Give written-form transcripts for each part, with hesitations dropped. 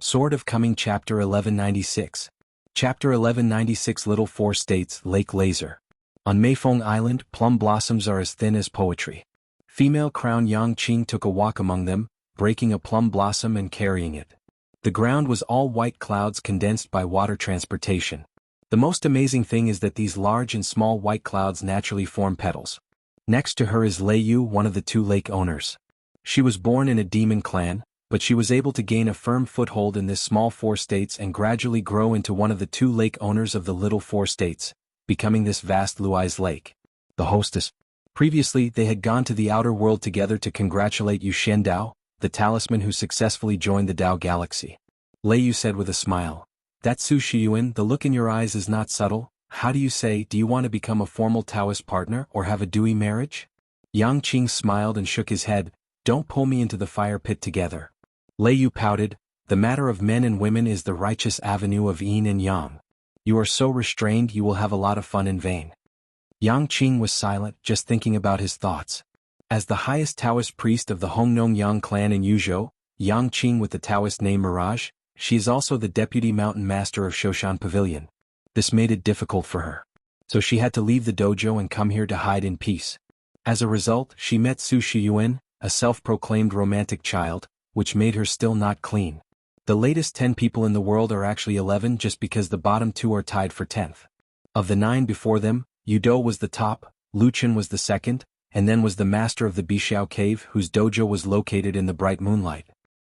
Sword of Coming Chapter 1196. Chapter 1196 Little Four States Lake Laser. On Meifeng Island, plum blossoms are as thin as poetry. Female Crown Yang Qing took a walk among them, breaking a plum blossom and carrying it. The ground was all white clouds condensed by water transportation. The most amazing thing is that these large and small white clouds naturally form petals. Next to her is Lei Yu, one of the two lake owners. She was born in a demon clan, but she was able to gain a firm foothold in this small four states and gradually grow into one of the two lake owners of the little four states, becoming this vast Luai's lake. The hostess. Previously they had gone to the outer world together to congratulate Yu Xiandao, the talisman who successfully joined the Dao galaxy. Lei Yu said with a smile, "That's Su Shiyuan, the look in your eyes is not subtle. How do you want to become a formal Taoist partner or have a Dewey marriage?" Yang Qing smiled and shook his head. "Don't pull me into the fire pit together." Lei Yu pouted, "The matter of men and women is the righteous avenue of yin and yang. You are so restrained you will have a lot of fun in vain." Yang Qing was silent, just thinking about his thoughts. As the highest Taoist priest of the Hongnong Yang clan in Yuzhou, Yang Qing with the Taoist name Mirage, she is also the deputy mountain master of Shoshan Pavilion. This made it difficult for her. So she had to leave the dojo and come here to hide in peace. As a result, she met Su Shiyuan, a self-proclaimed romantic child, which made her still not clean. The latest 10 people in the world are actually 11 just because the bottom 2 are tied for 10th. Of the 9 before them, Yudo was the top, Luchan was the second, and then was the master of the Bixiao cave whose dojo was located in the bright moonlight.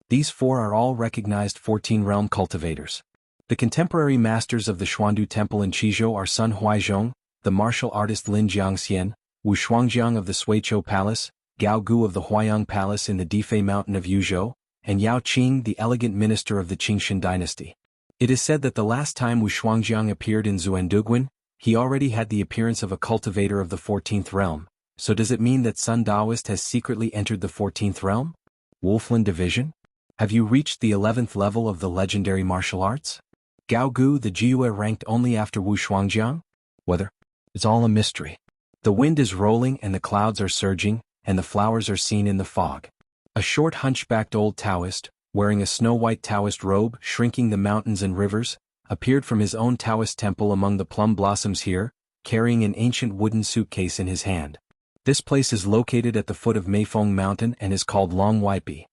These 4 are all recognized 14-realm cultivators. The contemporary masters of the Xuandu temple in Qizhou are Sun Huaizhong, the martial artist Lin Jiangxian, Wu Shuangjiang of the Suiqiu Palace, Gao Gu of the Huayang Palace in the Difei Mountain of Yuzhou, and Yao Qing, the elegant minister of the Qingshan dynasty. It is said that the last time Wu Shuangjiang appeared in Zuanduguan, he already had the appearance of a cultivator of the 14th realm. So does it mean that Sun Daoist has secretly entered the 14th realm? Wolfland Division? Have you reached the 11th level of the legendary martial arts? Gao Gu the Jiue ranked only after Wu Shuangjiang? Whether? It's all a mystery. The wind is rolling and the clouds are surging, and the flowers are seen in the fog. A short hunchbacked old Taoist, wearing a snow-white Taoist robe shrinking the mountains and rivers, appeared from his own Taoist temple among the plum blossoms here, carrying an ancient wooden suitcase in his hand. This place is located at the foot of Meifeng Mountain and is called Long Waipi.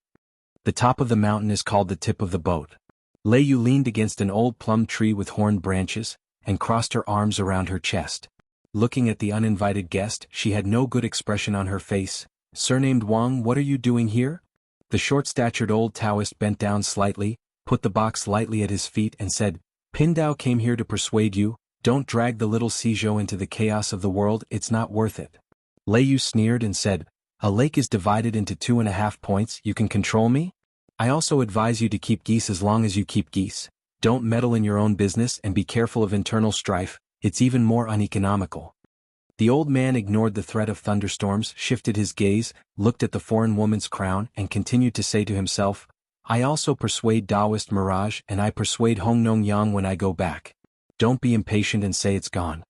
The top of the mountain is called the tip of the boat. Lei Yu leaned against an old plum tree with horned branches, and crossed her arms around her chest. Looking at the uninvited guest, she had no good expression on her face. "Surnamed Wang, what are you doing here?" The short-statured old Taoist bent down slightly, put the box lightly at his feet and said, "Pindao came here to persuade you, don't drag the little Xizhou into the chaos of the world, it's not worth it." Lei Yu sneered and said, "A lake is divided into 2.5 points, you can control me? I also advise you to keep geese as long as you keep geese. Don't meddle in your own business and be careful of internal strife, it's even more uneconomical." The old man ignored the threat of thunderstorms, shifted his gaze, looked at the foreign woman's crown and continued to say to himself, "I also persuade Taoist Mirage and I persuade Hongnong Yang when I go back. Don't be impatient and say it's gone."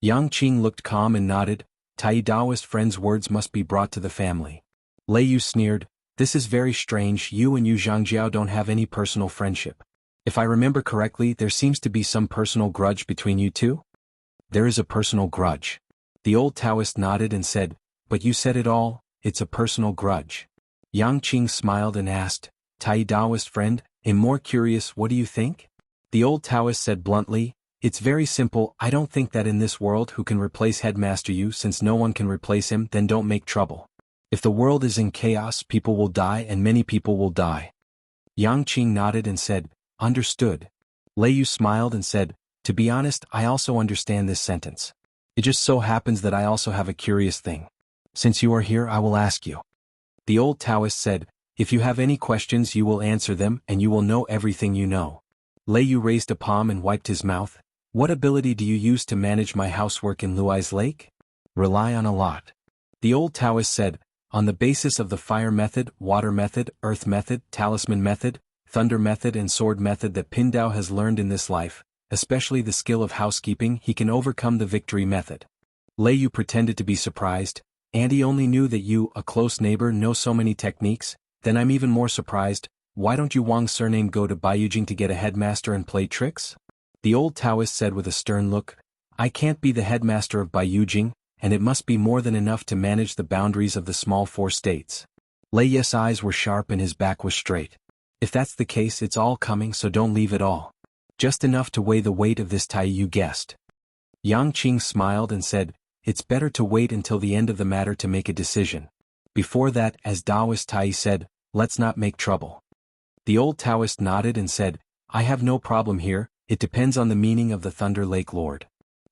Yang Qing looked calm and nodded. "Tai Taoist friend's words must be brought to the family." Lei Yu sneered, "This is very strange, you and Yu Zhangjiao don't have any personal friendship. If I remember correctly, there seems to be some personal grudge between you two?" "There is a personal grudge." The old Taoist nodded and said, "But you said it all, it's a personal grudge." Yang Qing smiled and asked, "Tai Taoist friend, I'm more curious, what do you think?" The old Taoist said bluntly, "It's very simple, I don't think that in this world who can replace Headmaster Yu, since no one can replace him, then don't make trouble. If the world is in chaos, people will die and many people will die." Yang Qing nodded and said, "Understood." Lei Yu smiled and said, "To be honest, I also understand this sentence. It just so happens that I also have a curious thing. Since you are here, I will ask you." The old Taoist said, "If you have any questions you will answer them and you will know everything you know." Lei Yu raised a palm and wiped his mouth. "What ability do you use to manage my housework in Luai's lake?" "Rely on a lot." The old Taoist said, "On the basis of the fire method, water method, earth method, talisman method, thunder method and sword method that Pindao has learned in this life, especially the skill of housekeeping, he can overcome the victory method." Lei Yu pretended to be surprised. "And he only knew that you, a close neighbor, know so many techniques? Then I'm even more surprised. why don't you Wang surname go to Baiyujing to get a headmaster and play tricks? The old Taoist said with a stern look, I can't be the headmaster of Baiyujing, and it must be more than enough to manage the boundaries of the small 4 states. Lei Ye's eyes were sharp and his back was straight. If that's the case, it's all coming, so don't leave it all. Just enough to weigh the weight of this Tai, you guessed. Yang Qing smiled and said, it's better to wait until the end of the matter to make a decision. Before that, as Taoist Tai said, let's not make trouble. The old Taoist nodded and said, I have no problem here, it depends on the meaning of the Thunder Lake Lord.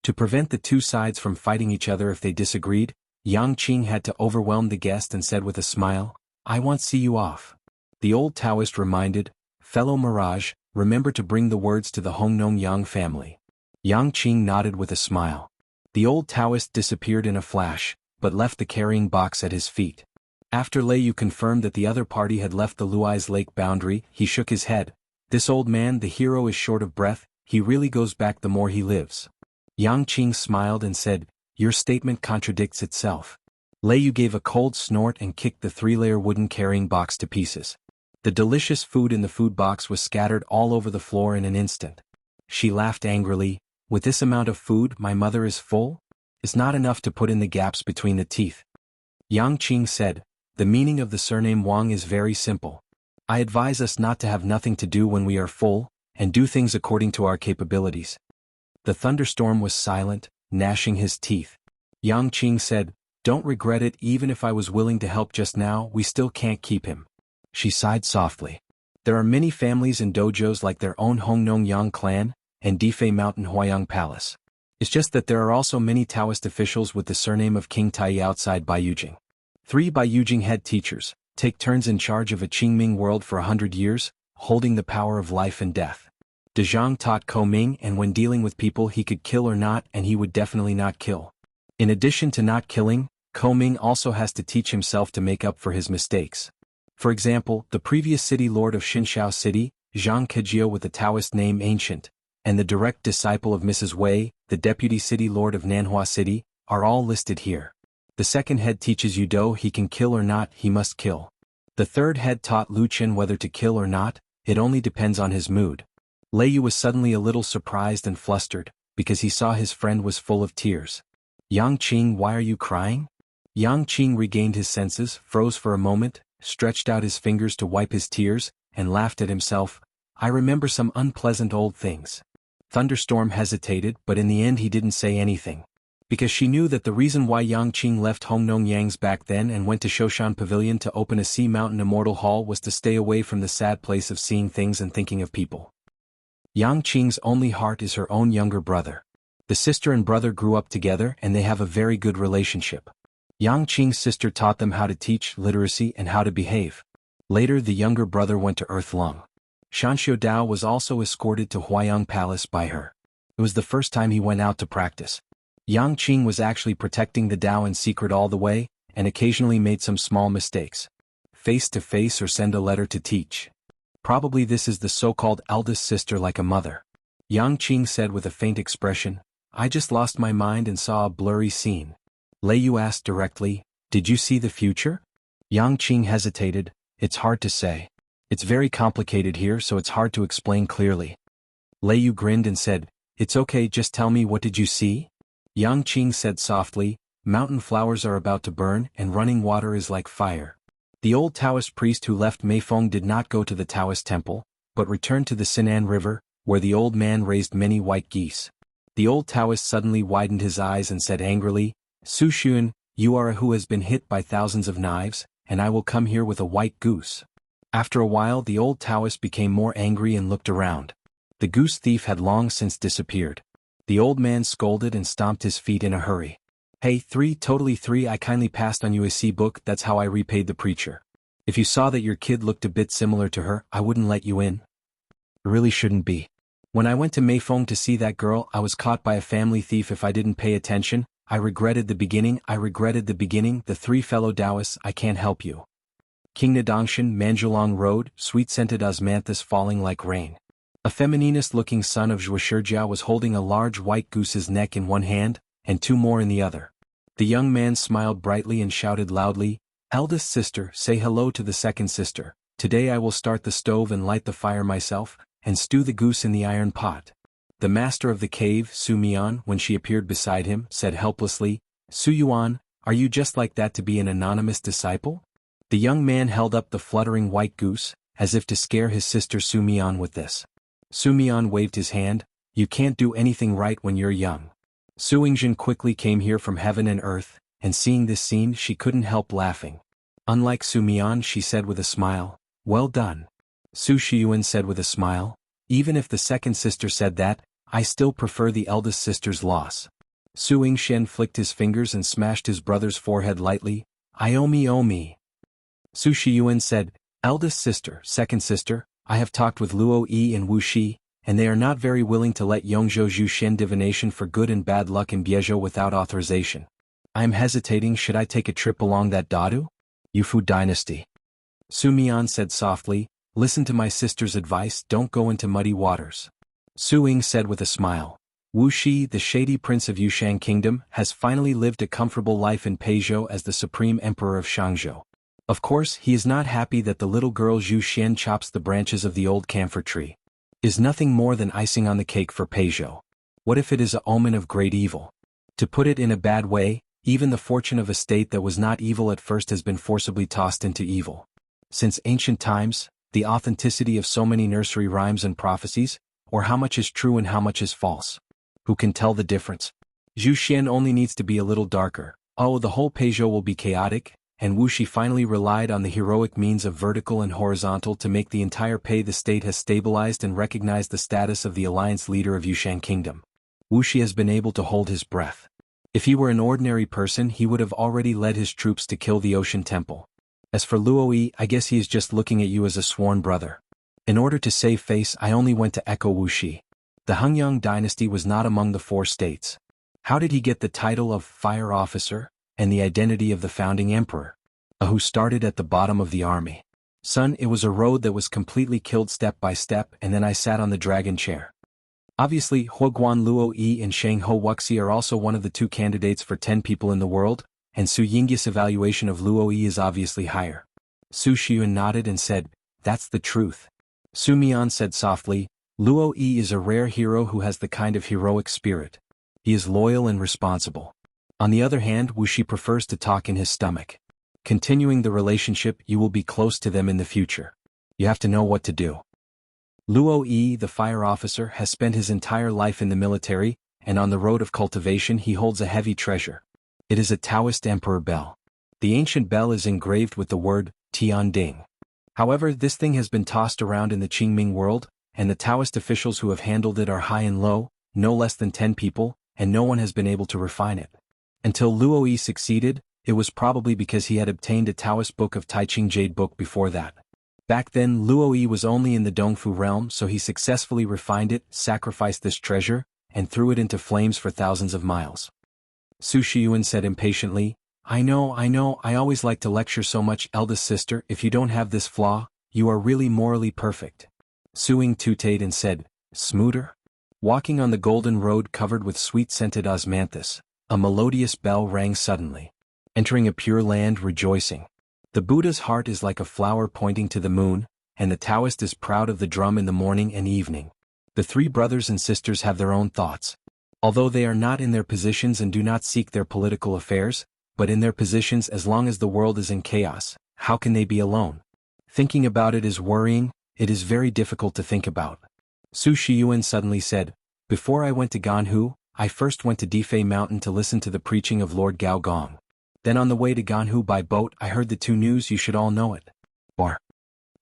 To prevent the 2 sides from fighting each other if they disagreed, Yang Qing had to overwhelm the guest and said with a smile, I want see you off. The old Taoist reminded, fellow Mirage, remember to bring the words to the Hongnong Yang family. Yang Qing nodded with a smile. The old Taoist disappeared in a flash, but left the carrying box at his feet. After Lei Yu confirmed that the other party had left the Luai's lake boundary, he shook his head. This old man, the hero, is short of breath, he really goes back the more he lives. Yang Qing smiled and said, your statement contradicts itself. Lei Yu gave a cold snort and kicked the 3-layer wooden carrying box to pieces. The delicious food in the food box was scattered all over the floor in an instant. She laughed angrily, with this amount of food my mother is full? It's not enough to put in the gaps between the teeth. Yang Qing said, the meaning of the surname Wang is very simple. I advise us not to have nothing to do when we are full, and do things according to our capabilities. The thunderstorm was silent, gnashing his teeth. Yang Qing said, don't regret it, even if I was willing to help just now, we still can't keep him. She sighed softly. There are many families and dojos like their own Hongnong Yang clan, and Difei Mountain Huayang Palace. It's just that there are also many Taoist officials with the surname of King Tai outside Baiyujing. 3 Baiyujing head teachers take turns in charge of a Qingming world for 100 years, holding the power of life and death. De Zhang taught Ko Ming, and when dealing with people he could kill or not, and he would definitely not kill. In addition to not killing, Ko Ming also has to teach himself to make up for his mistakes. For example, the previous city lord of Xinxiao City, Zhang Kejio with the Taoist name Ancient, and the direct disciple of Mrs. Wei, the deputy city lord of Nanhua City, are all listed here. The second head teaches Yudo he can kill or not, he must kill. The third head taught Lu Chen whether to kill or not, it only depends on his mood. Lei Yu was suddenly a little surprised and flustered, because he saw his friend was full of tears. Yang Qing, why are you crying? Yang Qing regained his senses, froze for a moment, stretched out his fingers to wipe his tears, and laughed at himself. I remember some unpleasant old things. Thunderstorm hesitated, but in the end he didn't say anything. Because she knew that the reason why Yang Qing left Hongnong Yang's back then and went to Shoshan Pavilion to open a Sea Mountain Immortal Hall was to stay away from the sad place of seeing things and thinking of people. Yang Qing's only heart is her own younger brother. The sister and brother grew up together and they have a very good relationship. Yang Qing's sister taught them how to teach literacy and how to behave. Later the younger brother went to Earth Lung. Shanxiu Dao was also escorted to Huayang Palace by her. It was the first time he went out to practice. Yang Qing was actually protecting the Dao in secret all the way, and occasionally made some small mistakes. Face to face or send a letter to teach. Probably this is the so-called eldest sister like a mother. Yang Qing said with a faint expression, I just lost my mind and saw a blurry scene. Lei Yu asked directly, did you see the future? Yang Qing hesitated, it's hard to say. It's very complicated here, so it's hard to explain clearly. Lei Yu grinned and said, it's okay, just tell me, what did you see? Yang Qing said softly, mountain flowers are about to burn and running water is like fire. The old Taoist priest who left Meifeng did not go to the Taoist temple, but returned to the Sinan River, where the old man raised many white geese. The old Taoist suddenly widened his eyes and said angrily, Su Xuan, you are a who has been hit by thousands of knives, and I will come here with a white goose. After a while the old Taoist became more angry and looked around. The goose thief had long since disappeared. The old man scolded and stomped his feet in a hurry. Hey, totally three, I kindly passed on you a sea book, that's how I repaid the preacher. If you saw that your kid looked a bit similar to her, I wouldn't let you in. It really shouldn't be. When I went to Meifeng to see that girl, I was caught by a family thief. If I didn't pay attention, I regretted the beginning, the 3 fellow Taoists, I can't help you. King Nadongshan, Manjulong Road, sweet-scented osmanthus falling like rain. A femininist-looking son of Zhuoshijia was holding a large white goose's neck in one hand, and 2 more in the other. The young man smiled brightly and shouted loudly, Eldest sister, say hello to the second sister. Today I will start the stove and light the fire myself, and stew the goose in the iron pot. The master of the cave, Su Mian, when she appeared beside him, said helplessly, Xuanhuan, are you just like that to be an anonymous disciple? The young man held up the fluttering white goose, as if to scare his sister Su Mian with this. Su Mian waved his hand, you can't do anything right when you're young. Su Yingzhen quickly came here from heaven and earth, and seeing this scene she couldn't help laughing. Unlike Su Mian, she said with a smile, well done. Su Shiyuan said with a smile, even if the second sister said that, I still prefer the eldest sister's loss. Su Yingzhen flicked his fingers and smashed his brother's forehead lightly, I oh me. Su Shiyuan said, eldest sister, second sister, I have talked with Luo Yi and Wu Shi, and they are not very willing to let Yongzhou Zhu Shen divination for good and bad luck in Biezhou without authorization. I am hesitating, should I take a trip along that Dadu? Yufu dynasty. Su Mian said softly, listen to my sister's advice, don't go into muddy waters. Su Ying said with a smile, Wu Shi, the shady prince of Yushang kingdom, has finally lived a comfortable life in Peizhou as the supreme emperor of Shangzhou. Of course, he is not happy that the little girl Zhu Xian chops the branches of the old camphor tree. Is nothing more than icing on the cake for Peizhou. What if it is an omen of great evil? To put it in a bad way, even the fortune of a state that was not evil at first has been forcibly tossed into evil. Since ancient times, the authenticity of so many nursery rhymes and prophecies, or how much is true and how much is false. Who can tell the difference? Zhu Xian only needs to be a little darker. Oh, the whole Peizhou will be chaotic, and Wu Shi finally relied on the heroic means of vertical and horizontal to make the entire Pei. The state has stabilized and recognized the status of the alliance leader of Yushang kingdom. Wu Shi has been able to hold his breath. If he were an ordinary person he would have already led his troops to kill the Ocean Temple. As for Luo Yi, I guess he is just looking at you as a sworn brother. In order to save face I only went to echo Wu Shi. The Hengyang dynasty was not among the 4 states. How did he get the title of fire officer, and the identity of the founding emperor? Who started at the bottom of the army. Son, it was a road that was completely killed step by step, and then I sat on the dragon chair. Obviously, Huoguan Luo Yi and Shang Ho Wuxia are also one of the 2 candidates for 10 people in the world, and Su Yingya's evaluation of Luo Yi is obviously higher. Su Shiyuan nodded and said, that's the truth. Su Mian said softly, Luo Yi is a rare hero who has the kind of heroic spirit. He is loyal and responsible. On the other hand, Wu Shi prefers to talk in his stomach. Continuing the relationship, you will be close to them in the future. You have to know what to do. Luo Yi, the fire officer, has spent his entire life in the military, and on the road of cultivation he holds a heavy treasure. It is a Taoist emperor bell. The ancient bell is engraved with the word, Tian Ding. However, this thing has been tossed around in the Qingming world, and the Taoist officials who have handled it are high and low, no less than 10 people, and no one has been able to refine it. Until Luo Yi succeeded, it was probably because he had obtained a Taoist book of Taiching Jade book before that. Back then Luo Yi was only in the Dongfu realm, so he successfully refined it, sacrificed this treasure, and threw it into flames for thousands of miles. Su Shiyuan said impatiently, I know, I always like to lecture so much, eldest sister, if you don't have this flaw, you are really morally perfect. Su Ying tooted and said, smoother? Walking on the golden road covered with sweet-scented osmanthus, a melodious bell rang suddenly. Entering a pure land rejoicing. The Buddha's heart is like a flower pointing to the moon, and the Taoist is proud of the drum in the morning and evening. The 3 brothers and sisters have their own thoughts. Although they are not in their positions and do not seek their political affairs, but in their positions as long as the world is in chaos, how can they be alone? Thinking about it is worrying, it is very difficult to think about. Su Shiyuan suddenly said, before I went to Ganhu, I first went to Difei Mountain to listen to the preaching of Lord Gao Gong. Then on the way to Ganhu by boat I heard the 2 news, you should all know it. Or.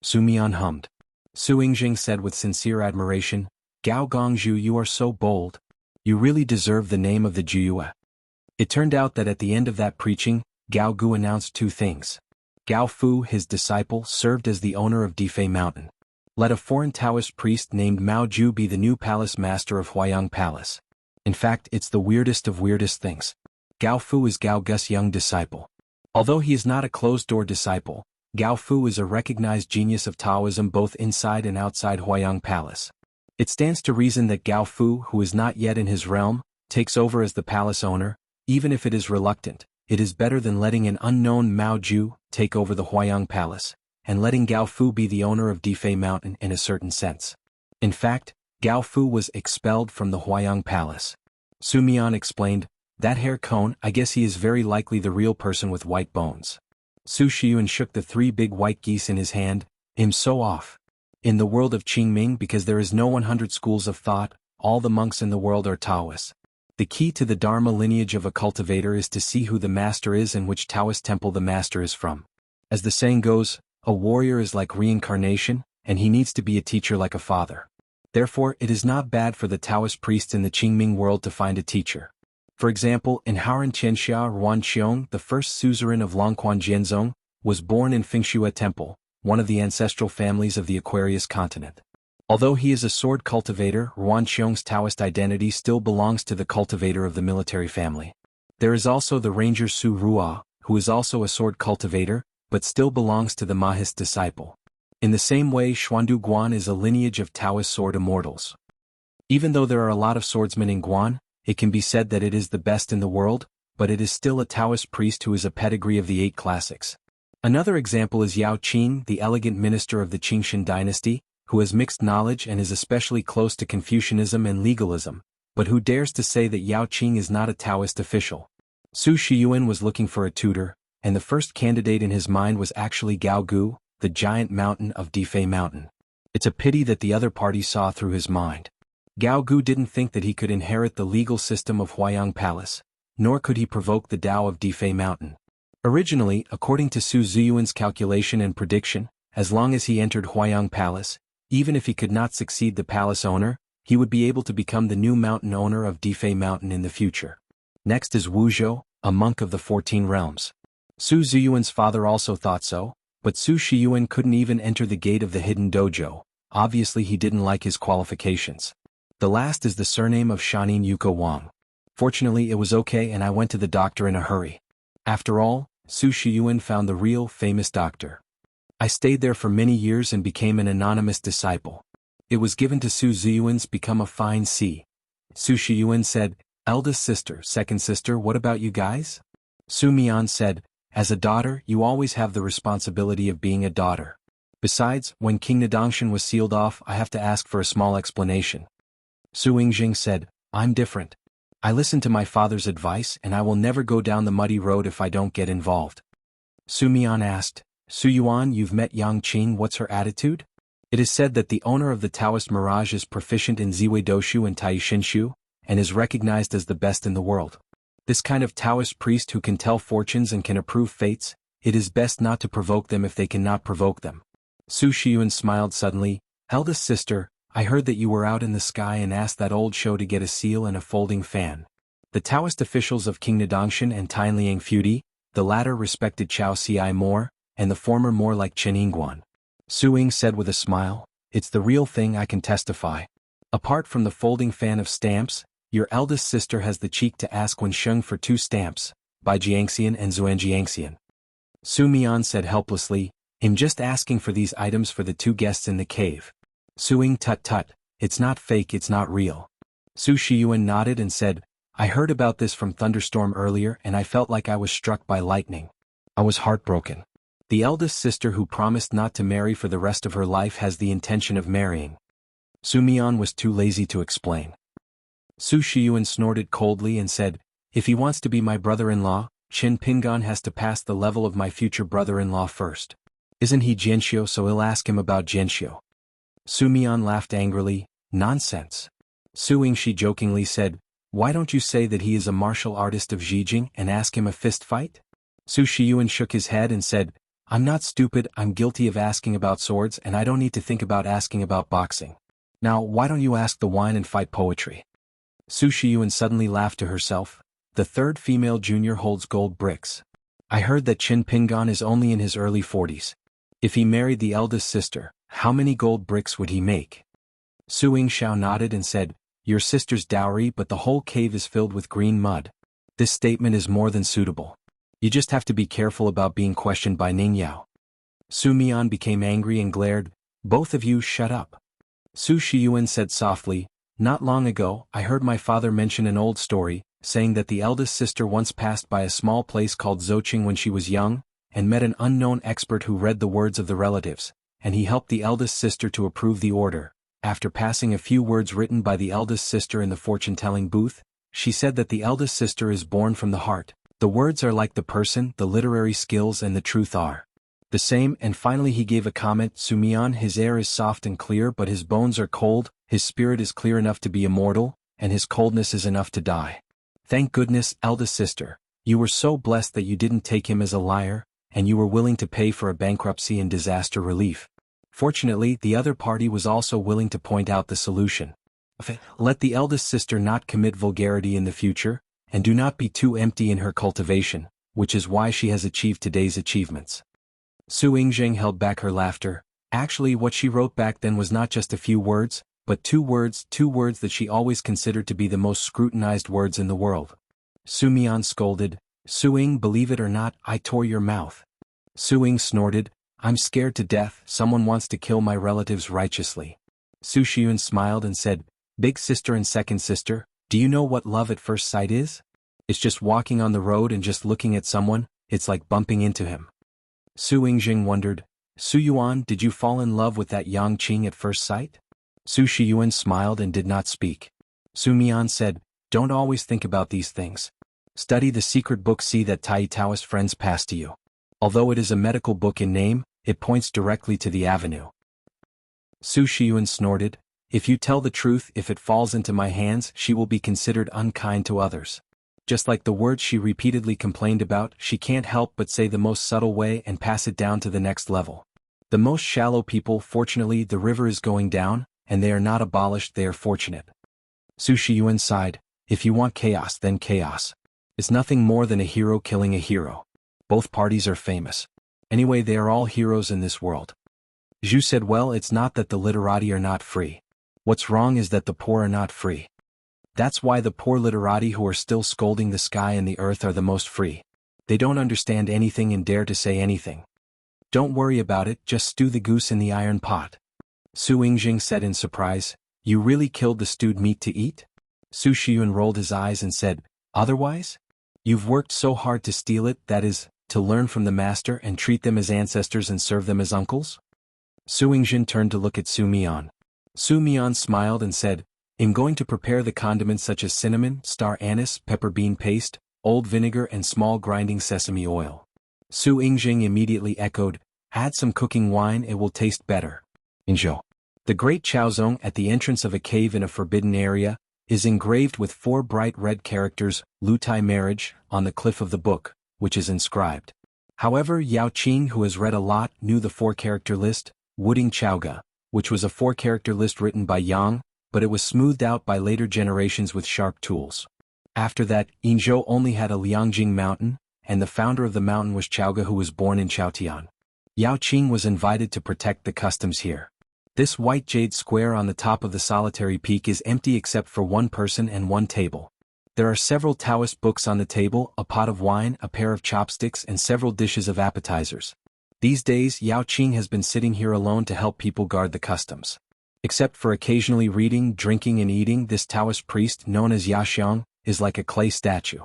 Su Mian hummed. Su Yingzhen said with sincere admiration, Gao Gongzhu, you are so bold. You really deserve the name of the Juyue. It turned out that at the end of that preaching, Gao Gu announced 2 things. Gao Fu, his disciple, served as the owner of Difei Mountain. Let a foreign Taoist priest named Mao Ju be the new palace master of Huayang Palace. In fact, it's the weirdest of weirdest things. Gao Fu is Gao Gu's young disciple. Although he is not a closed-door disciple, Gao Fu is a recognized genius of Taoism both inside and outside Huayang Palace. It stands to reason that Gao Fu, who is not yet in his realm, takes over as the palace owner, even if it is reluctant. It is better than letting an unknown Mao Ju take over the Huayang Palace, and letting Gao Fu be the owner of Difei Mountain in a certain sense. In fact, Gao Fu was expelled from the Huayang Palace. Su Mian explained, "That hair cone, I guess he is very likely the real person with white bones." Su Shiyuan shook the 3 big white geese in his hand, "I'm so off. In the world of Qingming, because there is no 100 schools of thought, all the monks in the world are Taoists. The key to the Dharma lineage of a cultivator is to see who the master is and which Taoist temple the master is from. As the saying goes, a warrior is like reincarnation, and he needs to be a teacher like a father. Therefore, it is not bad for the Taoist priests in the Qingming world to find a teacher. For example, in Haran Xianxia Ruan Qiong, the first suzerain of Longquan Jianzong, was born in Fengshua Temple, one of the ancestral families of the Aquarius continent. Although he is a sword cultivator, Ruan Qiong's Taoist identity still belongs to the cultivator of the military family. There is also the ranger Su Rua, who is also a sword cultivator, but still belongs to the Mahist disciple. In the same way, Xuandu Guan is a lineage of Taoist sword immortals. Even though there are a lot of swordsmen in Guan, it can be said that it is the best in the world, but it is still a Taoist priest who is a pedigree of the 8 classics. Another example is Yao Qing, the elegant minister of the Qingshan dynasty, who has mixed knowledge and is especially close to Confucianism and legalism, but who dares to say that Yao Qing is not a Taoist official. Su Shiyuan was looking for a tutor, and the first candidate in his mind was actually Gao Gu, the giant mountain of Difei Mountain. It's a pity that the other party saw through his mind. Gao Gu didn't think that he could inherit the legal system of Huayang Palace, nor could he provoke the Tao of Difei Mountain. Originally, according to Su Ziyuan's calculation and prediction, as long as he entered Huayang Palace, even if he could not succeed the palace owner, he would be able to become the new mountain owner of Difei Mountain in the future. Next is Wu Zhou, a monk of the 14 realms. Su Ziyuan's father also thought so, but Su Shiyuan couldn't even enter the gate of the hidden dojo. Obviously he didn't like his qualifications. The last is the surname of Shanin Yuko Wang. Fortunately it was okay and I went to the doctor in a hurry. After all, Su Shiyuan found the real, famous doctor. I stayed there for many years and became an anonymous disciple. It was given to Su Ziyuan's become a fine C. Su Shiyuan said, "Eldest sister, second sister, what about you guys?" Su Mian said, "As a daughter, you always have the responsibility of being a daughter. Besides, when King Nadongshan was sealed off, I have to ask for a small explanation." Su Yingjing said, "I'm different. I listen to my father's advice and I will never go down the muddy road if I don't get involved." Su Mian asked, "Su Yuan, you've met Yang Qing, what's her attitude?" It is said that the owner of the Taoist Mirage is proficient in Ziwei Doshu and Tai Shinshu, and is recognized as the best in the world. This kind of Taoist priest who can tell fortunes and can approve fates, it is best not to provoke them if they cannot provoke them. Su Shiyuan smiled suddenly, "Eldest sister, I heard that you were out in the sky and asked that old show to get a seal and a folding fan." The Taoist officials of King Nadongshan and Tainliang feudi, the latter respected Chao Ci more, and the former more like Chen Yingguan. Su Ying said with a smile, "It's the real thing, I can testify. Apart from the folding fan of stamps, your eldest sister has the cheek to ask when Sheng for 2 stamps, by Jiangxian and Xuanjiangxian." Su Mian said helplessly, "I'm just asking for these items for the 2 guests in the cave." Su Ying tut, "It's not fake, it's not real." Su Shiyuan nodded and said, "I heard about this from Thunderstorm earlier and I felt like I was struck by lightning. I was heartbroken. The eldest sister who promised not to marry for the rest of her life has the intention of marrying." Su Mian was too lazy to explain. Su Shiyuan snorted coldly and said, "If he wants to be my brother-in-law, Qin Pingan has to pass the level of my future brother-in-law first. Isn't he Jianxiu, so I'll ask him about Jianxiu." Su Mian laughed angrily, "Nonsense." Su Yingxi jokingly said, "Why don't you say that he is a martial artist of Zhijing and ask him a fist fight?" Su Shiyuan shook his head and said, "I'm not stupid, I'm guilty of asking about swords and I don't need to think about asking about boxing. Now why don't you ask the wine and fight poetry?" Su Shiyuan suddenly laughed to herself, "The 3rd female junior holds gold bricks. I heard that Qin Pingan is only in his early 40s. If he married the eldest sister, how many gold bricks would he make?" Su Yingxiao nodded and said, "Your sister's dowry, but the whole cave is filled with green mud. This statement is more than suitable. You just have to be careful about being questioned by Ning Yao." Su Mian became angry and glared, "Both of you shut up." Su Shiyuan said softly, "Not long ago, I heard my father mention an old story, saying that the eldest sister once passed by a small place called Zouqing when she was young, and met an unknown expert who read the words of the relatives, and he helped the eldest sister to approve the order. After passing a few words written by the eldest sister in the fortune-telling booth, she said that the eldest sister is born from the heart. The words are like the person, the literary skills and the truth are the same, and finally he gave a comment, Sumian, his air is soft and clear but his bones are cold, his spirit is clear enough to be immortal, and his coldness is enough to die. Thank goodness, eldest sister, you were so blessed that you didn't take him as a liar, and you were willing to pay for a bankruptcy and disaster relief. Fortunately, the other party was also willing to point out the solution. Let the eldest sister not commit vulgarity in the future, and do not be too empty in her cultivation, which is why she has achieved today's achievements. Su Yingzheng held back her laughter. Actually, what she wrote back then was not just a few words, but two words that she always considered to be the most scrutinized words in the world. Su Mian scolded, Su Ying, believe it or not, I tore your mouth. Su Ying snorted, I'm scared to death, someone wants to kill my relatives righteously. Su Shiyun smiled and said, Big sister and second sister, do you know what love at first sight is? It's just walking on the road and just looking at someone, it's like bumping into him. Su Yingzheng wondered, Su Yuan, did you fall in love with that Yang Qing at first sight? Su Shiyuan smiled and did not speak. Su Mian said, don't always think about these things. Study the secret book, see that Tai Taoist friends pass to you. Although it is a medical book in name, it points directly to the avenue. Su Shiyuan snorted, if you tell the truth, if it falls into my hands, she will be considered unkind to others. Just like the words she repeatedly complained about, she can't help but say the most subtle way and pass it down to the next level. The most shallow people, fortunately, the river is going down, and they are not abolished, they are fortunate. Su Shiyuan sighed, if you want chaos, then chaos. It's nothing more than a hero killing a hero. Both parties are famous. Anyway, they are all heroes in this world. Zhu said, well, it's not that the literati are not free. What's wrong is that the poor are not free. That's why the poor literati who are still scolding the sky and the earth are the most free. They don't understand anything and dare to say anything. Don't worry about it, just stew the goose in the iron pot. Su Yingzheng said in surprise, you really killed the stewed meat to eat? Su Shiyun rolled his eyes and said, otherwise? You've worked so hard to steal it, that is, to learn from the master and treat them as ancestors and serve them as uncles? Su Yingzhen turned to look at Su Mian. Su Mian smiled and said, I'm going to prepare the condiments such as cinnamon, star anise, pepper bean paste, old vinegar and small grinding sesame oil. Su Yingzheng immediately echoed, add some cooking wine, it will taste better. Inzhou. The great Chaozong at the entrance of a cave in a forbidden area, is engraved with 4 bright red characters, Lutai marriage, on the cliff of the book, which is inscribed. However, Yao Qing, who has read a lot, knew the 4-character list, Wuding Chaoga, which was a 4-character list written by Yang, but it was smoothed out by later generations with sharp tools. After that, Yinzhou only had a Liangjing mountain, and the founder of the mountain was Chaoga, who was born in Chaotian. Yao Qing was invited to protect the customs here. This white jade square on the top of the solitary peak is empty except for 1 person and 1 table. There are several Taoist books on the table, a pot of wine, a pair of chopsticks and several dishes of appetizers. These days, Yao Qing has been sitting here alone to help people guard the customs. Except for occasionally reading, drinking and eating, this Taoist priest, known as Yaxiang, is like a clay statue.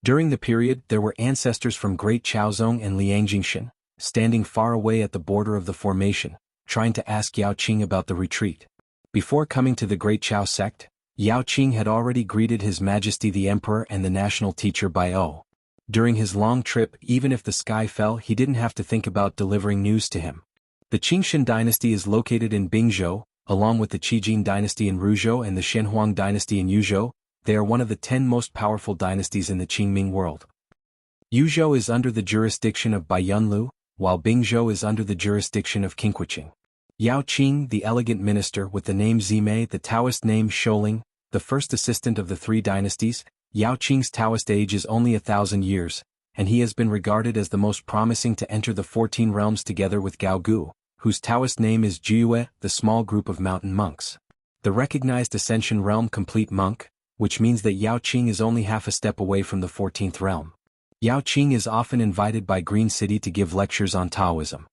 During the period, there were ancestors from Great Chaozong and Liangjingshan, standing far away at the border of the formation, trying to ask Yao Qing about the retreat. Before coming to the Great Chao sect, Yao Qing had already greeted His Majesty the Emperor and the national teacher Bai-O. During his long trip, even if the sky fell, he didn't have to think about delivering news to him. The Qingshan dynasty is located in Bingzhou, along with the Qijin dynasty in Ruzhou and the Xuanhuan dynasty in Yuzhou. They are one of the 10 most powerful dynasties in the Qingming world. Yuzhou is under the jurisdiction of Baiyunlu, while Bingzhou is under the jurisdiction of Qingqiqing. Yao Qing, the elegant minister with the name Zimei, the Taoist name Shouling, the first assistant of the 3 dynasties, Yao Qing's Taoist age is only 1,000 years, and he has been regarded as the most promising to enter the 14 realms together with Gao Gu, whose Taoist name is Jiue, the small group of mountain monks. The recognized Ascension realm complete monk, which means that Yao Qing is only half a step away from the 14th realm. Yao Qing is often invited by Green City to give lectures on Taoism.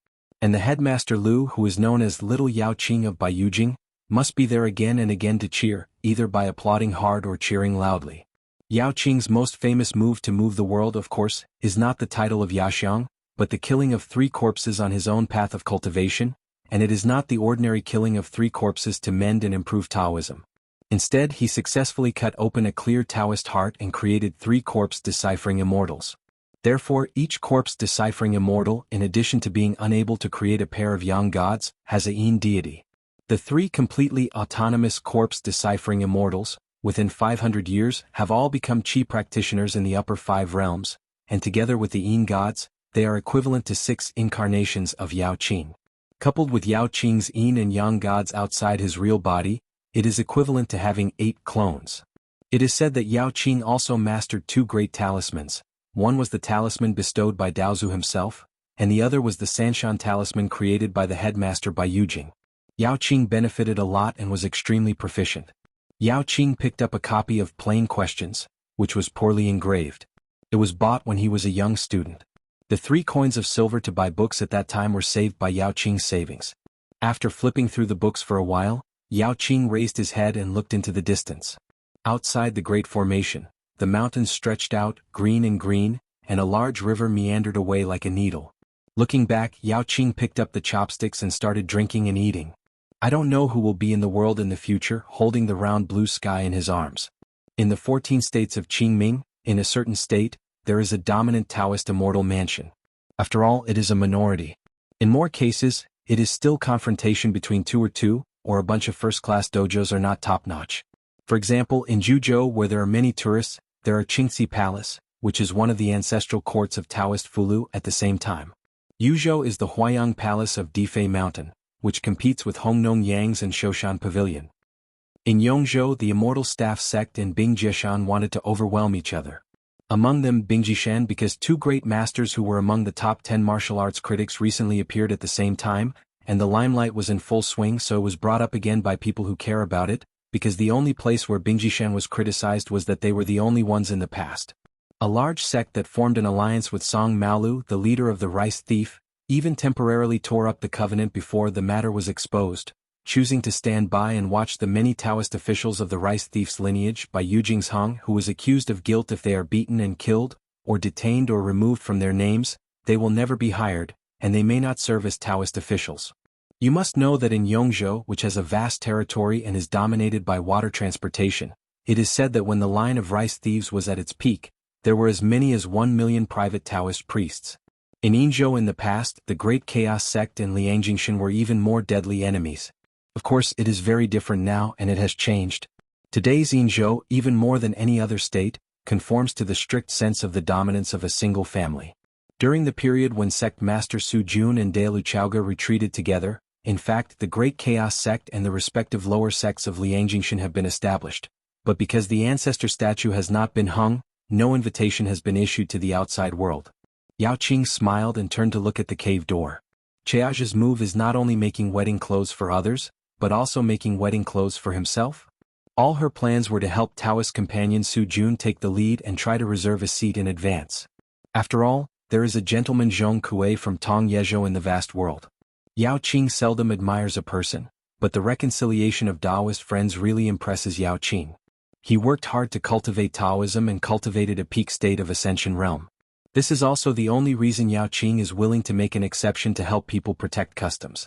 And the headmaster Lu, who is known as Little Yao Qing of Baiyujing, must be there again and again to cheer, either by applauding hard or cheering loudly. Yao Qing's most famous move to move the world, of course, is not the title of Yaxiang, but the killing of 3 corpses on his own path of cultivation, and it is not the ordinary killing of 3 corpses to mend and improve Taoism. Instead, he successfully cut open a clear Taoist heart and created 3 corpse-deciphering immortals. Therefore, each corpse-deciphering immortal, in addition to being unable to create a pair of yang gods, has a yin deity. The 3 completely autonomous corpse-deciphering immortals, within 500 years, have all become chi practitioners in the upper 5 realms, and together with the yin gods, they are equivalent to 6 incarnations of Yao Qing. Coupled with Yao Qing's yin and yang gods outside his real body, it is equivalent to having 8 clones. It is said that Yao Qing also mastered 2 great talismans. One was the talisman bestowed by Daozu himself, and the other was the Sanshan talisman created by the headmaster by Yujing. Yao Qing benefited a lot and was extremely proficient. Yao Qing picked up a copy of Plain Questions, which was poorly engraved. It was bought when he was a young student. The 3 coins of silver to buy books at that time were saved by Yao Qing's savings. After flipping through the books for a while, Yao Qing raised his head and looked into the distance. Outside the great formation, the mountains stretched out, green, and a large river meandered away like a needle. Looking back, Yao Qing picked up the chopsticks and started drinking and eating. I don't know who will be in the world in the future, holding the round blue sky in his arms. In the 14 states of Qingming, in a certain state, there is a dominant Taoist immortal mansion. After all, it is a minority. In more cases, it is still confrontation between 2 or a bunch of first-class dojos are not top-notch. For example, in Zhuzhou, where there are many tourists, there are Qingxi Palace, which is one of the ancestral courts of Taoist Fulu at the same time. Yuzhou is the Huayang Palace of Difei Mountain, which competes with Hongnong Yang's and Shoshan Pavilion. In Yongzhou, the immortal staff sect and Bingjishan wanted to overwhelm each other. Among them Bingjishan, because 2 great masters who were among the top 10 martial arts critics recently appeared at the same time, and the limelight was in full swing, so it was brought up again by people who care about it, because the only place where Bingjishan was criticized was that they were the only ones in the past. A large sect that formed an alliance with Song Maolu, the leader of the rice thief, even temporarily tore up the covenant before the matter was exposed, choosing to stand by and watch the many Taoist officials of the rice thief's lineage by Yujing's Hong, who was accused of guilt if they are beaten and killed, or detained or removed from their names, they will never be hired, and they may not serve as Taoist officials. You must know that in Yongzhou, which has a vast territory and is dominated by water transportation, it is said that when the line of rice thieves was at its peak, there were as many as 1 million private Taoist priests. In Yinzhou in the past, the Great Chaos Sect and Liangjingshan were even more deadly enemies. Of course, it is very different now and it has changed. Today's Yinzhou, even more than any other state, conforms to the strict sense of the dominance of a single family. During the period when sect master Su Jun and Daelu Chaoga retreated together, in fact, the Great Chaos Sect and the respective lower sects of Liangjingshan have been established, but because the ancestor statue has not been hung, no invitation has been issued to the outside world. Yao Qing smiled and turned to look at the cave door. Chiaja's move is not only making wedding clothes for others, but also making wedding clothes for himself. All her plans were to help Taoist companion Su Jun take the lead and try to reserve a seat in advance. After all, there is a gentleman Zhong Kuei from Tong Yezhou in the vast world. Yao Qing seldom admires a person, but the reconciliation of Taoist friends really impresses Yao Qing. He worked hard to cultivate Taoism and cultivated a peak state of Ascension realm. This is also the only reason Yao Qing is willing to make an exception to help people protect customs.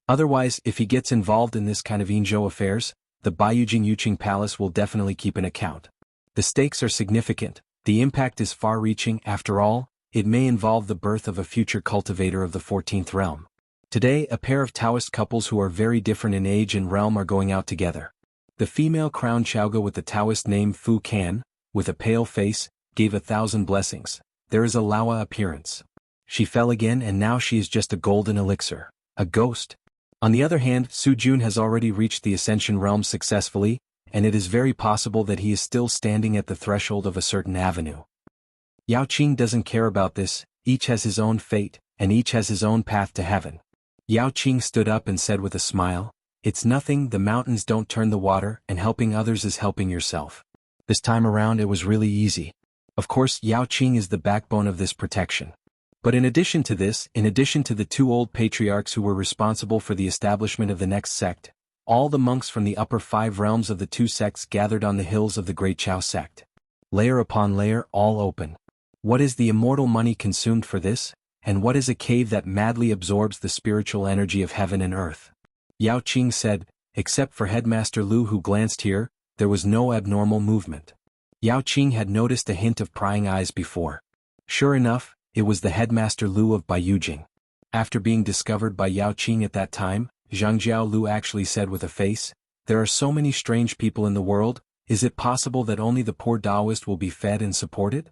Otherwise, if he gets involved in this kind of Yinzhou affairs, the Baiyujing Yuqing Palace will definitely keep an account. The stakes are significant, the impact is far-reaching. After all, it may involve the birth of a future cultivator of the 14th realm. Today, a pair of Taoist couples who are very different in age and realm are going out together. The female crowned Chaoga with the Taoist name Fu Kan, with a pale face, gave 1,000 blessings. There is a Laowa appearance. She fell again and now she is just a golden elixir, a ghost. On the other hand, Su Jun has already reached the Ascension realm successfully, and it is very possible that he is still standing at the threshold of a certain avenue. Yao Qing doesn't care about this, each has his own fate, and each has his own path to heaven. Yao Qing stood up and said with a smile, "It's nothing, the mountains don't turn the water, and helping others is helping yourself." This time around it was really easy. Of course, Yao Qing is the backbone of this protection. But in addition to this, in addition to the 2 old patriarchs who were responsible for the establishment of the next sect, all the monks from the upper 5 realms of the 2 sects gathered on the hills of the Great Chao sect. Layer upon layer, all open. What is the immortal money consumed for this? and what is a cave that madly absorbs the spiritual energy of heaven and earth? Yao Qing said, except for Headmaster Lu who glanced here, there was no abnormal movement. Yao Qing had noticed a hint of prying eyes before. Sure enough, it was the Headmaster Lu of Baiyujing. After being discovered by Yao Qing at that time, Zhangjiao Lu actually said with a face, "There are so many strange people in the world, is it possible that only the poor Taoist will be fed and supported?"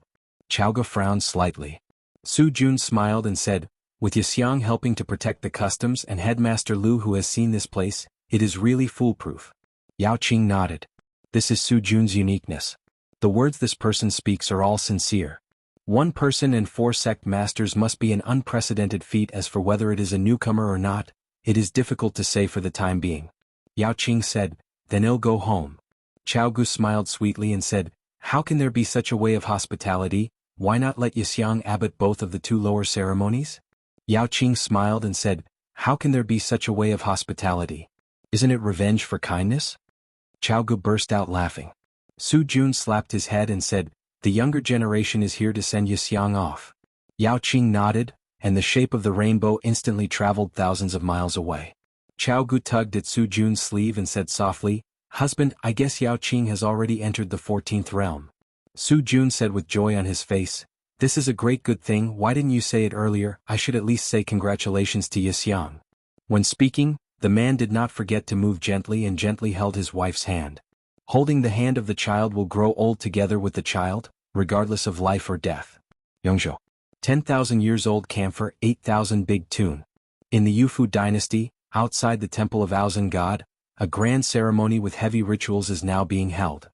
Chaoge frowned slightly. Su Jun smiled and said, "With Yixiang helping to protect the customs and Headmaster Lu who has seen this place, it is really foolproof." Yao Qing nodded. This is Su Jun's uniqueness. The words this person speaks are all sincere. One person and 4 sect masters must be an unprecedented feat. As for whether it is a newcomer or not, it is difficult to say for the time being. Yao Qing said, "Then he'll go home." Chaogu smiled sweetly and said, "How can there be such a way of hospitality? Why not let Yixiang abbot both of the 2 lower ceremonies?" Yao Qing smiled and said, "How can there be such a way of hospitality? Isn't it revenge for kindness?" Chaogu burst out laughing. Su Jun slapped his head and said, "The younger generation is here to send Yixiang off." Yao Qing nodded, and the shape of the rainbow instantly traveled thousands of miles away. Chaogu tugged at Su Jun's sleeve and said softly, "Husband, I guess Yao Qing has already entered the 14th realm." Su Jun said with joy on his face, "This is a great good thing. Why didn't you say it earlier? I should at least say congratulations to Yixiang." When speaking, the man did not forget to move gently and gently held his wife's hand. Holding the hand of the child will grow old together with the child, regardless of life or death. Yongzhou. 10,000 years old camphor, 8,000 big tune. In the Yufu dynasty, outside the temple of Aozhen God, a grand ceremony with heavy rituals is now being held.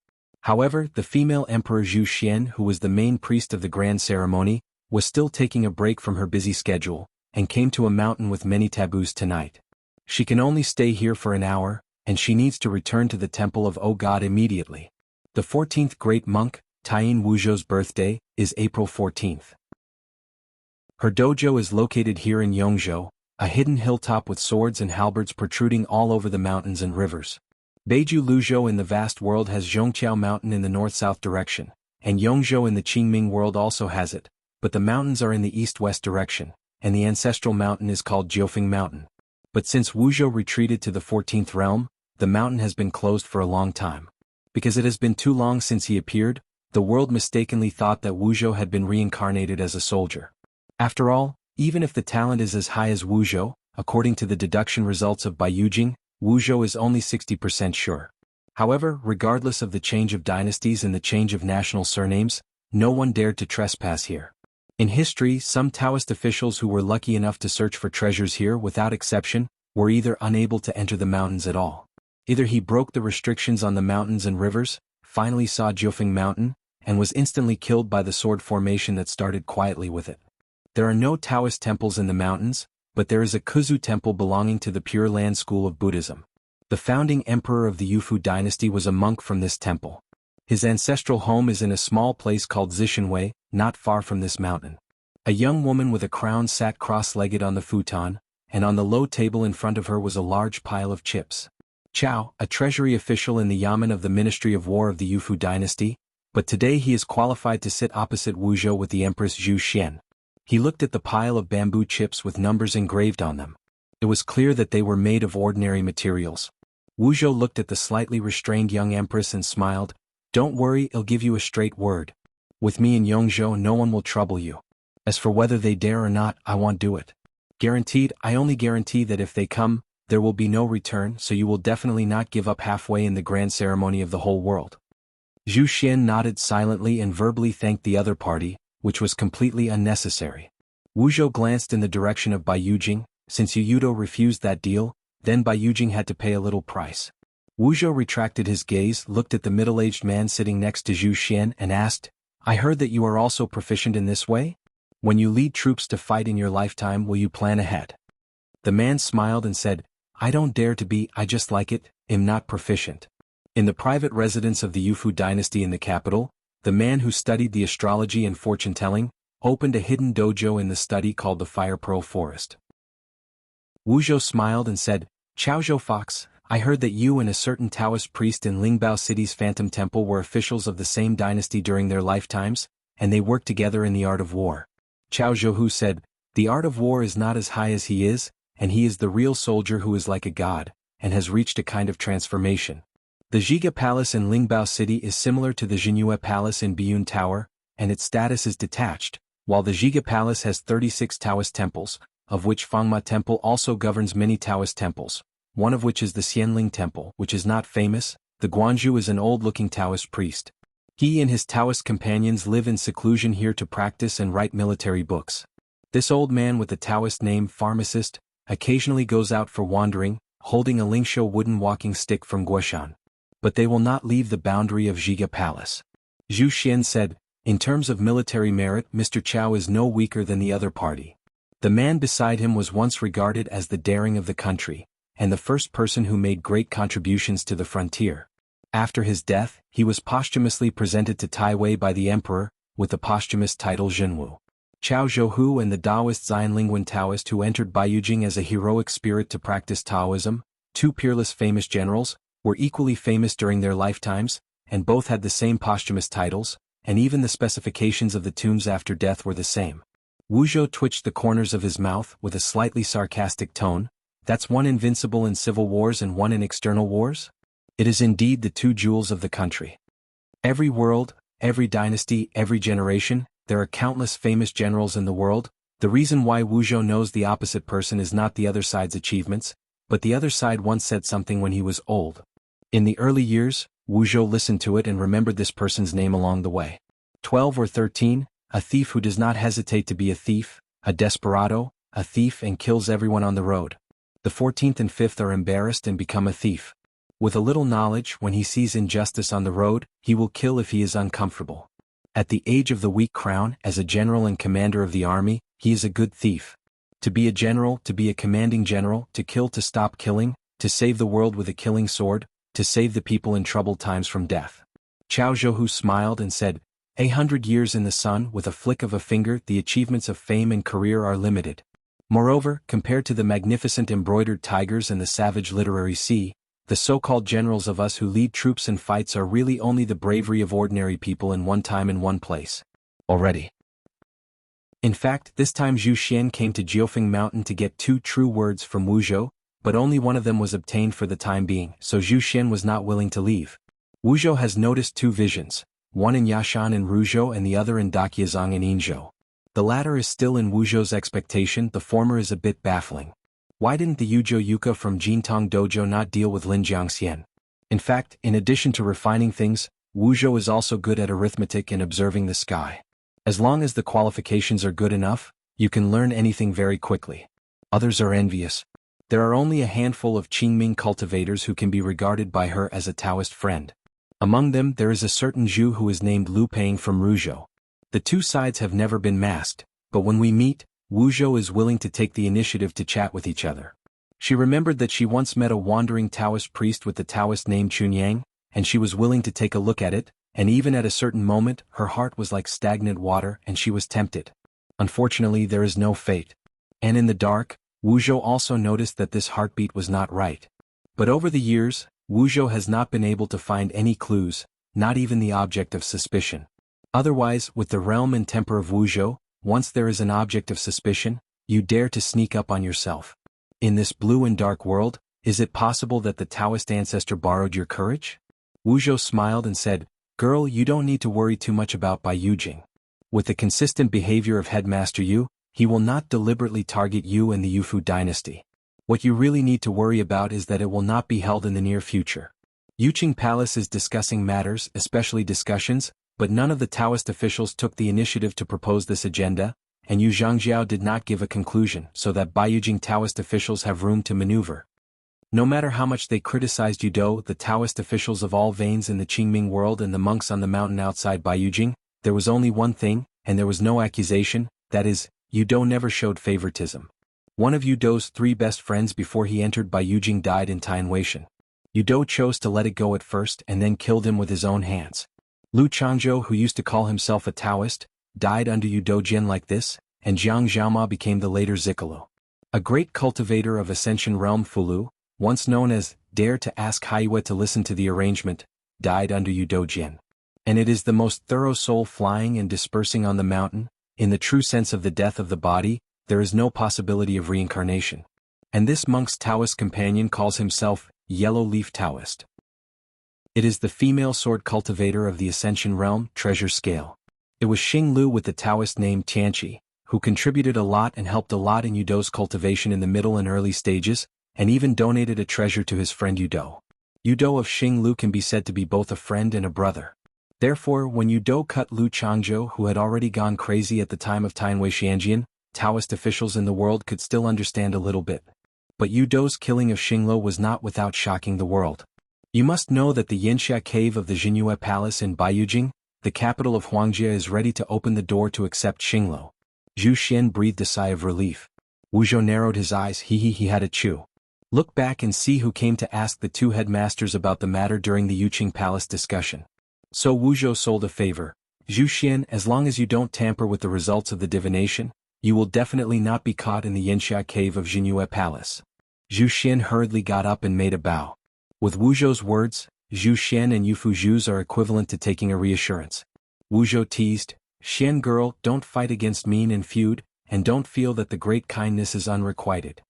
However, the female emperor Zhu Xian, who was the main priest of the grand ceremony, was still taking a break from her busy schedule, and came to a mountain with many taboos tonight. She can only stay here for an hour, and she needs to return to the temple of O God immediately. The 14th great monk, Taiyin Wuzhou's birthday, is April 14th. Her dojo is located here in Yongzhou, a hidden hilltop with swords and halberds protruding all over the mountains and rivers. Beiju Luzhou in the vast world has Zhongqiao Mountain in the north-south direction, and Yongzhou in the Qingming world also has it, but the mountains are in the east-west direction, and the ancestral mountain is called Jiufeng Mountain. But since Wuzhou retreated to the 14th realm, the mountain has been closed for a long time. Because it has been too long since he appeared, the world mistakenly thought that Wuzhou had been reincarnated as a soldier. After all, even if the talent is as high as Wuzhou, according to the deduction results of Baiyujing, Wuzhou is only 60% sure. However, regardless of the change of dynasties and the change of national surnames, no one dared to trespass here. In history, some Taoist officials who were lucky enough to search for treasures here without exception, were either unable to enter the mountains at all. Either he broke the restrictions on the mountains and rivers, finally saw Jiufeng Mountain, and was instantly killed by the sword formation that started quietly with it. There are no Taoist temples in the mountains, but there is a Kuzu temple belonging to the Pure Land school of Buddhism. The founding emperor of the Yufu dynasty was a monk from this temple. His ancestral home is in a small place called Zishanwei, not far from this mountain. A young woman with a crown sat cross-legged on the futon, and on the low table in front of her was a large pile of chips. Chao, a treasury official in the yamen of the Ministry of War of the Yufu dynasty, but today he is qualified to sit opposite Wuzhou with the Empress Zhu Xian. He looked at the pile of bamboo chips with numbers engraved on them. It was clear that they were made of ordinary materials. Wuzhou looked at the slightly restrained young empress and smiled. "Don't worry, I'll give you a straight word. With me in Yongzhou no one will trouble you. As for whether they dare or not, I won't do it. Guaranteed, I only guarantee that if they come, there will be no return, so you will definitely not give up halfway in the grand ceremony of the whole world." Zhu Xian nodded silently and verbally thanked the other party, which was completely unnecessary. Wuzhou glanced in the direction of Baiyujing. Since Yudo refused that deal, then Baiyujing had to pay a little price. Wuzhou retracted his gaze, looked at the middle-aged man sitting next to Zhu Xian and asked, "I heard that you are also proficient in this way? When you lead troops to fight in your lifetime, will you plan ahead?" The man smiled and said, "I don't dare to be, I just like it, am not proficient." In the private residence of the Yufu dynasty in the capital, the man who studied the astrology and fortune-telling, opened a hidden dojo in the study called the Fire Pearl Forest. Wuzhou smiled and said, "Chaozhou Fox, I heard that you and a certain Taoist priest in Lingbao City's Phantom Temple were officials of the same dynasty during their lifetimes, and they worked together in the art of war." Chao Zhouhu said, The art of war is not as high as he is, and he is the real soldier who is like a god, and has reached a kind of transformation. The Zhiga Palace in Lingbao City is similar to the Xianxia Palace in Biyun Tower, and its status is detached, while the Zhiga Palace has 36 Taoist temples, of which Fangma Temple also governs many Taoist temples, one of which is the Xianling Temple, which is not famous. The Guanzhu is an old-looking Taoist priest. He and his Taoist companions live in seclusion here to practice and write military books. This old man with the Taoist name Pharmacist occasionally goes out for wandering, holding a Lingsho wooden walking stick from Guoshan. But they will not leave the boundary of Zhiga Palace. Zhu Xian said, in terms of military merit, Mr. Chao is no weaker than the other party. The man beside him was once regarded as the daring of the country, and the first person who made great contributions to the frontier. After his death, he was posthumously presented to Tai Wei by the emperor, with the posthumous title Zhenwu. Chao Zhouhu and the Taoist Xianlingwen Taoist who entered Baiyujing as a heroic spirit to practice Taoism, two peerless famous generals, were equally famous during their lifetimes, and both had the same posthumous titles, and even the specifications of the tombs after death were the same. Wu Zhou twitched the corners of his mouth with a slightly sarcastic tone. That's one invincible in civil wars and one in external wars? It is indeed the two jewels of the country. Every world, every dynasty, every generation, there are countless famous generals in the world. The reason why Wu Zhou knows the opposite person is not the other side's achievements, but the other side once said something when he was old. In the early years, Wu Zhou listened to it and remembered this person's name along the way. 12 or 13, a thief who does not hesitate to be a thief, a desperado, a thief and kills everyone on the road. The 14th and 5th are embarrassed and become a thief. With a little knowledge, when he sees injustice on the road, he will kill if he is uncomfortable. At the age of the weak crown, as a general and commander of the army, he is a good thief. To be a general, to be a commanding general, to kill to stop killing, to save the world with a killing sword, to save the people in troubled times from death. Chao Zhouhu smiled and said, 100 years in the sun, with a flick of a finger, the achievements of fame and career are limited. Moreover, compared to the magnificent embroidered tigers and the savage literary sea, the so-called generals of us who lead troops and fights are really only the bravery of ordinary people in one time and one place. Already. In fact, this time Zhu Xian came to Jiufeng Mountain to get 2 true words from Wu Zhou, but only one of them was obtained for the time being, so Zhu Xian was not willing to leave. Wu Zhou has noticed 2 visions, one in Yashan and Ruzhou and the other in Daqiazang and Yinzhou. The latter is still in Wu Zhou's expectation, the former is a bit baffling. Why didn't the Yuzhou Yuka from Jintong Dojo not deal with Lin Jiangxian? In fact, in addition to refining things, Wu Zhou is also good at arithmetic and observing the sky. As long as the qualifications are good enough, you can learn anything very quickly. Others are envious. There are only a handful of Qingming cultivators who can be regarded by her as a Taoist friend. Among them there is a certain Zhu who is named Lu Peng from Ruzhou. The two sides have never been masked, but when we meet, Wu Zhou is willing to take the initiative to chat with each other. She remembered that she once met a wandering Taoist priest with the Taoist name Chunyang, and she was willing to take a look at it, and even at a certain moment, her heart was like stagnant water and she was tempted. Unfortunately, there is no fate. And in the dark, Wu Zhou also noticed that this heartbeat was not right. But over the years, Wu Zhou has not been able to find any clues, not even the object of suspicion. Otherwise, with the realm and temper of Wu Zhou, once there is an object of suspicion, you dare to sneak up on yourself. In this blue and dark world, is it possible that the Taoist ancestor borrowed your courage? Wu Zhou smiled and said, "Girl, you don't need to worry too much about Baiyujing. With the consistent behavior of Headmaster Yu, he will not deliberately target you and the Yufu dynasty. What you really need to worry about is that it will not be held in the near future. Yuqing Palace is discussing matters, especially discussions, but none of the Taoist officials took the initiative to propose this agenda, and Yu Zhangjiao did not give a conclusion, so that Baiyujing Taoist officials have room to maneuver. No matter how much they criticized Yudo, the Taoist officials of all veins in the Qingming world and the monks on the mountain outside Baiyujing, there was only one thing, and there was no accusation, that is, Yudo never showed favoritism. One of Yudo's 3 best friends before he entered Baiyujing died in Tianweishan. Yudo chose to let it go at first and then killed him with his own hands. Lu Changzhou, who used to call himself a Taoist, died under Yudo Jian like this, and Jiang Zhaoma became the later Zikalo. A great cultivator of Ascension Realm Fulu, once known as Dare to Ask Haiwa to listen to the arrangement, died under Yudo Jian. And it is the most thorough soul flying and dispersing on the mountain, in the true sense of the death of the body, there is no possibility of reincarnation. And this monk's Taoist companion calls himself Yellow Leaf Taoist. It is the female sword cultivator of the Ascension Realm, Treasure Scale. It was Xing Lu with the Taoist name Tianqi, who contributed a lot and helped a lot in Yudo's cultivation in the middle and early stages, and even donated a treasure to his friend Yudo. Yudo of Xing Lu can be said to be both a friend and a brother. Therefore, when Yudo cut Lu Changzhou, who had already gone crazy at the time of Tianwei Xianjian, Taoist officials in the world could still understand a little bit. But Yudo's killing of Xinglo was not without shocking the world. You must know that the Xianxia cave of the Jinyue Palace in Baiyujing, the capital of Huangjia, is ready to open the door to accept Xinglo. Zhu Xian breathed a sigh of relief. Wu Zhou narrowed his eyes. He had a chew. Look back and see who came to ask the two headmasters about the matter during the Yuqing Palace discussion. So Wu Zhou sold a favor. Zhu Xian, as long as you don't tamper with the results of the divination, you will definitely not be caught in the Xianxia cave of Jinyue Palace. Zhu Xian hurriedly got up and made a bow. With Wu Zhou's words, Zhu Xian and Yufu Zhu's are equivalent to taking a reassurance. Wu Zhou teased, Xian girl, don't fight against mean and feud, and don't feel that the great kindness is unrequited.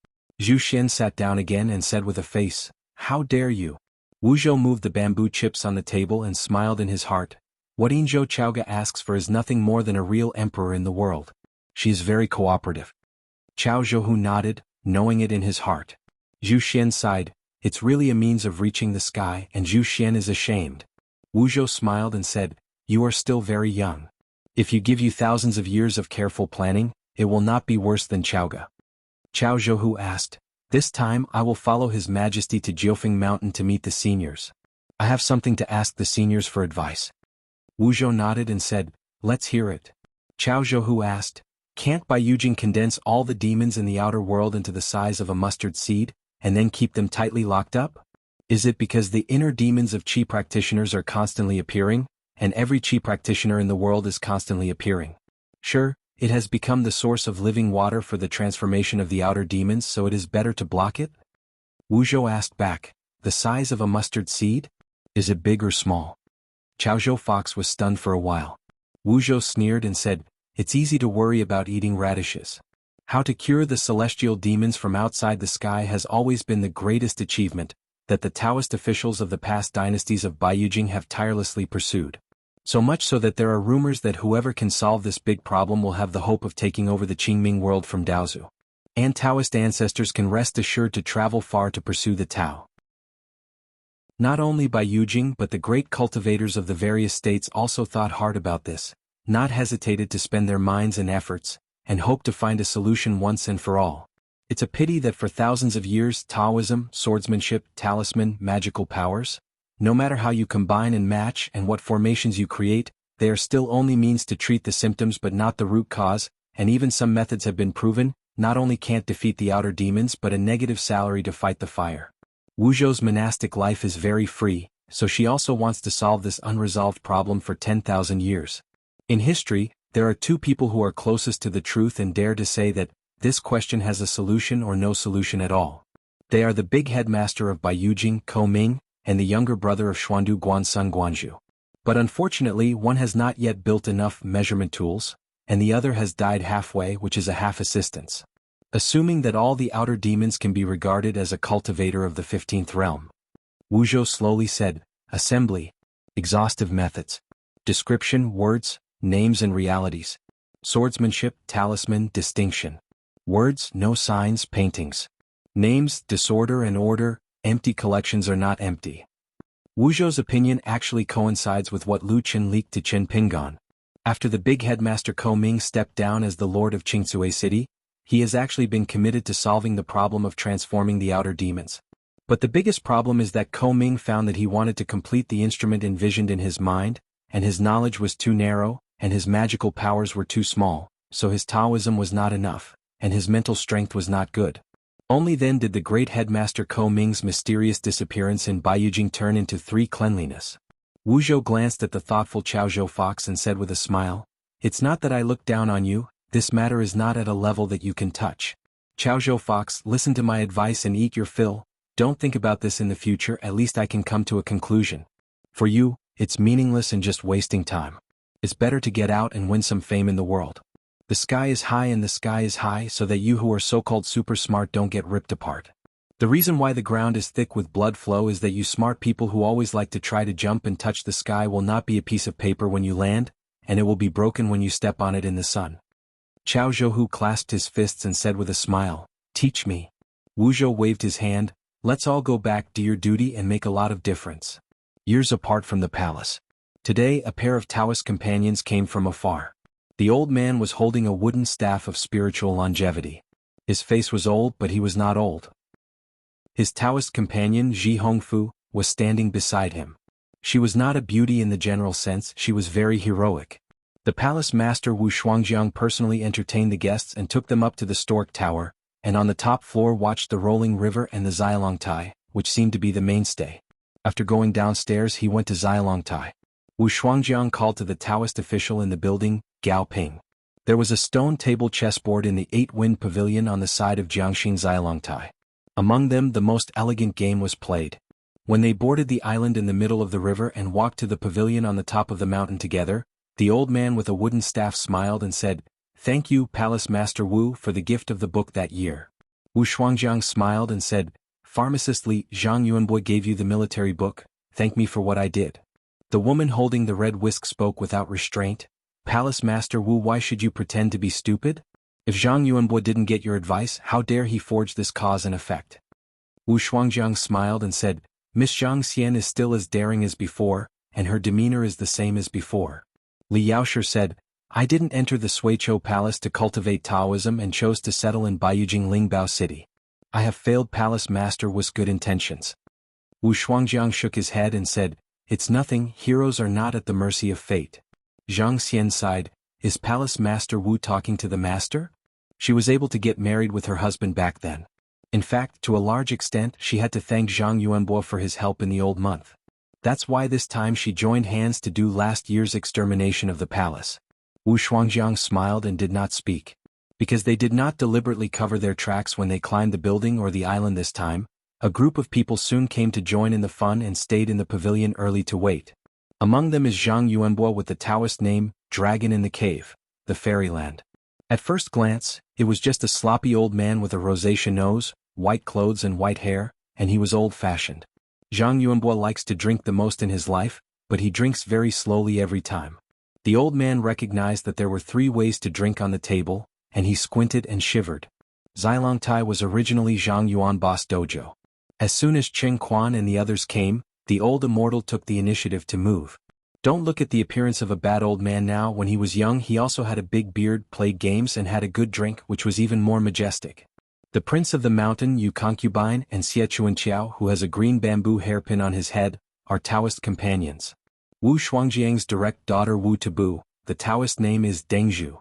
Zhu Xian sat down again and said with a face, how dare you? Wu Zhou moved the bamboo chips on the table and smiled in his heart. What Inzhou Chaoga asks for is nothing more than a real emperor in the world. She is very cooperative. Chao Zhouhu nodded, knowing it in his heart. Zhu Xian sighed, it's really a means of reaching the sky, and Zhu Xian is ashamed. Wu Zhou smiled and said, you are still very young. If you give you thousands of years of careful planning, it will not be worse than Chaoga. Chao Zhouhu asked, this time I will follow His Majesty to Jiufeng Mountain to meet the seniors. I have something to ask the seniors for advice. Wu Zhou nodded and said, let's hear it. Chao Zhouhu asked, can't Baiyujing condense all the demons in the outer world into the size of a mustard seed, and then keep them tightly locked up? Is it because the inner demons of Qi practitioners are constantly appearing, and every Qi practitioner in the world is constantly appearing? Sure, it has become the source of living water for the transformation of the outer demons, so it is better to block it? Wu Zhou asked back, the size of a mustard seed? Is it big or small? Chao Zhou Fox was stunned for a while. Wu Zhou sneered and said, it's easy to worry about eating radishes. How to cure the celestial demons from outside the sky has always been the greatest achievement that the Taoist officials of the past dynasties of Baiyujing have tirelessly pursued. So much so that there are rumors that whoever can solve this big problem will have the hope of taking over the Qingming world from Daozu. And Taoist ancestors can rest assured to travel far to pursue the Tao. Not only Baiyujing but the great cultivators of the various states also thought hard about this, not hesitated to spend their minds and efforts, and hoped to find a solution once and for all. It's a pity that for thousands of years Taoism, swordsmanship, talisman, magical powers, no matter how you combine and match and what formations you create, they are still only means to treat the symptoms but not the root cause, and even some methods have been proven, not only can't defeat the outer demons but a negative salary to fight the fire. Wu Zhou's monastic life is very free, so she also wants to solve this unresolved problem for 10,000 years. In history, there are two people who are closest to the truth and dare to say that this question has a solution or no solution at all. They are the big headmaster of Baiyujing, Ko Ming, and the younger brother of Xuandu Guansun Guanzhu. But unfortunately one has not yet built enough measurement tools, and the other has died halfway, which is a half assistance. Assuming that all the outer demons can be regarded as a cultivator of the 15th realm. Wu Zhou slowly said, assembly, exhaustive methods, description, words, names and realities, swordsmanship, talisman, distinction, words, no signs, paintings, names, disorder and order, empty collections are not empty. Wu Zhou's opinion actually coincides with what Lu Qin leaked to Qin Pingon. After the big headmaster Ko Ming stepped down as the lord of Qingzue City, he has actually been committed to solving the problem of transforming the outer demons. But the biggest problem is that Ko Ming found that he wanted to complete the instrument envisioned in his mind, and his knowledge was too narrow, and his magical powers were too small, so his Taoism was not enough, and his mental strength was not good. Only then did the great headmaster Ko Ming's mysterious disappearance in Baiyujing turn into 3 cleanliness. Wu Zhou glanced at the thoughtful Chao Zhou Fox and said with a smile, it's not that I look down on you, this matter is not at a level that you can touch. Chao Zhou Fox, listen to my advice and eat your fill, don't think about this in the future, at least I can come to a conclusion. For you, it's meaningless and just wasting time. It's better to get out and win some fame in the world. The sky is high and the sky is high so that you who are so-called super smart don't get ripped apart. The reason why the ground is thick with blood flow is that you smart people who always like to try to jump and touch the sky will not be a piece of paper when you land, and it will be broken when you step on it in the sun. Chao Zhouhu clasped his fists and said with a smile, "Teach me." Wu Zhou waved his hand, "Let's all go back to your duty and make a lot of difference." Years apart from the palace. Today a pair of Taoist companions came from afar. The old man was holding a wooden staff of spiritual longevity. His face was old but he was not old. His Taoist companion Zhi Hongfu was standing beside him. She was not a beauty in the general sense, she was very heroic. The palace master Wu Shuangjiang personally entertained the guests and took them up to the Stork Tower, and on the top floor watched the rolling river and the Xianxia, which seemed to be the mainstay. After going downstairs he went to Xianxia. Wu Shuangjiang called to the Taoist official in the building, Gao Ping. There was a stone table chessboard in the eight-wind pavilion on the side of Jiangxin Xianxia. Among them the most elegant game was played. When they boarded the island in the middle of the river and walked to the pavilion on the top of the mountain together, the old man with a wooden staff smiled and said, "Thank you, Palace Master Wu, for the gift of the book that year." Wu Shuangjiang smiled and said, "Pharmacist Li Zhangyuanbo gave you the military book, thank me for what I did." The woman holding the red whisk spoke without restraint, "Palace Master Wu, why should you pretend to be stupid? If Zhang Yuanbo didn't get your advice, how dare he forge this cause and effect?" Wu Shuangjiang smiled and said, "Miss Zhang Xian is still as daring as before, and her demeanor is the same as before." Li Yaoshi said, "I didn't enter the Suichou Palace to cultivate Taoism and chose to settle in Baiyujing Lingbao City. I have failed Palace Master Wu's good intentions." Wu Shuangjiang shook his head and said, "It's nothing, heroes are not at the mercy of fate." Zhang Xian sighed, "Is Palace Master Wu talking to the master?" She was able to get married with her husband back then. In fact, to a large extent, she had to thank Zhang Yuanbo for his help in the old month. That's why this time she joined hands to do last year's extermination of the palace. Wu Shuangjiang smiled and did not speak. Because they did not deliberately cover their tracks when they climbed the building or the island this time, a group of people soon came to join in the fun and stayed in the pavilion early to wait. Among them is Zhang Yuanbo with the Taoist name, Dragon in the Cave, the Fairyland. At first glance, it was just a sloppy old man with a rosacea nose, white clothes and white hair, and he was old-fashioned. Zhang Yuanbo likes to drink the most in his life, but he drinks very slowly every time. The old man recognized that there were 3 ways to drink on the table, and he squinted and shivered. Xilongtai was originally Zhang Yuanbo's dojo. As soon as Cheng Quan and the others came, the old immortal took the initiative to move. Don't look at the appearance of a bad old man now. When he was young he also had a big beard, played games and had a good drink which was even more majestic. The prince of the mountain, Yu Concubine, and Xie Chuanqiao, who has a green bamboo hairpin on his head, are Taoist companions. Wu Shuangjiang's direct daughter Wu Tabu, the Taoist name is Dengzhu.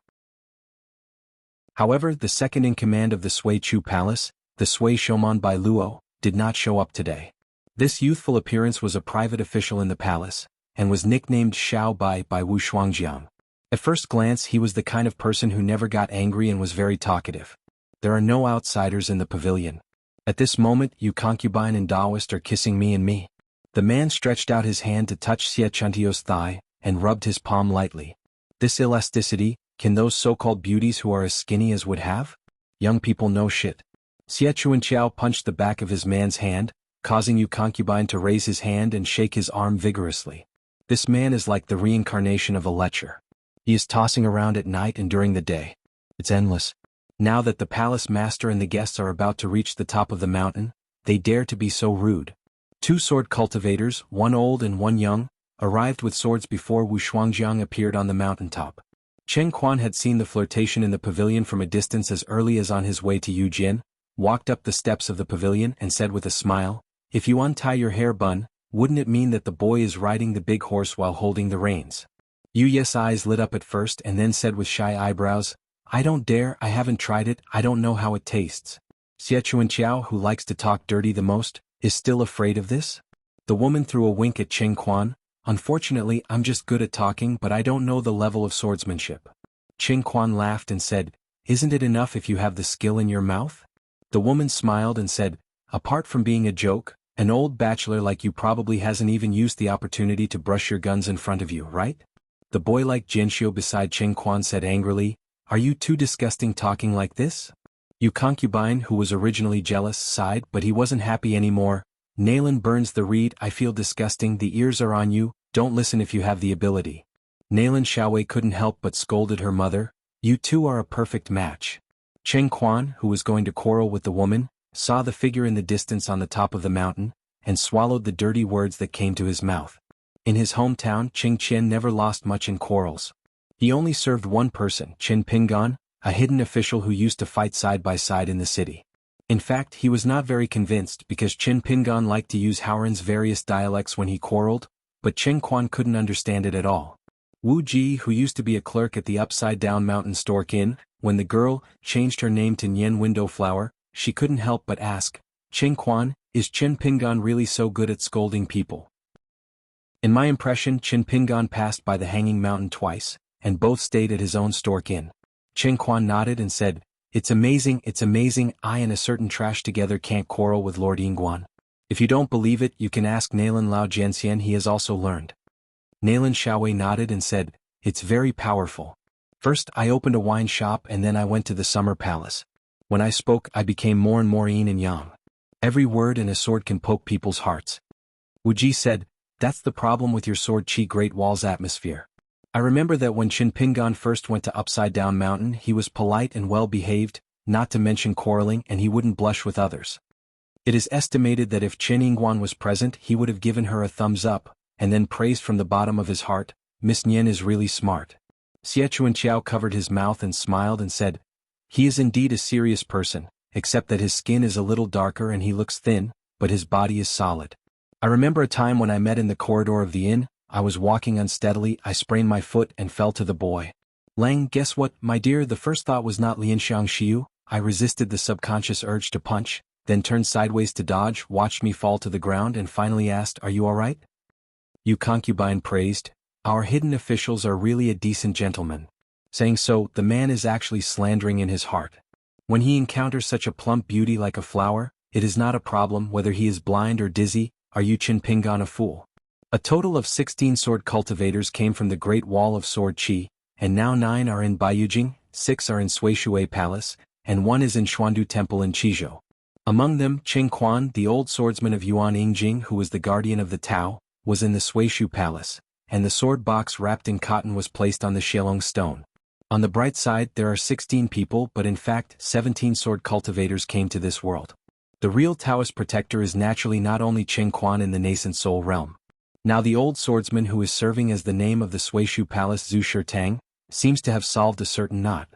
However, the second in command of the Sui Chu Palace, the Sui Shouman Bai Luo, did not show up today. This youthful appearance was a private official in the palace, and was nicknamed Xiao Bai by Wu Shuangjiang. At first glance he was the kind of person who never got angry and was very talkative. There are no outsiders in the pavilion. At this moment Yu Concubine and Taoist are kissing me and me. The man stretched out his hand to touch Xie Chuntio's thigh, and rubbed his palm lightly. This elasticity, can those so-called beauties who are as skinny as would have? Young people know shit. Xie Chuanqiao punched the back of his man's hand, causing Yu Concubine to raise his hand and shake his arm vigorously. This man is like the reincarnation of a lecher. He is tossing around at night and during the day. It's endless. Now that the palace master and the guests are about to reach the top of the mountain, they dare to be so rude. 2 sword cultivators, one old and one young, arrived with swords before Wu Shuangjiang appeared on the mountaintop. Cheng Quan had seen the flirtation in the pavilion from a distance as early as on his way to Yujin, walked up the steps of the pavilion and said with a smile, "If you untie your hair bun, wouldn't it mean that the boy is riding the big horse while holding the reins?" Yu Ye's eyes lit up at first and then said with shy eyebrows, "I don't dare, I haven't tried it, I don't know how it tastes." Xie Chuanqiao, who likes to talk dirty the most, is still afraid of this? The woman threw a wink at Cheng Quan. "Unfortunately, I'm just good at talking but I don't know the level of swordsmanship." Cheng Quan laughed and said, "Isn't it enough if you have the skill in your mouth?" The woman smiled and said, "Apart from being a joke, an old bachelor like you probably hasn't even used the opportunity to brush your guns in front of you, right?" The boy like Jianxiu beside Cheng Quan said angrily, Are you too disgusting talking like this? Yu concubine, who was originally jealous, sighed, but he wasn't happy anymore. Nalan burns the reed. I feel disgusting. The ears are on you. Don't listen if you have the ability. Nalan Xiaowei couldn't help but scolded her mother. You two are a perfect match. Xuanhuan, who was going to quarrel with the woman, saw the figure in the distance on the top of the mountain, and swallowed the dirty words that came to his mouth. In his hometown, Qing Qian never lost much in quarrels. He only served one person, Qin Pingan, a hidden official who used to fight side by side in the city. In fact, he was not very convinced because Qin Pingan liked to use Howren's various dialects when he quarreled, but Qin Quan couldn't understand it at all. Wu Ji, who used to be a clerk at the upside-down mountain stork inn, when the girl changed her name to Nian Windowflower, she couldn't help but ask, Qin Quan, is Qin Pingan really so good at scolding people? In my impression, Qin Pingan passed by the hanging mountain twice, and both stayed at his own stork inn. Qin Quan nodded and said, it's amazing, I and a certain trash together can't quarrel with Lord Yingguan. If you don't believe it, you can ask Nalan Lao Jianxian, he has also learned. Nalan Xiaowei nodded and said, it's very powerful. First I opened a wine shop and then I went to the summer palace. When I spoke I became more and more yin and yang. Every word and a sword can poke people's hearts. Wu Ji said, that's the problem with your sword Qi Great Wall's atmosphere. I remember that when Qin Pingan first went to Upside Down Mountain he was polite and well-behaved, not to mention quarreling, and he wouldn't blush with others. It is estimated that if Qin Yingguan was present he would have given her a thumbs up, and then praised from the bottom of his heart, Miss Nian is really smart. Xie Chuanqiao covered his mouth and smiled and said, he is indeed a serious person, except that his skin is a little darker and he looks thin, but his body is solid. I remember a time when I met in the corridor of the inn, I was walking unsteadily, I sprained my foot and fell to the boy. Lang, guess what, my dear, the first thought was not Lian Xiangxiu. I resisted the subconscious urge to punch, then turned sideways to dodge, watched me fall to the ground and finally asked, are you alright? Yu concubine praised, our hidden officials are really a decent gentleman. Saying so, the man is actually slandering in his heart. When he encounters such a plump beauty like a flower, it is not a problem whether he is blind or dizzy. Are you Qin Pingan a fool? A total of 16 sword cultivators came from the Great Wall of Sword Qi, and now 9 are in Baiyujing, 6 are in Suishui Palace, and 1 is in Xuandu Temple in Qizhou. Among them, Qing Quan, the old swordsman of Yuan Yingjing who was the guardian of the Tao, was in the Suishu Palace, and the sword box wrapped in cotton was placed on the Xielong stone. On the bright side there are 16 people, but in fact 17 sword cultivators came to this world. The real Taoist protector is naturally not only Qing Quan in the nascent soul realm. Now the old swordsman who is serving as the name of the Suishu Palace Zhu Shitang, seems to have solved a certain knot.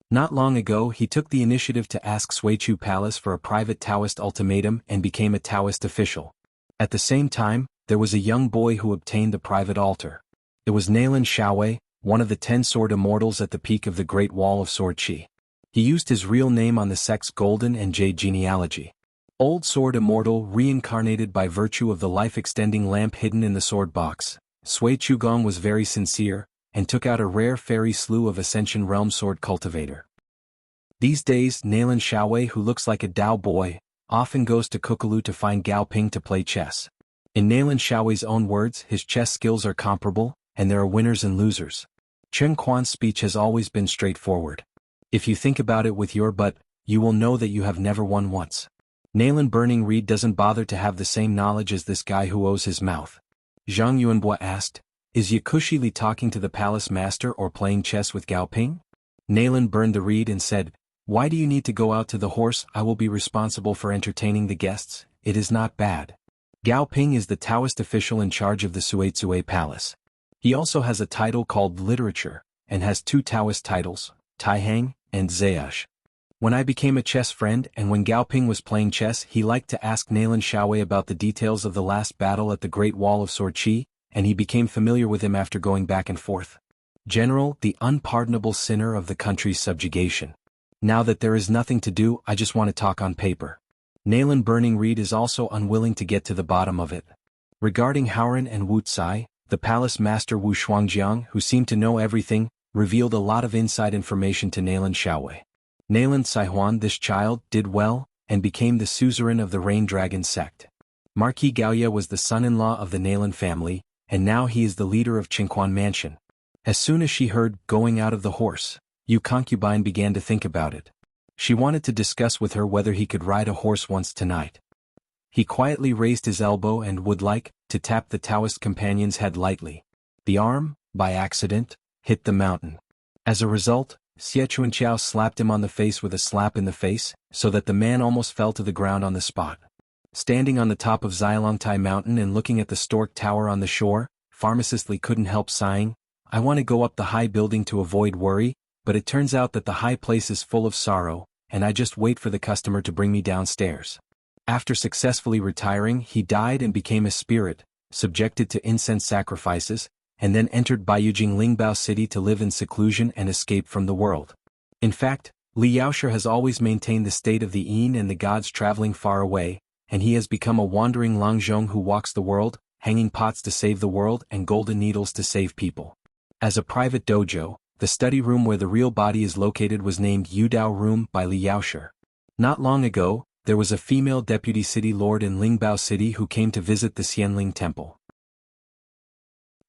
Not long ago he took the initiative to ask Suishu Palace for a private Taoist ultimatum and became a Taoist official. At the same time, there was a young boy who obtained the private altar. It was Nalan Xiaowei, one of the 10 sword immortals at the peak of the Great Wall of Sword Qi. He used his real name on the sect's golden and jade genealogy. Old sword immortal reincarnated by virtue of the life-extending lamp hidden in the sword box, Sui Chugong was very sincere, and took out a rare fairy slew of Ascension Realm sword cultivator. These days Nalan Xiaowei, who looks like a Dao boy, often goes to Kukalu to find Gao Ping to play chess. In Nalan Xiaowei's own words, his chess skills are comparable, and there are winners and losers. Chen Quan's speech has always been straightforward. If you think about it with your butt, you will know that you have never won once. Nalan Burning Reed doesn't bother to have the same knowledge as this guy who owes his mouth. Zhang Yuanbo asked, is Yakushi Li talking to the palace master or playing chess with Gao Ping? Nalan burned the reed and said, why do you need to go out to the horse? I will be responsible for entertaining the guests, it is not bad. Gao Ping is the Taoist official in charge of the Suizue Palace. He also has a title called literature, and has 2 Taoist titles, Taihang and Zayush. When I became a chess friend and when Gao Ping was playing chess he liked to ask Nalan Xiaowei about the details of the last battle at the Great Wall of Sword Qi, and he became familiar with him after going back and forth. General, the unpardonable sinner of the country's subjugation. Now that there is nothing to do, I just want to talk on paper. Nalan Burning Reed is also unwilling to get to the bottom of it. Regarding Howren and Wu Tsai, the palace master Wu Shuangjiang, who seemed to know everything, revealed a lot of inside information to Nalan Xiaowei. Nalan Saihuan, this child, did well, and became the suzerain of the Rain Dragon sect. Marquis Gaoya was the son-in-law of the Nalan family, and now he is the leader of Qingquan Mansion. As soon as she heard, going out of the horse, Yu concubine began to think about it. She wanted to discuss with her whether he could ride a horse once tonight. He quietly raised his elbow and would like to tap the Taoist companion's head lightly. The arm, by accident, hit the mountain. As a result, xianxia slapped him on the face with a slap in the face, so that the man almost fell to the ground on the spot. Standing on the top of Xialongtai Mountain and looking at the stork tower on the shore, Pharmacist Li couldn't help sighing. I want to go up the high building to avoid worry, but it turns out that the high place is full of sorrow, and I just wait for the customer to bring me downstairs. After successfully retiring, he died and became a spirit, subjected to incense sacrifices, and then entered Baiyujing Lingbao City to live in seclusion and escape from the world. In fact, Li Yaoshi has always maintained the state of the Yin and the gods traveling far away, and he has become a wandering Langzhong who walks the world, hanging pots to save the world and golden needles to save people. As a private dojo, the study room where the real body is located was named Yudao Room by Li Yaoshi. Not long ago, there was a female deputy city lord in Lingbao City who came to visit the Xianling Temple.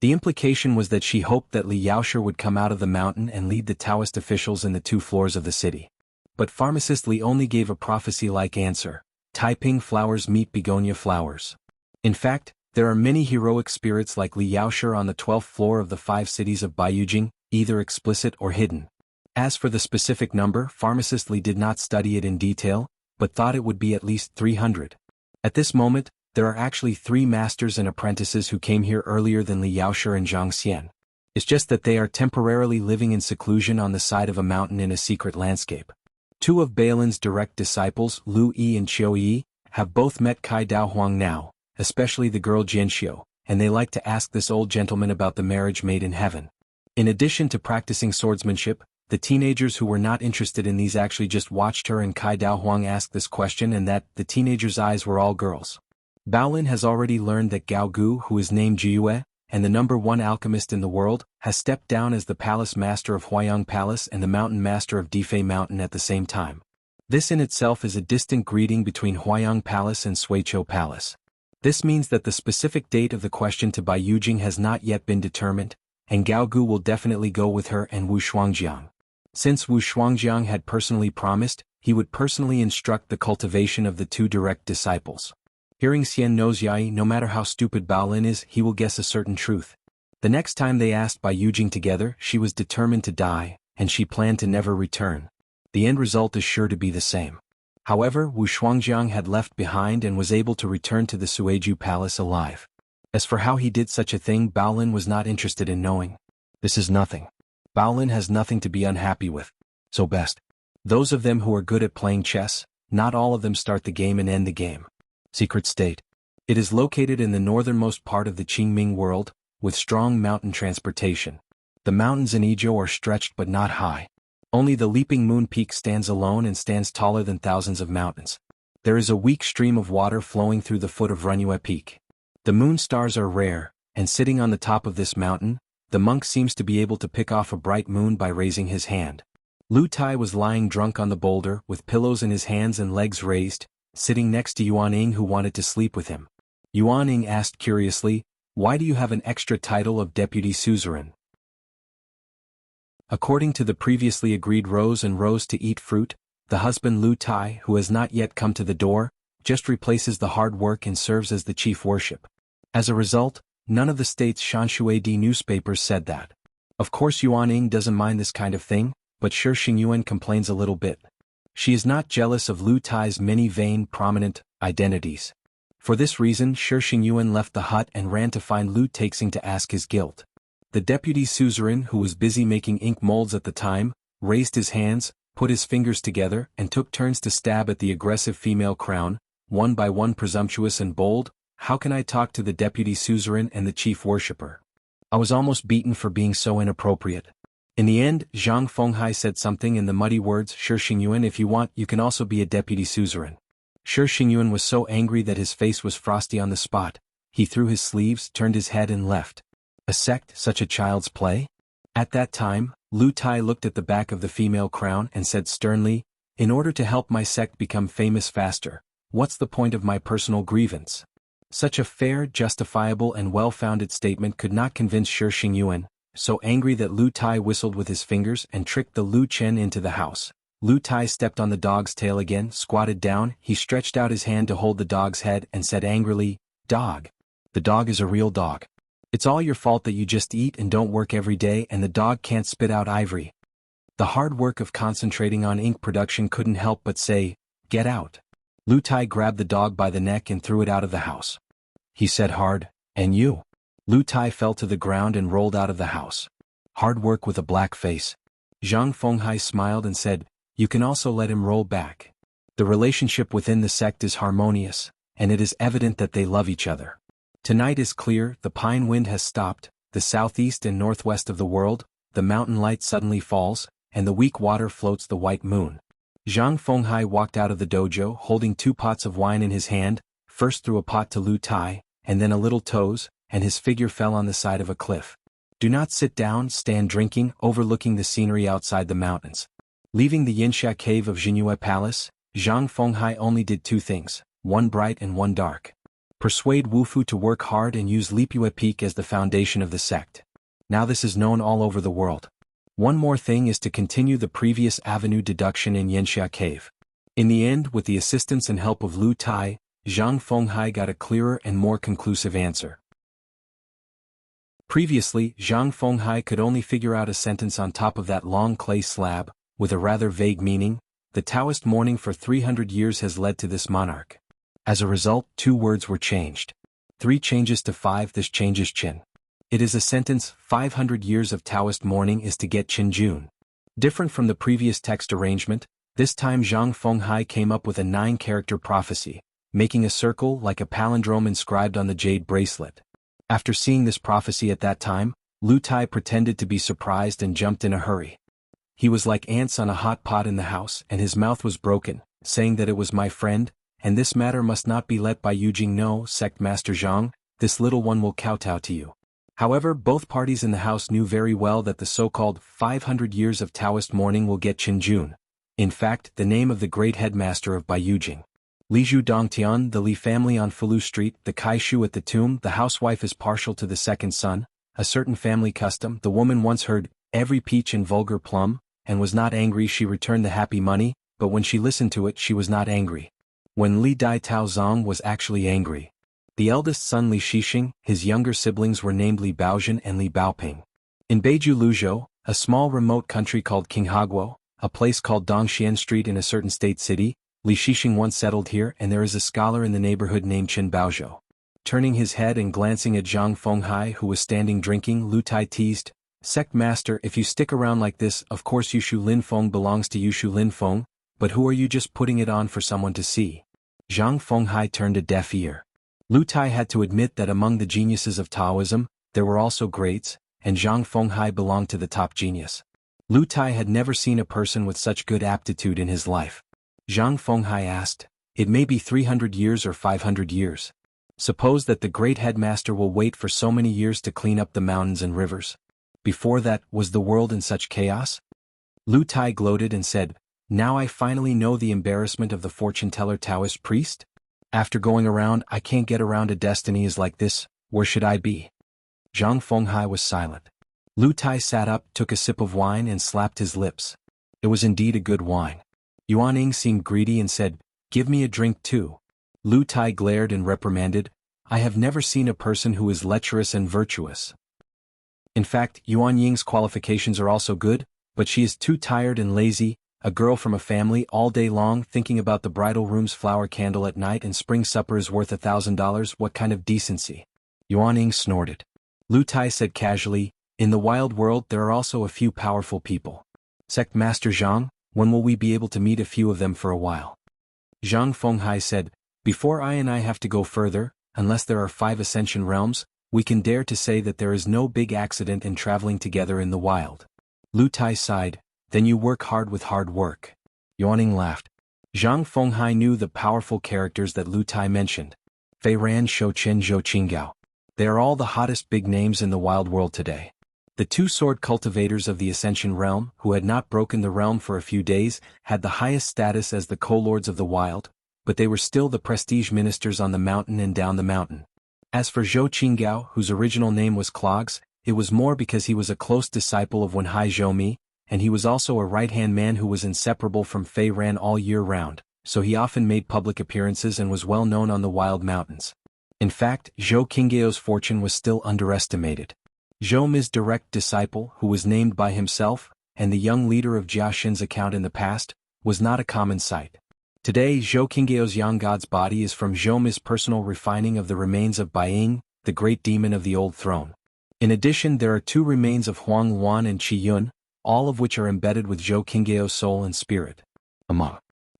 The implication was that she hoped that Li Yaoshi would come out of the mountain and lead the Taoist officials in the 2 floors of the city. But Pharmacist Li only gave a prophecy-like answer: Taiping flowers meet begonia flowers. In fact, there are many heroic spirits like Li Yaoshi on the 12th floor of the 5 cities of Baiyujing, either explicit or hidden. As for the specific number, Pharmacist Li did not study it in detail, but thought it would be at least 300. At this moment, there are actually 3 masters and apprentices who came here earlier than Li Yaoshi and Zhang Xian. It's just that they are temporarily living in seclusion on the side of a mountain in a secret landscape. 2 of Balin's direct disciples, Lu Yi and Qiu Yi, have both met Kai Dao Huang now, especially the girl Jianxiu, and they like to ask this old gentleman about the marriage made in heaven. In addition to practicing swordsmanship, the teenagers who were not interested in these actually just watched her and Kai Dao Huang ask this question, and that the teenagers' eyes were all girls. Baolin has already learned that Gao Gu, who is named Jiyue, and the #1 alchemist in the world, has stepped down as the palace master of Huayang Palace and the mountain master of Difei Mountain at the same time. This in itself is a distant greeting between Huayang Palace and Suiqiu Palace. This means that the specific date of the question to Baiyujing has not yet been determined, and Gao Gu will definitely go with her and Wu Shuangjiang. Since Wu Shuangjiang had personally promised, he would personally instruct the cultivation of the 2 direct disciples. Hearing Xian knows Yai, no matter how stupid Baolin is, he will guess a certain truth. The next time they asked Baiyujing together, she was determined to die, and she planned to never return. The end result is sure to be the same. However, Wu Shuangjiang had left behind and was able to return to the Suiqiu Palace alive. As for how he did such a thing, Baolin was not interested in knowing. This is nothing. Baolin has nothing to be unhappy with. So best. Those of them who are good at playing chess, not all of them start the game and end the game. Secret State. It is located in the northernmost part of the Qingming world, with strong mountain transportation. The mountains in Izhou are stretched but not high. Only the Leaping Moon Peak stands alone and stands taller than thousands of mountains. There is a weak stream of water flowing through the foot of Runyue Peak. The moon stars are rare, and sitting on the top of this mountain, the monk seems to be able to pick off a bright moon by raising his hand. Lu Tai was lying drunk on the boulder with pillows in his hands and legs raised, sitting next to Yuan-Ing, who wanted to sleep with him. Yuan-Ing asked curiously, "Why do you have an extra title of deputy suzerain?" According to the previously agreed rows and rows to eat fruit, the husband Lu Tai, who has not yet come to the door, just replaces the hard work and serves as the chief worship. As a result, none of the state's Shanshuadi newspapers said that. Of course Yuan-Ing doesn't mind this kind of thing, but Shi Xingyuan complains a little bit. She is not jealous of Lu Tai's many vain, prominent identities. For this reason, Shi Xingyuan left the hut and ran to find Lu Taixing to ask his guilt. The deputy suzerain, who was busy making ink molds at the time, raised his hands, put his fingers together, and took turns to stab at the aggressive female crown, one by one presumptuous and bold. "How can I talk to the deputy suzerain and the chief worshipper? I was almost beaten for being so inappropriate." In the end, Zhang Fenghai said something in the muddy words, "Shi Xingyuan, if you want, you can also be a deputy suzerain." Shi Xingyuan was so angry that his face was frosty on the spot. He threw his sleeves, turned his head and left. A sect, such a child's play? At that time, Lu Tai looked at the back of the female crown and said sternly, "In order to help my sect become famous faster, what's the point of my personal grievance?" Such a fair, justifiable and well-founded statement could not convince Shi Xingyuan, so angry that Lu Tai whistled with his fingers and tricked the Lu Chen into the house. Lu Tai stepped on the dog's tail again, squatted down, he stretched out his hand to hold the dog's head and said angrily, "Dog. The dog is a real dog. It's all your fault that you just eat and don't work every day and the dog can't spit out ivory." The hard work of concentrating on ink production couldn't help but say, "Get out." Lu Tai grabbed the dog by the neck and threw it out of the house. He said hard, "And you?" Lu Tai fell to the ground and rolled out of the house. Hard work with a black face. Zhang Fenghai smiled and said, "You can also let him roll back. The relationship within the sect is harmonious, and it is evident that they love each other. Tonight is clear, the pine wind has stopped, the southeast and northwest of the world, the mountain light suddenly falls, and the weak water floats the white moon." Zhang Fenghai walked out of the dojo holding 2 pots of wine in his hand, first threw a pot to Lu Tai, and then a little toes, and his figure fell on the side of a cliff. Do not sit down, stand drinking, overlooking the scenery outside the mountains. Leaving the Xianxia cave of Xuanhuan Palace, Zhang Fenghai only did 2 things, one bright and one dark. Persuade Wufu to work hard and use Lipue Peak as the foundation of the sect. Now this is known all over the world. One more thing is to continue the previous avenue deduction in Xianxia cave. In the end, with the assistance and help of Lu Tai, Zhang Fenghai got a clearer and more conclusive answer. Previously, Zhang Fenghai could only figure out a sentence on top of that long clay slab, with a rather vague meaning, "The Taoist mourning for 300 years has led to this monarch." As a result, 2 words were changed. 3 changes to 5, this changes Qin. It is a sentence, 500 years of Taoist mourning is to get Qin Jun. Different from the previous text arrangement, this time Zhang Fenghai came up with a 9-character prophecy, making a circle like a palindrome inscribed on the jade bracelet. After seeing this prophecy at that time, Lu Tai pretended to be surprised and jumped in a hurry. He was like ants on a hot pot in the house and his mouth was broken, saying that it was my friend, and this matter must not be let by Yujing no, sect master Zhang, this little one will kowtow to you. However, both parties in the house knew very well that the so-called 500 years of Taoist mourning will get Qin Jun. In fact, the name of the great headmaster of Bai Yujing. Li Zhu Dongtian, the Li family on Fulu Street, the Kaishu at the tomb, the housewife is partial to the second son, a certain family custom, the woman once heard, every peach and vulgar plum, and was not angry she returned the happy money, but when she listened to it she was not angry. When Li Dai Tao Zong was actually angry. The eldest son Li Shixing, his younger siblings were named Li Baozhen and Li Baoping. In Beiju Luzhou, a small remote country called Qinghaguo, a place called Dongxian Street in a certain state city, Li Shixing once settled here and there is a scholar in the neighborhood named Qin Baozhou. Turning his head and glancing at Zhang Fenghai who was standing drinking, Lu Tai teased, "Sect master, if you stick around like this, of course Yushu Linfeng belongs to Yushu Linfeng, but who are you just putting it on for someone to see?" Zhang Fenghai turned a deaf ear. Lu Tai had to admit that among the geniuses of Taoism, there were also grades, and Zhang Fenghai belonged to the top genius. Lu Tai had never seen a person with such good aptitude in his life. Zhang Fenghai asked, "It may be 300 years or 500 years. Suppose that the great headmaster will wait for so many years to clean up the mountains and rivers. Before that, was the world in such chaos?" Lu Tai gloated and said, "Now I finally know the embarrassment of the fortune-teller Taoist priest? After going around, I can't get around a destiny is like this, where should I be?" Zhang Fenghai was silent. Lu Tai sat up, took a sip of wine and slapped his lips. It was indeed a good wine. Yuan Ying seemed greedy and said, "Give me a drink too." Lu Tai glared and reprimanded, "I have never seen a person who is lecherous and virtuous. In fact, Yuan Ying's qualifications are also good, but she is too tired and lazy, a girl from a family all day long thinking about the bridal room's flower candle at night and spring supper is worth $1,000, what kind of decency?" Yuan Ying snorted. Lu Tai said casually, "In the wild world there are also a few powerful people. Sect Master Zhang, when will we be able to meet a few of them for a while?" Zhang Fenghai said, "Before I have to go further, unless there are 5 ascension realms, we can dare to say that there is no big accident in traveling together in the wild." Lu Tai sighed, "Then you work hard with hard work." Yuan Ying laughed. Zhang Fenghai knew the powerful characters that Lu Tai mentioned. Fei Ran, Shou Chen, Zhou Qinggao. They are all the hottest big names in the wild world today. The 2 sword cultivators of the Ascension realm, who had not broken the realm for a few days, had the highest status as the co-lords of the wild, but they were still the prestige ministers on the mountain and down the mountain. As for Zhou Qinggao, whose original name was Clogs, it was more because he was a close disciple of Wenhai Zhoumi, and he was also a right-hand man who was inseparable from Fei Ran all year round, so he often made public appearances and was well known on the wild mountains. In fact, Zhou Qinggao's fortune was still underestimated. Zhou Mi's direct disciple, who was named by himself, and the young leader of Jia Xin's account in the past, was not a common sight. Today Zhou Qinggao's Yang God's body is from Zhou Mi's personal refining of the remains of Baiying, the great demon of the old throne. In addition, there are 2 remains of Xuanhuan and Qiyun, all of which are embedded with Zhou Qinggao's soul and spirit.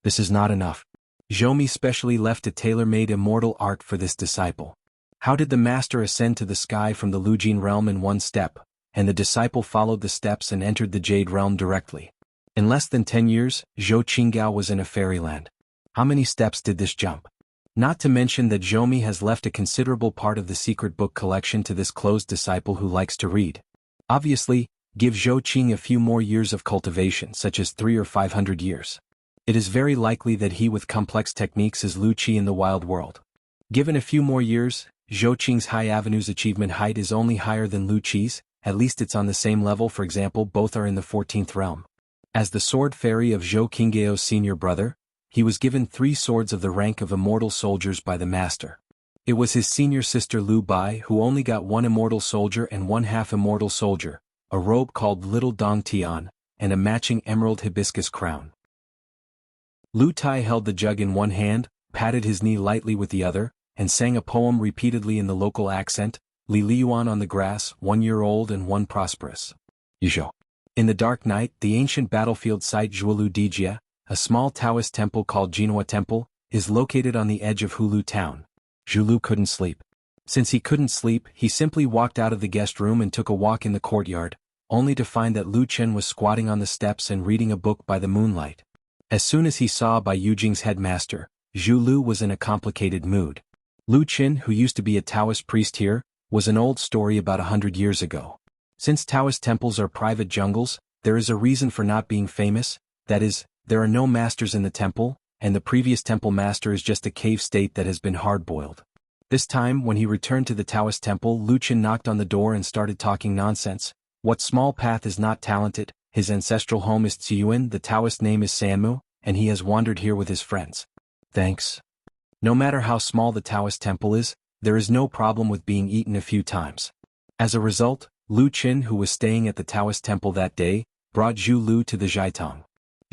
This is not enough. Zhou Mi specially left a tailor-made immortal art for this disciple. How did the master ascend to the sky from the Lujin realm in one step, and the disciple followed the steps and entered the Jade realm directly? In less than 10 years, Zhou Qinggao was in a fairyland. How many steps did this jump? Not to mention that Zhou Mi has left a considerable part of the secret book collection to this closed disciple who likes to read. Obviously, give Zhou Qing a few more years of cultivation, such as 300 or 500 years. It is very likely that he with complex techniques is Lu Qi in the wild world. Given a few more years, Zhou Qing's High Avenue's achievement height is only higher than Lu Qi's, at least it's on the same level. For example, both are in the 14th realm. As the sword fairy of Zhou Qinggao's senior brother, he was given 3 swords of the rank of immortal soldiers by the master. It was his senior sister Lu Bai who only got 1 immortal soldier and 1 half-immortal soldier, a robe called Little Dong Tian, and a matching emerald hibiscus crown. Lu Tai held the jug in one hand, patted his knee lightly with the other, and sang a poem repeatedly in the local accent, Li Liyuan on the grass, 1 year old and 1 prosperous. Yuzhou. In the dark night, the ancient battlefield site Zhuolu Dijia, a small Taoist temple called Jinhua Temple, is located on the edge of Hulu town. Zhuolu couldn't sleep. Since he couldn't sleep, he simply walked out of the guest room and took a walk in the courtyard, only to find that Lu Chen was squatting on the steps and reading a book by the moonlight. As soon as he saw Bai Yujing's headmaster, Zhu Lu was in a complicated mood. Lu Chen, who used to be a Taoist priest here, was an old story about 100 years ago. Since Taoist temples are private jungles, there is a reason for not being famous, that is, there are no masters in the temple, and the previous temple master is just a cave state that has been hard-boiled. This time, when he returned to the Taoist temple, Lu Chen knocked on the door and started talking nonsense. What small path is not talented? His ancestral home is Tsiyuan, the Taoist name is Sanmu, and he has wandered here with his friends. Thanks. No matter how small the Taoist temple is, there is no problem with being eaten a few times. As a result, Lu Chen, who was staying at the Taoist temple that day, brought Zhu Lu to the Zhaitong.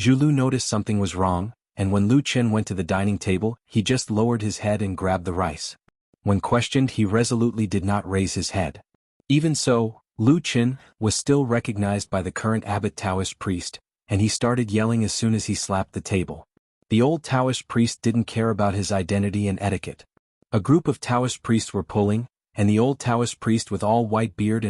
Zhu Lu noticed something was wrong, and when Lu Chen went to the dining table, he just lowered his head and grabbed the rice. When questioned, he resolutely did not raise his head. Even so, Lu Chen was still recognized by the current abbot Taoist priest, and he started yelling as soon as he slapped the table. The old Taoist priest didn't care about his identity and etiquette. A group of Taoist priests were pulling, and the old Taoist priest with all white beard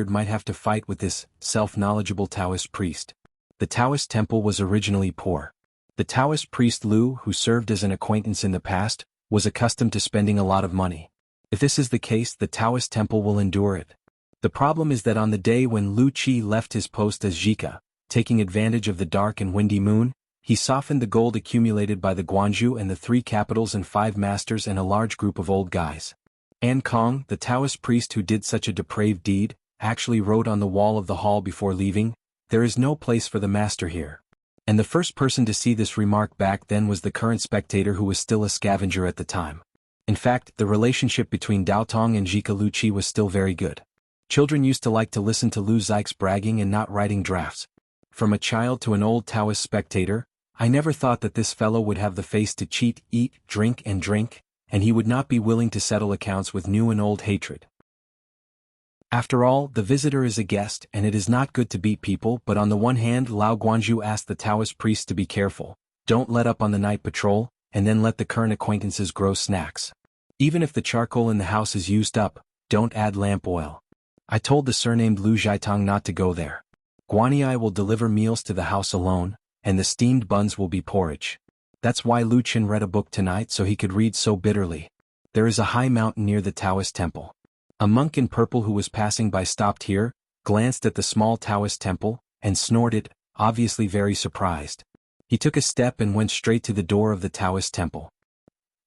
might have to fight with this self-knowledgeable Taoist priest. The Taoist temple was originally poor. The Taoist priest Lu, who served as an acquaintance in the past, was accustomed to spending a lot of money. If this is the case, the Taoist temple will endure it. The problem is that on the day when Lu Qi left his post as Zhika, taking advantage of the dark and windy moon, he softened the gold accumulated by the Guanzhou and the 3 capitals and 5 masters and a large group of old guys. An Kong, the Taoist priest who did such a depraved deed, actually wrote on the wall of the hall before leaving, "There is no place for the master here." And the first person to see this remark back then was the current spectator who was still a scavenger at the time. In fact, the relationship between Dao Tong and Zhika Lu Qi was still very good. Children used to like to listen to Lu Zix's bragging and not writing drafts. From a child to an old Taoist spectator, I never thought that this fellow would have the face to cheat, eat, drink, and he would not be willing to settle accounts with new and old hatred. After all, the visitor is a guest, and it is not good to beat people, but on the one hand, Lao Guanzhou asked the Taoist priest to be careful, don't let up on the night patrol, and then let the current acquaintances grow snacks. Even if the charcoal in the house is used up, don't add lamp oil. I told the surnamed Lu Zhaitong not to go there. Guanyi will deliver meals to the house alone, and the steamed buns will be porridge. That's why Lu Chen read a book tonight so he could read so bitterly. There is a high mountain near the Taoist temple. A monk in purple who was passing by stopped here, glanced at the small Taoist temple, and snorted, obviously very surprised. He took a step and went straight to the door of the Taoist temple.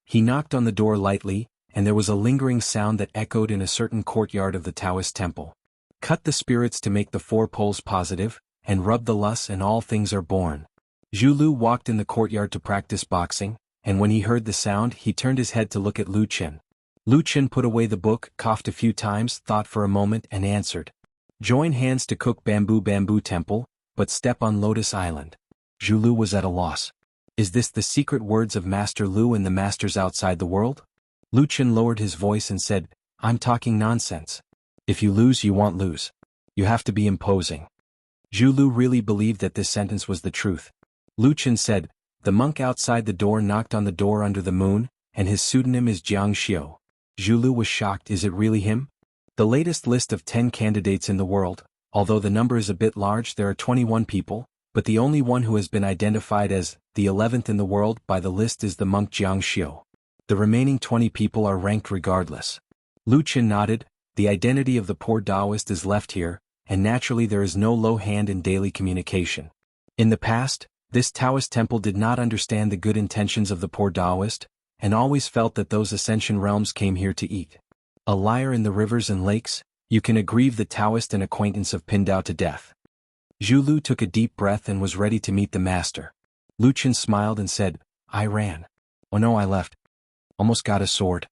He knocked on the door lightly, and there was a lingering sound that echoed in a certain courtyard of the Taoist temple. Cut the spirits to make the 4 poles positive, and rub the lus and all things are born. Zhu Lu walked in the courtyard to practice boxing, and when he heard the sound he turned his head to look at Lu Qin. Lu Qin put away the book, coughed a few times, thought for a moment and answered. Join hands to cook bamboo temple, but step on Lotus Island. Zhu Lu was at a loss. Is this the secret words of Master Lu and the masters outside the world? Lu Qin lowered his voice and said, I'm talking nonsense. If you lose you won't lose. You have to be imposing. Zhu Lu really believed that this sentence was the truth. Lu Qin said, the monk outside the door knocked on the door under the moon, and his pseudonym is Jianghu. Zhu Lu was shocked. Is it really him? The latest list of 10 candidates in the world, although the number is a bit large, there are 21 people, but the only one who has been identified as the 11th in the world by the list is the monk Jianghu. The remaining 20 people are ranked regardless. Lu Qin nodded. The identity of the poor Taoist is left here, and naturally there is no low hand in daily communication. In the past, this Taoist temple did not understand the good intentions of the poor Taoist, and always felt that those ascension realms came here to eat. A liar in the rivers and lakes, you can aggrieve the Taoist and acquaintance of Pindao to death. Zhu Lu took a deep breath and was ready to meet the master. Lu Qin smiled and said, I ran. Oh no, I left. Almost got a sword.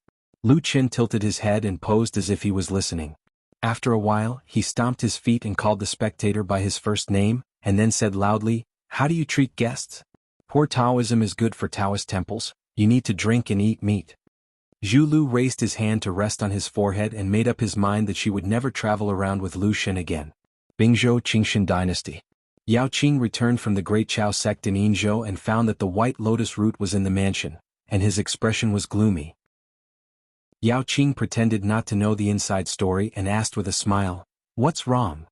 Lu Qin tilted his head and posed as if he was listening. After a while, he stomped his feet and called the spectator by his first name, and then said loudly, How do you treat guests? Poor Taoism is good for Taoist temples, you need to drink and eat meat. Zhu Lu raised his hand to rest on his forehead and made up his mind that she would never travel around with Lu Xun again. Bingzhou Qingshan Dynasty. Yao Qing returned from the Great Chao sect in Yinzhou and found that the white lotus root was in the mansion, and his expression was gloomy. Yao Qing pretended not to know the inside story and asked with a smile, What's wrong?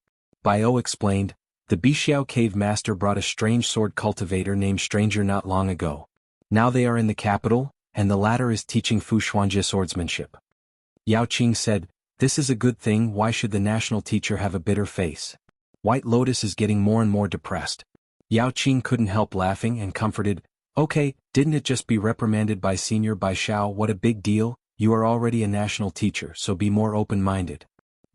Baio explained, the Bixiao cave master brought a strange sword cultivator named Stranger not long ago. Now they are in the capital, and the latter is teaching Fu Xuanjia swordsmanship. Yao Qing said, This is a good thing. Why should the national teacher have a bitter face? White Lotus is getting more and more depressed. Yao Qing couldn't help laughing and comforted, Okay, didn't it just be reprimanded by Senior Bai Shao? What a big deal, you are already a national teacher, so be more open-minded.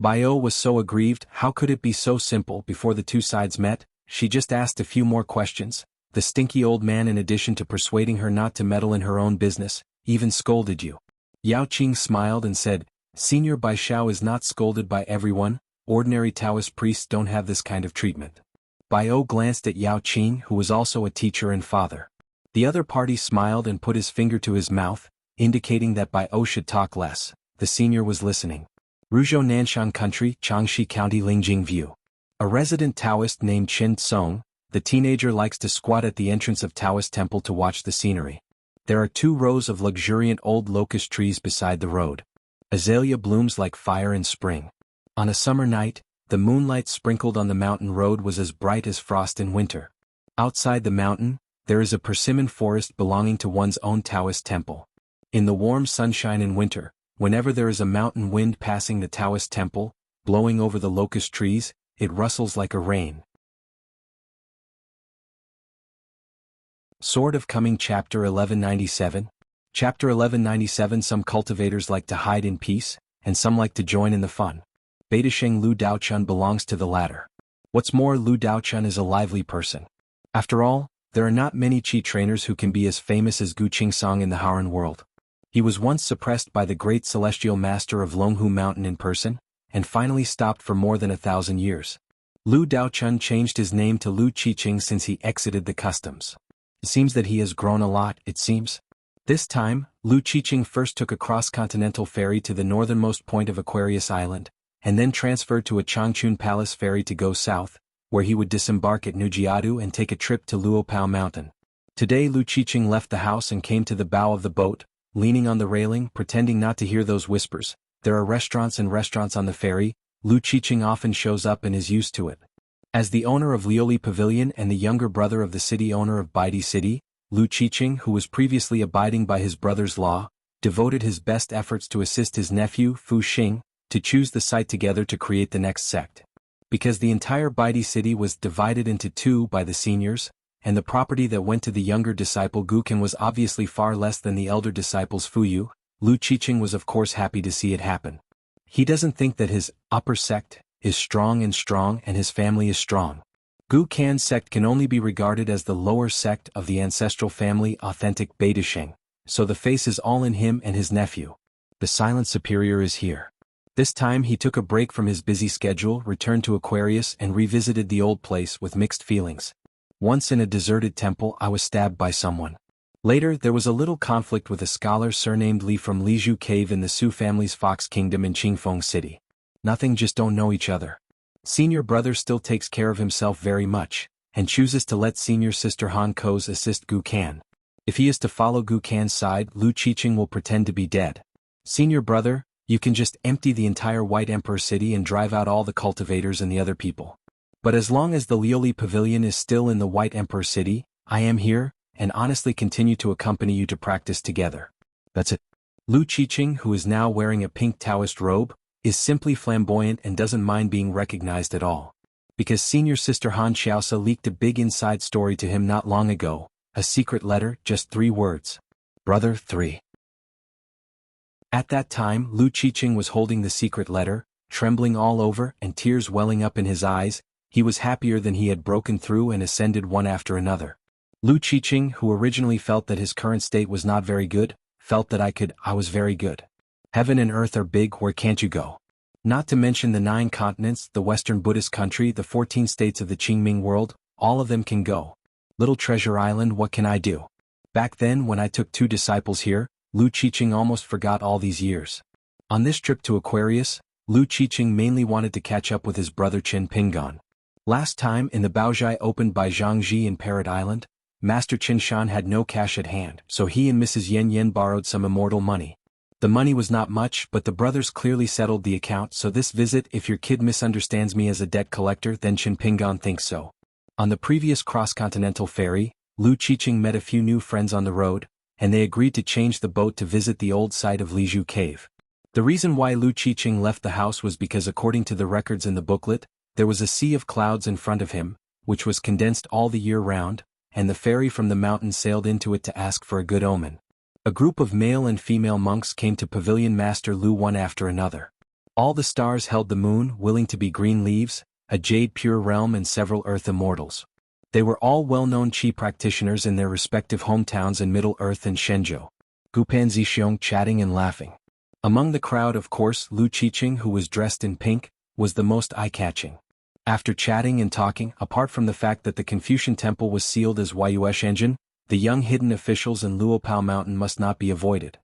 Baio was so aggrieved. How could it be so simple? Before the two sides met, she just asked a few more questions. The stinky old man, in addition to persuading her not to meddle in her own business, even scolded you. Yao Qing smiled and said, Senior Bai Shao is not scolded by everyone, ordinary Taoist priests don't have this kind of treatment. Baio glanced at Yao Qing, who was also a teacher and father. The other party smiled and put his finger to his mouth, indicating that Baio should talk less. The senior was listening. Ruzhou Nanshan Country, Changxi County, Lingjing View. A resident Taoist named Qin Tsong, the teenager, likes to squat at the entrance of Taoist temple to watch the scenery. There are 2 rows of luxuriant old locust trees beside the road. Azalea blooms like fire in spring. On a summer night, the moonlight sprinkled on the mountain road was as bright as frost in winter. Outside the mountain, there is a persimmon forest belonging to one's own Taoist temple. In the warm sunshine in winter, whenever there is a mountain wind passing the Taoist temple, blowing over the locust trees, it rustles like a rain. Sword of Coming Chapter 1197. Chapter 1197. Some cultivators like to hide in peace, and some like to join in the fun. Beidasheng Lu Daochun belongs to the latter. What's more, Lu Daochun is a lively person. After all, there are not many Qi trainers who can be as famous as Gu Qingsong in the Haoran world. He was once suppressed by the great celestial master of Longhu Mountain in person, and finally stopped for more than 1,000 years. Lu Daochun changed his name to Lu Qiqing since he exited the customs. It seems that he has grown a lot, it seems. This time, Lu Qiqing first took a cross-continental ferry to the northernmost point of Aquarius Island, and then transferred to a Changchun Palace ferry to go south, where he would disembark at Nujiadu and take a trip to Luopao Mountain. Today Lu Qiqing left the house and came to the bow of the boat, leaning on the railing, pretending not to hear those whispers. There are restaurants and restaurants on the ferry. Lu Qiqing often shows up and is used to it. As the owner of Lioli Pavilion and the younger brother of the city owner of Baidi City, Lu Qiqing, who was previously abiding by his brother's law, devoted his best efforts to assist his nephew, Fu Xing, to choose the site together to create the next sect. Because the entire Baidi City was divided into 2 by the seniors, and the property that went to the younger disciple Guqin was obviously far less than the elder disciple's Fuyu, Lu Qiqing was of course happy to see it happen. He doesn't think that his upper sect is strong and his family is strong. Gu Kan's sect can only be regarded as the lower sect of the ancestral family authentic Beidasheng, so the face is all in him and his nephew. The silent superior is here. This time he took a break from his busy schedule, returned to Aquarius and revisited the old place with mixed feelings. Once in a deserted temple I was stabbed by someone. Later there was a little conflict with a scholar surnamed Li from Lizhu Cave in the Su family's Fox Kingdom in Qingfeng City. Nothing, just don't know each other. Senior brother still takes care of himself very much, and chooses to let senior sister Han Ko's assist Gu Kan. If he is to follow Gu Kan's side, Lu Qiqing will pretend to be dead. Senior brother, you can just empty the entire White Emperor city and drive out all the cultivators and the other people. But as long as the Lioli Pavilion is still in the White Emperor city, I am here, and honestly continue to accompany you to practice together. That's it. Lu Qiqing, who is now wearing a pink Taoist robe, is simply flamboyant and doesn't mind being recognized at all. Because senior sister Han Xiaosa leaked a big inside story to him not long ago, a secret letter, just 3 words. Brother 3. At that time Lu Qiqing was holding the secret letter, trembling all over and tears welling up in his eyes. He was happier than he had broken through and ascended one after another. Lu Qiqing, who originally felt that his current state was not very good, felt that I was very good. Heaven and earth are big, where can't you go? Not to mention the 9 continents, the Western Buddhist country, the 14 states of the Qingming world, all of them can go. Little treasure island, what can I do? Back then when I took 2 disciples here, Lu Qiqing almost forgot all these years. On this trip to Aquarius, Lu Qiqing mainly wanted to catch up with his brother Qin Pingan. Last time in the Baozhai opened by Zhang Ji in Parrot Island, Master Qin Shan had no cash at hand, so he and Mrs. Yen Yen borrowed some immortal money. The money was not much, but the brothers clearly settled the account, so this visit, if your kid misunderstands me as a debt collector, then Qin Pingan thinks so. On the previous cross-continental ferry, Lu Qiqing met a few new friends on the road, and they agreed to change the boat to visit the old site of Lizhu Cave. The reason why Lu Qiqing left the house was because according to the records in the booklet, there was a sea of clouds in front of him, which was condensed all the year round, and the ferry from the mountain sailed into it to ask for a good omen. A group of male and female monks came to Pavilion Master Lu one after another. All the stars held the moon, willing to be green leaves, a jade pure realm and several earth immortals. They were all well-known qi practitioners in their respective hometowns in Middle Earth and Shenzhou. Gupan Zixiong chatting and laughing. Among the crowd, of course, Lu Qiqing, who was dressed in pink, was the most eye-catching. After chatting and talking, apart from the fact that the Confucian temple was sealed as Yueshenzhen, the young hidden officials in Luopao Mountain must not be avoided.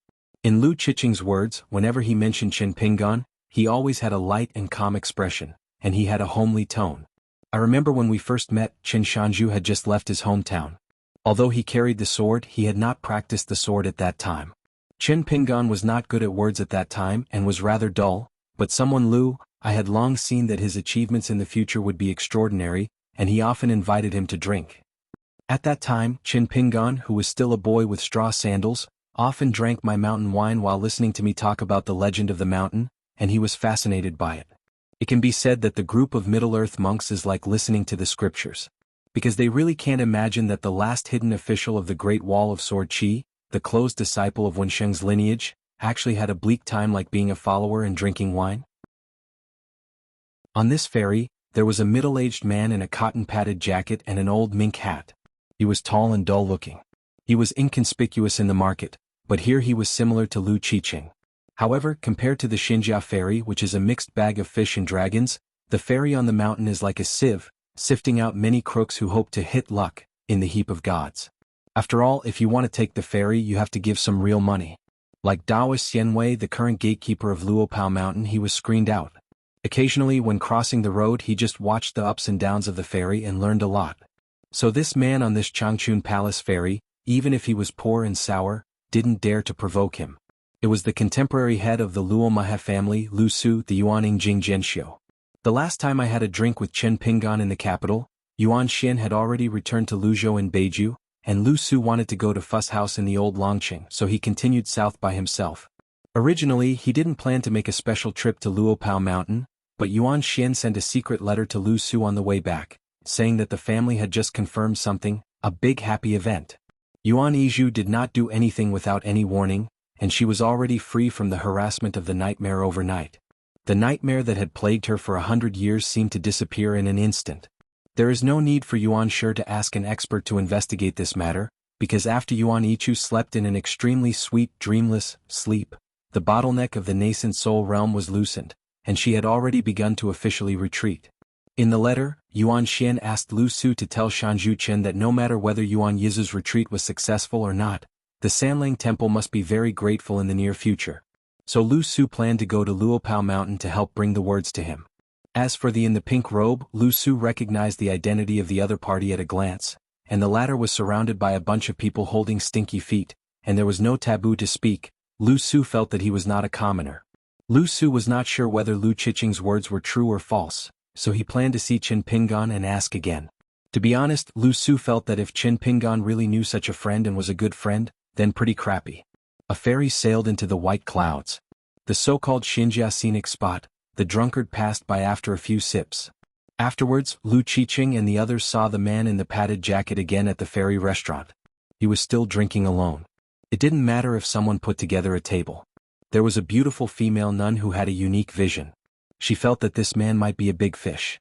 In Lu Qiqing's words, whenever he mentioned Qin Pingan, he always had a light and calm expression, and he had a homely tone. I remember when we first met, Qin Shanzhu had just left his hometown. Although he carried the sword, he had not practiced the sword at that time. Qin Pingan was not good at words at that time and was rather dull, but someone Lu, I had long seen that his achievements in the future would be extraordinary, and he often invited him to drink. At that time, Qin Pingan, who was still a boy with straw sandals, often drank my mountain wine while listening to me talk about the legend of the mountain, and he was fascinated by it. It can be said that the group of Middle-earth monks is like listening to the scriptures. Because they really can't imagine that the last hidden official of the Great Wall of Sword Qi, the close disciple of Wensheng's lineage, actually had a bleak time like being a follower and drinking wine. On this ferry, there was a middle-aged man in a cotton-padded jacket and an old mink hat. He was tall and dull-looking. He was inconspicuous in the market, but here he was similar to Lu Qiqing. However, compared to the Xinjia ferry, which is a mixed bag of fish and dragons, the ferry on the mountain is like a sieve, sifting out many crooks who hope to hit luck in the heap of gods. After all, if you want to take the ferry, you have to give some real money. Like Daoist Xianwei, the current gatekeeper of Luopao Mountain, he was screened out. Occasionally, when crossing the road, he just watched the ups and downs of the ferry and learned a lot. So this man on this Changchun Palace ferry, even if he was poor and sour, didn't dare to provoke him. It was the contemporary head of the Luo Mahe family, Lu Su, the Yuaning Jing Zhenxiu. The last time I had a drink with Qin Pingan in the capital, Yuan Xian had already returned to Luzhou in Beiju, and Lu Su wanted to go to Fuss House in the old Longqing, so he continued south by himself. Originally, he didn't plan to make a special trip to Luopao Mountain, but Yuan Xian sent a secret letter to Lu Su on the way back, saying that the family had just confirmed something, a big happy event. Yuan Yizhu did not do anything without any warning, and she was already free from the harassment of the nightmare overnight. The nightmare that had plagued her for 100 years seemed to disappear in an instant. There is no need for Yuan Shi to ask an expert to investigate this matter, because after Yuan Yichu slept in an extremely sweet, dreamless sleep, the bottleneck of the nascent soul realm was loosened, and she had already begun to officially retreat. In the letter, Yuan Xian asked Lu Su to tell Shanzhu Chen that no matter whether Yuan Yizu's retreat was successful or not, the Sanlang Temple must be very grateful in the near future. So Lu Su planned to go to Luopao Mountain to help bring the words to him. As for the in the pink robe, Lu Su recognized the identity of the other party at a glance, and the latter was surrounded by a bunch of people holding stinky feet, and there was no taboo to speak. Lu Su felt that he was not a commoner. Lu Su was not sure whether Lu Qiqing's words were true or false, so he planned to see Qin Pingan and ask again. To be honest, Lu Su felt that if Qin Pingan really knew such a friend and was a good friend, then pretty crappy. A ferry sailed into the white clouds. The so-called xianxia scenic spot, the drunkard passed by after a few sips. Afterwards, Lu Qiqing and the others saw the man in the padded jacket again at the ferry restaurant. He was still drinking alone. It didn't matter if someone put together a table. There was a beautiful female nun who had a unique vision. She felt that this man might be a big fish.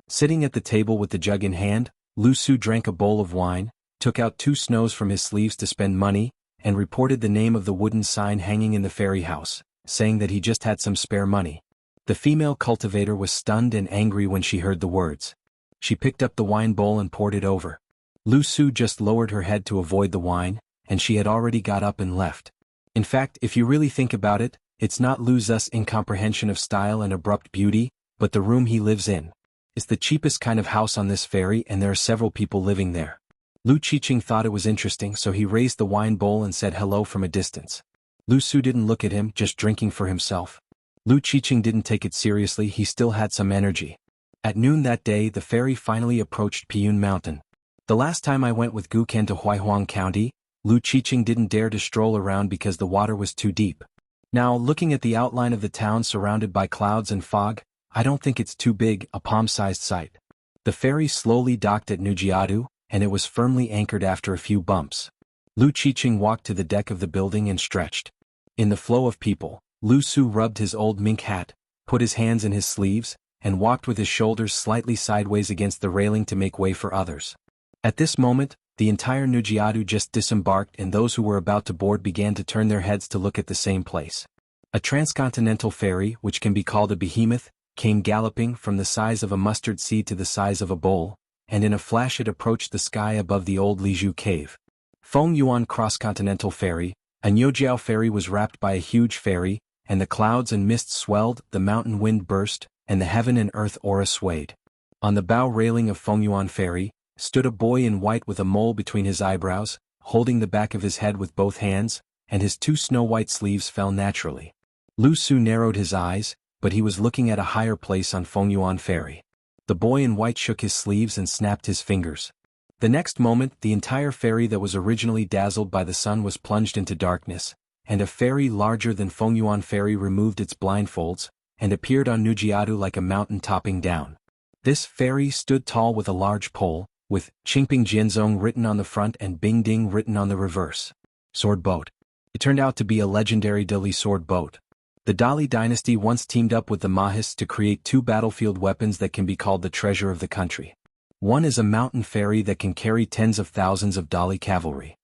Sitting at the table with the jug in hand, Lu Su drank a bowl of wine, took out 2 snows from his sleeves to spend money, and reported the name of the wooden sign hanging in the ferry house, saying that he just had some spare money. The female cultivator was stunned and angry when she heard the words. She picked up the wine bowl and poured it over. Lu Su just lowered her head to avoid the wine, and she had already got up and left. In fact, if you really think about it, it's not Lu Zu's incomprehension of style and abrupt beauty, but the room he lives in. It's the cheapest kind of house on this ferry and there are several people living there. Lu Qiqing thought it was interesting, so he raised the wine bowl and said hello from a distance. Lu Su didn't look at him, just drinking for himself. Lu Qiqing didn't take it seriously, he still had some energy. At noon that day, the ferry finally approached Piyun Mountain. The last time I went with Gu Ken to Huaihuang County, Lu Qiqing didn't dare to stroll around because the water was too deep. Now, looking at the outline of the town surrounded by clouds and fog, I don't think it's too big, a palm-sized sight. The ferry slowly docked at Nujiadu, and it was firmly anchored after a few bumps. Lu Qiqing walked to the deck of the building and stretched. In the flow of people, Lu Su rubbed his old mink hat, put his hands in his sleeves, and walked with his shoulders slightly sideways against the railing to make way for others. At this moment, the entire Nujiadu just disembarked and those who were about to board began to turn their heads to look at the same place. A transcontinental ferry, which can be called a behemoth, came galloping from the size of a mustard seed to the size of a bowl, and in a flash it approached the sky above the old Lizhu cave. Fengyuan cross-continental ferry, a Nyojiao ferry was wrapped by a huge ferry, and the clouds and mists swelled, the mountain wind burst, and the heaven and earth aura swayed. On the bow railing of Fengyuan ferry, stood a boy in white with a mole between his eyebrows, holding the back of his head with both hands, and his 2 snow-white sleeves fell naturally. Lu Su narrowed his eyes, but he was looking at a higher place on Fengyuan ferry. The boy in white shook his sleeves and snapped his fingers. The next moment, the entire ferry that was originally dazzled by the sun was plunged into darkness, and a ferry larger than Fengyuan ferry removed its blindfolds, and appeared on Nujiadu like a mountain topping down. This ferry stood tall with a large pole, with Qingping Jianzong written on the front and Bingding written on the reverse. Sword boat. It turned out to be a legendary Dali sword boat. The Dali dynasty once teamed up with the Mahis to create 2 battlefield weapons that can be called the treasure of the country. One is a mountain ferry that can carry tens of thousands of Dali cavalry.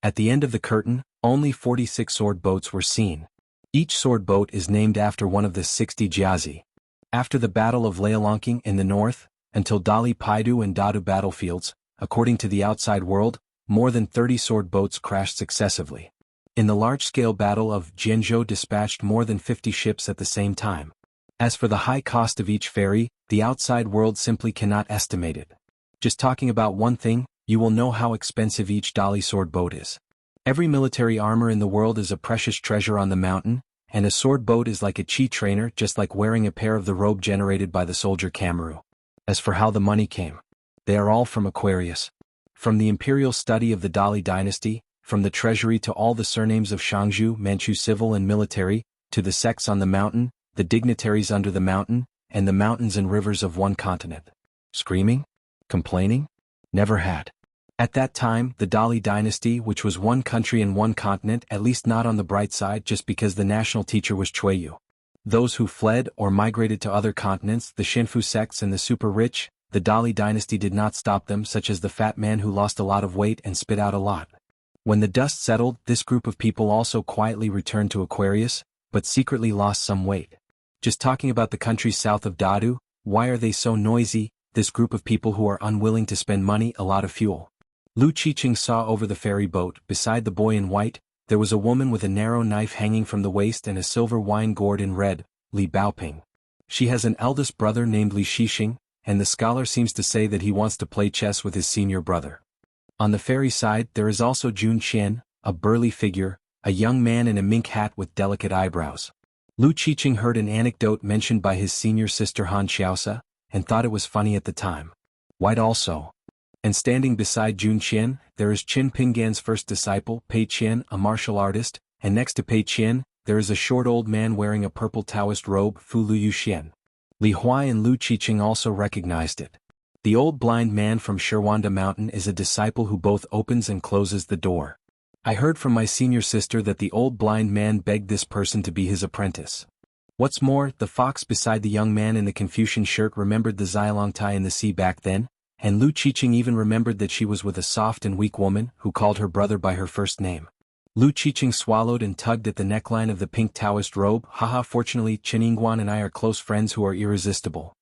At the end of the curtain, only 46 sword boats were seen. Each sword boat is named after one of the 60 jiazi. After the Battle of Lialongking in the north, until Dali Paidu and Dadu battlefields, according to the outside world, more than 30 sword boats crashed successively. In the large-scale battle of Jianzhou dispatched more than 50 ships at the same time. As for the high cost of each ferry, the outside world simply cannot estimate it. Just talking about one thing, you will know how expensive each Dali sword boat is. Every military armor in the world is a precious treasure on the mountain, and a sword boat is like a chi trainer, just like wearing a pair of the robe generated by the soldier Kamaru. As for how the money came, they are all from Aquarius. From the imperial study of the Dali dynasty, from the treasury to all the surnames of Shangzhou, Manchu civil and military, to the sects on the mountain, the dignitaries under the mountain, and the mountains and rivers of one continent. Screaming? Complaining? Never had. At that time, the Dali dynasty, which was one country and one continent, at least not on the bright side just because the national teacher was Chueyu. Those who fled or migrated to other continents, the Xinfu sects and the super-rich, the Dali dynasty did not stop them, such as the fat man who lost a lot of weight and spit out a lot. When the dust settled, this group of people also quietly returned to Aquarius, but secretly lost some weight. Just talking about the countries south of Dadu, why are they so noisy? This group of people who are unwilling to spend money, a lot of fuel. Lu Qiqing saw over the ferry boat. Beside the boy in white, there was a woman with a narrow knife hanging from the waist and a silver wine gourd in red, Li Baoping. She has an eldest brother named Li Xixing, and the scholar seems to say that he wants to play chess with his senior brother. On the ferry side there is also Jun Qian, a burly figure, a young man in a mink hat with delicate eyebrows. Lu Qiqing heard an anecdote mentioned by his senior sister Han Xiaosa, and thought it was funny at the time. White also. And standing beside Jun Qian, there is Qin Pingan's first disciple, Pei Qian, a martial artist, and next to Pei Qian, there is a short old man wearing a purple Taoist robe, Fu Lu Yuxian. Li Huai and Lu Qiqing also recognized it. The old blind man from Shirwanda Mountain is a disciple who both opens and closes the door. I heard from my senior sister that the old blind man begged this person to be his apprentice. What's more, the fox beside the young man in the Confucian shirt remembered the Xialongtai in the sea back then, and Lu Qiqing even remembered that she was with a soft and weak woman who called her brother by her first name. Lu Qiqing swallowed and tugged at the neckline of the pink Taoist robe. Haha, fortunately Xuanhuan and I are close friends who are irresistible.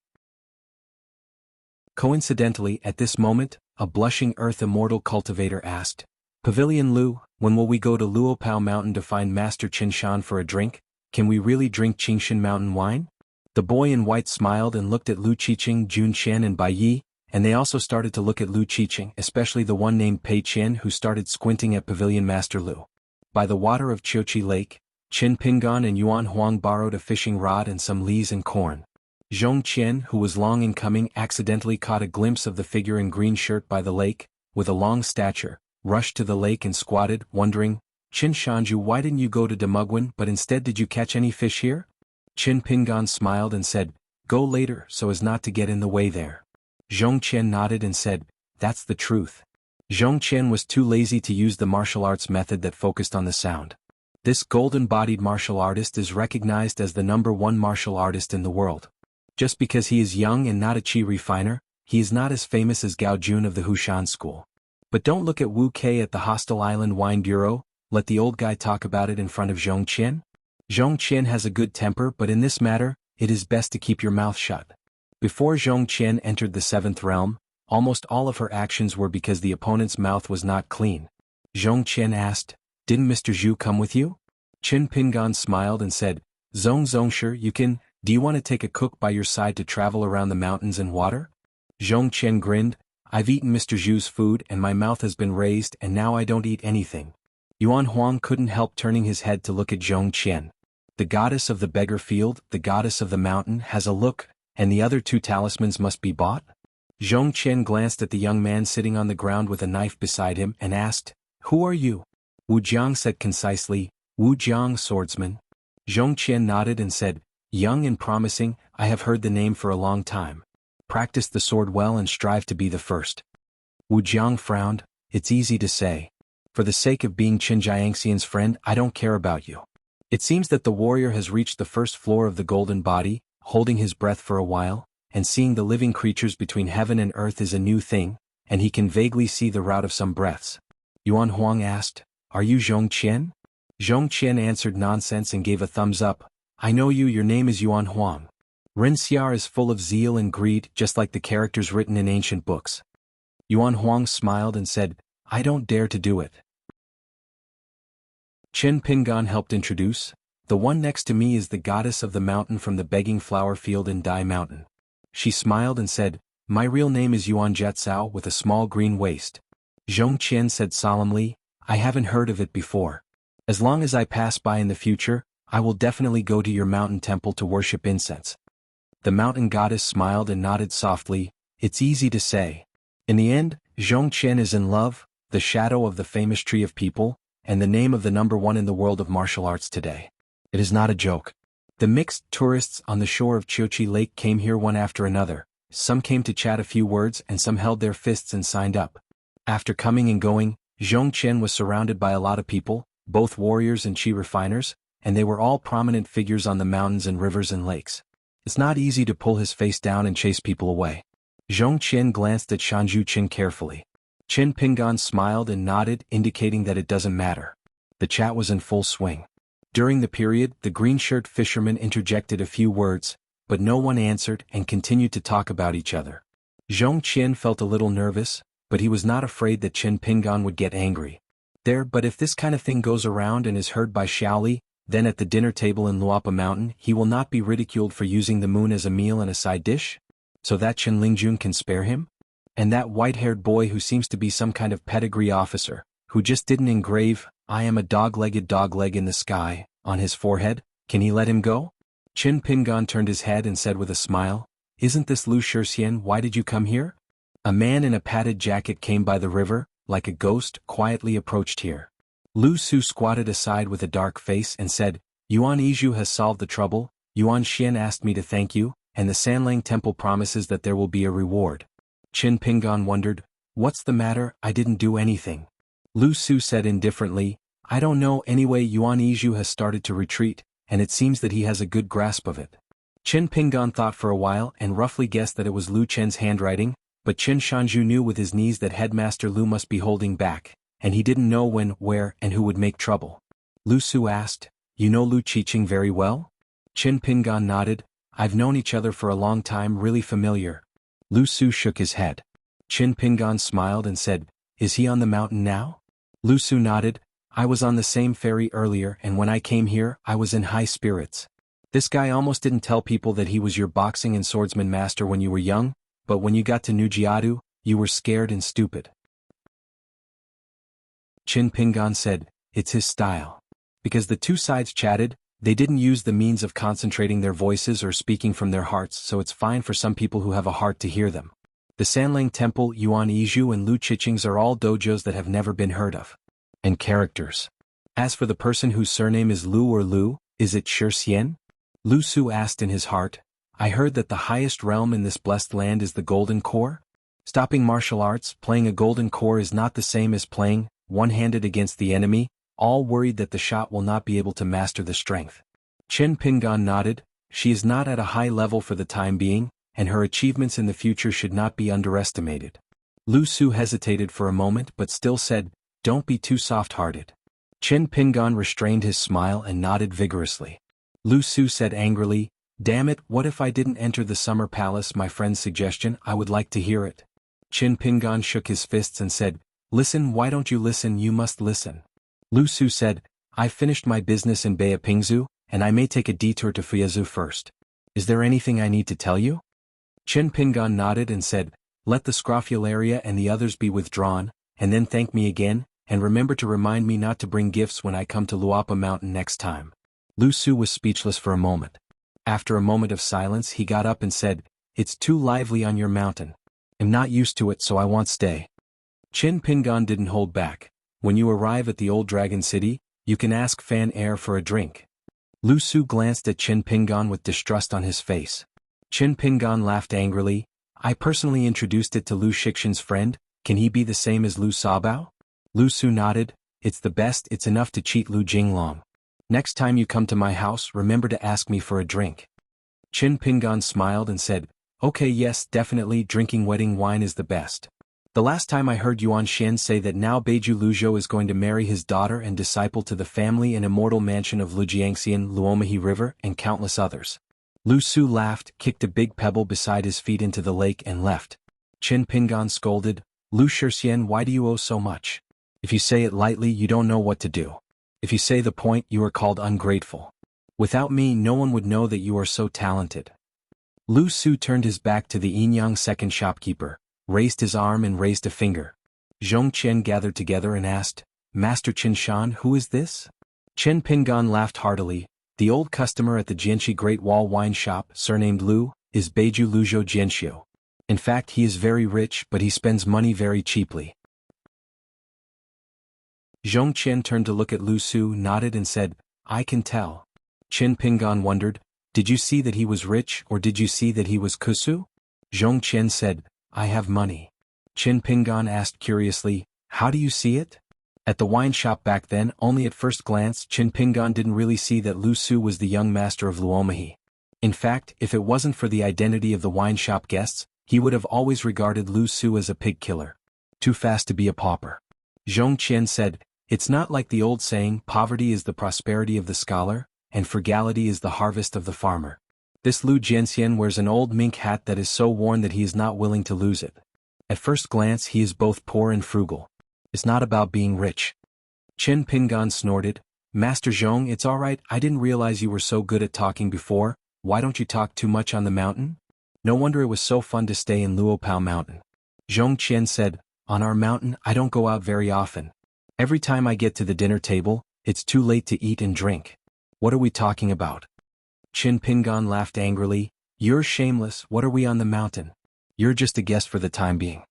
Coincidentally, at this moment, a blushing earth immortal cultivator asked, Pavilion Lu, when will we go to Luopao Mountain to find Master Qinshan for a drink? Can we really drink Qingshan mountain wine? The boy in white smiled and looked at Lu Qiqing, Jun Qian and Bai Yi, and they also started to look at Lu Qiqing, especially the one named Pei Qian who started squinting at Pavilion Master Lu. By the water of Chiochi Lake, Qin Pingan and Xuanhuan borrowed a fishing rod and some lees and corn. Zhong Qian, who was long in coming, accidentally caught a glimpse of the figure in green shirt by the lake, with a long stature, rushed to the lake and squatted, wondering, Qin Shanju, why didn't you go to Demugwan but instead did you catch any fish here? Qin Pingan smiled and said, Go later so as not to get in the way there. Zhong Qian nodded and said, That's the truth. Zhong Qian was too lazy to use the martial arts method that focused on the sound. This golden-bodied martial artist is recognized as the #1 martial artist in the world. Just because he is young and not a chi refiner, he is not as famous as Gao Jun of the Hushan school. But don't look at Wu Kei at the Hostel Island Wine Bureau, let the old guy talk about it in front of Zhong Qian. Zhong Qian has a good temper, but in this matter, it is best to keep your mouth shut. Before Zhong Qian entered the 7th realm, almost all of her actions were because the opponent's mouth was not clean. Zhong Qian asked, Didn't Mr. Zhu come with you? Qin Pingan smiled and said, Zhong sure you can, do you want to take a cook by your side to travel around the mountains and water? Zhong Qian grinned, I've eaten Mr. Zhu's food and my mouth has been raised and now I don't eat anything. Xuanhuan couldn't help turning his head to look at Zhong Qian. The goddess of the beggar field, the goddess of the mountain, has a look, and the other 2 talismans must be bought? Zhong Qian glanced at the young man sitting on the ground with a knife beside him and asked, Who are you? Wu Jiang said concisely, Wu Jiang, swordsman. Zhong Qian nodded and said, Young and promising, I have heard the name for a long time. Practice the sword well and strive to be the first. Wu Jiang frowned, It's easy to say. For the sake of being Qin Jiangxian's friend, I don't care about you. It seems that the warrior has reached the first floor of the golden body, holding his breath for a while, and seeing the living creatures between heaven and earth is a new thing, and he can vaguely see the route of some breaths. Xuanhuan asked, Are you Zhong Qian? Zhong Qian answered nonsense and gave a thumbs up. I know you, your name is Xuanhuan. Rinxiar is full of zeal and greed, just like the characters written in ancient books. Xuanhuan smiled and said, I don't dare to do it. Qin Pingan helped introduce, The one next to me is the goddess of the mountain from the begging flower field in Dai Mountain. She smiled and said, My real name is Yuan Jiatsao with a small green waist. Zhong Qian said solemnly, I haven't heard of it before. As long as I pass by in the future, I will definitely go to your mountain temple to worship incense. The mountain goddess smiled and nodded softly, It's easy to say. In the end, Zhong Qian is in love, the shadow of the famous tree of people, and the name of the #1 in the world of martial arts today. It is not a joke. The mixed tourists on the shore of Chiochi Lake came here one after another, some came to chat a few words and some held their fists and signed up. After coming and going, Zhongqian was surrounded by a lot of people, both warriors and qi refiners, and they were all prominent figures on the mountains and rivers and lakes. It's not easy to pull his face down and chase people away. Zhongqian glanced at Shanzhu Qin carefully. Qin Pingan smiled and nodded, indicating that it doesn't matter. The chat was in full swing. During the period, the green-shirt fisherman interjected a few words, but no one answered and continued to talk about each other. Zhongqian felt a little nervous, but he was not afraid that Qin Pingan would get angry. But if this kind of thing goes around and is heard by Xiaoli, then at the dinner table in Luapa Mountain he will not be ridiculed for using the moon as a meal and a side dish? So that Chen Lingjun can spare him? And that white-haired boy who seems to be some kind of pedigree officer, who just didn't engrave, "I am a dog-legged dogleg in the sky," on his forehead, can he let him go? Qin Pingan turned his head and said with a smile, "Isn't this Lu Shixian? Why did you come here?" A man in a padded jacket came by the river, like a ghost, quietly approached here. Lu Su squatted aside with a dark face and said, "Yuan Yizhu has solved the trouble, Yuan Xian asked me to thank you, and the Sanlang Temple promises that there will be a reward." Qin Pingan wondered, "What's the matter? I didn't do anything." Lu Su said indifferently, "I don't know, anyway Yuan Yizhu has started to retreat, and it seems that he has a good grasp of it." Qin Pingan thought for a while and roughly guessed that it was Lu Chen's handwriting, but Qin Shanzhu knew with his knees that Headmaster Lu must be holding back, and he didn't know when, where, and who would make trouble. Lu Su asked, "You know Lu Qiqing very well?" Qin Pingan nodded, "I've known each other for a long time, really familiar." Lu Su shook his head. Qin Pingan smiled and said, "Is he on the mountain now?" Lu Su nodded, "I was on the same ferry earlier, and when I came here, I was in high spirits. This guy almost didn't tell people that he was your boxing and swordsman master when you were young, but when you got to New Jiadu, you were scared and stupid." Qin Pingan said, "It's his style." Because the two sides chatted, they didn't use the means of concentrating their voices or speaking from their hearts, so it's fine for some people who have a heart to hear them. The Sanlang Temple, Yuan Yizhu and Lu Qiqing's are all dojos that have never been heard of. And characters. As for the person whose surname is Lu or Lu, is it Shixian? Lu Su asked in his heart, "I heard that the highest realm in this blessed land is the Golden Core? Stopping martial arts, playing a Golden Core is not the same as playing, one-handed against the enemy, all worried that the shot will not be able to master the strength." Qin Pingan nodded, "She is not at a high level for the time being, and her achievements in the future should not be underestimated." Lu Su hesitated for a moment but still said, "Don't be too soft-hearted." Qin Pingan restrained his smile and nodded vigorously. Lu Su said angrily, "Damn it, what if I didn't enter the Summer Palace? My friend's suggestion, I would like to hear it." Qin Pingan shook his fists and said, "Listen, why don't you listen? You must listen." Lu Su said, "I've finished my business in Beipingzu, and I may take a detour to Fuyezhou first. Is there anything I need to tell you?" Qin Pingan nodded and said, "Let the Scrofularia and the others be withdrawn, and then thank me again, and remember to remind me not to bring gifts when I come to Luapa Mountain next time." Lu Su was speechless for a moment. After a moment of silence he got up and said, "It's too lively on your mountain. I'm not used to it, so I won't stay." Qin Pingan didn't hold back. "When you arrive at the old Dragon City, you can ask Fan Air for a drink." Lu Su glanced at Qin Pingan with distrust on his face. Qin Pingan laughed angrily, "I personally introduced it to Lu Shixian's friend, can he be the same as Lu Sabao?" Lu Su nodded, "It's the best, it's enough to cheat Lu Jinglong. Next time you come to my house, remember to ask me for a drink." Qin Pingan smiled and said, "Okay, yes, definitely, drinking wedding wine is the best. The last time I heard Yuan Xian say that now Beiju Luzhou is going to marry his daughter and disciple to the family and immortal mansion of Lu Jiangxian, Luomahi River, and countless others." Lu Su laughed, kicked a big pebble beside his feet into the lake and left. Qin Pingan scolded, "Lu Shixian, why do you owe so much? If you say it lightly, you don't know what to do. If you say the point, you are called ungrateful. Without me, no one would know that you are so talented." Lu Su turned his back to the Yinyang second shopkeeper, raised his arm and raised a finger. Zhongqian gathered together and asked, "Master Qin Shan, who is this?" Qin Pingan laughed heartily, "The old customer at the Jianxi Great Wall wine shop, surnamed Lu, is Beiju Luzhou Jianxiu. In fact, he is very rich, but he spends money very cheaply." Zhongqian turned to look at Lu Su, nodded and said, "I can tell." Qin Pingan wondered, "Did you see that he was rich, or did you see that he was kusu?" Zhongqian said, "I have money." Qin Pingan asked curiously, how do you see it? At the wine shop back then, only at first glance, Qin Pingan didn't really see that Lu Su was the young master of Luomahi. In fact, if it wasn't for the identity of the wine shop guests, he would have always regarded Lu Su as a pig killer. Too fast to be a pauper. Zhong Qian said, it's not like the old saying, poverty is the prosperity of the scholar, and frugality is the harvest of the farmer. This Lu Jianxian wears an old mink hat that is so worn that he is not willing to lose it. At first glance he is both poor and frugal. It's not about being rich. Qin Pingan snorted, Master Zhong, it's alright, I didn't realize you were so good at talking before, why don't you talk too much on the mountain? No wonder it was so fun to stay in Luopao Mountain. Zhong Qian said, on our mountain I don't go out very often. Every time I get to the dinner table, it's too late to eat and drink. What are we talking about? Qin Pingan laughed angrily, you're shameless, what are we on the mountain? You're just a guest for the time being.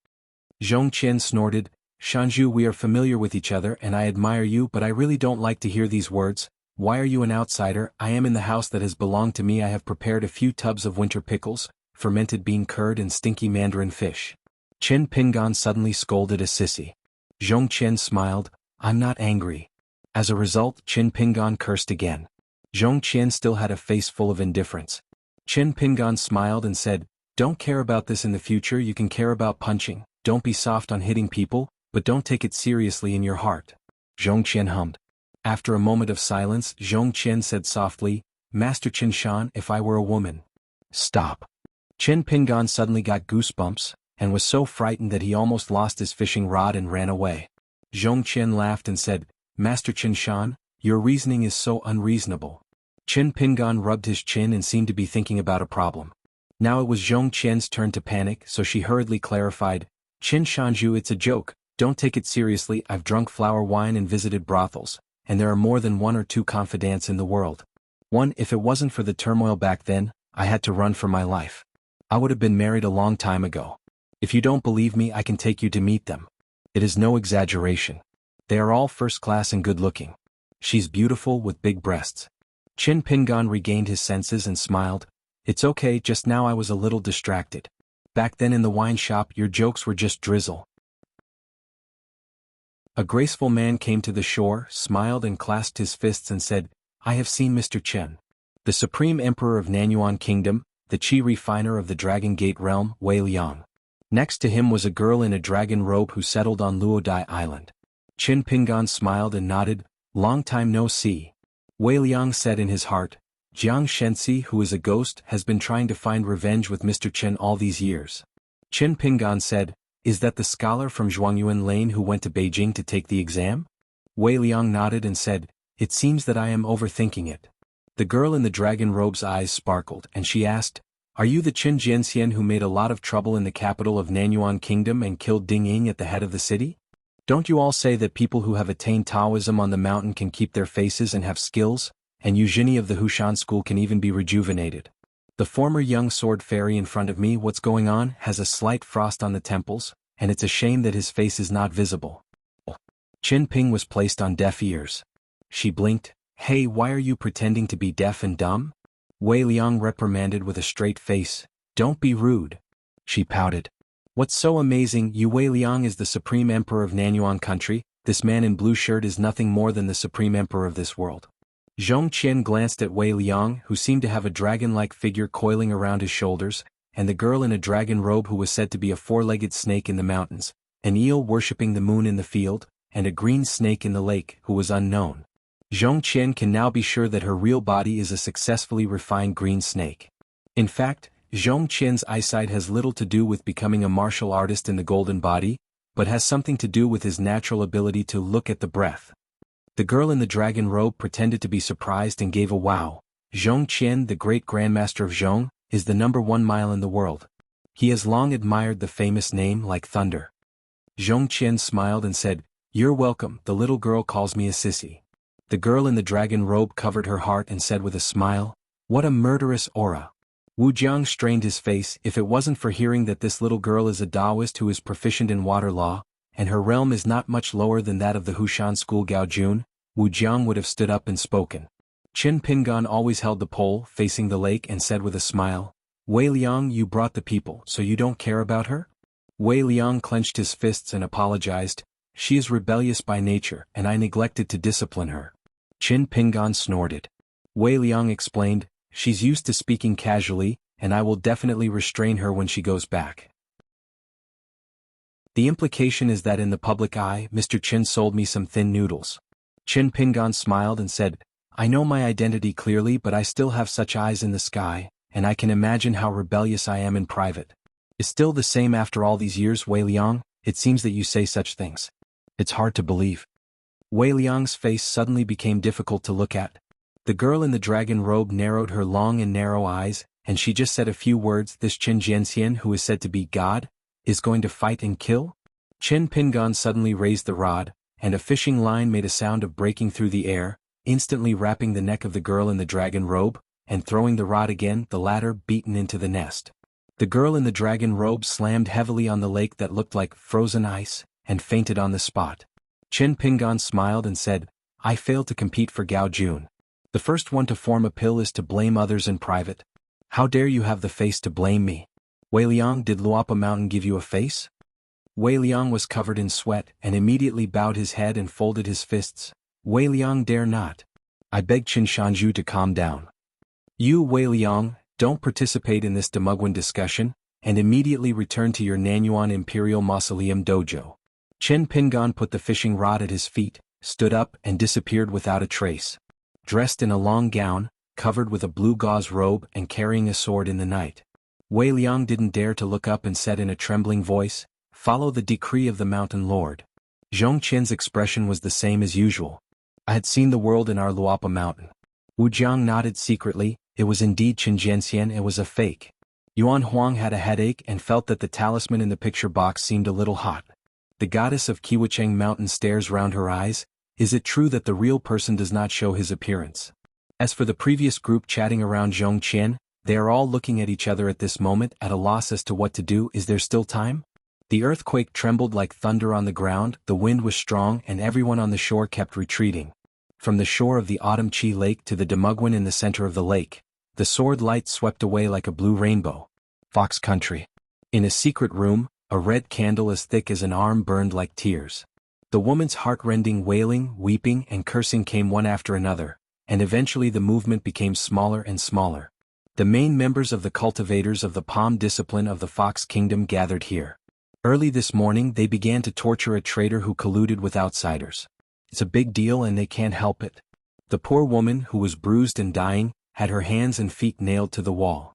Zhong Qian snorted, Xianxia, we are familiar with each other and I admire you, but I really don't like to hear these words. Why are you an outsider? I am in the house that has belonged to me. I have prepared a few tubs of winter pickles, fermented bean curd and stinky mandarin fish. Qin Pingan suddenly scolded a sissy. Zhong Qian smiled, I'm not angry. As a result, Qin Pingan cursed again. Zhong Qian still had a face full of indifference. Qin Pingan smiled and said, don't care about this in the future, you can care about punching, don't be soft on hitting people, but don't take it seriously in your heart. Zhong Qian hummed. After a moment of silence, Zhong Qian said softly, Master Qin Shan, if I were a woman. Stop. Qin Pingan suddenly got goosebumps, and was so frightened that he almost lost his fishing rod and ran away. Zhong Qian laughed and said, Master Qin Shan, your reasoning is so unreasonable. Qin Pingan rubbed his chin and seemed to be thinking about a problem. Now it was Zhong Qian's turn to panic, so she hurriedly clarified, Qin Shanju, it's a joke, don't take it seriously, I've drunk flower wine and visited brothels, and there are more than one or two confidants in the world. One, if it wasn't for the turmoil back then, I had to run for my life. I would have been married a long time ago. If you don't believe me, I can take you to meet them. It is no exaggeration. They are all first class and good looking. She's beautiful with big breasts. Qin Pingan regained his senses and smiled, it's okay, just now I was a little distracted. Back then in the wine shop your jokes were just drizzle. A graceful man came to the shore, smiled and clasped his fists and said, I have seen Mr. Chen. The Supreme Emperor of Nanyuan Kingdom, the Qi refiner of the Dragon Gate realm, Wei Liang. Next to him was a girl in a dragon robe who settled on Luodai Island. Qin Pingan smiled and nodded, long time no see. Wei Liang said in his heart, Jiang Shenxi, who is a ghost, has been trying to find revenge with Mr. Chen all these years. Qin Pingan said, is that the scholar from Xuanhuan Lane who went to Beijing to take the exam? Wei Liang nodded and said, it seems that I am overthinking it. The girl in the dragon robe's eyes sparkled and she asked, are you the Qin Jianxian who made a lot of trouble in the capital of Nanyuan Kingdom and killed Ding Ying at the head of the city? Don't you all say that people who have attained Taoism on the mountain can keep their faces and have skills, and Eugenie of the Hushan school can even be rejuvenated? The former young sword fairy in front of me, what's going on, has a slight frost on the temples, and it's a shame that his face is not visible. Qin Ping was placed on deaf ears. She blinked, hey, why are you pretending to be deaf and dumb? Wei Liang reprimanded with a straight face, don't be rude. She pouted. What's so amazing, you Wei Liang is the Supreme Emperor of Nanyuan country, this man in blue shirt is nothing more than the Supreme Emperor of this world. Zhong Qian glanced at Wei Liang, who seemed to have a dragon-like figure coiling around his shoulders, and the girl in a dragon robe who was said to be a four-legged snake in the mountains, an eel worshipping the moon in the field, and a green snake in the lake, who was unknown. Zhong Qian can now be sure that her real body is a successfully refined green snake. In fact, Zhong Qian's eyesight has little to do with becoming a martial artist in the golden body, but has something to do with his natural ability to look at the breath. The girl in the dragon robe pretended to be surprised and gave a wow. Zhong Qian, the great grandmaster of Zhong, is the #1 mile in the world. He has long admired the famous name like thunder. Zhong Qian smiled and said, you're welcome, the little girl calls me a sissy. The girl in the dragon robe covered her heart and said with a smile, what a murderous aura. Wu Jiang strained his face. If it wasn't for hearing that this little girl is a Taoist who is proficient in water law, and her realm is not much lower than that of the Hushan school Gao Jun, Wu Jiang would have stood up and spoken. Qin Pingan always held the pole, facing the lake, and said with a smile, Wei Liang, you brought the people, so you don't care about her? Wei Liang clenched his fists and apologized. She is rebellious by nature and I neglected to discipline her. Qin Pingan snorted. Wei Liang explained, she's used to speaking casually, and I will definitely restrain her when she goes back. The implication is that in the public eye, Mr. Qin sold me some thin noodles. Qin Pingan smiled and said, I know my identity clearly but I still have such eyes in the sky, and I can imagine how rebellious I am in private. Is still the same after all these years, Wei Liang? It seems that you say such things. It's hard to believe. Wei Liang's face suddenly became difficult to look at. The girl in the dragon robe narrowed her long and narrow eyes, and she just said a few words. This Qin Jianxian, who is said to be God, is going to fight and kill? Qin Pingan suddenly raised the rod, and a fishing line made a sound of breaking through the air, instantly wrapping the neck of the girl in the dragon robe, and throwing the rod again, the latter beaten into the nest. The girl in the dragon robe slammed heavily on the lake that looked like frozen ice, and fainted on the spot. Qin Pingan smiled and said, I failed to compete for Gao Jun. The first one to form a pill is to blame others in private. How dare you have the face to blame me? Wei Liang, did Luapa Mountain give you a face? Wei Liang was covered in sweat and immediately bowed his head and folded his fists. Wei Liang dare not. I beg Qin Shanju to calm down. You, Wei Liang, don't participate in this Demogwin discussion, and immediately return to your Nanyuan Imperial Mausoleum dojo. Qin Pingan put the fishing rod at his feet, stood up and disappeared without a trace. Dressed in a long gown, covered with a blue gauze robe and carrying a sword in the night. Wei Liang didn't dare to look up and said in a trembling voice, Follow the decree of the Mountain Lord. Zhong Qin's expression was the same as usual. I had seen the world in our Luapa Mountain. Wu Jiang nodded secretly, it was indeed Qin Jianxian, it was a fake. Xuanhuan had a headache and felt that the talisman in the picture box seemed a little hot. The goddess of Qiwucheng Mountain stares round her eyes. Is it true that the real person does not show his appearance? As for the previous group chatting around Zhong Qian, they are all looking at each other at this moment at a loss as to what to do. Is there still time? The earthquake trembled like thunder on the ground, the wind was strong and everyone on the shore kept retreating. From the shore of the Autumn Chi Lake to the Demogwin in the center of the lake, the sword light swept away like a blue rainbow. Fox Country. In a secret room, a red candle as thick as an arm burned like tears. The woman's heart-rending wailing, weeping and cursing came one after another, and eventually the movement became smaller and smaller. The main members of the cultivators of the Palm discipline of the Fox Kingdom gathered here. Early this morning they began to torture a traitor who colluded with outsiders. It's a big deal and they can't help it. The poor woman, who was bruised and dying, had her hands and feet nailed to the wall.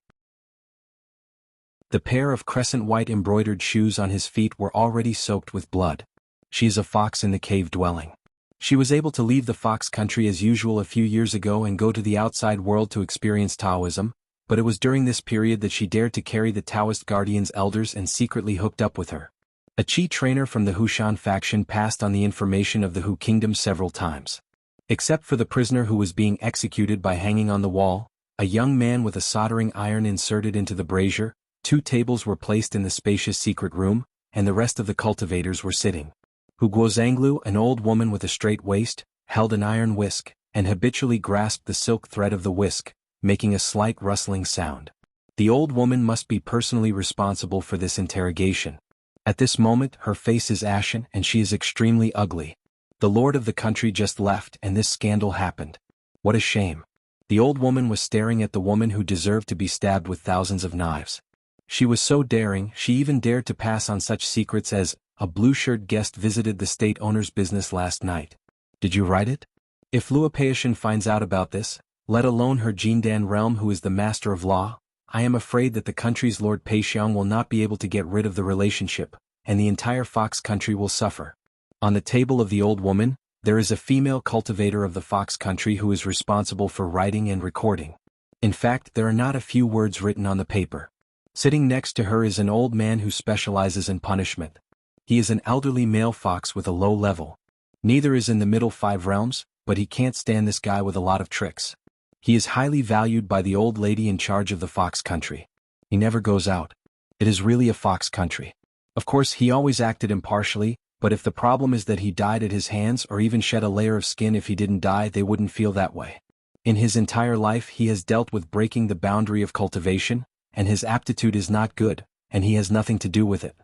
The pair of crescent-white embroidered shoes on his feet were already soaked with blood. She is a fox in the cave dwelling. She was able to leave the Fox Country as usual a few years ago and go to the outside world to experience Taoism, but it was during this period that she dared to carry the Taoist guardian's elders and secretly hooked up with her. A Qi trainer from the Hushan faction passed on the information of the Hu Kingdom several times. Except for the prisoner who was being executed by hanging on the wall, a young man with a soldering iron inserted into the brazier, 2 tables were placed in the spacious secret room, and the rest of the cultivators were sitting. Hu Guozanglu, an old woman with a straight waist, held an iron whisk, and habitually grasped the silk thread of the whisk, making a slight rustling sound. The old woman must be personally responsible for this interrogation. At this moment her face is ashen and she is extremely ugly. The lord of the country just left and this scandal happened. What a shame. The old woman was staring at the woman who deserved to be stabbed with thousands of knives. She was so daring, she even dared to pass on such secrets as, a blue-shirt guest visited the state owner's business last night. Did you write it? If Luopeishan finds out about this, let alone her Jindan realm who is the master of law, I am afraid that the country's Lord Peixiang will not be able to get rid of the relationship, and the entire Fox Country will suffer. On the table of the old woman, there is a female cultivator of the Fox Country who is responsible for writing and recording. In fact, there are not a few words written on the paper. Sitting next to her is an old man who specializes in punishment. He is an elderly male fox with a low level. Neither is in the middle 5 realms, but he can't stand this guy with a lot of tricks. He is highly valued by the old lady in charge of the Fox Country. He never goes out. It is really a Fox Country. Of course, he always acted impartially, but if the problem is that he died at his hands or even shed a layer of skin, if he didn't die, they wouldn't feel that way. In his entire life he has dealt with breaking the boundary of cultivation, and his aptitude is not good, and he has nothing to do with it.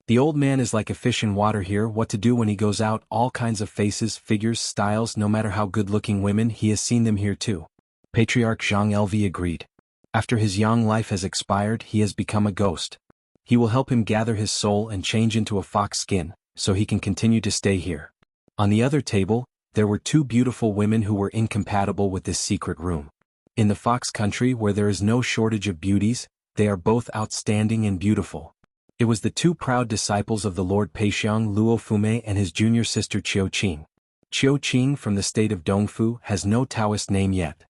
The old man is like a fish in water here, what to do when he goes out, all kinds of faces, figures, styles, no matter how good-looking women, he has seen them here too. Patriarch Xianxia agreed. After his young life has expired, he has become a ghost. He will help him gather his soul and change into a fox skin, so he can continue to stay here. On the other table, there were two beautiful women who were incompatible with this secret room. In the fox country where there is no shortage of beauties, they are both outstanding and beautiful. It was the two proud disciples of the Lord Peixiang Luo Fume and his junior sister Qiu Qing. Qiu Qing from the state of Dongfu has no Taoist name yet.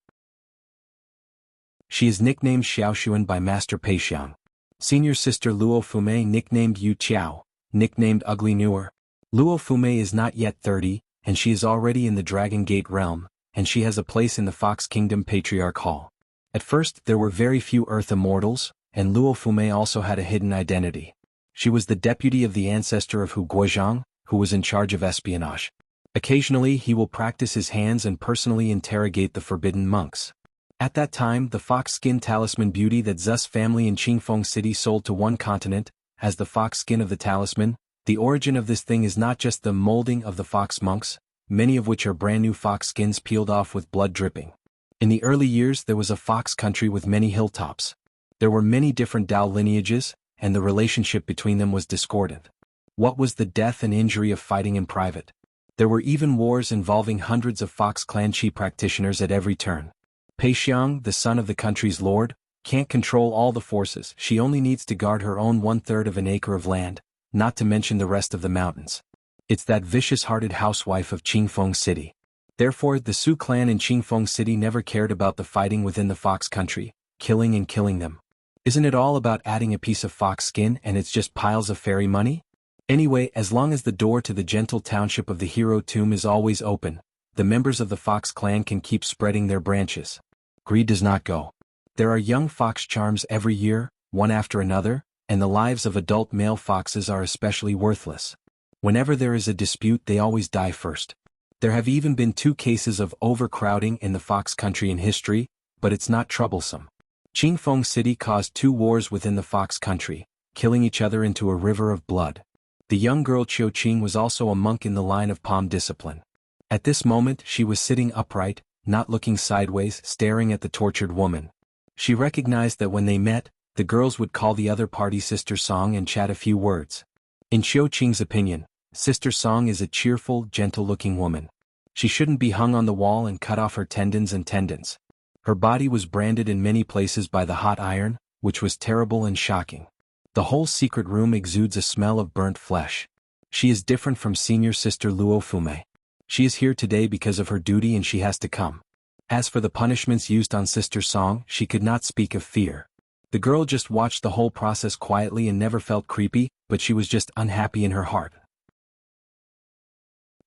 She is nicknamed Xiaoxuan by Master Peixiang. Senior sister Luo Fume nicknamed Yu Qiao, nicknamed Ugly Newer. Luo Fume is not yet 30, and she is already in the Dragon Gate realm, and she has a place in the Fox Kingdom Patriarch Hall. At first there were very few Earth Immortals, and Luo Fume also had a hidden identity. She was the deputy of the ancestor of Hu Guozhang, who was in charge of espionage. Occasionally he will practice his hands and personally interrogate the forbidden monks. At that time the fox skin talisman beauty that Zus family in Qingfeng City sold to one continent, as the fox skin of the talisman. The origin of this thing is not just the molding of the fox monks, many of which are brand new fox skins peeled off with blood dripping. In the early years there was a fox country with many hilltops. There were many different Dao lineages, and the relationship between them was discordant. What was the death and injury of fighting in private? There were even wars involving hundreds of Fox Clan Chi practitioners at every turn. Peixiang, the son of the country's lord, can't control all the forces. She only needs to guard her own 1/3 of an acre of land, not to mention the rest of the mountains. It's that vicious-hearted housewife of Qingfeng City. Therefore, the Su clan in Qingfeng City never cared about the fighting within the Fox country, killing and killing them. Isn't it all about adding a piece of fox skin and it's just piles of fairy money? Anyway, as long as the door to the gentle township of the hero tomb is always open, the members of the Fox clan can keep spreading their branches. Greed does not go. There are young fox charms every year, one after another, and the lives of adult male foxes are especially worthless. Whenever there is a dispute they always die first. There have even been 2 cases of overcrowding in the fox country in history, but it's not troublesome. Qingfeng City caused 2 wars within the fox country, killing each other into a river of blood. The young girl Qiu Qing was also a monk in the line of palm discipline. At this moment she was sitting upright, not looking sideways, staring at the tortured woman. She recognized that when they met, the girls would call the other party Sister Song and chat a few words. In Qiu Qing's opinion, Sister Song is a cheerful, gentle-looking woman. She shouldn't be hung on the wall and cut off her tendons and tendons. Her body was branded in many places by the hot iron, which was terrible and shocking. The whole secret room exudes a smell of burnt flesh. She is different from senior sister Luo Fume. She is here today because of her duty and she has to come. As for the punishments used on Sister Song, she could not speak of fear. The girl just watched the whole process quietly and never felt creepy, but she was just unhappy in her heart.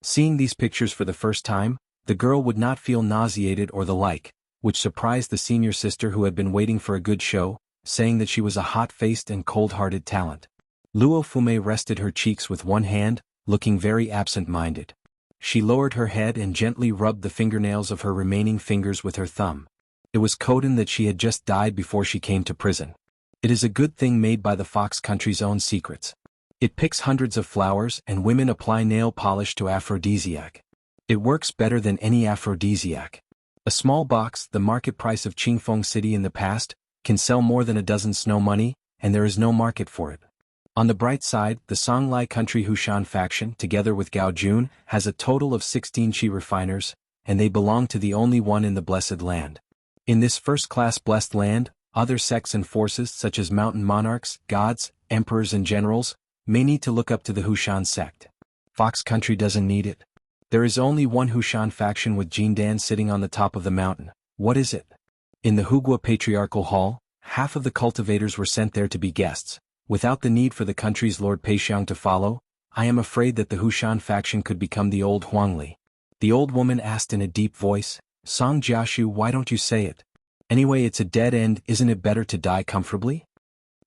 Seeing these pictures for the first time, the girl would not feel nauseated or the like, which surprised the senior sister who had been waiting for a good show, saying that she was a hot-faced and cold-hearted talent. Luo Fume rested her cheeks with one hand, looking very absent-minded. She lowered her head and gently rubbed the fingernails of her remaining fingers with her thumb. It was coded that she had just died before she came to prison. It is a good thing made by the Fox country's own secrets. It picks hundreds of flowers and women apply nail polish to aphrodisiac. It works better than any aphrodisiac. A small box, the market price of Qingfeng City in the past, can sell more than a dozen snow money, and there is no market for it. On the bright side, the Songlai Country Hushan faction, together with Gao Jun, has a total of 16 Qi refiners, and they belong to the only one in the Blessed Land. In this first-class blessed land, other sects and forces such as mountain monarchs, gods, emperors and generals, may need to look up to the Hushan sect. Fox Country doesn't need it. There is only one Hushan faction with Jindan sitting on the top of the mountain. What is it? In the Hugua Patriarchal Hall, half of the cultivators were sent there to be guests. Without the need for the country's Lord Peixiang to follow, I am afraid that the Hushan faction could become the old Huangli. The old woman asked in a deep voice, Song Jiashu, why don't you say it? Anyway, it's a dead end, isn't it better to die comfortably?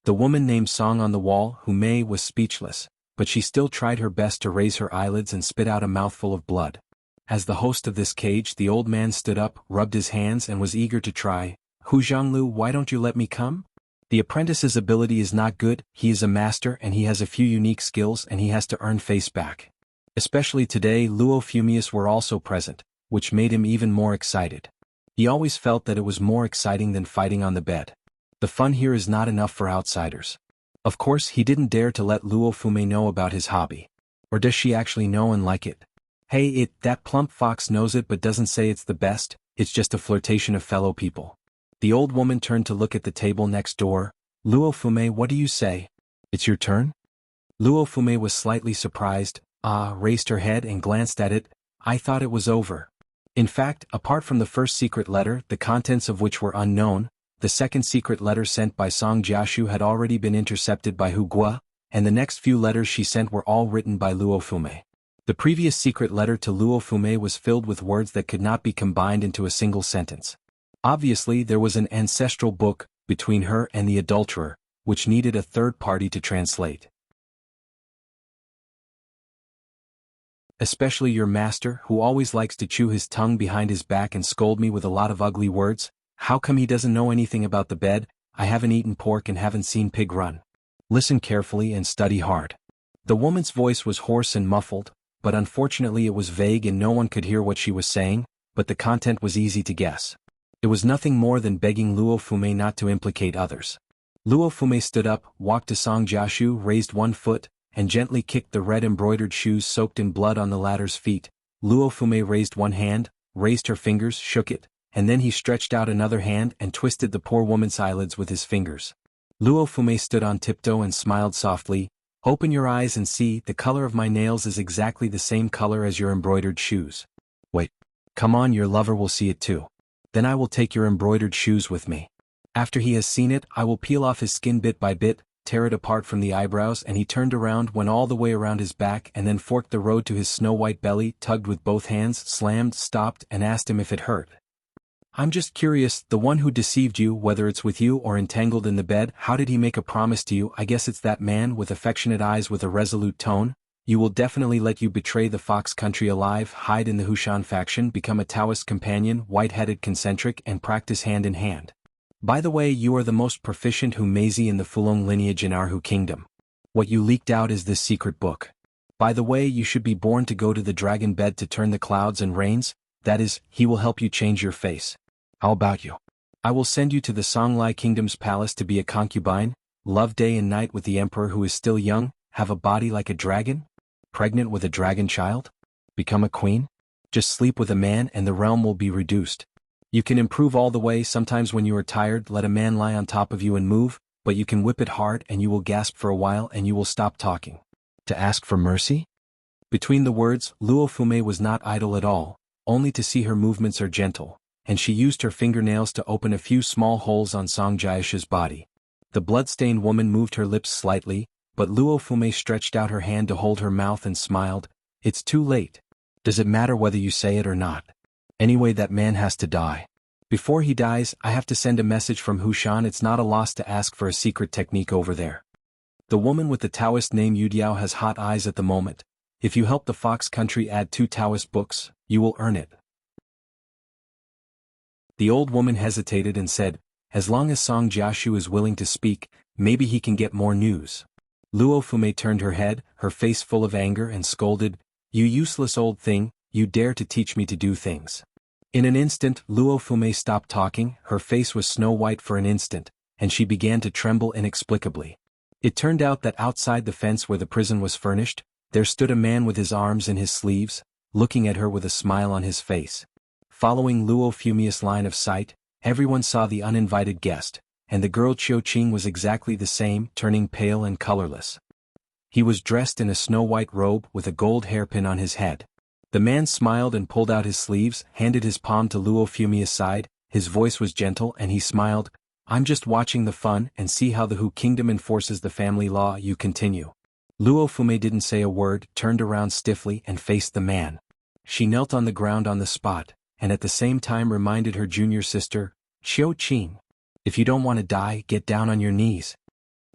The woman named Song on the wall, Humei, was speechless, but she still tried her best to raise her eyelids and spit out a mouthful of blood. As the host of this cage, the old man stood up, rubbed his hands and was eager to try. Hu Zhanglu, why don't you let me come? The apprentice's ability is not good, he is a master and he has a few unique skills and he has to earn face back. Especially today Luo Fumius were also present, which made him even more excited. He always felt that it was more exciting than fighting on the bed. The fun here is not enough for outsiders. Of course he didn't dare to let Luo Fume know about his hobby. Or does she actually know and like it? Hey, that plump fox knows it but doesn't say it's the best, it's just a flirtation of fellow people. The old woman turned to look at the table next door. Luo Fume, what do you say? It's your turn? Luo Fume was slightly surprised, raised her head and glanced at it. I thought it was over. In fact, apart from the first secret letter, the contents of which were unknown, the second secret letter sent by Song Jiashu had already been intercepted by Hu Guo, and the next few letters she sent were all written by Luo Fume. The previous secret letter to Luo Fume was filled with words that could not be combined into a single sentence. Obviously there was an ancestral book between her and the adulterer, which needed a third party to translate. Especially your master, who always likes to chew his tongue behind his back and scold me with a lot of ugly words. How come he doesn't know anything about the bed? I haven't eaten pork and haven't seen pig run. Listen carefully and study hard. The woman's voice was hoarse and muffled, but unfortunately it was vague and no one could hear what she was saying, but the content was easy to guess. It was nothing more than begging Luo Fume not to implicate others. Luo Fume stood up, walked to Song Jiashu, raised one foot, and gently kicked the red embroidered shoes soaked in blood on the latter's feet. Luo Fume raised one hand, raised her fingers, shook it, and then he stretched out another hand and twisted the poor woman's eyelids with his fingers. Luo Fume stood on tiptoe and smiled softly. Open your eyes and see, the color of my nails is exactly the same color as your embroidered shoes. Wait. Come on, your lover will see it too. Then I will take your embroidered shoes with me. After he has seen it, I will peel off his skin bit by bit, tear it apart from the eyebrows, and he turned around, went all the way around his back and then forked the road to his snow-white belly, tugged with both hands, slammed, stopped, and asked him if it hurt. I'm just curious, the one who deceived you, whether it's with you or entangled in the bed, how did he make a promise to you? I guess it's that man with affectionate eyes with a resolute tone. You will definitely let you betray the Fox country alive, hide in the Hushan faction, become a Taoist companion, white-headed concentric, and practice hand in hand. By the way, you are the most proficient Humezi in the Fulong lineage in our Hu kingdom. What you leaked out is this secret book. By the way, you should be born to go to the dragon bed to turn the clouds and rains, that is, he will help you change your face. How about you? I will send you to the Songlai kingdom's palace to be a concubine, love day and night with the emperor who is still young, have a body like a dragon? Pregnant with a dragon child? Become a queen? Just sleep with a man and the realm will be reduced. You can improve all the way. Sometimes when you are tired, let a man lie on top of you and move, but you can whip it hard and you will gasp for a while and you will stop talking. To ask for mercy? Between the words, Luo Fume was not idle at all, only to see her movements are gentle, and she used her fingernails to open a few small holes on Song Jiashu's body. The blood-stained woman moved her lips slightly, but Luo Fume stretched out her hand to hold her mouth and smiled. It's too late. Does it matter whether you say it or not? Anyway, that man has to die. Before he dies, I have to send a message from Hushan. It's not a loss to ask for a secret technique over there. The woman with the Taoist name Yudiao has hot eyes at the moment. If you help the Fox country add 2 Taoist books, you will earn it. The old woman hesitated and said, as long as Song Jiashu is willing to speak, maybe he can get more news. Luo Fume turned her head, her face full of anger, and scolded, you useless old thing, you dare to teach me to do things. In an instant, Luo Fume stopped talking, her face was snow-white for an instant, and she began to tremble inexplicably. It turned out that outside the fence where the prison was furnished, there stood a man with his arms in his sleeves, looking at her with a smile on his face. Following Luo Fume's line of sight, everyone saw the uninvited guest, and the girl Qiu Qing was exactly the same, turning pale and colorless. He was dressed in a snow-white robe with a gold hairpin on his head. The man smiled and pulled out his sleeves, handed his palm to Luo Fume's side. His voice was gentle and he smiled. I'm just watching the fun and see how the Hu kingdom enforces the family law. You continue. Luo Fume didn't say a word, turned around stiffly and faced the man. She knelt on the ground on the spot, and at the same time reminded her junior sister, Qiu Qing. If you don't want to die, get down on your knees.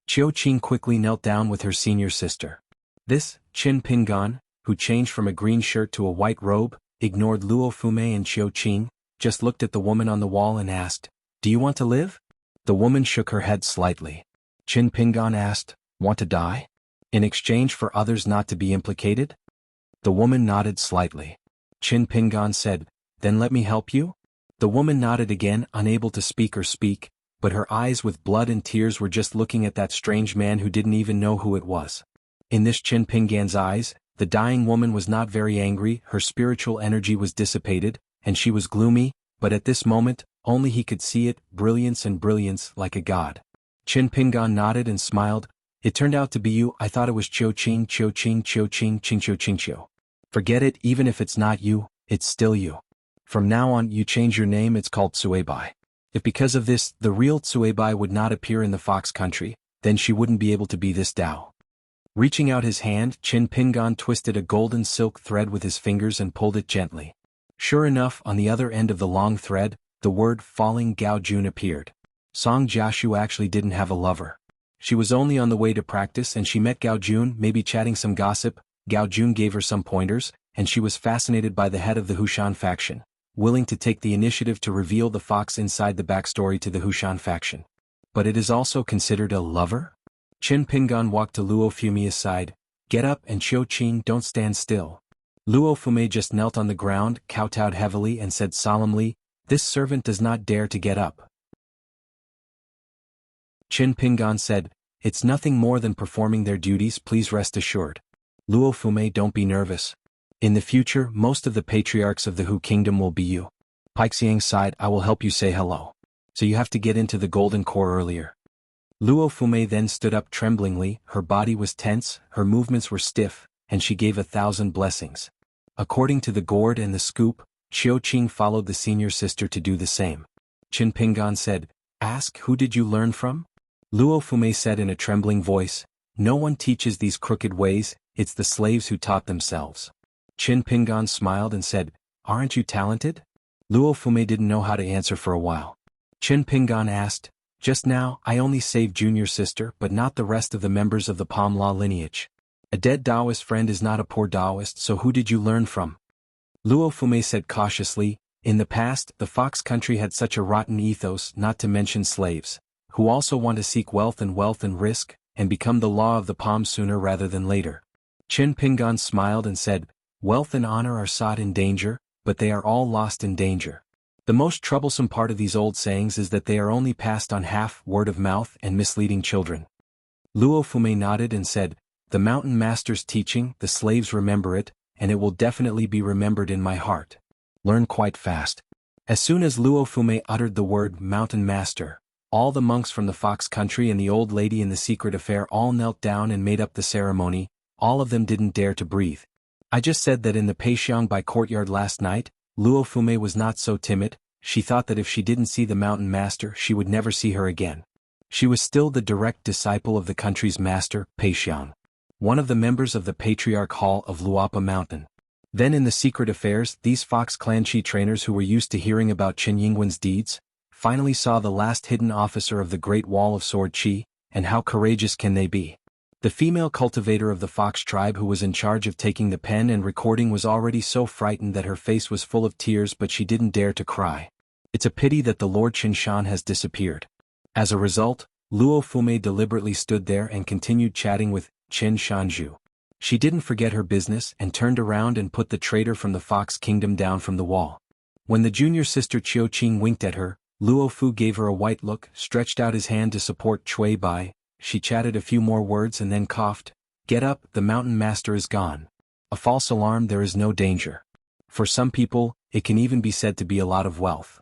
Qiu Qing quickly knelt down with her senior sister. This, Qin Pingan, who changed from a green shirt to a white robe, ignored Luo Fume and Qiu Qing, just looked at the woman on the wall and asked, do you want to live? The woman shook her head slightly. Qin Pingan asked, "Want to die? In exchange for others not to be implicated?" The woman nodded slightly. Qin Pingan said, "Then let me help you?" The woman nodded again, unable to speak or speak, but her eyes with blood and tears were just looking at that strange man who didn't even know who it was. In this Qin Pingan's eyes, the dying woman was not very angry, her spiritual energy was dissipated, and she was gloomy, but at this moment, only he could see it, brilliance and brilliance like a god. Qin Pingan nodded and smiled. "It turned out to be you. I thought it was Qiu Qing, Qiu Qing, Qiu Qing, Qing Qiu Qing Qiu. Forget it, even if it's not you, it's still you. From now on, you change your name, it's called Tsuebai. If because of this, the real Tsuebai would not appear in the Fox country, then she wouldn't be able to be this Dao." Reaching out his hand, Qin Pingan twisted a golden silk thread with his fingers and pulled it gently. Sure enough, on the other end of the long thread, the word "falling Gao Jun" appeared. Song Jiashu actually didn't have a lover. She was only on the way to practice and she met Gao Jun, maybe chatting some gossip. Gao Jun gave her some pointers, and she was fascinated by the head of the Hushan faction, willing to take the initiative to reveal the fox inside the backstory to the Hushan faction. But it is also considered a lover? Qin Pingan walked to Luo Fumi's side. "Get up and Qiu Qing, don't stand still." Luo Fumi just knelt on the ground, kowtowed heavily and said solemnly, "This servant does not dare to get up." Qin Pingan said, "It's nothing more than performing their duties, please rest assured. Luo Fumi, don't be nervous. In the future, most of the patriarchs of the Hu Kingdom will be you. Pikexiang's side, I will help you say hello. So you have to get into the Golden Core earlier." Luo Fumi then stood up tremblingly, her body was tense, her movements were stiff, and she gave 1,000 blessings. According to the gourd and the scoop, Qiu Qing followed the senior sister to do the same. Qin Pingan said, "Ask, who did you learn from?" Luo Fumi said in a trembling voice, "No one teaches these crooked ways, it's the slaves who taught themselves." Qin Pingan smiled and said, "Aren't you talented?" Luo Fumi didn't know how to answer for a while. Qin Pingan asked, "Just now, I only saved junior sister but not the rest of the members of the Palm Law lineage. A dead Taoist friend is not a poor Taoist, so who did you learn from?" Luo Fumi said cautiously, "In the past, the Fox country had such a rotten ethos, not to mention slaves, who also want to seek wealth and risk, and become the law of the Palm sooner rather than later." Qin Pingan smiled and said, "Wealth and honor are sought in danger, but they are all lost in danger. The most troublesome part of these old sayings is that they are only passed on half, word of mouth and misleading children." Luo Fumi nodded and said, "The mountain master's teaching, the slaves remember it, and it will definitely be remembered in my heart. Learn quite fast." As soon as Luo Fumi uttered the word mountain master, all the monks from the Fox country and the old lady in the secret affair all knelt down and made up the ceremony. All of them didn't dare to breathe. I just said that in the Peixiangbai courtyard last night, Luo Fumi was not so timid. She thought that if she didn't see the mountain master, she would never see her again. She was still the direct disciple of the country's master, Peixiang, one of the members of the Patriarch Hall of Luapa Mountain. Then in the secret affairs, these Fox clan Qi trainers who were used to hearing about Qin Yingwen's deeds, finally saw the last hidden officer of the Great Wall of Sword Qi, and how courageous can they be? The female cultivator of the Fox tribe who was in charge of taking the pen and recording was already so frightened that her face was full of tears, but she didn't dare to cry. It's a pity that the Lord Qinshan has disappeared. As a result, Luo Fumi deliberately stood there and continued chatting with Qin Shanzhu. She didn't forget her business and turned around and put the traitor from the Fox Kingdom down from the wall. When the junior sister Qiu Qing winked at her, Luo Fu gave her a white look, stretched out his hand to support Cui Bai. She chatted a few more words and then coughed. "Get up, the mountain master is gone. A false alarm, there is no danger. For some people, it can even be said to be a lot of wealth.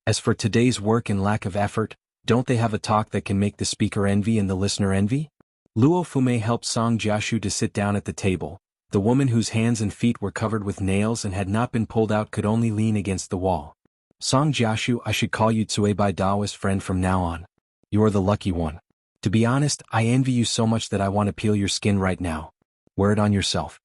As for today's work and lack of effort, don't they have a talk that can make the speaker envy and the listener envy?" Luo Fumi helped Song Jiashu to sit down at the table. The woman whose hands and feet were covered with nails and had not been pulled out could only lean against the wall. "Song Jiashu, I should call you Tsuebai Daoist friend from now on. You are the lucky one. To be honest, I envy you so much that I want to peel your skin right now. Wear it on yourself.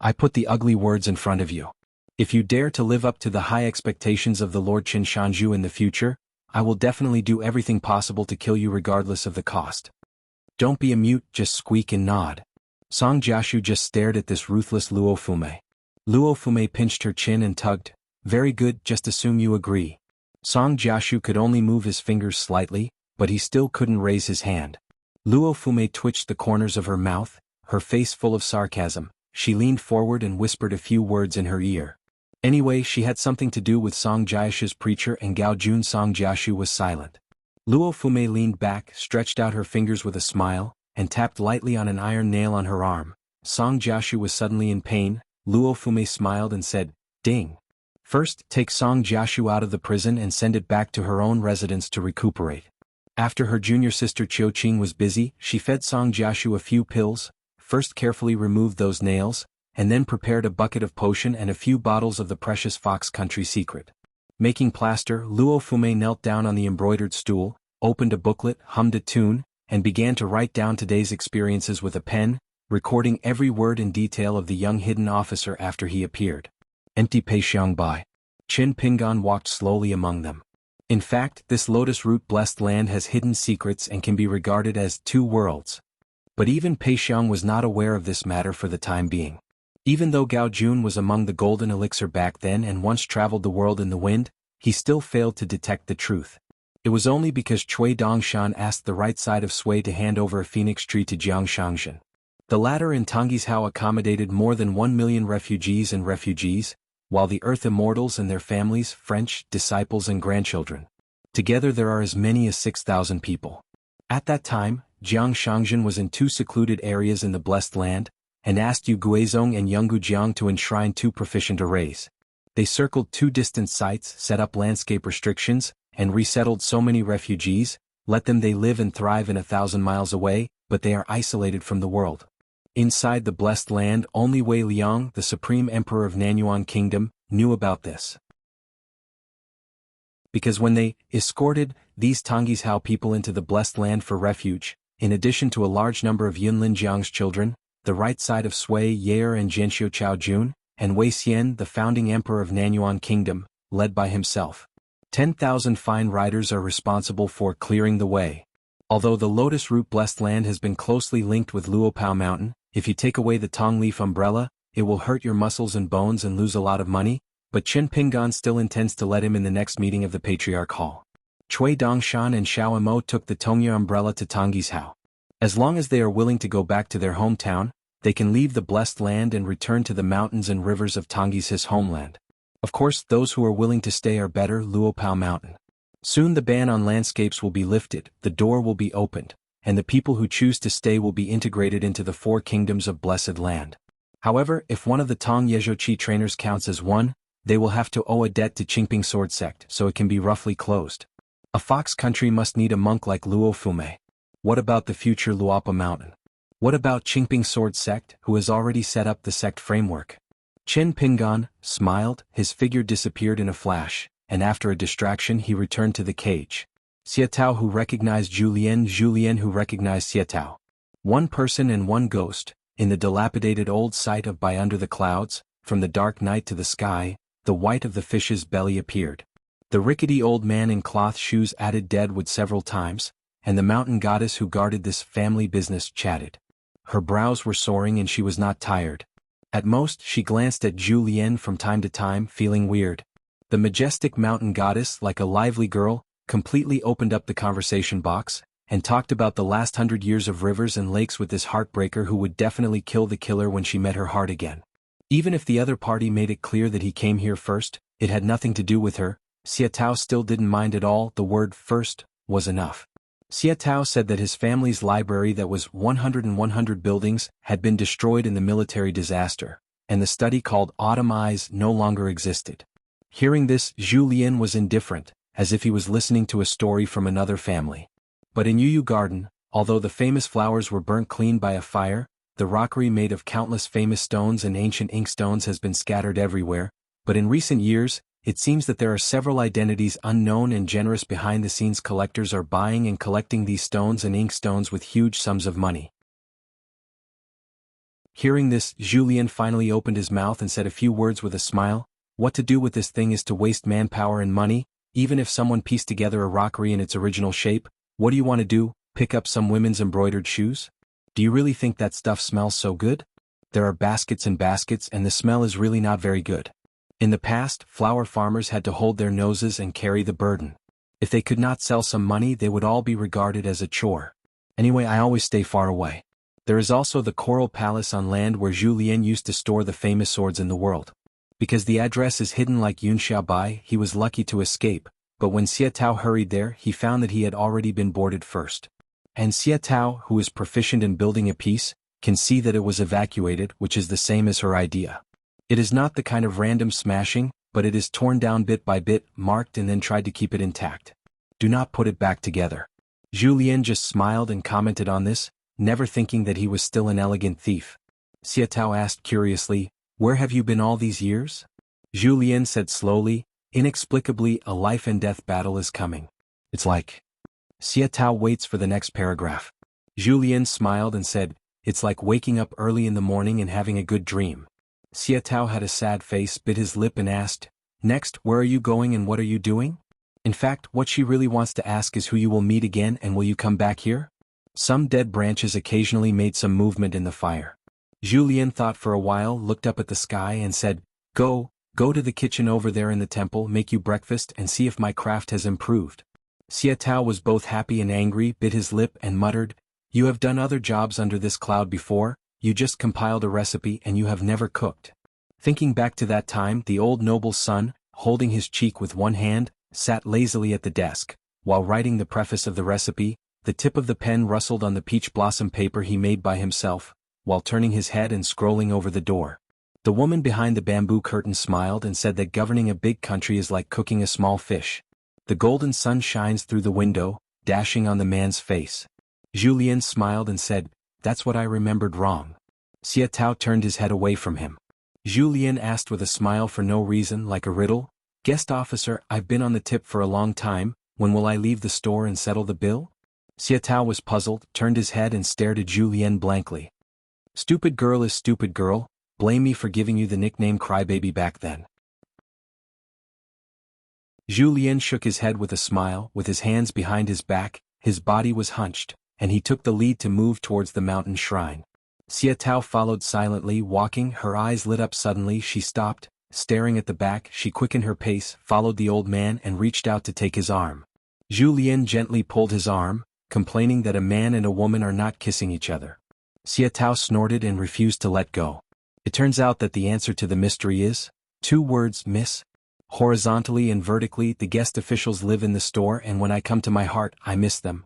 I put the ugly words in front of you. If you dare to live up to the high expectations of the Lord Qin Shanzhu in the future, I will definitely do everything possible to kill you regardless of the cost. Don't be a mute, just squeak and nod." Song Jiashu just stared at this ruthless Luo Fumi. Luo Fumi pinched her chin and tugged. "Very good, just assume you agree." Song Jiaxu could only move his fingers slightly, but he still couldn't raise his hand. Luo Fume twitched the corners of her mouth, her face full of sarcasm. She leaned forward and whispered a few words in her ear. Anyway, she had something to do with Song Jiaxu's preacher, and Gao Jun. Song Jiaxu was silent. Luo Fume leaned back, stretched out her fingers with a smile, and tapped lightly on an iron nail on her arm. Song Jiaxu was suddenly in pain. Luo Fume smiled and said, "Ding. First, take Song Jiaxu out of the prison and send it back to her own residence to recuperate." After her junior sister Qiu Qing was busy, she fed Song Jiaxu a few pills, first carefully removed those nails, and then prepared a bucket of potion and a few bottles of the precious Fox Country Secret. Making plaster, Luo Fume knelt down on the embroidered stool, opened a booklet, hummed a tune, and began to write down today's experiences with a pen, recording every word in detail of the young hidden officer after he appeared. Empty Pei Xiangbai. Qin Pingan walked slowly among them. In fact, this lotus root-blessed land has hidden secrets and can be regarded as two worlds. But even Pei Xiang was not aware of this matter for the time being. Even though Gao Jun was among the golden elixir back then and once traveled the world in the wind, he still failed to detect the truth. It was only because Cui Dongshan asked the right side of Sui to hand over a phoenix tree to Jiang Shangzhen. The latter in Tonghishao accommodated more than 1 million refugees, while the Earth Immortals and their families, French, disciples and grandchildren. Together there are as many as 6,000 people. At that time, Jiang Shangzhen was in 2 secluded areas in the Blessed Land, and asked Yu Guizhong and Yanggu Jiang to enshrine 2 proficient arrays. They circled 2 distant sites, set up landscape restrictions, and resettled so many refugees. Let them, they live and thrive in 1,000 miles away, but they are isolated from the world. Inside the Blessed Land, only Wei Liang, the supreme emperor of Nanyuan Kingdom, knew about this. Because when they escorted these Tonghishao people into the Blessed Land for refuge, in addition to a large number of Yunlin Jiang's children, the right side of Sui Yair and Jianxiu Chaojun, and Wei Xian, the founding emperor of Nanyuan Kingdom, led by himself. 10,000 fine riders are responsible for clearing the way. Although the Lotus Root Blessed Land has been closely linked with Luopao Mountain, if you take away the Tong Leaf umbrella, it will hurt your muscles and bones and lose a lot of money, but Qin Pingan still intends to let him in the next meeting of the Patriarch Hall. Cui Dongshan and Xiao Imo took the Tongya umbrella to Tonghishao. As long as they are willing to go back to their hometown, they can leave the Blessed Land and return to the mountains and rivers of Tonghis' homeland. Of course, those who are willing to stay are better. Luopao Mountain. Soon the ban on landscapes will be lifted, the door will be opened, and the people who choose to stay will be integrated into the 4 kingdoms of Blessed Land. However, if one of the Tong Yezhouqi trainers counts as one, they will have to owe a debt to Qingping Sword Sect, so it can be roughly closed. A Fox country must need a monk like Luo Fume. What about the future Luopa Mountain? What about Qingping Sword Sect, who has already set up the sect framework? Qin Pingan smiled, his figure disappeared in a flash, and after a distraction he returned to the cage. Xietao who recognized Julien who recognized Xietao. One person and one ghost, in the dilapidated old site of By Under the Clouds, from the dark night to the sky, the white of the fish's belly appeared. The rickety old man in cloth shoes added deadwood several times, and the mountain goddess who guarded this family business chatted. Her brows were soaring and she was not tired. At most, she glanced at Julien from time to time, feeling weird. The majestic mountain goddess, like a lively girl, completely opened up the conversation box, and talked about the last 100 years of rivers and lakes with this heartbreaker who would definitely kill the killer when she met her heart again. Even if the other party made it clear that he came here first, it had nothing to do with her. Xietao still didn't mind at all. The word first was enough. Xietao said that his family's library that was 100 buildings had been destroyed in the military disaster, and the study called Autumn Eyes no longer existed. Hearing this, Julien was indifferent, as if he was listening to a story from another family. But in Yuyu Garden, although the famous flowers were burnt clean by a fire, the rockery made of countless famous stones and ancient inkstones has been scattered everywhere, but in recent years, it seems that there are several identities unknown and generous behind-the-scenes collectors are buying and collecting these stones and inkstones with huge sums of money. Hearing this, Julien finally opened his mouth and said a few words with a smile. What to do with this thing is to waste manpower and money, even if someone pieced together a rockery in its original shape. What do you want to do, pick up some women's embroidered shoes? Do you really think that stuff smells so good? There are baskets and baskets and the smell is really not very good. In the past, flower farmers had to hold their noses and carry the burden. If they could not sell some money, they would all be regarded as a chore. Anyway, I always stay far away. There is also the Coral Palace on land where Zhu Lian used to store the famous swords in the world. Because the address is hidden like Yunxia Bai, he was lucky to escape, but when Xia Tao hurried there, he found that he had already been boarded first. And Xia Tao, who is proficient in building a piece, can see that it was evacuated, which is the same as her idea. It is not the kind of random smashing, but it is torn down bit by bit, marked and then tried to keep it intact. Do not put it back together. Zhu Lian just smiled and commented on this, never thinking that he was still an elegant thief. Xia Tao asked curiously, "Where have you been all these years?" Zhu Lian said slowly, "Inexplicably, a life and death battle is coming. It's like..." Xia Tao waits for the next paragraph. Zhu Lian smiled and said, "It's like waking up early in the morning and having a good dream." Xia Tao had a sad face, bit his lip and asked, "Next, where are you going and what are you doing?" In fact, what she really wants to ask is who you will meet again and will you come back here? Some dead branches occasionally made some movement in the fire. Zhu Lian thought for a while, looked up at the sky and said, Go to the kitchen over there in the temple, make you breakfast and see if my craft has improved." Xia Tao was both happy and angry, bit his lip and muttered, "You have done other jobs under this cloud before, you just compiled a recipe and you have never cooked." Thinking back to that time, the old noble's son, holding his cheek with one hand, sat lazily at the desk. While writing the preface of the recipe, the tip of the pen rustled on the peach blossom paper he made by himself, while turning his head and scrolling over the door. The woman behind the bamboo curtain smiled and said that governing a big country is like cooking a small fish. The golden sun shines through the window, dashing on the man's face. Zhu Lian smiled and said, "That's what I remembered wrong." Xia Tao turned his head away from him. Zhu Lian asked with a smile for no reason, like a riddle, "Guest officer, I've been on the tip for a long time, when will I leave the store and settle the bill?" Xia Tao was puzzled, turned his head and stared at Zhu Lian blankly. "Stupid girl is stupid girl, blame me for giving you the nickname Crybaby back then." Zhu Lian shook his head with a smile, with his hands behind his back, his body was hunched, and he took the lead to move towards the mountain shrine. Xia Tao followed silently, walking, her eyes lit up suddenly. She stopped, staring at the back. She quickened her pace, followed the old man and reached out to take his arm. Zhu Lian gently pulled his arm, complaining that a man and a woman are not kissing each other. Xia Tao snorted and refused to let go. It turns out that the answer to the mystery is 2 words, miss. Horizontally and vertically, the guest officials live in the store, and when I come to my heart, I miss them.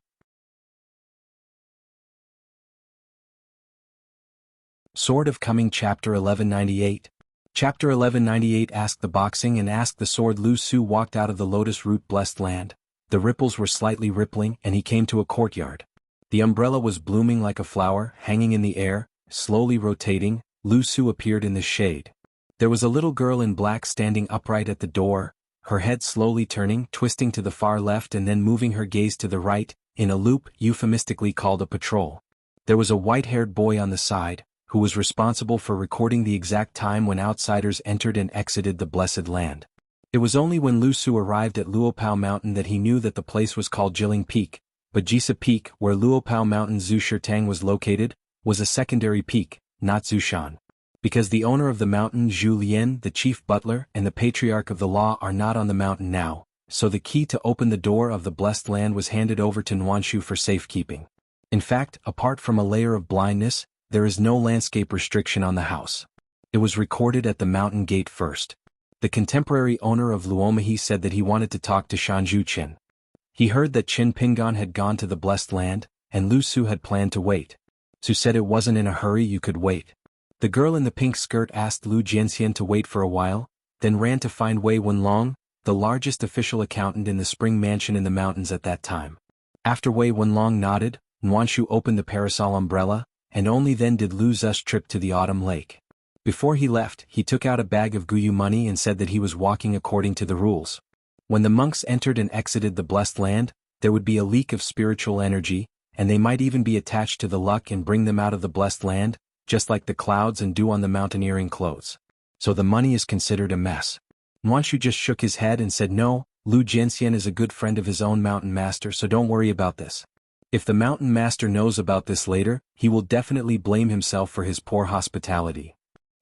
Sword of Coming Chapter 1198. Chapter 1198 Ask the Boxing and Ask the Sword. Lu Su walked out of the lotus root blessed land. The ripples were slightly rippling and he came to a courtyard. The umbrella was blooming like a flower, hanging in the air, slowly rotating. Lu Su appeared in the shade. There was a little girl in black standing upright at the door, her head slowly turning, twisting to the far left and then moving her gaze to the right, in a loop euphemistically called a patrol. There was a white-haired boy on the side, who was responsible for recording the exact time when outsiders entered and exited the blessed land. It was only when Lu Su arrived at Luopao Mountain that he knew that the place was called Jiling Peak, but Jisa Peak, where Luopao Mountain Zushirtang was located, was a secondary peak, not Zushan. Because the owner of the mountain, Zhu Lian, the chief butler, and the patriarch of the law are not on the mountain now, so the key to open the door of the blessed land was handed over to Nuanshu for safekeeping. In fact, apart from a layer of blindness, there is no landscape restriction on the house. It was recorded at the mountain gate first. The contemporary owner of Luomahi said that he wanted to talk to Shanzhu Qin. He heard that Qin Pingan had gone to the blessed land, and Lu Su had planned to wait. Su said it wasn't in a hurry, you could wait. The girl in the pink skirt asked Lu Jianxian to wait for a while, then ran to find Wei Wenlong, the largest official accountant in the spring mansion in the mountains at that time. After Wei Wenlong nodded, Nuanshu opened the parasol umbrella, and only then did Lu Zush trip to the autumn lake. Before he left, he took out a bag of Guyu money and said that he was walking according to the rules. When the monks entered and exited the blessed land, there would be a leak of spiritual energy, and they might even be attached to the luck and bring them out of the blessed land, just like the clouds and dew on the mountaineering clothes. So the money is considered a mess. Nuanshu just shook his head and said no, Lu Jianxian is a good friend of his own mountain master, so don't worry about this. If the mountain master knows about this later, he will definitely blame himself for his poor hospitality.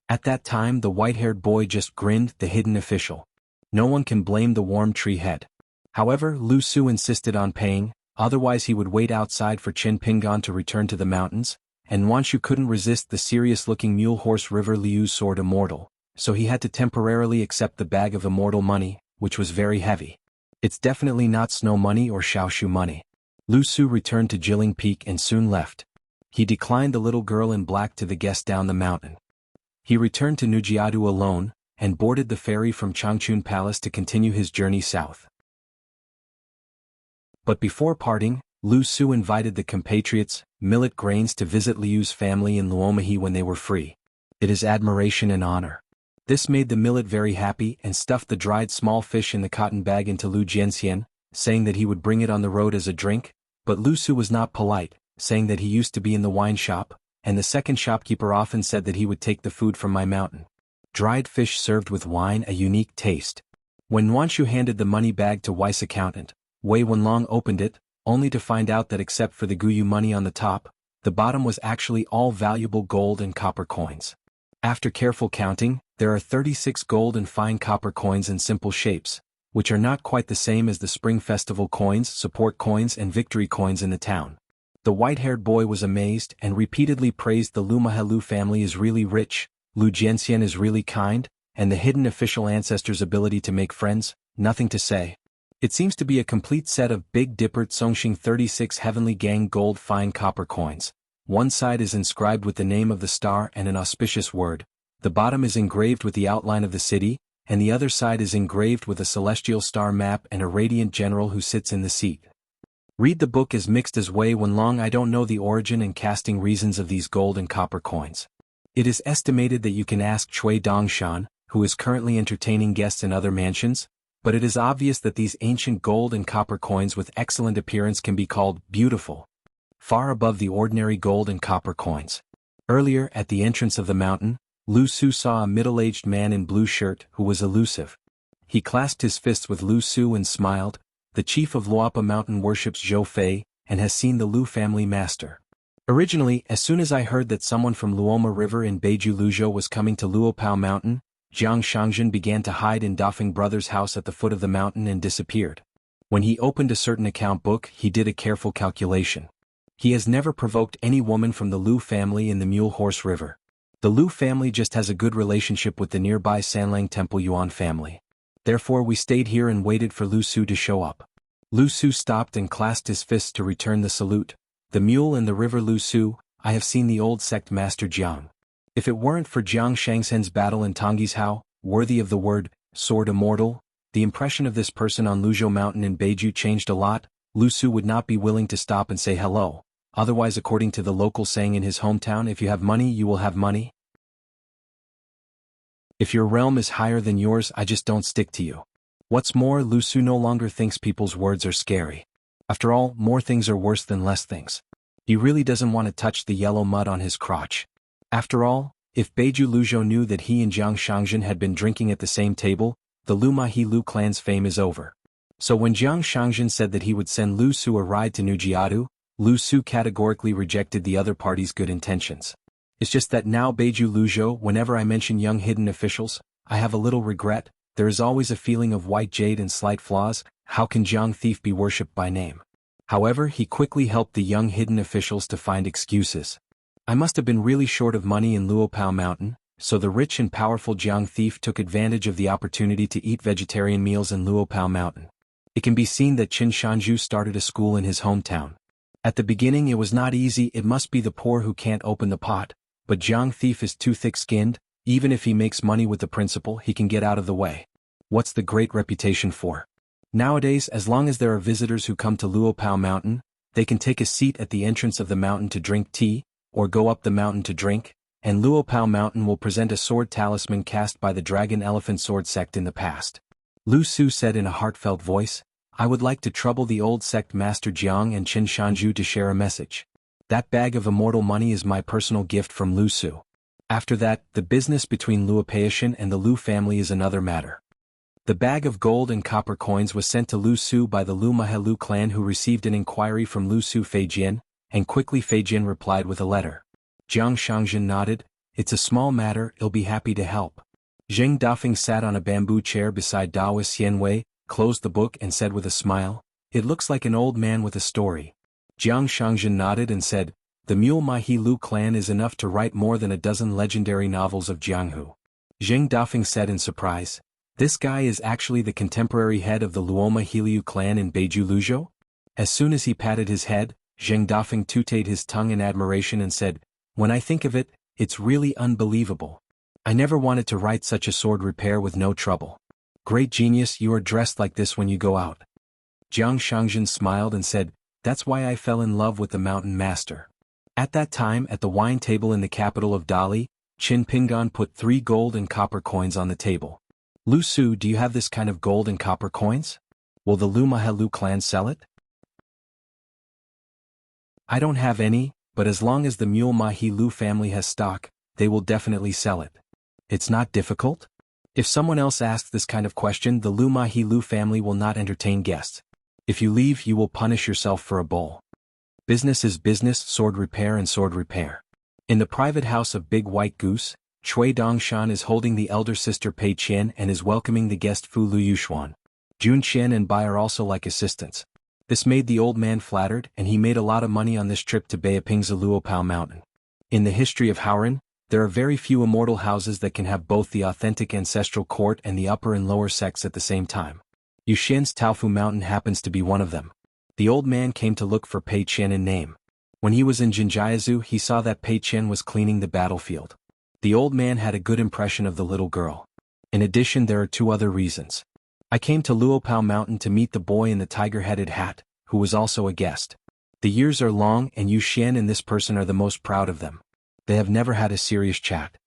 At that time the white-haired boy just grinned, the hidden official. No one can blame the warm tree head. However, Lu Su insisted on paying, otherwise he would wait outside for Qin Pingan to return to the mountains, and Wanshu couldn't resist the serious-looking mule horse River Liu's sword immortal, so he had to temporarily accept the bag of immortal money, which was very heavy. It's definitely not snow money or Shaoshu money. Lu Su returned to Jilin Peak and soon left. He declined the little girl in black to the guest down the mountain. He returned to Nujiadu alone, and boarded the ferry from Changchun Palace to continue his journey south. But before parting, Lu Su invited the compatriots, Millet Grains, to visit Liu's family in Luomahi when they were free. It is admiration and honor. This made the Millet very happy and stuffed the dried small fish in the cotton bag into Lu Jianxian, saying that he would bring it on the road as a drink, but Lu Su was not polite, saying that he used to be in the wine shop, and the second shopkeeper often said that he would take the food from my mountain. Dried fish served with wine, a unique taste. When Wanshu handed the money bag to Wei's accountant, Wei Wenlong opened it, only to find out that except for the Guyu money on the top, the bottom was actually all valuable gold and copper coins. After careful counting, there are 36 gold and fine copper coins in simple shapes, which are not quite the same as the Spring Festival coins, support coins and victory coins in the town. The white-haired boy was amazed and repeatedly praised the Lu Mahelu family is really rich, Lu Jianxian is really kind, and the hidden official ancestor's ability to make friends, nothing to say. It seems to be a complete set of Big Dipper Tsongxing 36 Heavenly Gang gold fine copper coins. One side is inscribed with the name of the star and an auspicious word, the bottom is engraved with the outline of the city, and the other side is engraved with a celestial star map and a radiant general who sits in the seat. Read the book as mixed as Wei Wenlong. I don't know the origin and casting reasons of these gold and copper coins. It is estimated that you can ask Chui Dongshan, who is currently entertaining guests in other mansions, but it is obvious that these ancient gold and copper coins with excellent appearance can be called beautiful, far above the ordinary gold and copper coins. Earlier, at the entrance of the mountain, Lu Su saw a middle-aged man in blue shirt who was elusive. He clasped his fists with Lu Su and smiled. The chief of Luopa Mountain worships Zhou Fei, and has seen the Lu family master. Originally, as soon as I heard that someone from Luoma River in Beiju Luzhou was coming to Luopao Mountain, Jiang Shangzhen began to hide in Dafeng Brothers' house at the foot of the mountain and disappeared. When he opened a certain account book, he did a careful calculation. He has never provoked any woman from the Lu family in the Mule Horse River. The Lu family just has a good relationship with the nearby Sanlang Temple Yuan family. Therefore we stayed here and waited for Lu Su to show up. Lu Su stopped and clasped his fists to return the salute. The mule and the river Lu Su, I have seen the old sect master Jiang. If it weren't for Jiang Shangzhen's battle in Tongyi's Hao, worthy of the word, sword immortal, the impression of this person on Luzhou Mountain in Beiju changed a lot. Lu Su would not be willing to stop and say hello. Otherwise, according to the local saying in his hometown, if you have money you will have money. If your realm is higher than yours, I just don't stick to you. What's more, Lu Su no longer thinks people's words are scary. After all, more things are worse than less things. He really doesn't want to touch the yellow mud on his crotch. After all, if Beiju Luzhou knew that he and Jiang Shangzhen had been drinking at the same table, the Lu Mahi Lu clan's fame is over. So when Jiang Shangzhen said that he would send Lu Su a ride to Nujiadu, Lu Su categorically rejected the other party's good intentions. It's just that now Beiju Luzhou, whenever I mention young hidden officials, I have a little regret. There is always a feeling of white jade and slight flaws. How can Jiang Thief be worshipped by name? However, he quickly helped the young hidden officials to find excuses. I must have been really short of money in Luopao Mountain, so the rich and powerful Jiang Thief took advantage of the opportunity to eat vegetarian meals in Luopao Mountain. It can be seen that Qin Shanzhu started a school in his hometown. At the beginning it was not easy. It must be the poor who can't open the pot, but Jiang Thief is too thick-skinned. Even if he makes money with the principal, he can get out of the way. What's the great reputation for? Nowadays, as long as there are visitors who come to Luopao Mountain, they can take a seat at the entrance of the mountain to drink tea, or go up the mountain to drink, and Luopao Mountain will present a sword talisman cast by the Dragon Elephant Sword sect in the past. Lu Su said in a heartfelt voice, I would like to trouble the old sect master Jiang and Qin Shanzhu to share a message. That bag of immortal money is my personal gift from Lu Su. After that, the business between Luopaishan and the Lu family is another matter. The bag of gold and copper coins was sent to Lu Su by the Lu Mahelu clan, who received an inquiry from Lu Su Feijian, and quickly Feijian replied with a letter. Jiang Shangzhen nodded, "It's a small matter, I'll be happy to help." Zheng Dafeng sat on a bamboo chair beside Daoist Xianwei, closed the book and said with a smile, "It looks like an old man with a story." Jiang Shangzhen nodded and said, "The Mule Mahi Lu clan is enough to write more than a dozen legendary novels of jianghu." Zheng Dafeng said in surprise, "This guy is actually the contemporary head of the Luoma Heliu clan in Beiju Luzhou?" As soon as he patted his head, Zheng Dafeng tutted his tongue in admiration and said, "When I think of it, it's really unbelievable. I never wanted to write such a sword repair with no trouble. Great genius, you are dressed like this when you go out." Jiang Shangzhen smiled and said, "That's why I fell in love with the mountain master." At that time, at the wine table in the capital of Dali, Qin Pingan put 3 gold and copper coins on the table. "Lu Su, do you have this kind of gold and copper coins? Will the Lu Mahalu clan sell it?" "I don't have any, but as long as the Mule Mahi Lu family has stock, they will definitely sell it. It's not difficult? If someone else asks this kind of question, the Lu Mahi Lu family will not entertain guests. If you leave, you will punish yourself for a bowl. Business is business, sword repair and sword repair." In the private house of Big White Goose, Cui Dongshan is holding the elder sister Pei Qian and is welcoming the guest Fu Lu Yuxuan. Jun Qian and Bai are also like assistants. This made the old man flattered, and he made a lot of money on this trip to Beiping's Luopao mountain. In the history of Haoran, there are very few immortal houses that can have both the authentic ancestral court and the upper and lower sects at the same time. Yuxian's Taofu mountain happens to be one of them. The old man came to look for Pei Qian in name. When he was in Jinjiazu, he saw that Pei Qian was cleaning the battlefield. The old man had a good impression of the little girl. In addition, there are 2 other reasons. I came to Luopao mountain to meet the boy in the tiger-headed hat, who was also a guest. The years are long and Yuxian and this person are the most proud of them. They have never had a serious chat.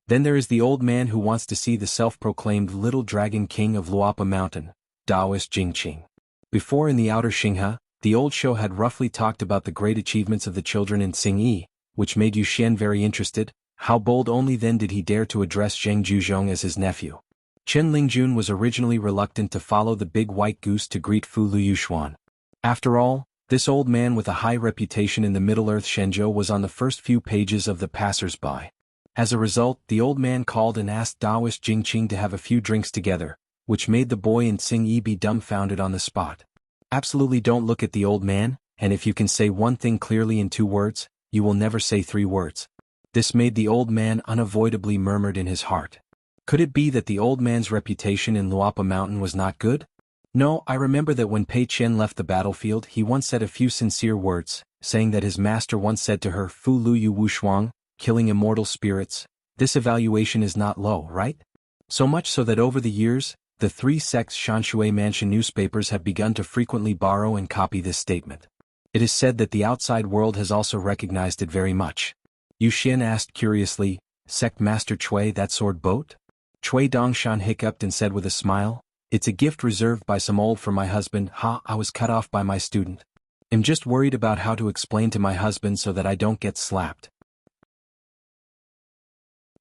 Then there is the old man who wants to see the self-proclaimed little dragon king of Luopa mountain, Daoist Jingqing. Before in the outer Xinghe, the old show had roughly talked about the great achievements of the children in Xingyi, which made Yuxian very interested. How bold only then did he dare to address Zheng Juzhong as his nephew. Chen Lingjun was originally reluctant to follow the Big White Goose to greet Fu Lu Yuxuan. After all, this old man with a high reputation in the Middle-earth Shenzhou was on the first few pages of the passers-by. As a result, the old man called and asked Daoist Jingqing to have a few drinks together, which made the boy in Xingyi be dumbfounded on the spot. Absolutely don't look at the old man, and if you can say one thing clearly in 2 words, you will never say 3 words. This made the old man unavoidably murmured in his heart. Could it be that the old man's reputation in Luopa mountain was not good? No, I remember that when Pei Qian left the battlefield, he once said a few sincere words, saying that his master once said to her, "Fu Lu Yu Wu Shuang, killing immortal spirits." This evaluation is not low, right? So much so that over the years, the 3 sects Shanshui Mansion newspapers have begun to frequently borrow and copy this statement. It is said that the outside world has also recognized it very much. Yuxian asked curiously, "Sect Master Cui, that sword boat?" Cui Dongshan hiccuped and said with a smile, "It's a gift reserved by some old for my husband. I was cut off by my student. I'm just worried about how to explain to my husband so that I don't get slapped."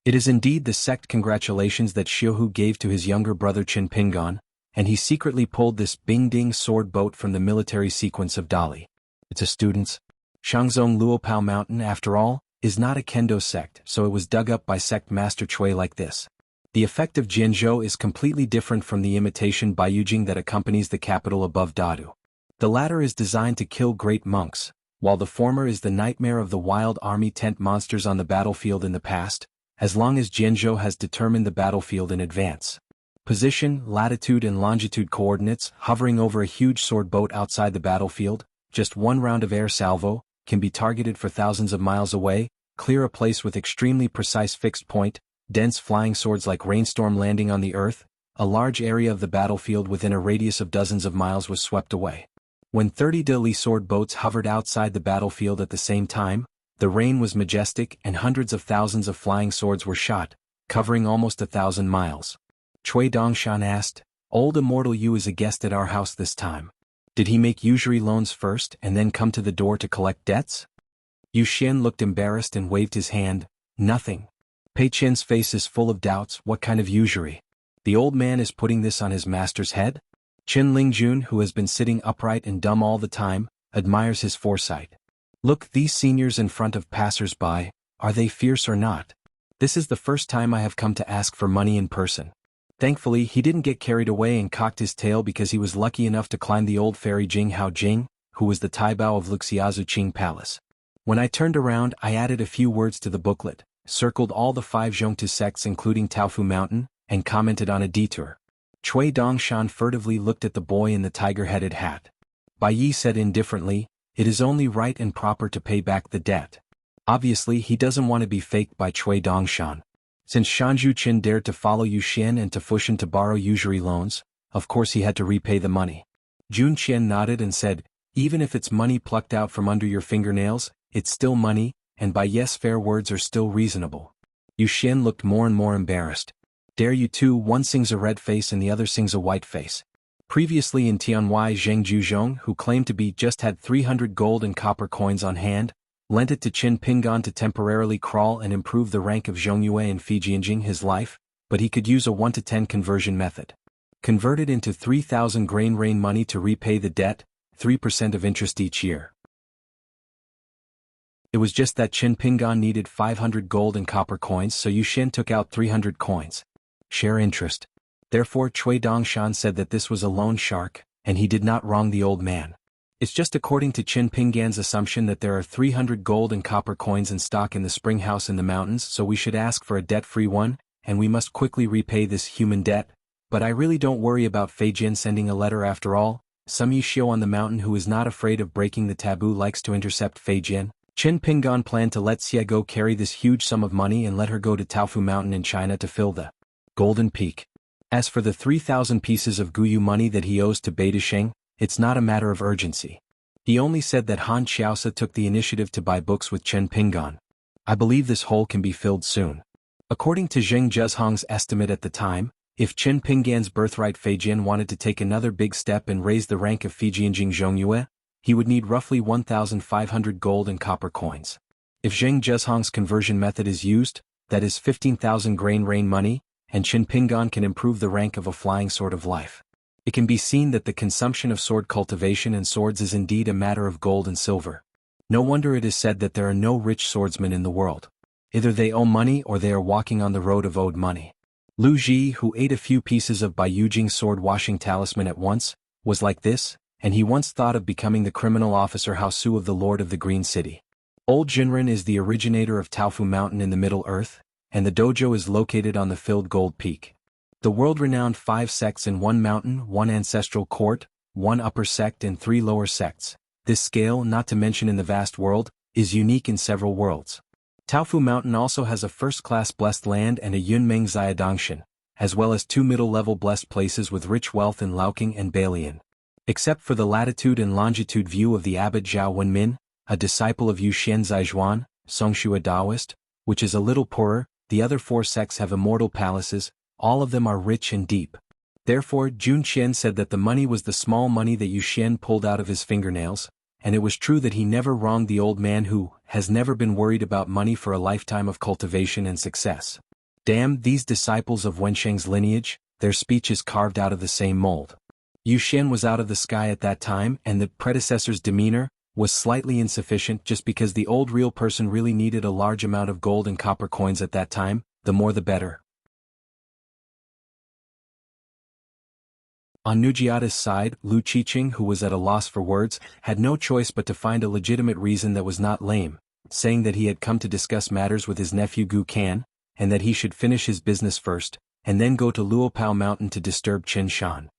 It is indeed the sect congratulations that Xiuhu gave to his younger brother Qin Pingan, and he secretly pulled this Bing-Ding sword boat from the military sequence of Dali. It's a student's. Shangzong Luopao mountain, after all, is not a kendo sect, so it was dug up by sect master Cui like this. The effect of Jianzhou is completely different from the imitation Baiyujing that accompanies the capital above Dadu. The latter is designed to kill great monks, while the former is the nightmare of the wild army tent monsters on the battlefield in the past, as long as Jianzhou has determined the battlefield in advance. Position, latitude and longitude coordinates, hovering over a huge sword boat outside the battlefield, just 1 round of air salvo, can be targeted for thousands of miles away, clear a place with extremely precise fixed point, dense flying swords like rainstorm landing on the earth. A large area of the battlefield within a radius of dozens of miles was swept away. When 30 Dili sword boats hovered outside the battlefield at the same time, the rain was majestic and hundreds of thousands of flying swords were shot, covering almost 1,000 miles. Cui Dongshan asked, "Old Immortal Yu is a guest at our house this time. Did he make usury loans first and then come to the door to collect debts?" Yuxian looked embarrassed and waved his hand, "Nothing." Pei Qian's face is full of doubts. What kind of usury? The old man is putting this on his master's head? Qin Lingjun, who has been sitting upright and dumb all the time, admires his foresight. Look, these seniors in front of passers-by, Are they fierce or not? This is the first time I have come to ask for money in person. Thankfully, he didn't get carried away and cocked his tail because he was lucky enough to climb the old fairy Jianghu, who was the taibao of Luxiazu Qing Palace. When I turned around, I added a few words to the booklet, circled all the 5 Zhongtu sects including Taofu Mountain, and commented on a detour. Cui Dongshan furtively looked at the boy in the tiger-headed hat. Bai Yi said indifferently, "It is only right and proper to pay back the debt." Obviously, he doesn't want to be faked by Cui Dongshan. Since Shanzhu Qin dared to follow Yu Xian and to Fushan to borrow usury loans, of course he had to repay the money. Jun Qian nodded and said, "Even if it's money plucked out from under your fingernails, it's still money, and by yes fair words are still reasonable." Yu Xian looked more and more embarrassed. "Dare you two, one sings a red face and the other sings a white face." Previously in Tianwai, Zheng Juzhong, who claimed to be just had 300 gold and copper coins on hand, lent it to Qin Pingan to temporarily crawl and improve the rank of Zhongyue in Fijianjing his life, but he could use a 1-to-10 conversion method. Converted into 3,000 grain rain money to repay the debt, 3% of interest each year. It was just that Qin Pingan needed 500 gold and copper coins, so Yu Xian took out 300 coins. Share interest. Therefore Cui Dongshan said that this was a loan shark, and he did not wrong the old man. It's just according to Qin Pingan's assumption that there are 300 gold and copper coins in stock in the spring house in the mountains, so we should ask for a debt-free one, and we must quickly repay this human debt. But I really don't worry about Feijian sending a letter after all. Some Yushiu on the mountain who is not afraid of breaking the taboo likes to intercept Feijian. Qin Pingan planned to let Xia go carry this huge sum of money and let her go to Taofu Mountain in China to fill the Golden Peak. As for the 3,000 pieces of Guyu money that he owes to Beidasheng, it's not a matter of urgency. He only said that Han Xiaosa took the initiative to buy books with Qin Pingan. I believe this hole can be filled soon. According to Zheng Zhezhong's estimate at the time, if Qin Pingan's birthright Feijian wanted to take another big step and raise the rank of Fijianjing Zhongyue, he would need roughly 1,500 gold and copper coins. If Zheng Zhezhong's conversion method is used, that is 15,000 grain rain money, and Qin Pingan can improve the rank of a flying sword of life. It can be seen that the consumption of sword cultivation and swords is indeed a matter of gold and silver. No wonder it is said that there are no rich swordsmen in the world. Either they owe money or they are walking on the road of owed money. Lu Ji, who ate a few pieces of Bai Yujing's sword-washing talisman at once, was like this, and he once thought of becoming the criminal officer Hao Su of the Lord of the Green City. Old Jinren is the originator of Taofu Mountain in the Middle Earth, and the dojo is located on the filled gold peak. The world-renowned 5 sects in one mountain, 1 ancestral court, 1 upper sect and 3 lower sects. This scale, not to mention in the vast world, is unique in several worlds. Taofu Mountain also has a first-class blessed land and a Yunmeng Xiadongshan, as well as 2 middle-level blessed places with rich wealth in Laoqing and Balian. Except for the latitude and longitude view of the abbot Zhao Wenmin, a disciple of Yu Xian Zaijuan, Songshu a Taoist, which is a little poorer, the other 4 sects have immortal palaces. All of them are rich and deep. Therefore, Jun Qian said that the money was the small money that Yu Xian pulled out of his fingernails, and it was true that he never wronged the old man who has never been worried about money for a lifetime of cultivation and success. Damn, these disciples of Wensheng's lineage, their speech is carved out of the same mold. Yu Xian was out of the sky at that time, and the predecessor's demeanor was slightly insufficient just because the old real person really needed a large amount of gold and copper coins at that time, the more the better. On Nujiata's side, Lu Qiqing, who was at a loss for words, had no choice but to find a legitimate reason that was not lame, saying that he had come to discuss matters with his nephew Gu Kan, and that he should finish his business first, and then go to Luopao Mountain to disturb Qin Shan.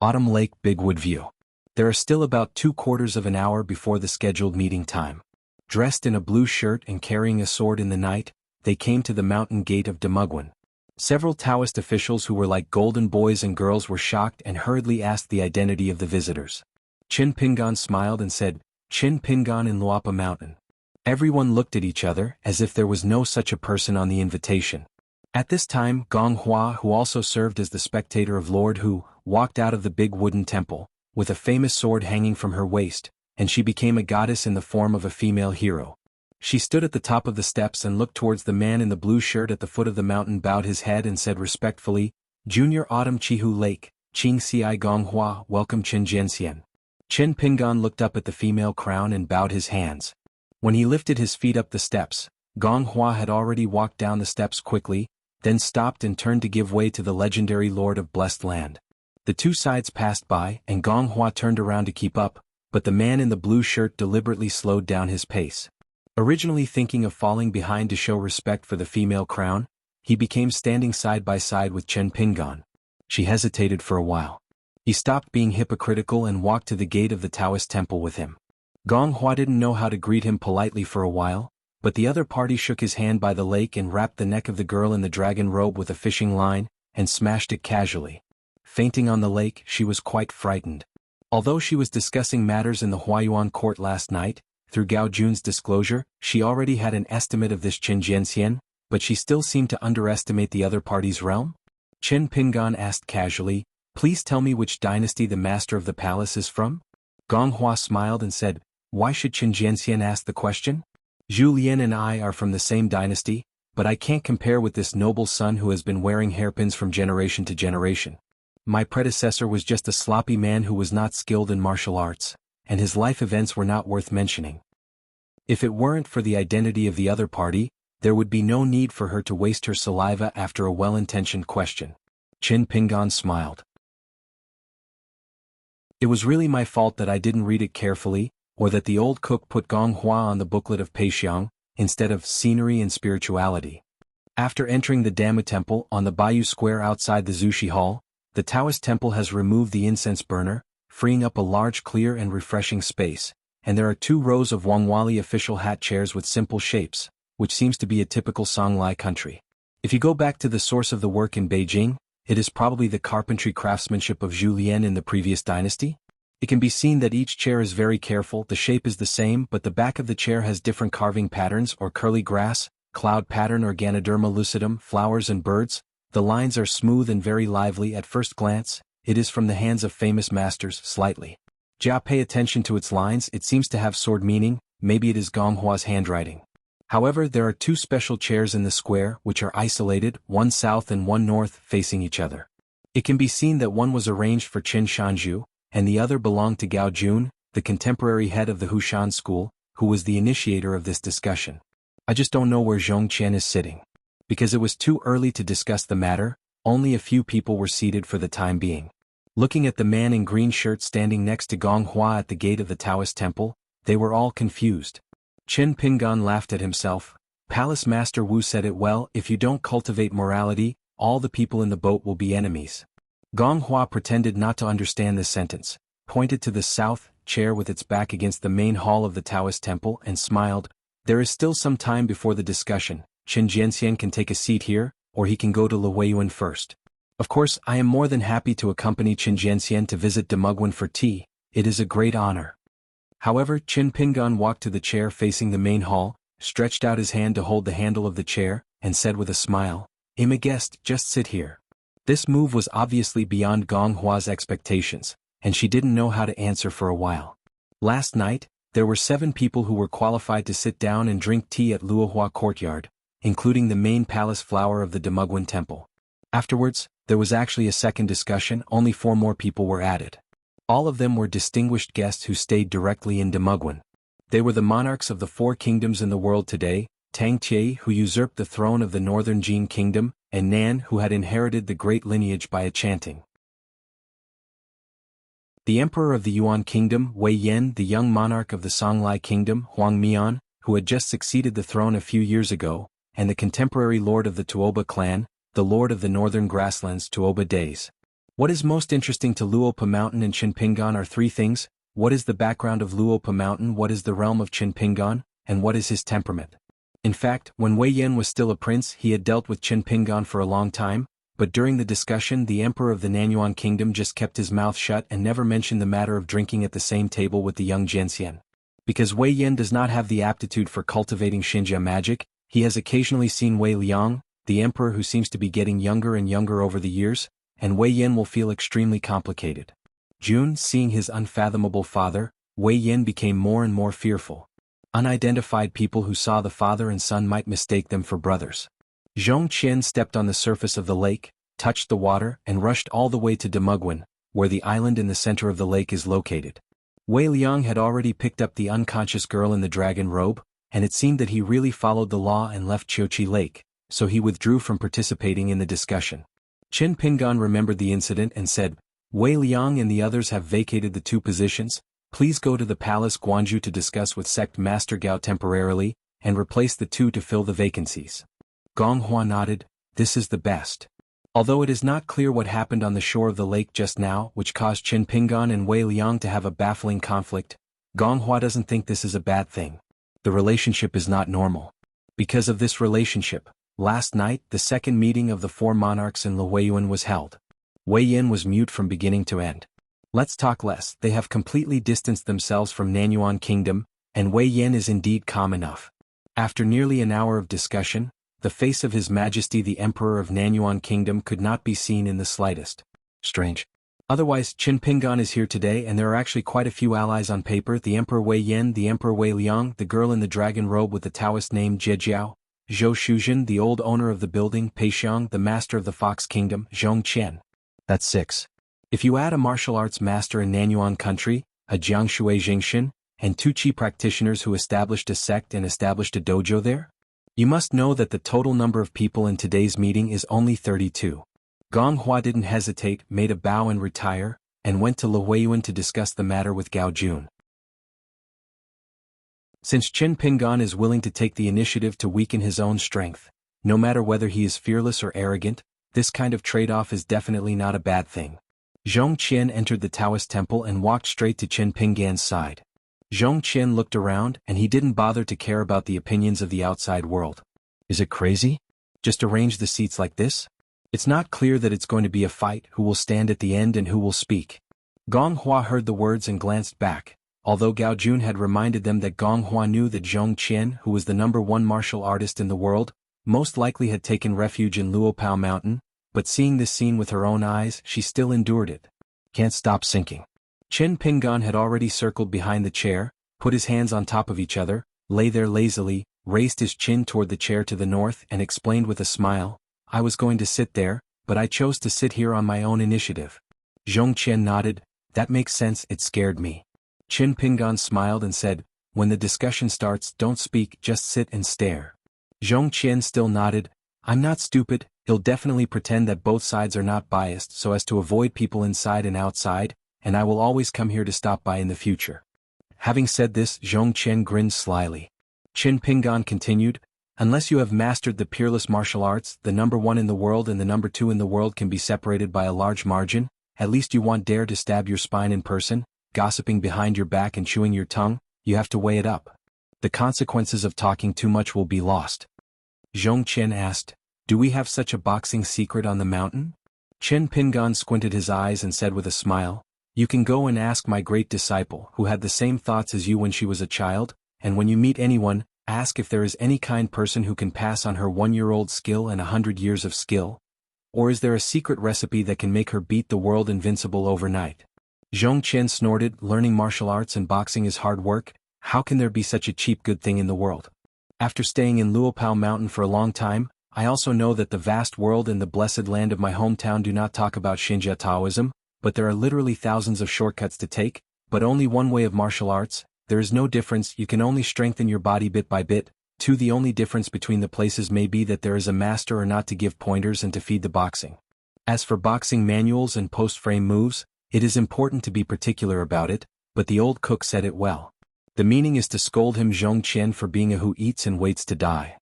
Autumn Lake Bigwood View. There are still about 3/4 of an hour before the scheduled meeting time. Dressed in a blue shirt and carrying a sword in the night, they came to the mountain gate of Demugwan. Several Taoist officials who were like golden boys and girls were shocked and hurriedly asked the identity of the visitors. Qin Pingan smiled and said, "Qin Pingan in Luapa Mountain." Everyone looked at each other as if there was no such a person on the invitation. At this time, Gong Hua, who also served as the spectator of Lord Hu, walked out of the big wooden temple, with a famous sword hanging from her waist, and she became a goddess in the form of a female hero. She stood at the top of the steps and looked towards the man in the blue shirt at the foot of the mountain, bowed his head and said respectfully, "Junior Autumn Chihu Lake, Qing Xiai Gong Hua, welcome Qin Jianxian." Qin Pingan looked up at the female crown and bowed his hands. When he lifted his feet up the steps, Xuanhuan had already walked down the steps quickly, then stopped and turned to give way to the legendary Lord of Blessed Land. The two sides passed by and Xuanhuan turned around to keep up, but the man in the blue shirt deliberately slowed down his pace. Originally thinking of falling behind to show respect for the female crown, he became standing side by side with Chen Pingan. She hesitated for a while. He stopped being hypocritical and walked to the gate of the Taoist temple with him. Xuanhuan didn't know how to greet him politely for a while, but the other party shook his hand by the lake and wrapped the neck of the girl in the dragon robe with a fishing line, and smashed it casually. Fainting on the lake, she was quite frightened. Although she was discussing matters in the Huayuan court last night, through Gao Jun's disclosure, she already had an estimate of this Qin Jianxian, but she still seemed to underestimate the other party's realm. Chen Pingan asked casually, "Please tell me which dynasty the master of the palace is from?" Xuanhuan smiled and said, "Why should Qin Jianxian ask the question? Zhu Lian and I are from the same dynasty, but I can't compare with this noble son who has been wearing hairpins from generation to generation. My predecessor was just a sloppy man who was not skilled in martial arts, and his life events were not worth mentioning. If it weren't for the identity of the other party, there would be no need for her to waste her saliva after a well-intentioned question." Qin Pingan smiled. "It was really my fault that I didn't read it carefully, or that the old cook put Xuanhuan on the booklet of Peixiang, instead of scenery and spirituality." After entering the Damu temple on the Bayou Square outside the Zushi Hall, the Taoist temple has removed the incense burner, freeing up a large clear and refreshing space, and there are 2 rows of Wangwali official hat chairs with simple shapes, which seems to be a typical Songlai country. If you go back to the source of the work in Beijing, it is probably the carpentry craftsmanship of Zhu Lian in the previous dynasty. It can be seen that each chair is very careful, the shape is the same but the back of the chair has different carving patterns or curly grass, cloud pattern or Ganoderma lucidum, flowers and birds. The lines are smooth and very lively at first glance. It is from the hands of famous masters, slightly. Jia, pay attention to its lines, it seems to have sword meaning, maybe it is Gonghua's handwriting. However, there are 2 special chairs in the square which are isolated, one south and one north, facing each other. It can be seen that one was arranged for Qin Shanzhu, and the other belonged to Gao Jun, the contemporary head of the Hushan school, who was the initiator of this discussion. I just don't know where Zhongqian is sitting. Because it was too early to discuss the matter, only a few people were seated for the time being. Looking at the man in green shirt standing next to Xuanhuan at the gate of the Taoist temple, they were all confused. Chen Pingan laughed at himself. Palace Master Wu said it well, if you don't cultivate morality, all the people in the boat will be enemies. Xuanhuan pretended not to understand this sentence, pointed to the south chair with its back against the main hall of the Taoist temple and smiled. "There is still some time before the discussion. Qin Jianxian can take a seat here, or he can go to Luoyuan first. Of course, I am more than happy to accompany Qin Jianxian to visit Demugwan for tea. It is a great honor." However, Qin Pingan walked to the chair facing the main hall, stretched out his hand to hold the handle of the chair, and said with a smile, "I'm a guest, just sit here." This move was obviously beyond Gonghua's expectations, and she didn't know how to answer for a while. Last night, there were 7 people who were qualified to sit down and drink tea at Luohua courtyard, including the main palace flower of the Demugwan temple. Afterwards, there was actually a second discussion, only 4 more people were added. All of them were distinguished guests who stayed directly in Demugwan. They were the monarchs of the 4 kingdoms in the world today, Tang Tie, who usurped the throne of the northern Jin kingdom, and Nan, who had inherited the great lineage by a chanting. The emperor of the Yuan kingdom, Wei Yan, the young monarch of the Songlai kingdom, Huang Mian, who had just succeeded the throne a few years ago, and the contemporary lord of the Tuoba clan, the lord of the northern grasslands Tuoba days. What is most interesting to Luopa Mountain and Qinpingan are 3 things: what is the background of Luopa Mountain, what is the realm of Qinpingan, and what is his temperament. In fact, when Wei Yan was still a prince he had dealt with Qinpingan for a long time, but during the discussion the emperor of the Nanyuan kingdom just kept his mouth shut and never mentioned the matter of drinking at the same table with the young Jianxian. Because Wei Yan does not have the aptitude for cultivating Xinjia magic, he has occasionally seen Wei Liang, the emperor who seems to be getting younger and younger over the years, and Wei Yan will feel extremely complicated. Jun, seeing his unfathomable father, Wei Yan became more and more fearful. Unidentified people who saw the father and son might mistake them for brothers. Zhongqian stepped on the surface of the lake, touched the water, and rushed all the way to Demugwan, where the island in the center of the lake is located. Wei Liang had already picked up the unconscious girl in the dragon robe, and it seemed that he really followed the law and left Chiochi Lake, so he withdrew from participating in the discussion. Qin Pingan remembered the incident and said, Wei Liang and the others have vacated the 2 positions. Please go to the palace Guanju to discuss with Sect Master Gao temporarily, and replace the 2 to fill the vacancies. Xuanhuan nodded, this is the best. Although it is not clear what happened on the shore of the lake just now which caused Qin Pingan and Wei Liang to have a baffling conflict, Xuanhua doesn't think this is a bad thing. The relationship is not normal. Because of this relationship, last night the second meeting of the 4 monarchs in Luoyuan was held. Wei Yin was mute from beginning to end. Let's talk less. They have completely distanced themselves from Nanyuan Kingdom, and Wei Yin is indeed calm enough. After nearly an hour of discussion, the face of His Majesty the Emperor of Nanyuan Kingdom could not be seen in the slightest. Strange. Otherwise, Qin Pingan is here today and there are actually quite a few allies on paper: the Emperor Wei Yin, the Emperor Wei Liang, the girl in the dragon robe with the Taoist name Zhejiao, Zhou Shuzhen, the old owner of the building Pei Xiang, the master of the Fox Kingdom, Zhong Qian. That's 6. If you add a martial arts master in Nanyuan country, a jianghu Jingxin, and 2 chi practitioners who established a sect and established a dojo there, you must know that the total number of people in today's meeting is only 32. Xuanhua didn't hesitate, made a bow and retire, and went to Luoyuan to discuss the matter with Gao Jun. Since Qin Pingan is willing to take the initiative to weaken his own strength, no matter whether he is fearless or arrogant, this kind of trade-off is definitely not a bad thing. Zhong Qian entered the Taoist temple and walked straight to Qin Pingan's side. Zhong Qian looked around and he didn't bother to care about the opinions of the outside world. Is it crazy? Just arrange the seats like this? It's not clear that it's going to be a fight, who will stand at the end and who will speak. Xuanhua heard the words and glanced back, although Gao Jun had reminded them that Xuanhua knew that Zhong Qian, who was the #1 martial artist in the world, most likely had taken refuge in Luopao Mountain, but seeing this scene with her own eyes, she still endured it. Can't stop sinking. Qin Pingan had already circled behind the chair, put his hands on top of each other, lay there lazily, raised his chin toward the chair to the north and explained with a smile, I was going to sit there, but I chose to sit here on my own initiative. Zhong Qian nodded, that makes sense, it scared me. Qin Pingan smiled and said, when the discussion starts, don't speak, just sit and stare. Zhong Qian still nodded, I'm not stupid, he'll definitely pretend that both sides are not biased so as to avoid people inside and outside, and I will always come here to stop by in the future. Having said this, Zhong Qian grinned slyly. Qin Pingan continued, unless you have mastered the peerless martial arts, the #1 in the world and the #2 in the world can be separated by a large margin, at least you won't dare to stab your spine in person, gossiping behind your back and chewing your tongue, you have to weigh it up. The consequences of talking too much will be lost. Zhong Qian asked, do we have such a boxing secret on the mountain? Qin Pingan squinted his eyes and said with a smile, you can go and ask my great disciple who had the same thoughts as you when she was a child, and when you meet anyone, ask if there is any kind person who can pass on her 1-year-old skill and 100 years of skill. Or is there a secret recipe that can make her beat the world invincible overnight? Zhong Qian snorted, learning martial arts and boxing is hard work, how can there be such a cheap good thing in the world? After staying in Luopao Mountain for a long time, I also know that the vast world and the blessed land of my hometown do not talk about Xinjia Taoism, but there are literally thousands of shortcuts to take, but only one way of martial arts, there is no difference, you can only strengthen your body bit by bit. 2. The only difference between the places may be that there is a master or not to give pointers and to feed the boxing. As for boxing manuals and post-frame moves, it is important to be particular about it, but the old cook said it well. The meaning is to scold him Zhong Qian for being a who eats and waits to die.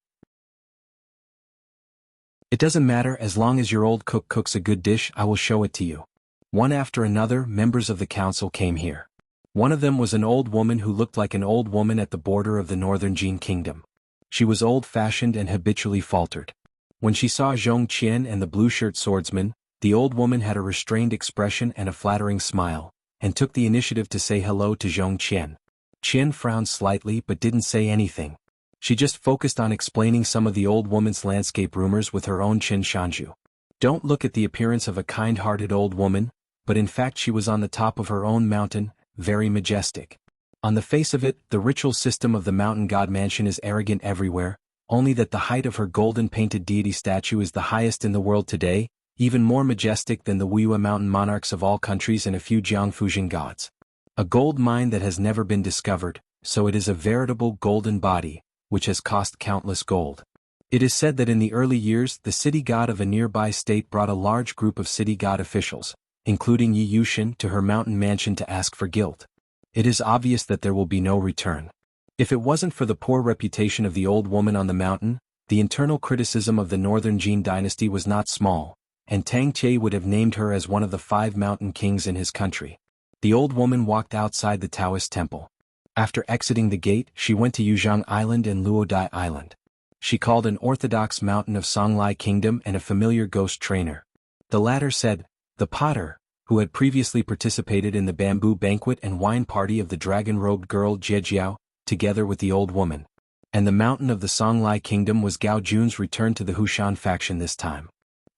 It doesn't matter, as long as your old cook cooks a good dish, I will show it to you. One after another, members of the council came here. One of them was an old woman who looked like an old woman at the border of the northern Jin kingdom. She was old-fashioned and habitually faltered. When she saw Zhong Qian and the blue-shirt swordsman, the old woman had a restrained expression and a flattering smile, and took the initiative to say hello to Zhong Qian. Qian frowned slightly but didn't say anything. She just focused on explaining some of the old woman's landscape rumors with her own Qin Shanju. Don't look at the appearance of a kind-hearted old woman, but in fact she was on the top of her own mountain, very majestic. On the face of it, the ritual system of the mountain god mansion is arrogant everywhere, only that the height of her golden-painted deity statue is the highest in the world today, even more majestic than the Wuxia mountain monarchs of all countries and a few jianghu gods. A gold mine that has never been discovered, so it is a veritable golden body, which has cost countless gold. It is said that in the early years the city god of a nearby state brought a large group of city god officials, including Yi Yushin, to her mountain mansion to ask for guilt. It is obvious that there will be no return. If it wasn't for the poor reputation of the old woman on the mountain, the internal criticism of the northern Jin dynasty was not small, and Tang Tie would have named her as one of the 5 mountain kings in his country. The old woman walked outside the Taoist temple. After exiting the gate, she went to Yuzhang Island and Luodai Island. She called an orthodox mountain of Songlai Kingdom and a familiar ghost trainer. The latter said, the potter, who had previously participated in the bamboo banquet and wine party of the dragon-robed girl Jiejiao, together with the old woman. And the mountain of the Songlai Kingdom was Gao Jun's return to the Hushan faction this time.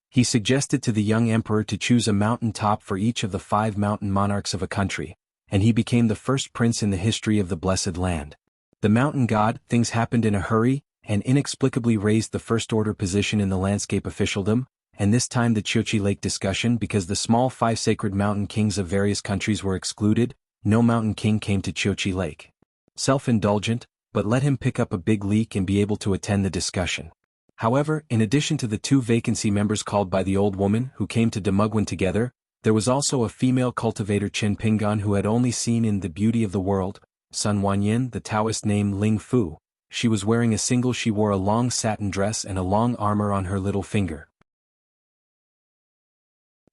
He suggested to the young emperor to choose a mountain top for each of the 5 mountain monarchs of a country, and he became the first prince in the history of the Blessed Land. The mountain god, things happened in a hurry, and inexplicably raised the first-order position in the landscape officialdom, and this time the Chiochi Lake discussion because the small 5 sacred mountain kings of various countries were excluded, no mountain king came to Chiochi Lake. Self-indulgent, but let him pick up a big leak and be able to attend the discussion. However, in addition to the 2 vacancy members called by the old woman who came to Demugwin together, there was also a female cultivator Qin Pingan who had only seen in The Beauty of the World, Xuanhuan the Taoist name Ling Fu. She was wearing she wore a long satin dress and a long armor on her little finger.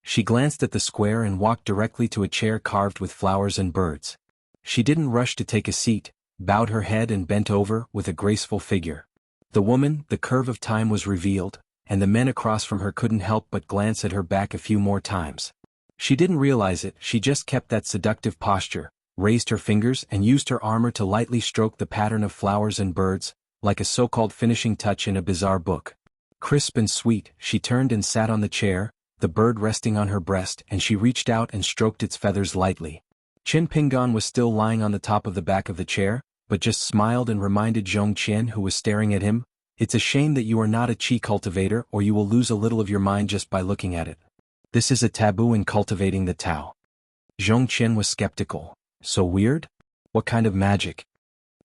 She glanced at the square and walked directly to a chair carved with flowers and birds. She didn't rush to take a seat, bowed her head and bent over with a graceful figure. The woman, the curve of time was revealed, and the men across from her couldn't help but glance at her back a few more times. She didn't realize it, she just kept that seductive posture, raised her fingers and used her armor to lightly stroke the pattern of flowers and birds, like a so-called finishing touch in a bizarre book. Crisp and sweet, she turned and sat on the chair, the bird resting on her breast, and she reached out and stroked its feathers lightly. Qin Pingan was still lying on the top of the back of the chair, but just smiled and reminded Zhong Qian, who was staring at him, "It's a shame that you are not a qi cultivator, or you will lose a little of your mind just by looking at it. This is a taboo in cultivating the Tao." Zhong Qian was skeptical. So weird? What kind of magic?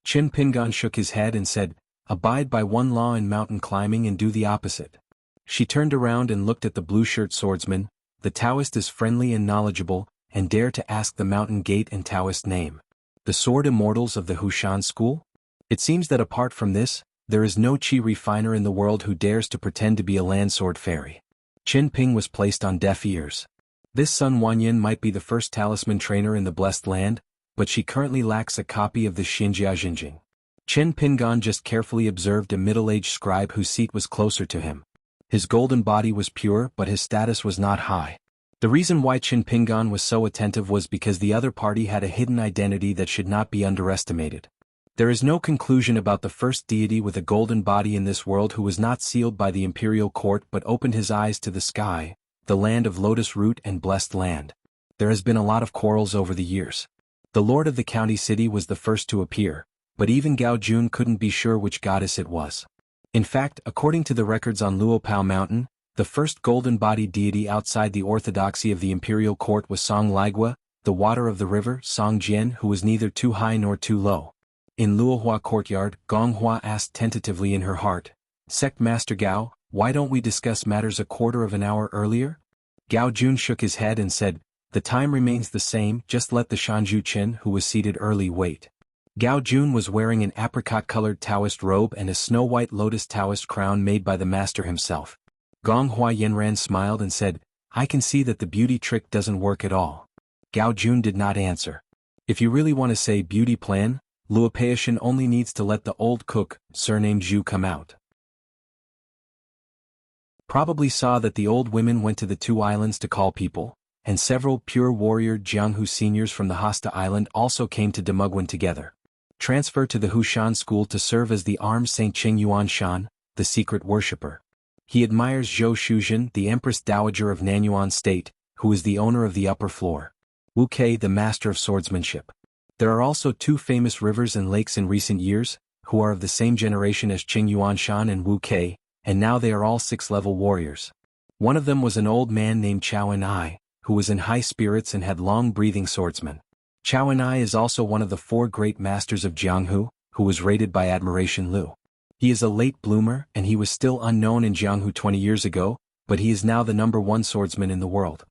Qin Pingan shook his head and said, "Abide by one law in mountain climbing and do the opposite." She turned around and looked at the blue-shirt swordsman. The Taoist is friendly and knowledgeable, and dare to ask the mountain gate and Taoist name. The sword immortals of the Hushan school? It seems that apart from this, there is no qi refiner in the world who dares to pretend to be a land sword fairy. Qin Ping was placed on deaf ears. This Sun Wanyin might be the first talisman trainer in the Blessed Land, but she currently lacks a copy of the Xinjia Jinjing. Qin Pingan just carefully observed a middle-aged scribe whose seat was closer to him. His golden body was pure, but his status was not high. The reason why Qin Pingan was so attentive was because the other party had a hidden identity that should not be underestimated. There is no conclusion about the first deity with a golden body in this world who was not sealed by the imperial court but opened his eyes to the sky, the land of lotus root and blessed land. There has been a lot of quarrels over the years. The lord of the county city was the first to appear, but even Gao Jun couldn't be sure which goddess it was. In fact, according to the records on Luopao Mountain, the first golden-bodied deity outside the orthodoxy of the imperial court was Song Ligua, the water of the river, Song Jian, who was neither too high nor too low. In Luohua courtyard, Gonghua asked tentatively in her heart, "Sect Master Gao, why don't we discuss matters a quarter of an hour earlier?" Gao Jun shook his head and said, "The time remains the same, just let the Shanju Chen who was seated early wait." Gao Jun was wearing an apricot-colored Taoist robe and a snow-white lotus Taoist crown made by the master himself. Gonghua Yenran smiled and said, "I can see that the beauty trick doesn't work at all." Gao Jun did not answer. If you really want to say beauty plan, Luopeishan only needs to let the old cook, surnamed Zhu, come out. Probably saw that the old women went to the 2 islands to call people, and several pure warrior Jianghu seniors from the Hasta Island also came to Demugwin together. Transfer to the Hushan school to serve as the armed Saint Qingyuan Shan, the secret worshipper. He admires Zhou Shuzhen, the Empress Dowager of Nanyuan State, who is the owner of the upper floor. Wu Kei, the master of swordsmanship. There are also 2 famous rivers and lakes in recent years, who are of the same generation as Qingyuan Shan and Wu Kei, and now they are all 6th-level warriors. One of them was an old man named Xuanhuan, who was in high spirits and had long-breathing swordsmen. Xuanhuan is also one of the 4 great masters of Jianghu, who was rated by Admiration Lu. He is a late bloomer and he was still unknown in Jianghu 20 years ago, but he is now the #1 swordsman in the world.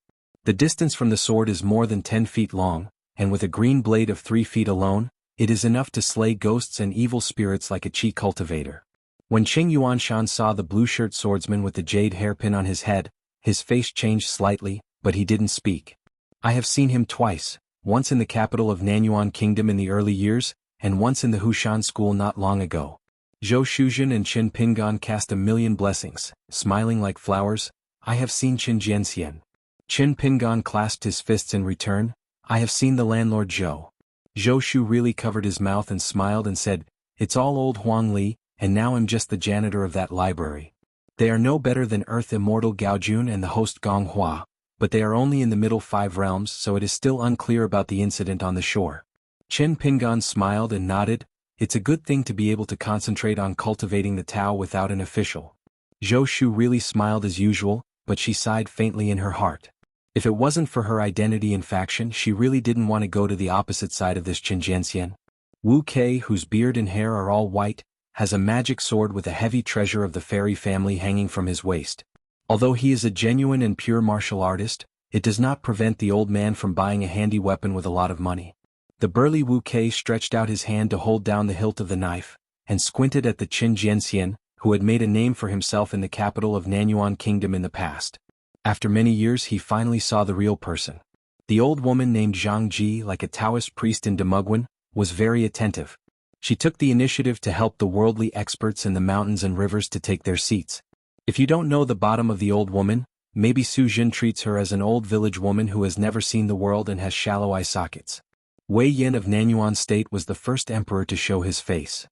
The distance from the sword is more than 10 feet long, and with a green blade of 3 feet alone, it is enough to slay ghosts and evil spirits like a chi cultivator. When Xuanhuan saw the blue-shirt swordsman with the jade hairpin on his head, his face changed slightly, but he didn't speak. I have seen him twice, once in the capital of Nanyuan Kingdom in the early years, and once in the Hushan school not long ago. Zhou Shuzhen and Qin Pingan cast a million blessings, smiling like flowers. I have seen Qin Jianxian. Qin Pingan clasped his fists in return. I have seen the landlord Zhou. Zhou Shu really covered his mouth and smiled and said, "It's all old Huang Li, and now I'm just the janitor of that library." They are no better than Earth Immortal Gaojun and the host Gong Hua, but they are only in the middle 5 realms, so it is still unclear about the incident on the shore. Qin Pingan smiled and nodded. It's a good thing to be able to concentrate on cultivating the Tao without an official. Zhou Shu really smiled as usual, but she sighed faintly in her heart. If it wasn't for her identity and faction, she really didn't want to go to the opposite side of this Qin Jianxian. Wu Kei, whose beard and hair are all white, has a magic sword with a heavy treasure of the fairy family hanging from his waist. Although he is a genuine and pure martial artist, it does not prevent the old man from buying a handy weapon with a lot of money. The burly Wu Kei stretched out his hand to hold down the hilt of the knife, and squinted at the Qin Jianxian, who had made a name for himself in the capital of Nanyuan Kingdom in the past. After many years he finally saw the real person. The old woman named Zhang Ji, like a Taoist priest in Demugwan, was very attentive. She took the initiative to help the worldly experts in the mountains and rivers to take their seats. If you don't know the bottom of the old woman, maybe Su Jin treats her as an old village woman who has never seen the world and has shallow eye sockets. Wei Yin of Nanyuan State was the first emperor to show his face.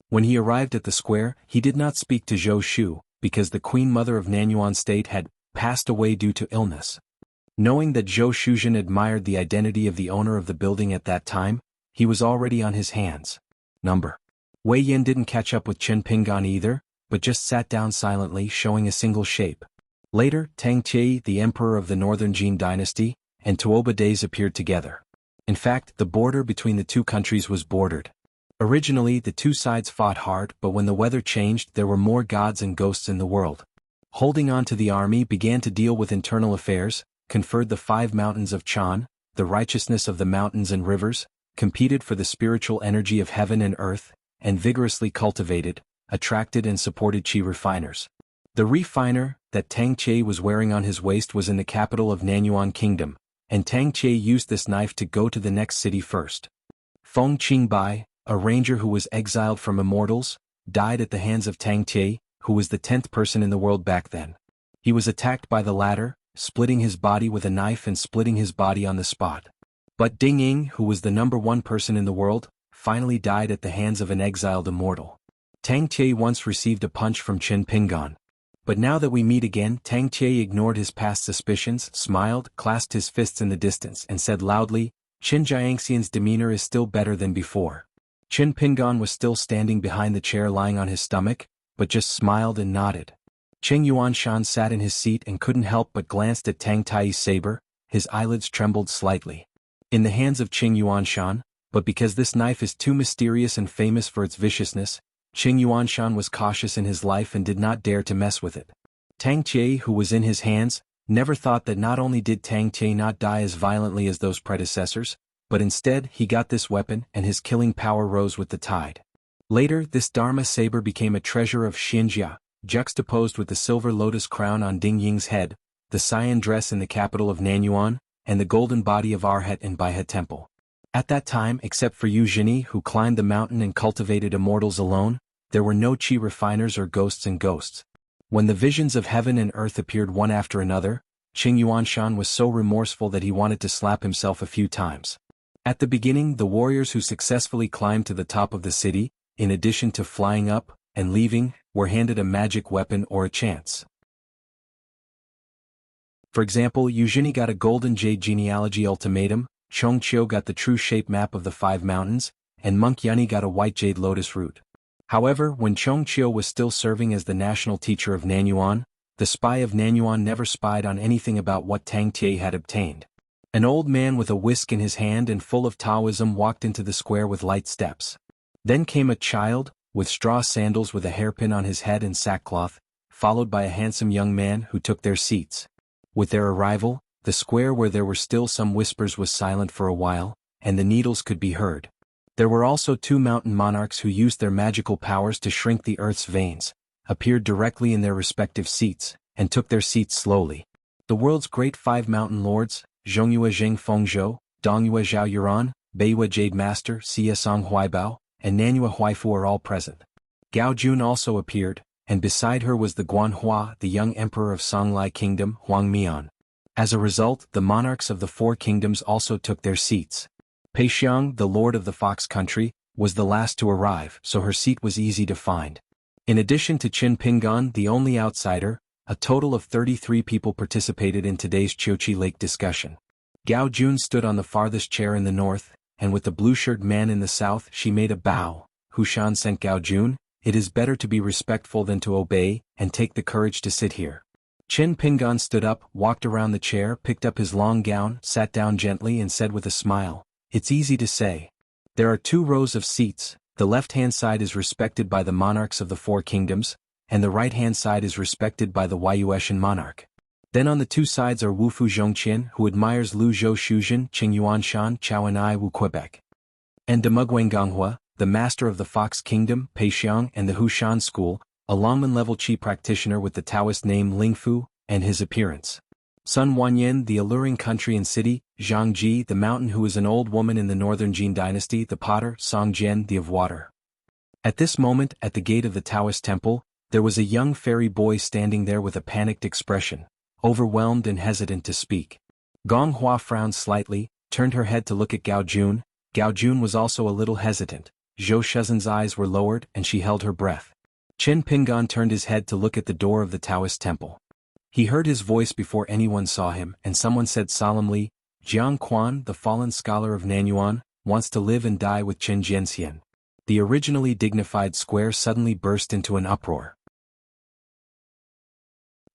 When he arrived at the square, he did not speak to Zhou Shu, because the Queen Mother of Nanyuan State had passed away due to illness. Knowing that Zhou Shuzhen admired the identity of the owner of the building at that time, he was already on his hands. Wei Yin didn't catch up with Qin Pingan either, but just sat down silently, showing a single shape. Later, Tang Tie, the emperor of the Northern Jin dynasty, and Tuoba Days appeared together. In fact, the border between the two countries was bordered. Originally, the two sides fought hard, but when the weather changed, there were more gods and ghosts in the world. Holding on to the army began to deal with internal affairs, conferred the 5 mountains of Chan, the righteousness of the mountains and rivers, competed for the spiritual energy of heaven and earth, and vigorously cultivated, attracted and supported chi refiners. The refiner that Tang Tie was wearing on his waist was in the capital of Nanyuan Kingdom, and Tang Tie used this knife to go to the next city first. Feng Qingbai, a ranger who was exiled from Immortals, died at the hands of Tang Tie, who was the 10th person in the world back then. He was attacked by the latter, splitting his body with a knife and splitting his body on the spot. But Ding Ying, who was the #1 person in the world, finally died at the hands of an exiled immortal. Tang Tie once received a punch from Qin Pingan. But now that we meet again, Tang Tie ignored his past suspicions, smiled, clasped his fists in the distance, and said loudly, "Qin Jiangxian's demeanor is still better than before." Qin Pingan was still standing behind the chair lying on his stomach, but just smiled and nodded. Qing Yuanshan sat in his seat and couldn't help but glanced at Tang Tai's saber. His eyelids trembled slightly. In the hands of Qing Yuanshan, but because this knife is too mysterious and famous for its viciousness, Qing Yuanshan was cautious in his life and did not dare to mess with it. Tang Tie, who was in his hands, never thought that not only did Tang Tie not die as violently as those predecessors, but instead he got this weapon and his killing power rose with the tide. Later, this Dharma saber became a treasure of xianxia, juxtaposed with the silver lotus crown on Ding Ying's head, the cyan dress in the capital of Nanyuan, and the golden body of Arhat in Baihe Temple. At that time, except for Yu Zhini, who climbed the mountain and cultivated immortals alone, there were no chi refiners or ghosts and ghosts. When the visions of heaven and earth appeared one after another, Qing Yuanshan was so remorseful that he wanted to slap himself a few times. At the beginning, the warriors who successfully climbed to the top of the city, in addition to flying up and leaving, were handed a magic weapon or a chance. For example, Yu Zhini got a golden jade genealogy ultimatum, Chongqiu got the true shape map of the 5 mountains, and Monk Yunni got a white jade lotus root. However, when Chongqiu was still serving as the national teacher of Nanyuan, the spy of Nanyuan never spied on anything about what Tang Tie had obtained. An old man with a whisk in his hand and full of Taoism walked into the square with light steps. Then came a child, with straw sandals with a hairpin on his head and sackcloth, followed by a handsome young man who took their seats. With their arrival, the square where there were still some whispers was silent for a while, and the needles could be heard. There were also 2 mountain monarchs who used their magical powers to shrink the earth's veins, appeared directly in their respective seats, and took their seats slowly. The world's great 5 mountain lords, Zhongyue Zheng Fengzhou, Dongyue Zhao Yuran, Beiyue Jade Master, Xia Song Huaibao, and Nanyue Huaifu are all present. Gao Jun also appeared, and beside her was the Xuanhuan, the young emperor of Songlai Kingdom, Huang Mian. As a result, the monarchs of the 4 kingdoms also took their seats. Pei Xiang, the lord of the Fox country, was the last to arrive, so her seat was easy to find. In addition to Qin Pingan, the only outsider, a total of 33 people participated in today's Chiochi Lake discussion. Gao Jun stood on the farthest chair in the north, and with the blue-shirt man in the south she made a bow. Hushan sent Gao Jun, "It is better to be respectful than to obey, and take the courage to sit here." Qin Pingan stood up, walked around the chair, picked up his long gown, sat down gently and said with a smile, "It's easy to say. There are 2 rows of seats, the left-hand side is respected by the monarchs of the 4 kingdoms, and the right-hand side is respected by the Waiyueshan monarch. Then on the 2 sides are Wufu Zhongqian, who admires Lu Zhou Shuzhen, Qingyuan Shan, Chao Wu Quebec, and Demugwang Ganghua, the master of the Fox Kingdom, Pei Xiang, and the Hushan School, a Longman-level Qi practitioner with the Taoist name Lingfu, and his appearance. Sun Wanyan, the alluring country and city, Zhang Ji, the mountain, who is an old woman in the northern Jin dynasty, the potter, Song Jian, the of water. At this moment, at the gate of the Taoist temple, there was a young fairy boy standing there with a panicked expression, overwhelmed and hesitant to speak. Gong Hua frowned slightly, turned her head to look at Gao Jun. Gao Jun was also a little hesitant. Zhou Shezhen's eyes were lowered and she held her breath. Qin Pingan turned his head to look at the door of the Taoist temple. He heard his voice before anyone saw him, and someone said solemnly, "Jianghuan, the fallen scholar of Nanyuan, wants to live and die with Qin Jianxian." The originally dignified square suddenly burst into an uproar.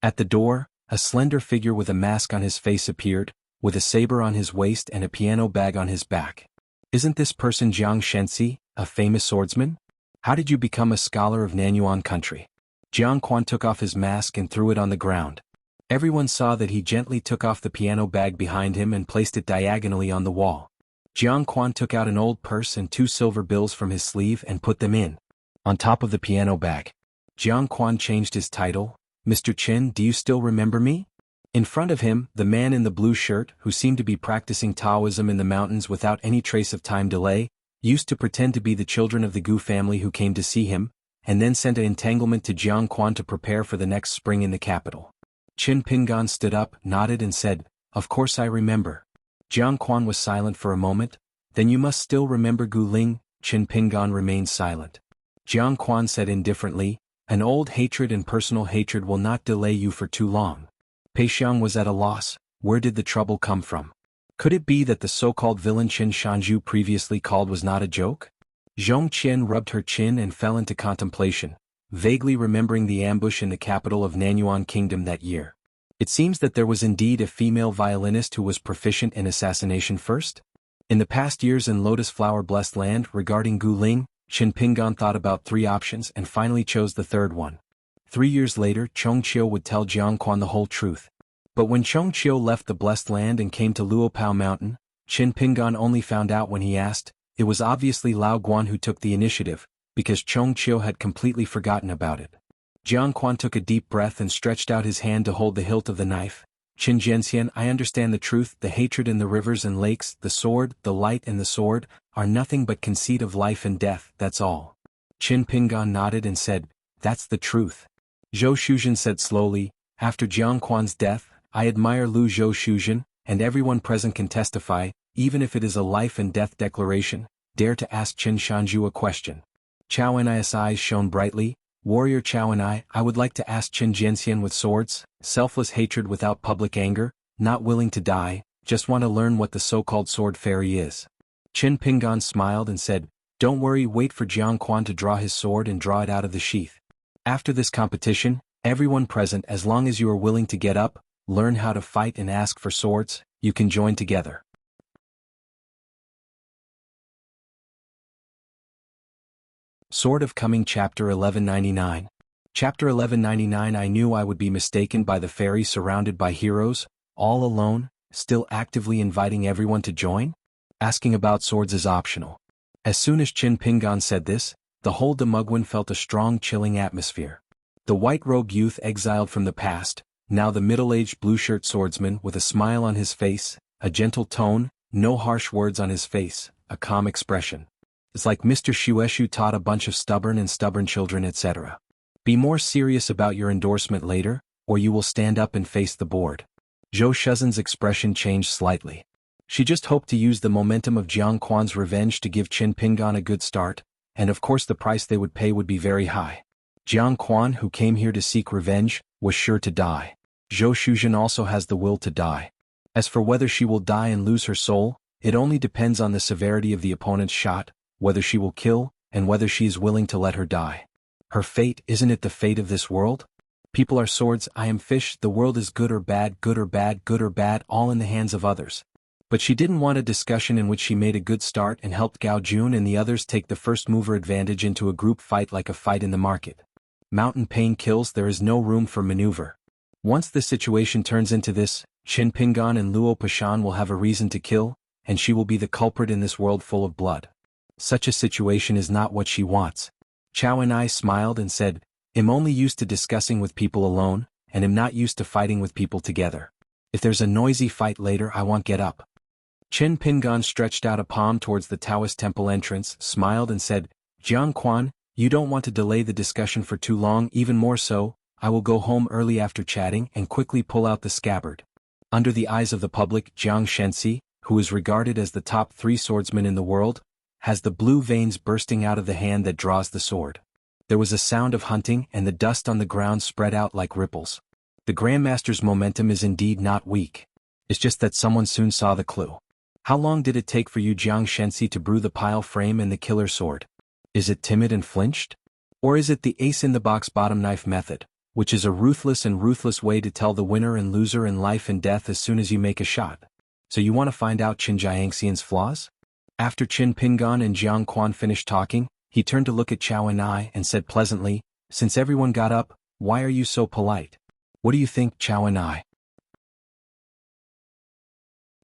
At the door, a slender figure with a mask on his face appeared, with a saber on his waist and a piano bag on his back. "Isn't this person Jiang Shenxi, a famous swordsman? How did you become a scholar of Nanyuan country?" Jiang Quan took off his mask and threw it on the ground. Everyone saw that he gently took off the piano bag behind him and placed it diagonally on the wall. Jiang Quan took out an old purse and 2 silver bills from his sleeve and put them in, on top of the piano bag. Jiang Quan changed his title, "Mr. Qin, do you still remember me?" In front of him, the man in the blue shirt, who seemed to be practicing Taoism in the mountains without any trace of time delay, used to pretend to be the children of the Gu family who came to see him, and then sent an entanglement to Jiang Quan to prepare for the next spring in the capital. Qin Pingan stood up, nodded and said, "Of course I remember." Jiang Quan was silent for a moment. "Then you must still remember Gu Ling." Qin Pingan remained silent. Jiang Quan said indifferently, "An old hatred and personal hatred will not delay you for too long." Pei Xiang was at a loss. Where did the trouble come from? Could it be that the so-called villain Qin Shanju previously called was not a joke? Zhong Qian rubbed her chin and fell into contemplation, vaguely remembering the ambush in the capital of Nanyuan Kingdom that year. It seems that there was indeed a female violinist who was proficient in assassination first? In the past years in Lotus Flower Blessed Land regarding Gu Ling, Qin Pingan thought about 3 options and finally chose the third one. 3 years later, Chong Qiu would tell Jiang Quan the whole truth. But when Chong Qiu left the Blessed Land and came to Luopao Mountain, Qin Pingan only found out when he asked. It was obviously Lao Guan who took the initiative, because Chong Qiu had completely forgotten about it. Jiang Quan took a deep breath and stretched out his hand to hold the hilt of the knife. "Qin Jianxian, I understand the truth. The hatred in the rivers and lakes, the sword, the light and the sword, are nothing but conceit of life and death, that's all." Qin Pingan nodded and said, "That's the truth." Zhou Shuzhen said slowly, "After Jiang Quan's death, I admire Lu Zhou Shuzhen, and everyone present can testify, even if it is a life and death declaration. Dare to ask Qin Shanju a question." Chao Ni's eyes shone brightly. "Warrior Chao Ni, I would like to ask Qin Jianxian with swords, selfless hatred without public anger, not willing to die, just want to learn what the so-called sword fairy is." Qin Pingan smiled and said, "Don't worry, wait for Jiang Quan to draw his sword and draw it out of the sheath. After this competition, everyone present, as long as you are willing to get up, learn how to fight and ask for swords, you can join together." Sword of Coming Chapter 1199. Chapter 1199. I knew I would be mistaken by the fairy surrounded by heroes, all alone, still actively inviting everyone to join? Asking about swords is optional. As soon as Qin Pingan said this, the whole Demogwin felt a strong chilling atmosphere. The white-robed youth exiled from the past, now the middle-aged blue-shirt swordsman with a smile on his face, a gentle tone, no harsh words on his face, a calm expression. It's like Mr. Shueshu taught a bunch of stubborn children, etc. Be more serious about your endorsement later, or you will stand up and face the board. Zhou Shuzhen's expression changed slightly. She just hoped to use the momentum of Jianghuan's revenge to give Qin Pingan a good start, and of course the price they would pay would be very high. Jianghuan, who came here to seek revenge, was sure to die. Zhou Shuzhen also has the will to die. As for whether she will die and lose her soul, it only depends on the severity of the opponent's shot, whether she will kill, and whether she is willing to let her die. Her fate, isn't it the fate of this world? People are swords, I am fish, the world is good or bad, good or bad, good or bad, all in the hands of others. But she didn't want a discussion in which she made a good start and helped Gao Jun and the others take the first mover advantage into a group fight like a fight in the market. Mountain pain kills, there is no room for maneuver. Once the situation turns into this, Qin Pingan and Luo Pashan will have a reason to kill, and she will be the culprit in this world full of blood. Such a situation is not what she wants. Chao and I smiled and said, I'm only used to discussing with people alone, and am not used to fighting with people together. If there's a noisy fight later, I won't get up. Qin Pingan stretched out a palm towards the Taoist temple entrance, smiled and said, Jianghuan, you don't want to delay the discussion for too long, even more so, I will go home early after chatting and quickly pull out the scabbard. Under the eyes of the public, Jiang Shenxi, who is regarded as the top 3 swordsmen in the world, has the blue veins bursting out of the hand that draws the sword. There was a sound of hunting and the dust on the ground spread out like ripples. The Grandmaster's momentum is indeed not weak. It's just that someone soon saw the clue. How long did it take for you, Jiang Shenxi, to brew the pile frame and the killer sword? Is it timid and flinched? Or is it the ace-in-the-box bottom knife method, which is a ruthless way to tell the winner and loser in life and death as soon as you make a shot? So you want to find out Qin Jiangxian's flaws? After Qin Pingan and Jianghuan finished talking, he turned to look at Chao and I and said pleasantly, since everyone got up, why are you so polite? What do you think, Chao and I?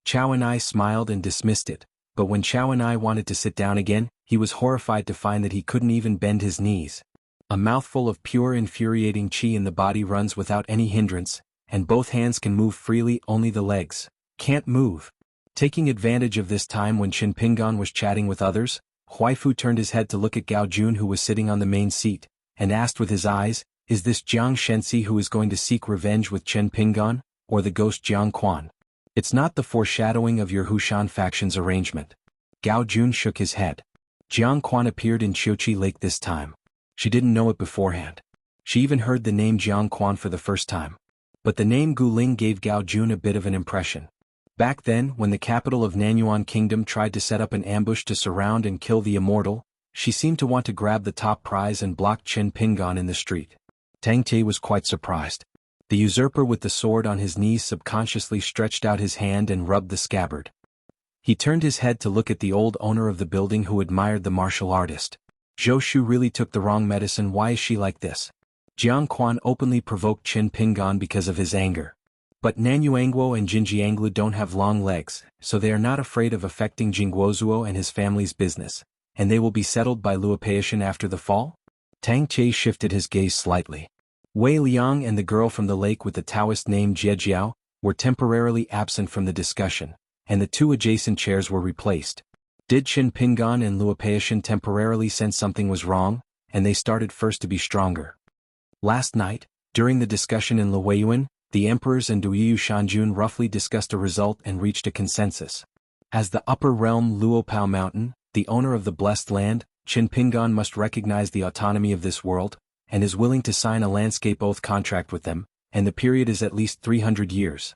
Chao and I smiled and dismissed it, but when Chao and I wanted to sit down again, he was horrified to find that he couldn't even bend his knees. A mouthful of pure infuriating qi in the body runs without any hindrance, and both hands can move freely, only the legs can't move. Taking advantage of this time when Qin Pingan was chatting with others, Huaifu turned his head to look at Gao Jun, who was sitting on the main seat, and asked with his eyes, is this Jiang Shenxi who is going to seek revenge with Qin Pingan, or the ghost Jianghuan? It's not the foreshadowing of your Hushan faction's arrangement. Gao Jun shook his head. Jianghuan appeared in Qiuqi Lake this time. She didn't know it beforehand. She even heard the name Jianghuan for the first time. But the name Guling gave Gao Jun a bit of an impression. Back then, when the capital of Nanyuan Kingdom tried to set up an ambush to surround and kill the immortal, she seemed to want to grab the top prize and block Qin Pingan in the street. Tang Te was quite surprised. The usurper with the sword on his knees subconsciously stretched out his hand and rubbed the scabbard. He turned his head to look at the old owner of the building, who admired the martial artist. Zhou Shu really took the wrong medicine. Why is she like this? Jianghuan openly provoked Qin Pingan because of his anger. But Nanyuanguo and Jinjianglu don't have long legs, so they are not afraid of affecting Jingguozuo and his family's business, and they will be settled by Luopeishan after the fall? Tang Che shifted his gaze slightly. Wei Liang and the girl from the lake with the Taoist name Jiejiao were temporarily absent from the discussion, and the 2 adjacent chairs were replaced. Did Qin Pingan and Luopeishan temporarily sense something was wrong, and they started first to be stronger? Last night, during the discussion in Luoyuan, the emperors and Duyu Shanjun roughly discussed a result and reached a consensus. As the upper realm Luopao Mountain, the owner of the blessed land, Qin Pingan must recognize the autonomy of this world, and is willing to sign a landscape oath contract with them, and the period is at least 300 years.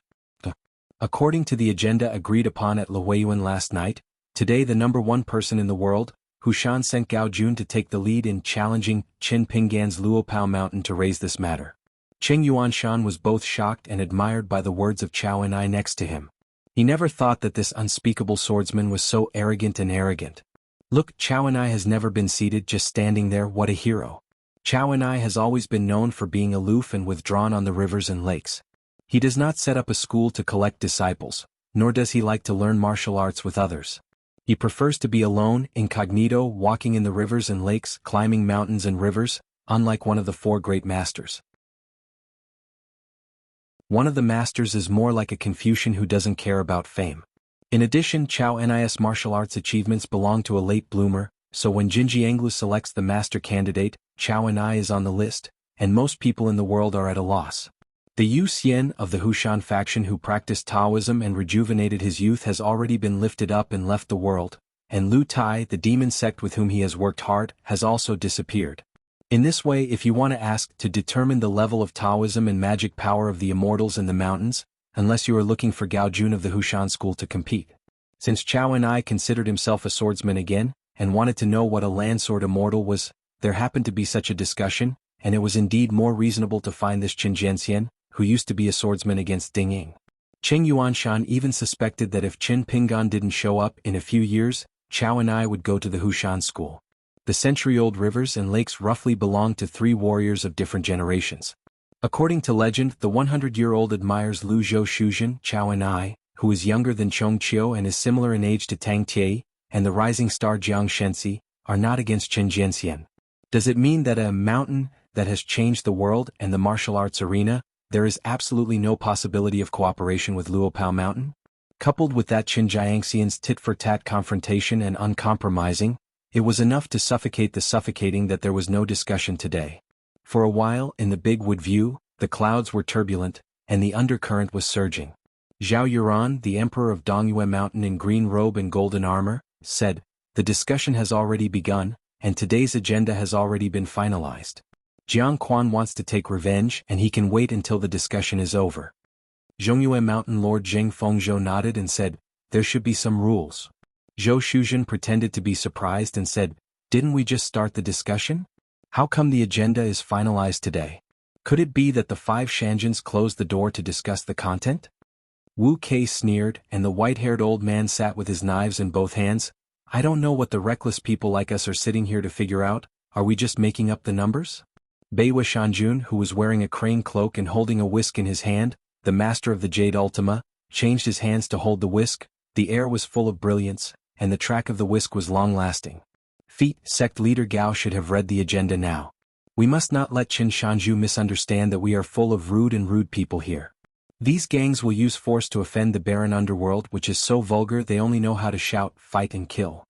According to the agenda agreed upon at Luoyuan last night, today the number 1 person in the world, Hushan, sent Gao Jun to take the lead in challenging Qin Pingan's Luopao Mountain to raise this matter. Qing Yuanshan was both shocked and admired by the words of Chao and I next to him. He never thought that this unspeakable swordsman was so arrogant. Look, Xuanhuan has never been seated, just standing there. What a hero. Xuanhuan has always been known for being aloof and withdrawn on the rivers and lakes. He does not set up a school to collect disciples, nor does he like to learn martial arts with others. He prefers to be alone, incognito, walking in the rivers and lakes, climbing mountains and rivers, unlike one of the four great masters. One of the masters is more like a Confucian who doesn't care about fame. In addition, Xuanhuan's martial arts achievements belong to a late bloomer, so when Jianghu selects the master candidate, Xuanhuan is on the list, and most people in the world are at a loss. The Yu Xian of the Hushan faction who practiced Taoism and rejuvenated his youth has already been lifted up and left the world, and Lu Tai, the demon sect with whom he has worked hard, has also disappeared. In this way, if you want to ask to determine the level of Taoism and magic power of the immortals in the mountains, unless you are looking for Gao Jun of the Hushan school to compete. Since Xuanhuan considered himself a swordsman again, and wanted to know what a landsword immortal was, there happened to be such a discussion, and it was indeed more reasonable to find this Qin Jianxian, who used to be a swordsman against Ding Ying. Qing Yuanshan even suspected that if Qin Pingan didn't show up in a few years, Xuanhuan would go to the Hushan school. The century-old rivers and lakes roughly belong to 3 warriors of different generations. According to legend, the 100-year-old admires Lu Zhou Shuzhen, Xuanhuan, who is younger than Chong Qiu and is similar in age to Tang Tie, and the rising star Jiang Shenxi, are not against Qin Jianxian. Does it mean that a mountain that has changed the world and the martial arts arena, there is absolutely no possibility of cooperation with Luopao Mountain? Coupled with that Qin Jiangxian's tit-for-tat confrontation and uncompromising, it was enough to suffocate the suffocating that there was no discussion today. For a while, in the big wood view, the clouds were turbulent, and the undercurrent was surging. Zhao Yuran, the emperor of Dongyue Mountain in green robe and golden armor, said, "The discussion has already begun, and today's agenda has already been finalized. Xuanhuan wants to take revenge, and he can wait until the discussion is over." Zhongyue Mountain Lord Zheng Fengzhou nodded and said, "There should be some rules." Zhou Shuzhen pretended to be surprised and said, "Didn't we just start the discussion? How come the agenda is finalized today? Could it be that the 5 Shanjins closed the door to discuss the content?" Wu Kei sneered, and the white-haired old man sat with his knives in both hands. "I don't know what the reckless people like us are sitting here to figure out. Are we just making up the numbers?" Beiwa Shanjun, who was wearing a crane cloak and holding a whisk in his hand, the master of the Jade Ultima, changed his hands to hold the whisk. The air was full of brilliance, and the track of the whisk was long-lasting. Sect leader Gao should have read the agenda now. We must not let Qin Shanju misunderstand that we are full of rude people here. These gangs will use force to offend the barren underworld, which is so vulgar they only know how to shout, fight and kill.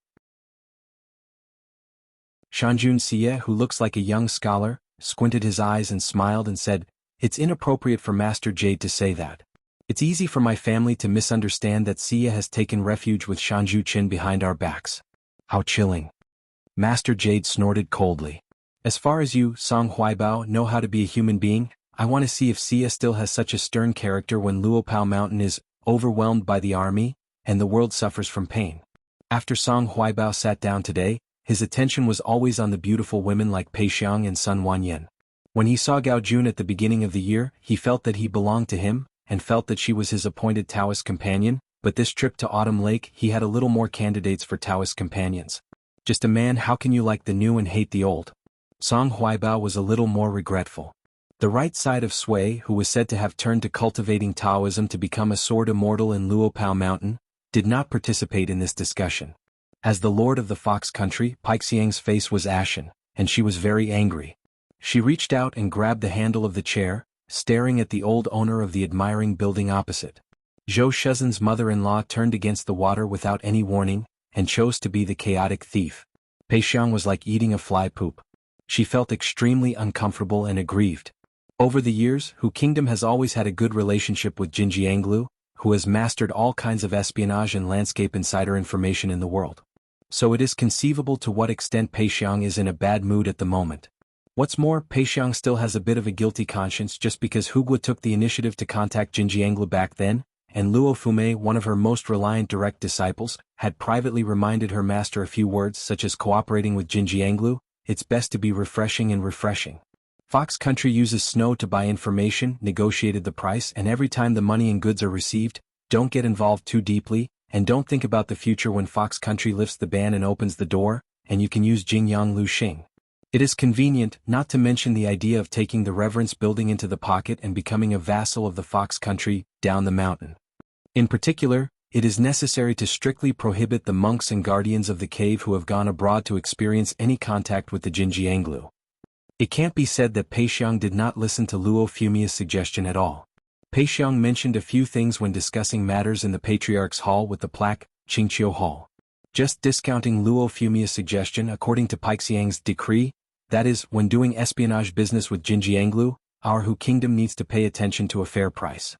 Shanjun Xie, who looks like a young scholar, squinted his eyes and smiled and said, "It's inappropriate for Master Jade to say that. It's easy for my family to misunderstand that Xie has taken refuge with Shanju Qin behind our backs." How chilling. Master Jade snorted coldly. "As far as you, Song Huaibao, know how to be a human being, I want to see if Xie still has such a stern character when Luopao Mountain is overwhelmed by the army, and the world suffers from pain." After Song Huaibao sat down today, his attention was always on the beautiful women like Pei Xiang and Sun Wanyan. When he saw Gao Jun at the beginning of the year, he felt that he belonged to him, and felt that she was his appointed Taoist companion, but this trip to Autumn Lake he had a little more candidates for Taoist companions. Just a man, how can you like the new and hate the old? Song Huaibao was a little more regretful. The right side of Sui, who was said to have turned to cultivating Taoism to become a sword immortal in Luopao Mountain, did not participate in this discussion. As the lord of the Fox Country, Paixiang's face was ashen, and she was very angry. She reached out and grabbed the handle of the chair, staring at the old owner of the admiring building opposite. Zhou Shuzhen's mother-in-law turned against the water without any warning, and chose to be the chaotic thief. Pei Xiang was like eating a fly poop. She felt extremely uncomfortable and aggrieved. Over the years, Hu Kingdom has always had a good relationship with Jin Jianglu, who has mastered all kinds of espionage and landscape insider information in the world. So it is conceivable to what extent Pei Xiang is in a bad mood at the moment. What's more, Pei Xiang still has a bit of a guilty conscience just because Hu Guo took the initiative to contact Jin Jianglu back then, and Luo Fume, one of her most reliant direct disciples, had privately reminded her master a few words such as cooperating with Jin Jianglu. It's best to be refreshing and refreshing. Fox Country uses snow to buy information, negotiated the price, and every time the money and goods are received, don't get involved too deeply, and don't think about the future when Fox Country lifts the ban and opens the door, and you can use Jingyang Lu Xing. It is convenient, not to mention the idea of taking the reverence building into the pocket and becoming a vassal of the Fox Country, down the mountain. In particular, it is necessary to strictly prohibit the monks and guardians of the cave who have gone abroad to experience any contact with the Jinjianglu. It can't be said that Peixiang did not listen to Luo Fumia's suggestion at all. Peixiang mentioned a few things when discussing matters in the Patriarch's Hall with the plaque, Qingqiu Hall. Just discounting Luo Fumia's suggestion according to Peixiang's decree, that is, when doing espionage business with Jinjianglu, our Hu Kingdom needs to pay attention to a fair price.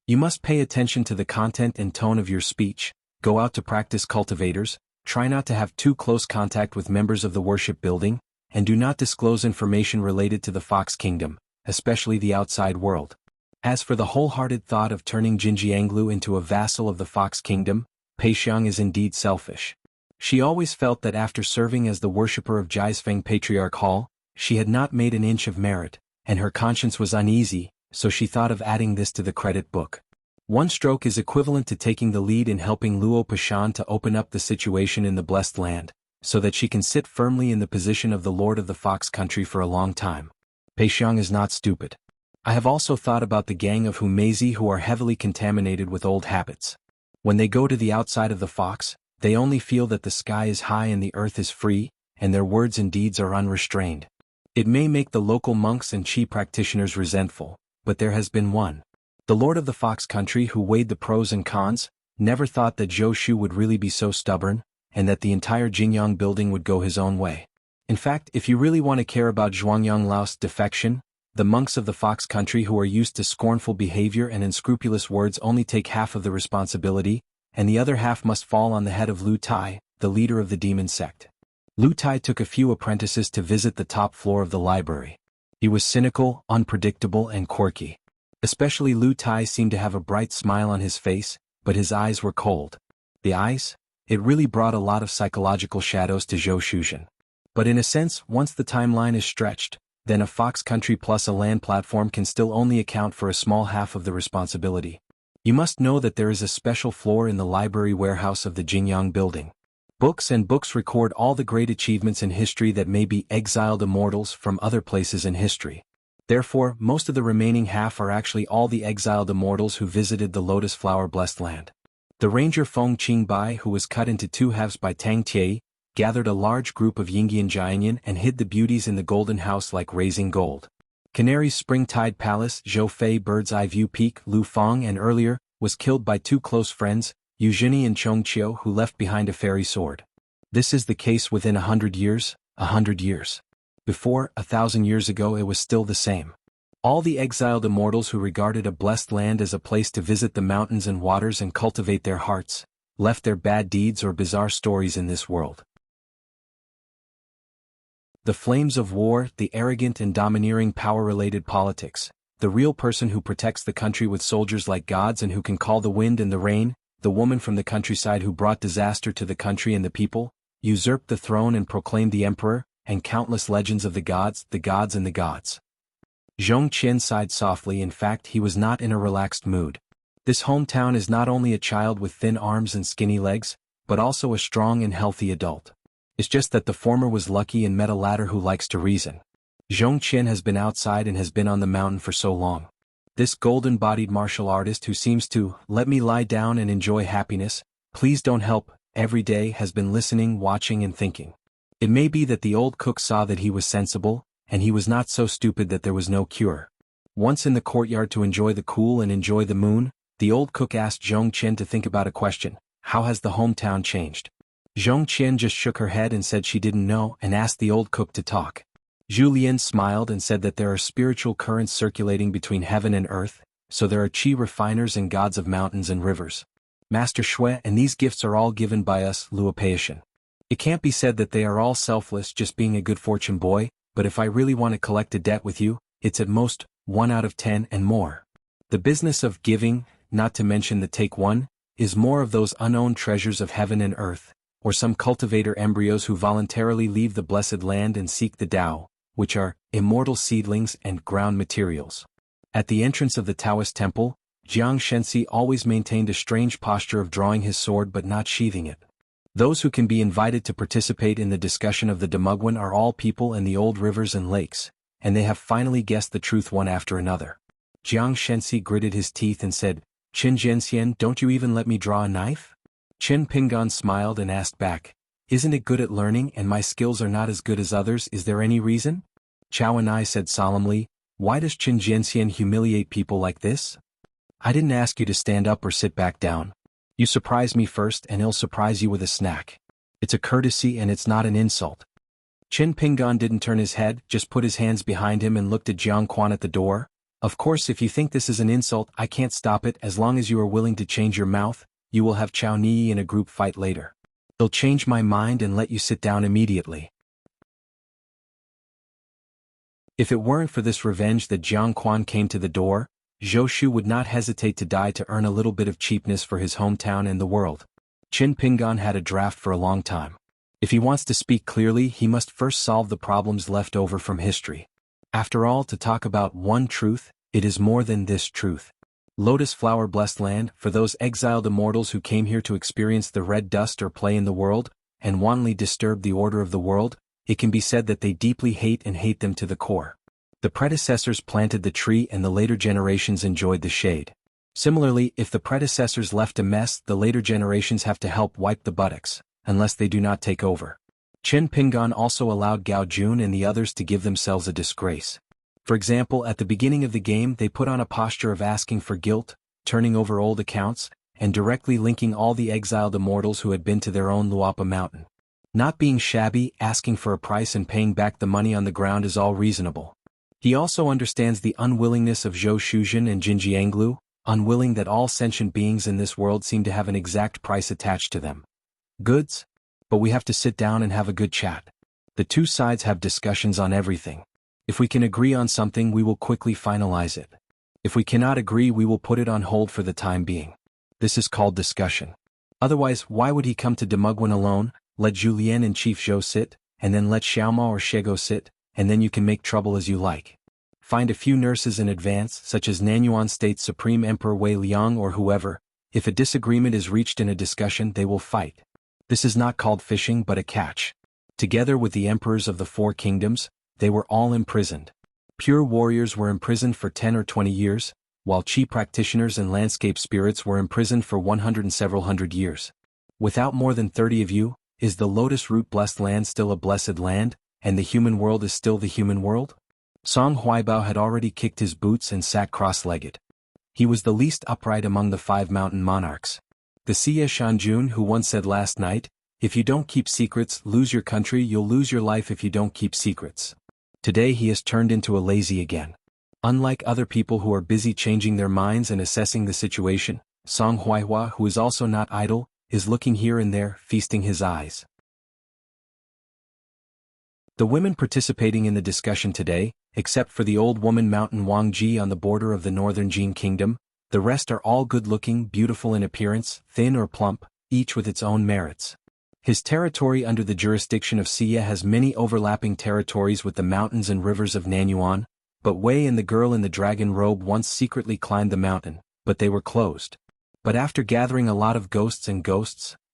You must pay attention to the content and tone of your speech, go out to practice cultivators, try not to have too close contact with members of the worship building, and do not disclose information related to the Fox Kingdom, especially the outside world. As for the wholehearted thought of turning Jinjianglu into a vassal of the Fox Kingdom, Peixiang is indeed selfish. She always felt that after serving as the worshipper of Jiaisfeng Patriarch Hall, she had not made an inch of merit, and her conscience was uneasy, so she thought of adding this to the credit book. One stroke is equivalent to taking the lead in helping Luo Pashan to open up the situation in the Blessed Land, so that she can sit firmly in the position of the Lord of the Fox Country for a long time. Peixiang is not stupid. I have also thought about the gang of Humeizi who are heavily contaminated with old habits. When they go to the outside of the fox, they only feel that the sky is high and the earth is free, and their words and deeds are unrestrained. It may make the local monks and chi practitioners resentful, but there has been one. The Lord of the Fox Country who weighed the pros and cons, never thought that Zhou Shu would really be so stubborn, and that the entire Jingyang building would go his own way. In fact, if you really want to care about Zhuangyang Lao's defection, the monks of the Fox Country who are used to scornful behavior and unscrupulous words only take half of the responsibility, and the other half must fall on the head of Lu Tai, the leader of the demon sect. Lu Tai took a few apprentices to visit the top floor of the library. He was cynical, unpredictable, and quirky. Especially Lu Tai seemed to have a bright smile on his face, but his eyes were cold. The eyes? It really brought a lot of psychological shadows to Zhou Shuzhen. But in a sense, once the timeline is stretched, then a Fox Country plus a land platform can still only account for a small half of the responsibility. You must know that there is a special floor in the library warehouse of the Jingyang building. Books and books record all the great achievements in history that may be exiled immortals from other places in history. Therefore, most of the remaining half are actually all the exiled immortals who visited the Lotus Flower Blessed Land. The ranger Feng Qingbai, who was cut into two halves by Tang Tie, gathered a large group of Yingyan Jianyan and hid the beauties in the golden house like raising gold. Canary's Springtide Palace, Zhou Fei Bird's Eye View Peak, Lu Feng and earlier, was killed by two close friends, Yu Zhini and Chongqiu, who left behind a fairy sword. This is the case within 100 years, 100 years. Before, 1,000 years ago, it was still the same. All the exiled immortals who regarded a blessed land as a place to visit the mountains and waters and cultivate their hearts, left their bad deeds or bizarre stories in this world. The flames of war, the arrogant and domineering power-related politics, the real person who protects the country with soldiers like gods and who can call the wind and the rain, the woman from the countryside who brought disaster to the country and the people, usurped the throne and proclaimed the emperor, and countless legends of the gods and the gods. Zhong Qian sighed softly. In fact, he was not in a relaxed mood. This hometown is not only a child with thin arms and skinny legs, but also a strong and healthy adult. It's just that the former was lucky and met a latter who likes to reason. Zhong Qian has been outside and has been on the mountain for so long. This golden-bodied martial artist who seems to let me lie down and enjoy happiness, please don't help, every day has been listening, watching and thinking. It may be that the old cook saw that he was sensible, and he was not so stupid that there was no cure. Once in the courtyard to enjoy the cool and enjoy the moon, the old cook asked Zhong Qian to think about a question: how has the hometown changed? Zhong Qian just shook her head and said she didn't know and asked the old cook to talk. Zhu Lian smiled and said that there are spiritual currents circulating between heaven and earth, so there are qi refiners and gods of mountains and rivers. Master Shui, and these gifts are all given by us, Luopeishan. It can't be said that they are all selfless, just being a good fortune boy, but if I really want to collect a debt with you, it's at most 1 out of 10 and more. The business of giving, not to mention the take one, is more of those unowned treasures of heaven and earth, or some cultivator embryos who voluntarily leave the blessed land and seek the Tao, which are immortal seedlings and ground materials. At the entrance of the Taoist temple, Xianxia always maintained a strange posture of drawing his sword but not sheathing it. Those who can be invited to participate in the discussion of the Demogwon are all people in the old rivers and lakes, and they have finally guessed the truth one after another. Xianxia gritted his teeth and said, "Qin Jianxian, don't you even let me draw a knife?" Qin Pingan smiled and asked back, "Isn't it good at learning and my skills are not as good as others, is there any reason?" Xuanhuan said solemnly, "Why does Qin Jianxian humiliate people like this? I didn't ask you to stand up or sit back down. You surprise me first and he'll surprise you with a snack. It's a courtesy and it's not an insult." Qin Pingan didn't turn his head, just put his hands behind him and looked at Xuanhuan at the door. "Of course, if you think this is an insult, I can't stop it. As long as you are willing to change your mouth, you will have Chao Ni in a group fight later. They'll change my mind and let you sit down immediately." If it weren't for this revenge that Xuanhuan came to the door, Zhou Shu would not hesitate to die to earn a little bit of cheapness for his hometown and the world. Qin Pingan had a draft for a long time. If he wants to speak clearly, he must first solve the problems left over from history. After all, to talk about one truth, it is more than this truth. Lotus flower blessed land, for those exiled immortals who came here to experience the red dust or play in the world, and wantonly disturb the order of the world, it can be said that they deeply hate them to the core. The predecessors planted the tree and the later generations enjoyed the shade. Similarly, if the predecessors left a mess, the later generations have to help wipe the buttocks, unless they do not take over. Qin Pingan also allowed Gao Jun and the others to give themselves a disgrace. For example, at the beginning of the game they put on a posture of asking for guilt, turning over old accounts, and directly linking all the exiled immortals who had been to their own Luapa mountain. Not being shabby, asking for a price and paying back the money on the ground is all reasonable. He also understands the unwillingness of Zhou Shuzhen and Jin Jianglu, unwilling that all sentient beings in this world seem to have an exact price attached to them. Goods? But we have to sit down and have a good chat. The two sides have discussions on everything. If we can agree on something, we will quickly finalize it. If we cannot agree, we will put it on hold for the time being. This is called discussion. Otherwise, why would he come to Demogwon alone? Let Julien and Chief Zhou sit, and then let Xiaoma or Shego sit, and then you can make trouble as you like. Find a few nurses in advance, such as Nanyuan State's Supreme Emperor Wei Liang or whoever. If a disagreement is reached in a discussion, they will fight. This is not called fishing but a catch. Together with the emperors of the four kingdoms, they were all imprisoned. Pure warriors were imprisoned for 10 or 20 years, while chi practitioners and landscape spirits were imprisoned for 100 and several hundred years. Without more than 30 of you, is the lotus root blessed land still a blessed land, and the human world is still the human world? Song Huaibao had already kicked his boots and sat cross-legged. He was the least upright among the 5 mountain monarchs. The Xie Shanjun who once said last night, "If you don't keep secrets, lose your country, you'll lose your life if you don't keep secrets." Today he has turned into a lazy again. Unlike other people who are busy changing their minds and assessing the situation, Song Huaihua, who is also not idle, is looking here and there, feasting his eyes. The women participating in the discussion today, except for the old woman Mountain Wangji on the border of the northern Jin kingdom, the rest are all good-looking, beautiful in appearance, thin or plump, each with its own merits. His territory under the jurisdiction of Xie has many overlapping territories with the mountains and rivers of Nanyuan, but Wei and the girl in the dragon robe once secretly climbed the mountain, but they were closed. But after gathering a lot of ghosts,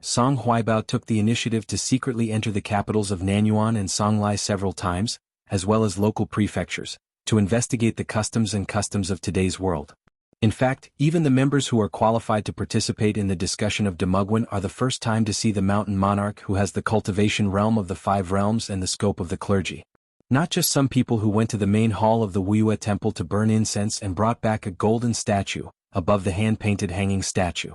Song Huaibao took the initiative to secretly enter the capitals of Nanyuan and Songlai several times, as well as local prefectures, to investigate the customs of today's world. In fact, even the members who are qualified to participate in the discussion of Demogwon are the first time to see the mountain monarch who has the cultivation realm of the 5 realms and the scope of the clergy. Not just some people who went to the main hall of the Wuyue temple to burn incense and brought back a golden statue, above the hand-painted hanging statue.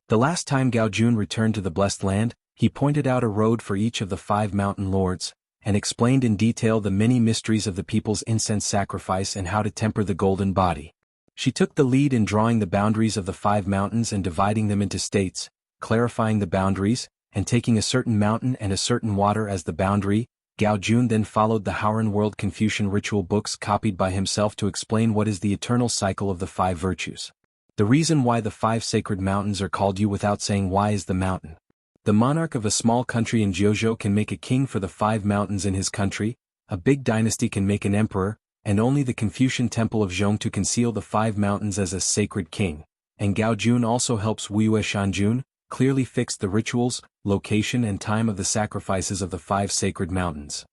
The last time Gao Jun returned to the blessed land, he pointed out a road for each of the 5 mountain lords, and explained in detail the many mysteries of the people's incense sacrifice and how to temper the golden body. She took the lead in drawing the boundaries of the 5 mountains and dividing them into states, clarifying the boundaries, and taking a certain mountain and a certain water as the boundary. Gao Jun then followed the Howran World Confucian ritual books copied by himself to explain what is the eternal cycle of the 5 virtues. The reason why the 5 sacred mountains are called you without saying why is the mountain. The monarch of a small country in Jiuzhou can make a king for the 5 mountains in his country, a big dynasty can make an emperor, and only the Confucian temple of Zhong to conceal the 5 mountains as a sacred king, and Gao Jun also helps Wuyue Shanjun, clearly fixed the rituals, location and time of the sacrifices of the 5 sacred mountains.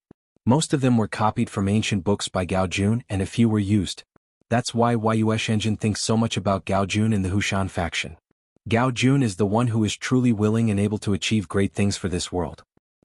Most of them were copied from ancient books by Gao Jun and a few were used. That's why Wuyue Shanjun thinks so much about Gao Jun in the Hushan faction. Gao Jun is the one who is truly willing and able to achieve great things for this world.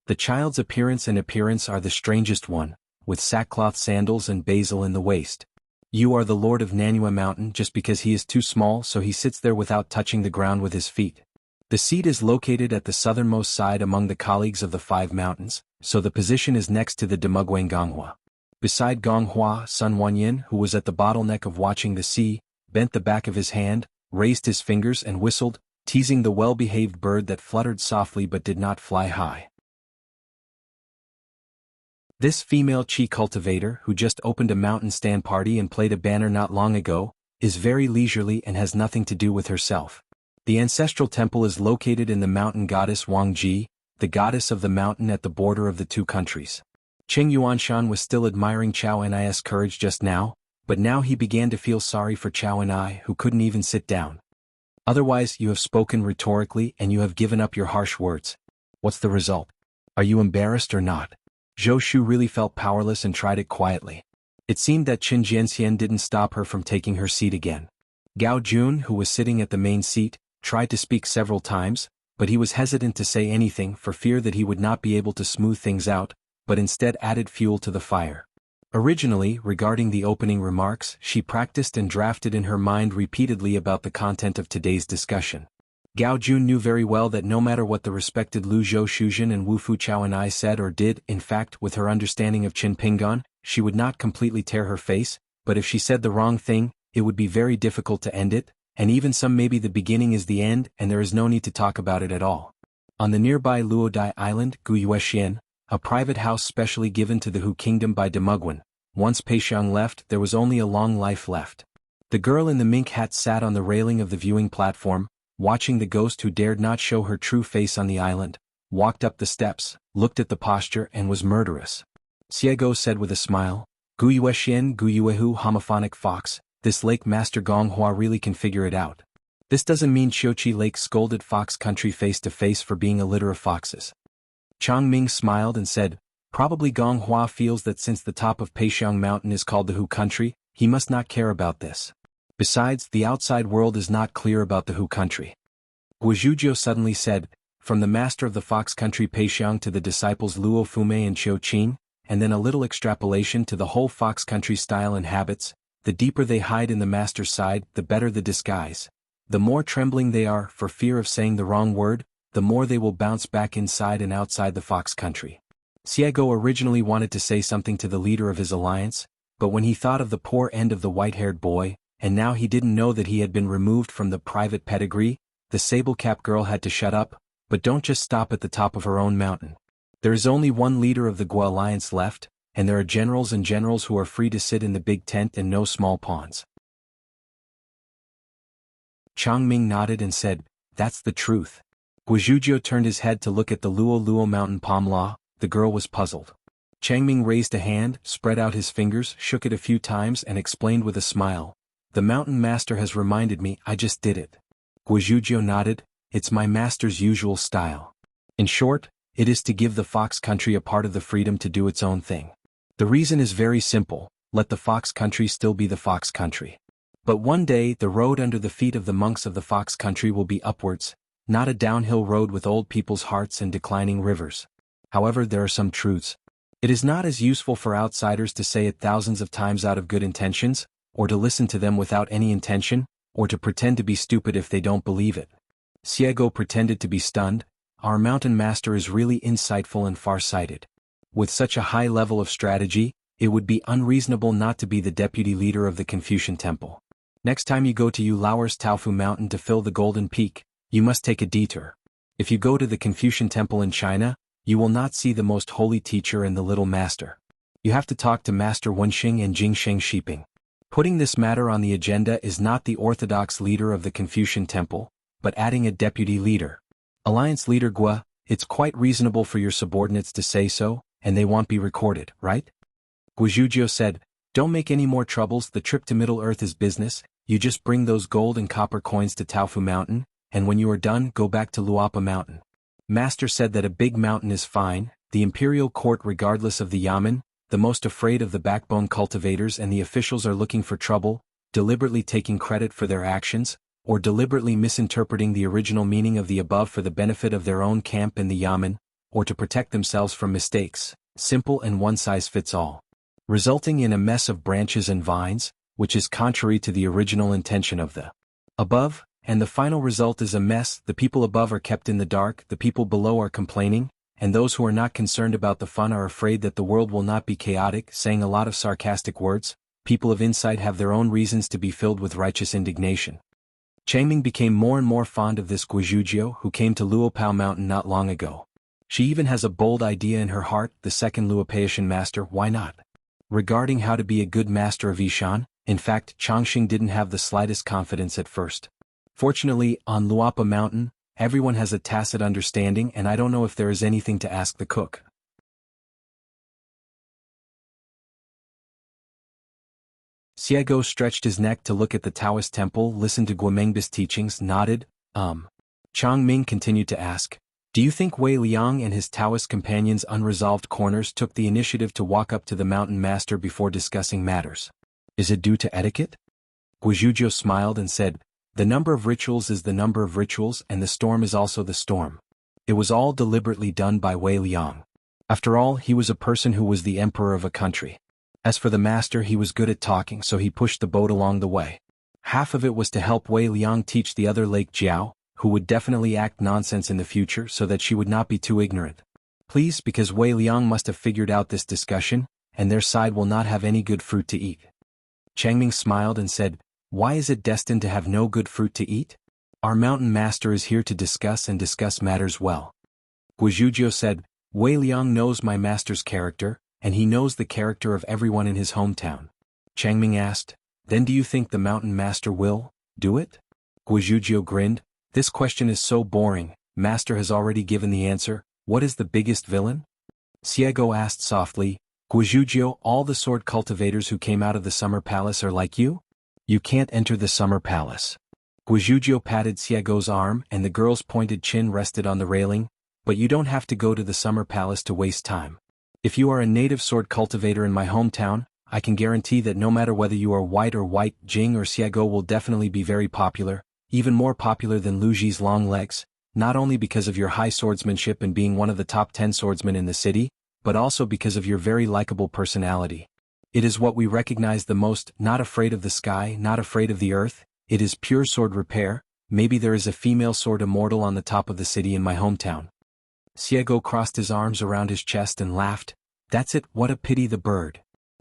The child's appearance are the strangest one, with sackcloth sandals and basil in the waist. You are the lord of Nanyue Mountain just because he is too small, so he sits there without touching the ground with his feet. The seat is located at the southernmost side among the colleagues of the 5 mountains, so the position is next to the Demugwang Gonghua. Beside Gonghua, Sun Wanyin, who was at the bottleneck of watching the sea, bent the back of his hand, raised his fingers and whistled, teasing the well-behaved bird that fluttered softly but did not fly high. This female chi cultivator, who just opened a mountain stand party and played a banner not long ago, is very leisurely and has nothing to do with herself. The ancestral temple is located in the mountain goddess Wangji, the goddess of the mountain at the border of the 2 countries. Xuanhuan was still admiring Chao and I's courage just now, but now he began to feel sorry for Chao and I, who couldn't even sit down. Otherwise, you have spoken rhetorically and you have given up your harsh words. What's the result? Are you embarrassed or not? Zhou Shu really felt powerless and tried it quietly. It seemed that Qin Jianxian didn't stop her from taking her seat again. Gao Jun, who was sitting at the main seat, tried to speak several times, but he was hesitant to say anything for fear that he would not be able to smooth things out, but instead added fuel to the fire. Originally, regarding the opening remarks, she practiced and drafted in her mind repeatedly about the content of today's discussion. Gao Jun knew very well that no matter what the respected Lu Zhou Shuzhen and Wu Fu Chao and I said or did, in fact, with her understanding of Qin Pingon, she would not completely tear her face, but if she said the wrong thing, it would be very difficult to end it, and even some maybe the beginning is the end and there is no need to talk about it at all. On the nearby Luodai Island, Guyuexian, a private house specially given to the Hu Kingdom by Demugwan, once Peixiang left, there was only a long life left. The girl in the mink hat sat on the railing of the viewing platform, watching the ghost who dared not show her true face on the island, walked up the steps, looked at the posture and was murderous. Xiego said with a smile, Guyuexian Guyuehu homophonic fox, this Lake Master Gonghua really can figure it out. This doesn't mean Qiuqi Lake scolded Fox Country face to face for being a litter of foxes. Chang Ming smiled and said, probably Gonghua feels that since the top of Peixiang Mountain is called the Hu Country, he must not care about this. Besides, the outside world is not clear about the Hu Country. Guizhuzhou suddenly said, from the master of the Fox Country Peixiang to the disciples Luo Fume and Qiu Qin, and then a little extrapolation to the whole Fox Country style and habits, the deeper they hide in the master's side, the better the disguise. The more trembling they are for fear of saying the wrong word, the more they will bounce back inside and outside the Fox Country. Xiego originally wanted to say something to the leader of his alliance, but when he thought of the poor end of the white-haired boy, and now he didn't know that he had been removed from the private pedigree, the sable-cap girl had to shut up, but don't just stop at the top of her own mountain. There is only one leader of the Gua alliance left, and there are generals and generals who are free to sit in the big tent and no small pawns. Chang Ming nodded and said, that's the truth. Guizhuzhou turned his head to look at the Luo mountain palm law. The girl was puzzled. Chang Ming raised a hand, spread out his fingers, shook it a few times and explained with a smile, the mountain master has reminded me I just did it. Guizhuzhou nodded, it's my master's usual style. In short, it is to give the Fox Country a part of the freedom to do its own thing. The reason is very simple, let the Fox Country still be the Fox Country. But one day the road under the feet of the monks of the Fox Country will be upwards, not a downhill road with old people's hearts and declining rivers. However, there are some truths. It is not as useful for outsiders to say it thousands of times out of good intentions, or to listen to them without any intention, or to pretend to be stupid if they don't believe it. Xiego pretended to be stunned. Our mountain master is really insightful and far-sighted. With such a high level of strategy, it would be unreasonable not to be the deputy leader of the Confucian Temple. Next time you go to Yulaoer's Taofu Mountain to fill the Golden Peak, you must take a detour. If you go to the Confucian Temple in China, you will not see the most holy teacher and the little master. You have to talk to Master Wenxing and Jingsheng Shiping. Putting this matter on the agenda is not the orthodox leader of the Confucian Temple, but adding a deputy leader. Alliance leader Gua, it's quite reasonable for your subordinates to say so, and they won't be recorded, right? Guizhuzhou said, don't make any more troubles, the trip to Middle Earth is business, you just bring those gold and copper coins to Taofu Mountain, and when you are done, go back to Luapa Mountain. Master said that a big mountain is fine, the imperial court regardless of the yamen, the most afraid of the backbone cultivators and the officials are looking for trouble, deliberately taking credit for their actions, or deliberately misinterpreting the original meaning of the above for the benefit of their own camp and the yamen, or to protect themselves from mistakes, simple and one-size-fits-all. Resulting in a mess of branches and vines, which is contrary to the original intention of the above, and the final result is a mess. The people above are kept in the dark, the people below are complaining, and those who are not concerned about the fun are afraid that the world will not be chaotic, saying a lot of sarcastic words. People of insight have their own reasons to be filled with righteous indignation. Changming became more and more fond of this Guizhuzhou who came to Luopao Mountain not long ago. She even has a bold idea in her heart, the second Luopaitian master, why not? Regarding how to be a good master of Yishan, in fact Changxing didn't have the slightest confidence at first. Fortunately, on Luapa Mountain, everyone has a tacit understanding and I don't know if there is anything to ask the cook. Xiego stretched his neck to look at the Taoist temple, listened to Guomengba's teachings, nodded. Changming continued to ask, do you think Wei Liang and his Taoist companions' unresolved corners took the initiative to walk up to the mountain master before discussing matters? Is it due to etiquette? Guizhuzhou smiled and said, the number of rituals is the number of rituals and the storm is also the storm. It was all deliberately done by Wei Liang. After all, he was a person who was the emperor of a country. As for the master, he was good at talking, so he pushed the boat along the way. Half of it was to help Wei Liang teach the other Lake Jiao, who would definitely act nonsense in the future so that she would not be too ignorant. Please, because Wei Liang must have figured out this discussion, and their side will not have any good fruit to eat. Changming smiled and said, why is it destined to have no good fruit to eat? Our mountain master is here to discuss matters well. Guizhuzhou said, Wei Liang knows my master's character, and he knows the character of everyone in his hometown. Changming asked, then do you think the mountain master will do it? Guizhuzhou grinned, this question is so boring, master has already given the answer, what is the biggest villain? Xiego asked softly, Guizhuzhou, all the sword cultivators who came out of the summer palace are like you? You can't enter the summer palace. Guizhuzhou patted Xiego's arm and the girl's pointed chin rested on the railing, but you don't have to go to the summer palace to waste time. If you are a native sword cultivator in my hometown, I can guarantee that no matter whether you are white, Jing or Xiego will definitely be very popular, even more popular than Lu Ji's long legs, not only because of your high swordsmanship and being one of the top 10 swordsmen in the city, but also because of your very likable personality. It is what we recognize the most, not afraid of the sky, not afraid of the earth, it is pure sword repair. Maybe there is a female sword immortal on the top of the city in my hometown. Xiego crossed his arms around his chest and laughed, that's it, what a pity the bird.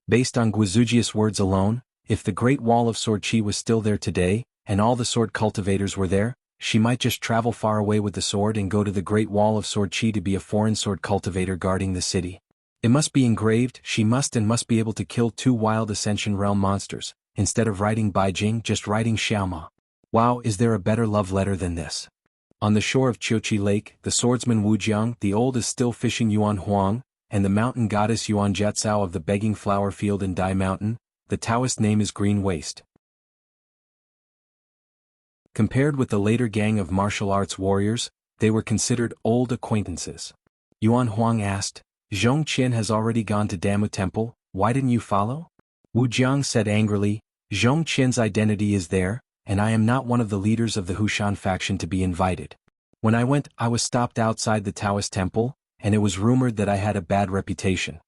Based on Guizhuzhou's words alone, if the Great Wall of Sword Qi was still there today, and all the sword cultivators were there, she might just travel far away with the sword and go to the Great Wall of Sword Qi to be a foreign sword cultivator guarding the city. It must be engraved, she must be able to kill 2 wild Ascension Realm monsters, instead of writing Beijing, just writing Xiaoma. Wow, is there a better love letter than this? On the shore of Qiuqi Lake, the swordsman Wu Jiang the Old is still fishing xuanhuan, and the mountain goddess Yuan Jiatsao of the begging flower field in Dai Mountain, the Taoist name is Green Waste. Compared with the later gang of martial arts warriors, they were considered old acquaintances. Xuanhuan asked, Zhong Qin has already gone to Damu Temple, why didn't you follow? Wu Jiang said angrily, Zhong Qin's identity is there, and I am not one of the leaders of the Hushan faction to be invited. When I went, I was stopped outside the Taoist temple, and it was rumored that I had a bad reputation.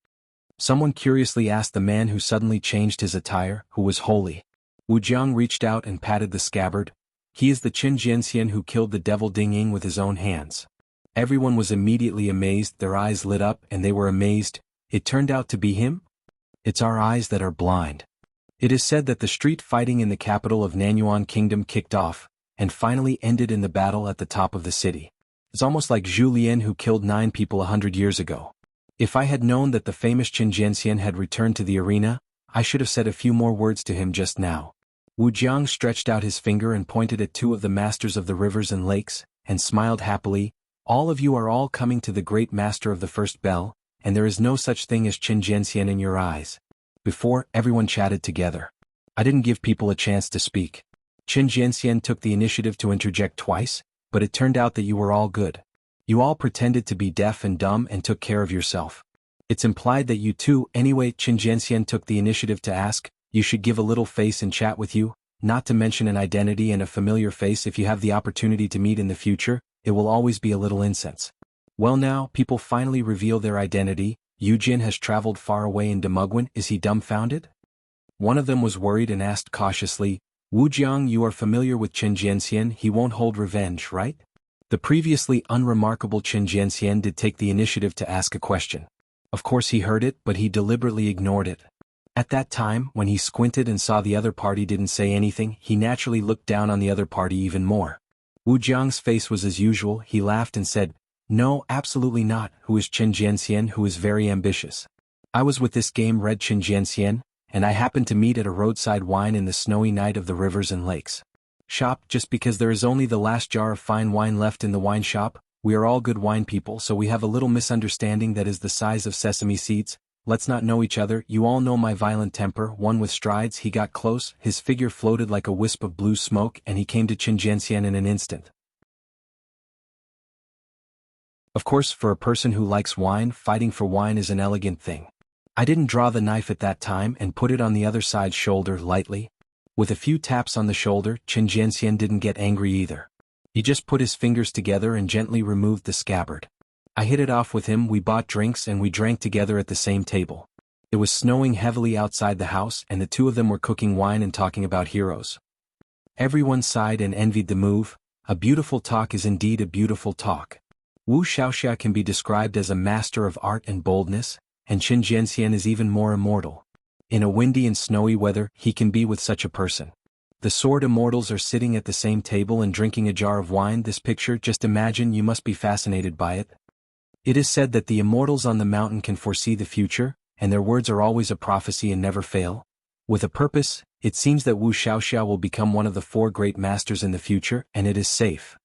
Someone curiously asked the man who suddenly changed his attire, who was holy. Wu Jiang reached out and patted the scabbard. He is the Qin Jianxian who killed the devil Ding Ying with his own hands. Everyone was immediately amazed, their eyes lit up and they were amazed. It turned out to be him? It's our eyes that are blind. It is said that the street fighting in the capital of Nanyuan Kingdom kicked off, and finally ended in the battle at the top of the city. It's almost like Zhu Lian who killed 9 people 100 years ago. If I had known that the famous Qin Jianxian had returned to the arena, I should have said a few more words to him just now. Wu Jiang stretched out his finger and pointed at 2 of the masters of the rivers and lakes, and smiled happily. All of you are all coming to the great master of the first bell, and there is no such thing as Qin Jianxian in your eyes. Before, everyone chatted together. I didn't give people a chance to speak. Qin Jianxian took the initiative to interject twice, but it turned out that you were all good. You all pretended to be deaf and dumb and took care of yourself. It's implied that you too. Anyway, Qin Jianxian took the initiative to ask, you should give a little face and chat with you, not to mention an identity and a familiar face. If you have the opportunity to meet in the future, it will always be a little incense. Well, now, people finally reveal their identity. Yu Jin has traveled far away in Demugwen. Is he dumbfounded? One of them was worried and asked cautiously, Wu Jiang, you are familiar with Qin Jianxian. He won't hold revenge, right? The previously unremarkable Qin Jianxian did take the initiative to ask a question. Of course he heard it, but he deliberately ignored it. At that time, when he squinted and saw the other party didn't say anything, he naturally looked down on the other party even more. Wu Jiang's face was as usual. He laughed and said, no, absolutely not. Who is Qin Jianxian, who is very ambitious? I was with this game Red Qin Jianxian, and I happened to meet at a roadside wine in the snowy night of the rivers and lakes. Shop, just because there is only the last jar of fine wine left in the wine shop. We are all good wine people, so we have a little misunderstanding that is the size of sesame seeds. Let's not know each other. You all know my violent temper. One with strides, he got close, his figure floated like a wisp of blue smoke, and he came to Qin Jianxian in an instant. Of course, for a person who likes wine, fighting for wine is an elegant thing. I didn't draw the knife at that time and put it on the other side's shoulder lightly. With a few taps on the shoulder, Qin Jianxian didn't get angry either. He just put his fingers together and gently removed the scabbard. I hit it off with him. We bought drinks and we drank together at the same table. It was snowing heavily outside the house and the two of them were cooking wine and talking about heroes. Everyone sighed and envied the move. A beautiful talk is indeed a beautiful talk. Wuxialover can be described as a master of art and boldness, and Qin Jianxian is even more immortal. In a windy and snowy weather, he can be with such a person. The sword immortals are sitting at the same table and drinking a jar of wine. This picture, just imagine, you must be fascinated by it. It is said that the immortals on the mountain can foresee the future, and their words are always a prophecy and never fail. With a purpose, it seems that Wuxialover will become one of the 4 great masters in the future, and it is safe.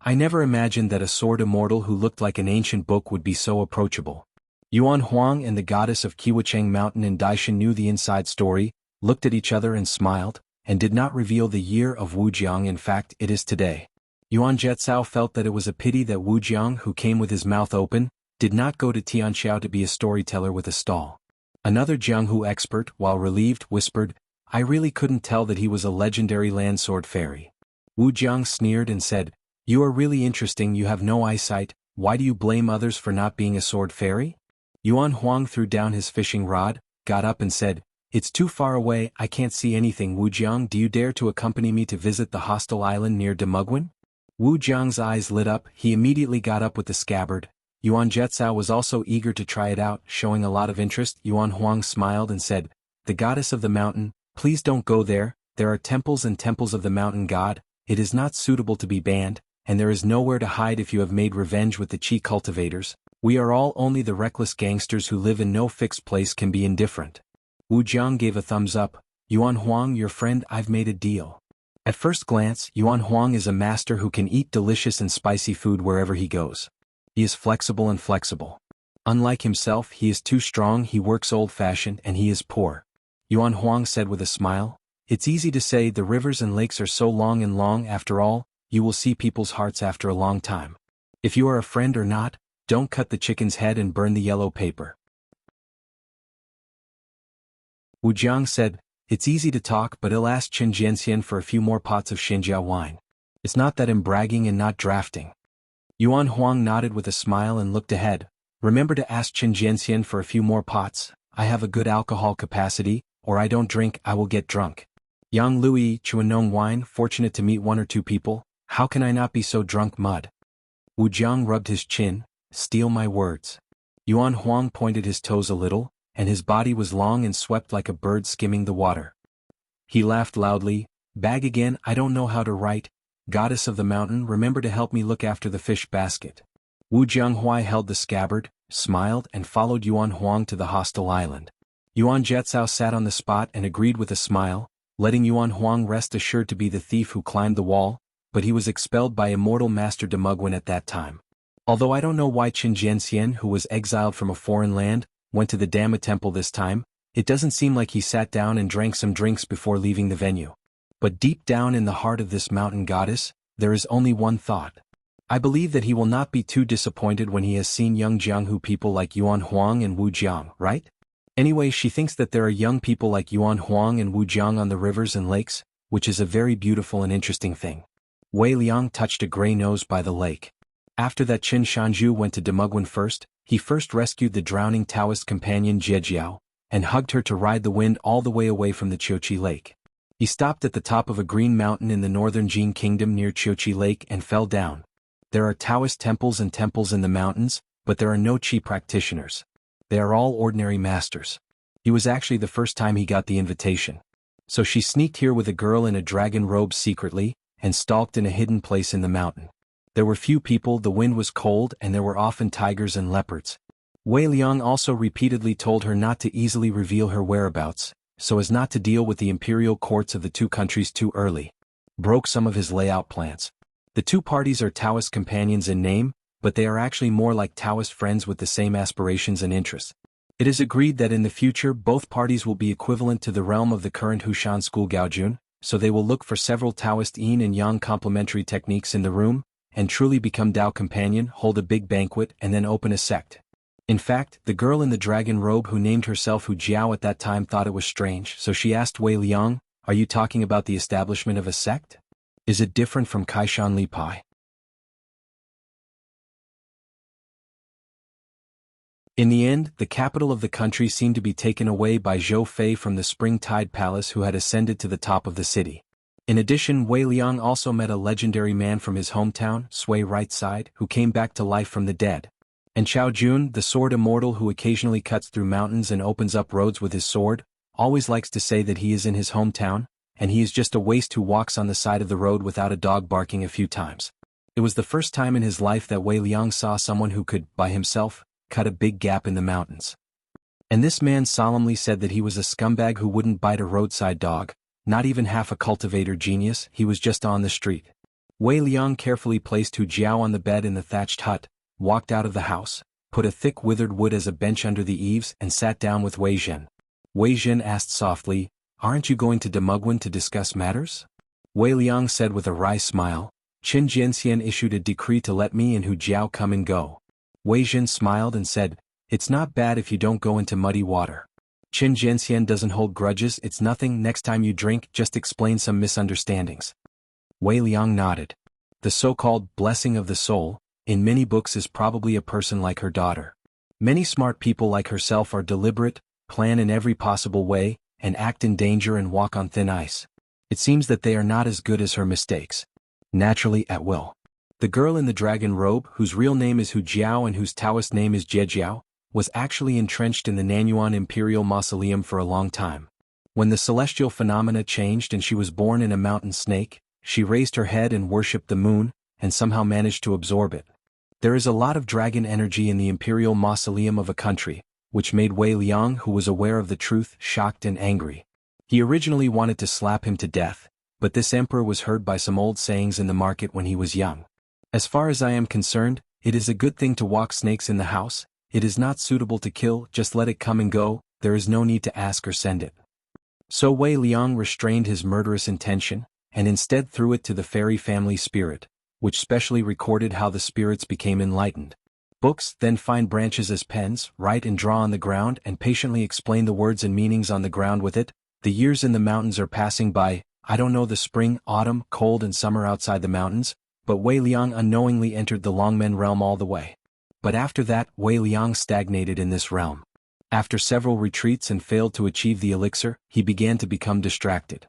I never imagined that a sword immortal who looked like an ancient book would be so approachable. Xuanhuan and the goddess of Qiwacheng Mountain in Daishan knew the inside story, looked at each other and smiled, and did not reveal the year of Wujiang. In fact, it is today. Yuan Jiao felt that it was a pity that Wujiang, who came with his mouth open, did not go to Tianxiao to be a storyteller with a stall. Another jianghu expert, while relieved, whispered, I really couldn't tell that he was a legendary land sword fairy. Wujiang sneered and said, you are really interesting. You have no eyesight. Why do you blame others for not being a sword fairy? Yuan Huang threw down his fishing rod, got up and said, it's too far away, I can't see anything. Wu Jiang, do you dare to accompany me to visit the hostile island near Demugwen? Wu Jiang's eyes lit up. He immediately got up with the scabbard. Yuan Jiao was also eager to try it out, showing a lot of interest. Yuan Huang smiled and said, the goddess of the mountain, please don't go there. There are temples and temples of the mountain god. It is not suitable to be banned, and there is nowhere to hide if you have made revenge with the Qi cultivators. We are all only the reckless gangsters who live in no fixed place can be indifferent. Wu Jiang gave a thumbs up. Yuan Huang, your friend, I've made a deal. At first glance, Yuan Huang is a master who can eat delicious and spicy food wherever he goes. He is flexible and flexible. Unlike himself, he is too strong, he works old-fashioned, and he is poor. Yuan Huang said with a smile, it's easy to say the rivers and lakes are so long and long. After all, you will see people's hearts after a long time. If you are a friend or not, don't cut the chicken's head and burn the yellow paper. Wu Jiang said, it's easy to talk, but I'll ask Qin Jianxian for a few more pots of Xinjia wine. It's not that I'm bragging and not drafting. Yuan Huang nodded with a smile and looked ahead. Remember to ask Qin Jianxian for a few more pots. I have a good alcohol capacity, or I don't drink, I will get drunk. Yang Lui, Chuanong wine, fortunate to meet 1 or 2 people. How can I not be so drunk? Mud. Wu Jiang rubbed his chin. Steal my words. Yuan Huang pointed his toes a little, and his body was long and swept like a bird skimming the water. He laughed loudly. Bag again, I don't know how to write. Goddess of the mountain, remember to help me look after the fish basket. Wu Jianghua held the scabbard, smiled and followed Yuan Huang to the hostile island. Yuan Jiao sat on the spot and agreed with a smile, letting Yuan Huang rest assured to be the thief who climbed the wall, but he was expelled by immortal Master Demugwen at that time. Although I don't know why Qin Jianxian, who was exiled from a foreign land, went to the Dhamma temple this time, It doesn't seem like he sat down and drank some drinks before leaving the venue. But deep down in the heart of this mountain goddess, there is only one thought. I believe that he will not be too disappointed when he has seen young jianghu people like xuanhuan and wuxiang, right? Anyway, she thinks that there are young people like xuanhuan and wuxiang on the rivers and lakes, which is a very beautiful and interesting thing. Wei Liang touched a gray nose by the lake. After that, Qin Shanzhu went to Demugwen first. He first rescued the drowning Taoist companion Jiejiao, and hugged her to ride the wind all the way away from the Qiuqi Lake. He stopped at the top of a green mountain in the northern Jin kingdom near Qiuqi Lake and fell down. There are Taoist temples and temples in the mountains, but there are no Qi practitioners. They are all ordinary masters. He was actually the first time he got the invitation. So she sneaked here with a girl in a dragon robe secretly, and stalked in a hidden place in the mountain. There were few people, the wind was cold, and there were often tigers and leopards. Wei Liang also repeatedly told her not to easily reveal her whereabouts, so as not to deal with the imperial courts of the two countries too early. Broke some of his layout plans. The two parties are Taoist companions in name, but they are actually more like Taoist friends with the same aspirations and interests. It is agreed that in the future both parties will be equivalent to the realm of the current Hushan school Gaojun, so they will look for several Taoist yin and yang complementary techniques in the room, and truly become Dao companion, hold a big banquet, and then open a sect. In fact, the girl in the dragon robe who named herself Hu Jiao at that time thought it was strange, so she asked Wei Liang, "Are you talking about the establishment of a sect? Is it different from Kaishan Li Pai?" In the end, the capital of the country seemed to be taken away by Zhou Fei from the Spring Tide Palace, who had ascended to the top of the city. In addition, Wei Liang also met a legendary man from his hometown, Sui Right Side, who came back to life from the dead. And Chao Jun, the sword immortal who occasionally cuts through mountains and opens up roads with his sword, always likes to say that he is in his hometown, and he is just a waste who walks on the side of the road without a dog barking a few times. It was the first time in his life that Wei Liang saw someone who could, by himself, cut a big gap in the mountains. And this man solemnly said that he was a scumbag who wouldn't bite a roadside dog, not even half a cultivator genius, he was just on the street. Wei Liang carefully placed Hu Jiao on the bed in the thatched hut, walked out of the house, put a thick withered wood as a bench under the eaves, and sat down with Wei Zhen. Wei Zhen asked softly, "Aren't you going to Demugwen to discuss matters?" Wei Liang said with a wry smile, "Qin Jianxian issued a decree to let me and Hu Jiao come and go." Wei Zhen smiled and said, "It's not bad if you don't go into muddy water. Qin Jianxian doesn't hold grudges, it's nothing, next time you drink, just explain some misunderstandings." Wei Liang nodded. The so-called blessing of the soul, in many books, is probably a person like her daughter. Many smart people like herself are deliberate, plan in every possible way, and act in danger and walk on thin ice. It seems that they are not as good as her mistakes. Naturally at will. The girl in the dragon robe, whose real name is Hu Jiao and whose Taoist name is Jiejiao, was actually entrenched in the Nanyuan Imperial Mausoleum for a long time. When the celestial phenomena changed and she was born in a mountain snake, she raised her head and worshipped the moon, and somehow managed to absorb it. There is a lot of dragon energy in the Imperial Mausoleum of a country, which made Wei Liang, who was aware of the truth, shocked and angry. He originally wanted to slap him to death, but this emperor was heard by some old sayings in the market when he was young. As far as I am concerned, it is a good thing to walk snakes in the house. It is not suitable to kill, just let it come and go, there is no need to ask or send it. So Wei Liang restrained his murderous intention, and instead threw it to the fairy family spirit, which specially recorded how the spirits became enlightened. Books then find branches as pens, write and draw on the ground, and patiently explain the words and meanings on the ground with it. The years in the mountains are passing by, I don't know the spring, autumn, cold and summer outside the mountains, but Wei Liang unknowingly entered the Longmen realm all the way. But after that, Wei Liang stagnated in this realm. After several retreats and failed to achieve the elixir, he began to become distracted.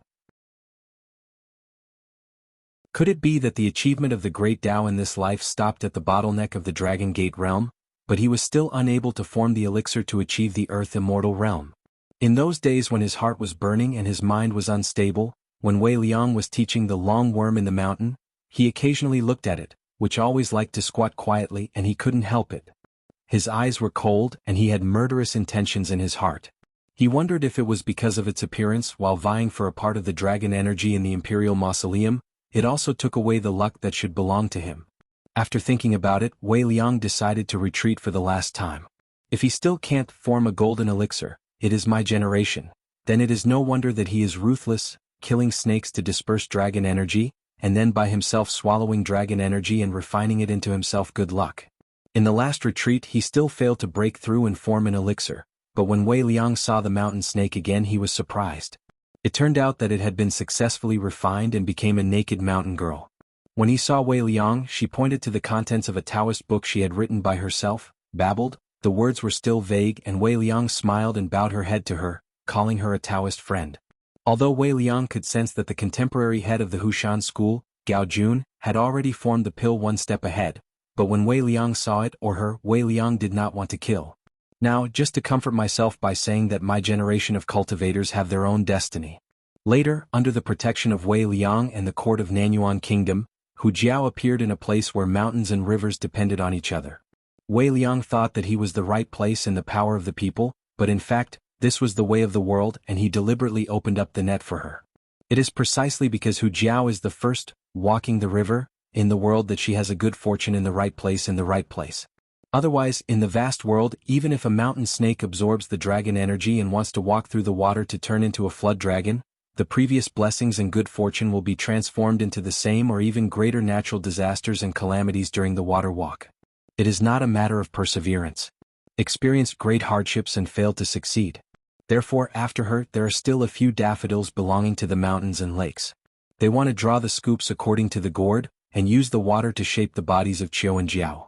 Could it be that the achievement of the great Tao in this life stopped at the bottleneck of the Dragon Gate realm, but he was still unable to form the elixir to achieve the Earth Immortal realm? In those days when his heart was burning and his mind was unstable, when Wei Liang was teaching the long worm in the mountain, he occasionally looked at it, which always liked to squat quietly, and he couldn't help it. His eyes were cold and he had murderous intentions in his heart. He wondered if it was because of its appearance while vying for a part of the dragon energy in the Imperial Mausoleum. It also took away the luck that should belong to him. After thinking about it, Wei Liang decided to retreat for the last time. If he still can't form a golden elixir, it is my generation. Then it is no wonder that he is ruthless, killing snakes to disperse dragon energy, and then by himself swallowing dragon energy and refining it into himself. Good luck. In the last retreat he still failed to break through and form an elixir, but when Wei Liang saw the mountain snake again he was surprised. It turned out that it had been successfully refined and became a naked mountain girl. When he saw Wei Liang, she pointed to the contents of a Taoist book she had written by herself, babbled. The words were still vague, and Wei Liang smiled and bowed her head to her, calling her a Taoist friend. Although Wei Liang could sense that the contemporary head of the Hushan school, Gao Jun, had already formed the pill one step ahead, but when Wei Liang saw it or her, Wei Liang did not want to kill. Now, just to comfort myself by saying that my generation of cultivators have their own destiny. Later, under the protection of Wei Liang and the court of Nanyuan Kingdom, Hu Jiao appeared in a place where mountains and rivers depended on each other. Wei Liang thought that he was the right place in the power of the people, but in fact, this was the way of the world and he deliberately opened up the net for her. It is precisely because Hu Jiao is the first, walking the river, in the world that she has a good fortune in the right place in the right place. Otherwise, in the vast world, even if a mountain snake absorbs the dragon energy and wants to walk through the water to turn into a flood dragon, the previous blessings and good fortune will be transformed into the same or even greater natural disasters and calamities during the water walk. It is not a matter of perseverance. Experienced great hardships and failed to succeed. Therefore, after her, there are still a few daffodils belonging to the mountains and lakes. They want to draw the scoops according to the gourd, and use the water to shape the bodies of Qiu and Jiao.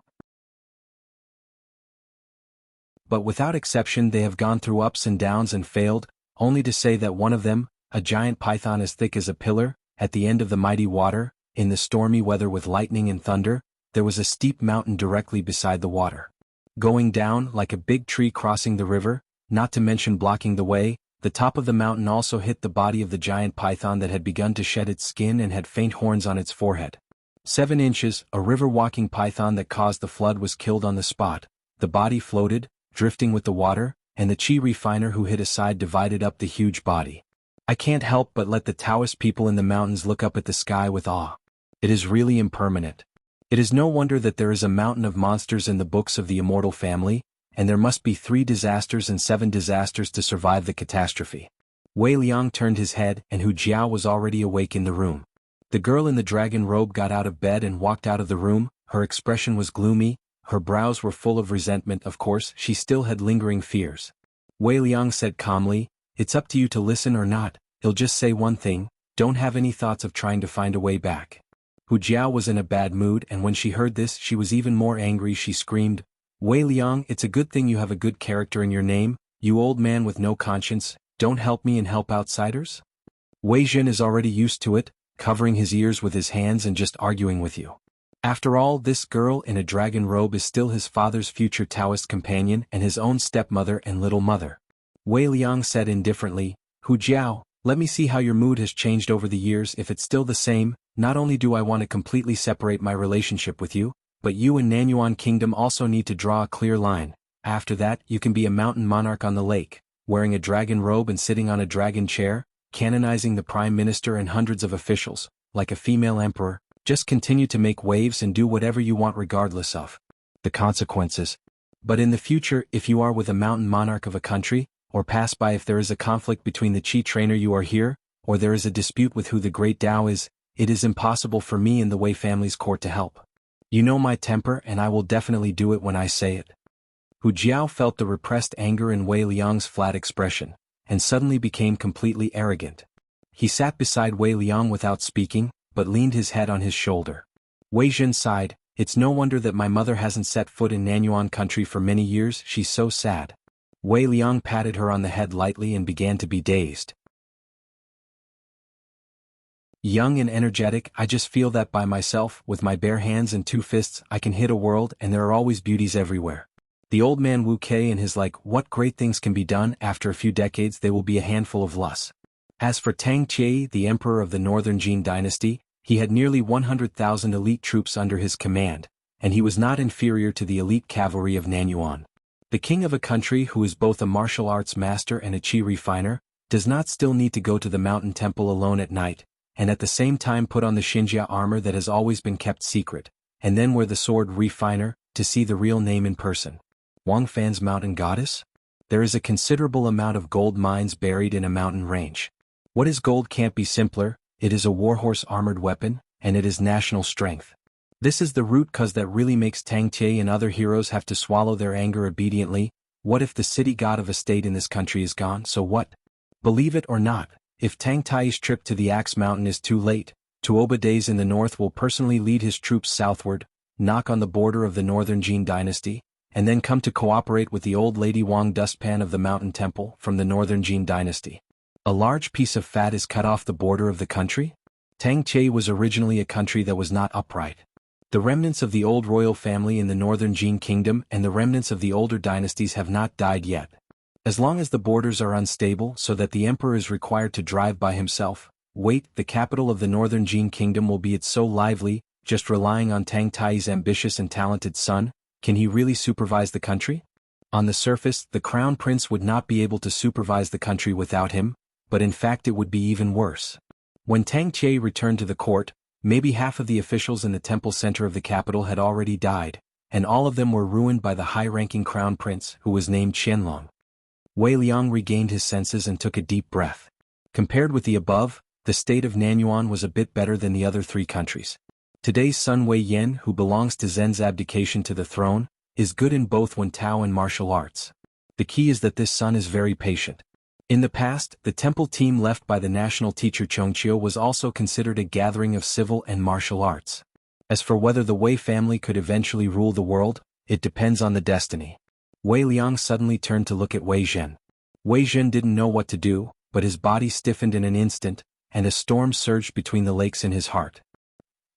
But without exception they have gone through ups and downs and failed, only to say that one of them, a giant python as thick as a pillar, at the end of the mighty water, in the stormy weather with lightning and thunder, there was a steep mountain directly beside the water. Going down like a big tree crossing the river, not to mention blocking the way, the top of the mountain also hit the body of the giant python that had begun to shed its skin and had faint horns on its forehead. 7 inches, a river-walking python that caused the flood was killed on the spot. The body floated, drifting with the water, and the chi refiner who hid aside divided up the huge body. I can't help but let the Taoist people in the mountains look up at the sky with awe. It is really impermanent. It is no wonder that there is a mountain of monsters in the books of the immortal family, and there must be 3 disasters and 7 disasters to survive the catastrophe. Wei Liang turned his head and Hu Jiao was already awake in the room. The girl in the dragon robe got out of bed and walked out of the room. Her expression was gloomy, her brows were full of resentment. Of course, she still had lingering fears. Wei Liang said calmly, "It's up to you to listen or not. He'll just say one thing, don't have any thoughts of trying to find a way back." Hu Jiao was in a bad mood, and when she heard this she was even more angry. She screamed, "Wei Liang, it's a good thing you have a good character in your name, you old man with no conscience, don't help me and help outsiders?" Wei Jin is already used to it, covering his ears with his hands and just arguing with you. After all, this girl in a dragon robe is still his father's future Taoist companion and his own stepmother and little mother. Wei Liang said indifferently, "Hu Jiao, let me see how your mood has changed over the years. If it's still the same, not only do I want to completely separate my relationship with you, but you and Nanyuan Kingdom also need to draw a clear line. After that, you can be a mountain monarch on the lake, wearing a dragon robe and sitting on a dragon chair, canonizing the prime minister and hundreds of officials, like a female emperor. Just continue to make waves and do whatever you want regardless of the consequences. But in the future, if you are with a mountain monarch of a country, or pass by if there is a conflict between the Qi trainer you are here, or there is a dispute with who the great Tao is, it is impossible for me in the Wei family's court to help. You know my temper and I will definitely do it when I say it." Hu Jiao felt the repressed anger in Wei Liang's flat expression, and suddenly became completely arrogant. He sat beside Wei Liang without speaking, but leaned his head on his shoulder. Wei Jin sighed, "It's no wonder that my mother hasn't set foot in Nanyuan country for many years, she's so sad." Wei Liang patted her on the head lightly and began to be dazed. "Young and energetic, I just feel that by myself, with my bare hands and 2 fists, I can hit a world and there are always beauties everywhere. The old man Wu Kei and his what great things can be done, after a few decades they will be a handful of lus. As for Tang Jie, the emperor of the northern Jin dynasty, he had nearly 100,000 elite troops under his command, and he was not inferior to the elite cavalry of Nanyuan. The king of a country who is both a martial arts master and a chi refiner, does not still need to go to the mountain temple alone at night, and at the same time put on the xianxia armor that has always been kept secret, and then wear the sword refiner, to see the real name in person. Wang Fan's mountain goddess? There is a considerable amount of gold mines buried in a mountain range. What is gold can't be simpler, it is a warhorse armored weapon, and it is national strength. This is the root cause that really makes Tang Tie and other heroes have to swallow their anger obediently. What if the city god of a state in this country is gone, so what? Believe it or not, if Tang Tai's trip to the Axe Mountain is too late, Tuoba Days in the north will personally lead his troops southward, knock on the border of the northern Jin dynasty, and then come to cooperate with the old Lady Wang dustpan of the Mountain Temple from the northern Jin dynasty. A large piece of fat is cut off the border of the country? Tang Tie was originally a country that was not upright. The remnants of the old royal family in the northern Jin kingdom and the remnants of the older dynasties have not died yet. As long as the borders are unstable so that the emperor is required to drive by himself, the capital of the northern Jin kingdom will be it so lively, just relying on Tang Tai's ambitious and talented son. Can he really supervise the country? On the surface, the crown prince would not be able to supervise the country without him, but in fact it would be even worse. When Tang Tie returned to the court, maybe half of the officials in the temple center of the capital had already died, and all of them were ruined by the high-ranking crown prince who was named Qianlong. Wei Liang regained his senses and took a deep breath. Compared with the above, the state of Nanyuan was a bit better than the other three countries. Today's son Wei Yan, who belongs to Zhen's abdication to the throne, is good in both Wen Tao and martial arts. The key is that this son is very patient. In the past, the temple team left by the national teacher Xianxia was also considered a gathering of civil and martial arts. As for whether the Wei family could eventually rule the world, it depends on the destiny. Wei Liang suddenly turned to look at Wei Zhen. Wei Zhen didn't know what to do, but his body stiffened in an instant, and a storm surged between the lakes in his heart.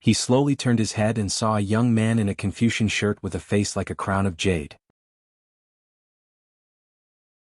He slowly turned his head and saw a young man in a Confucian shirt with a face like a crown of jade.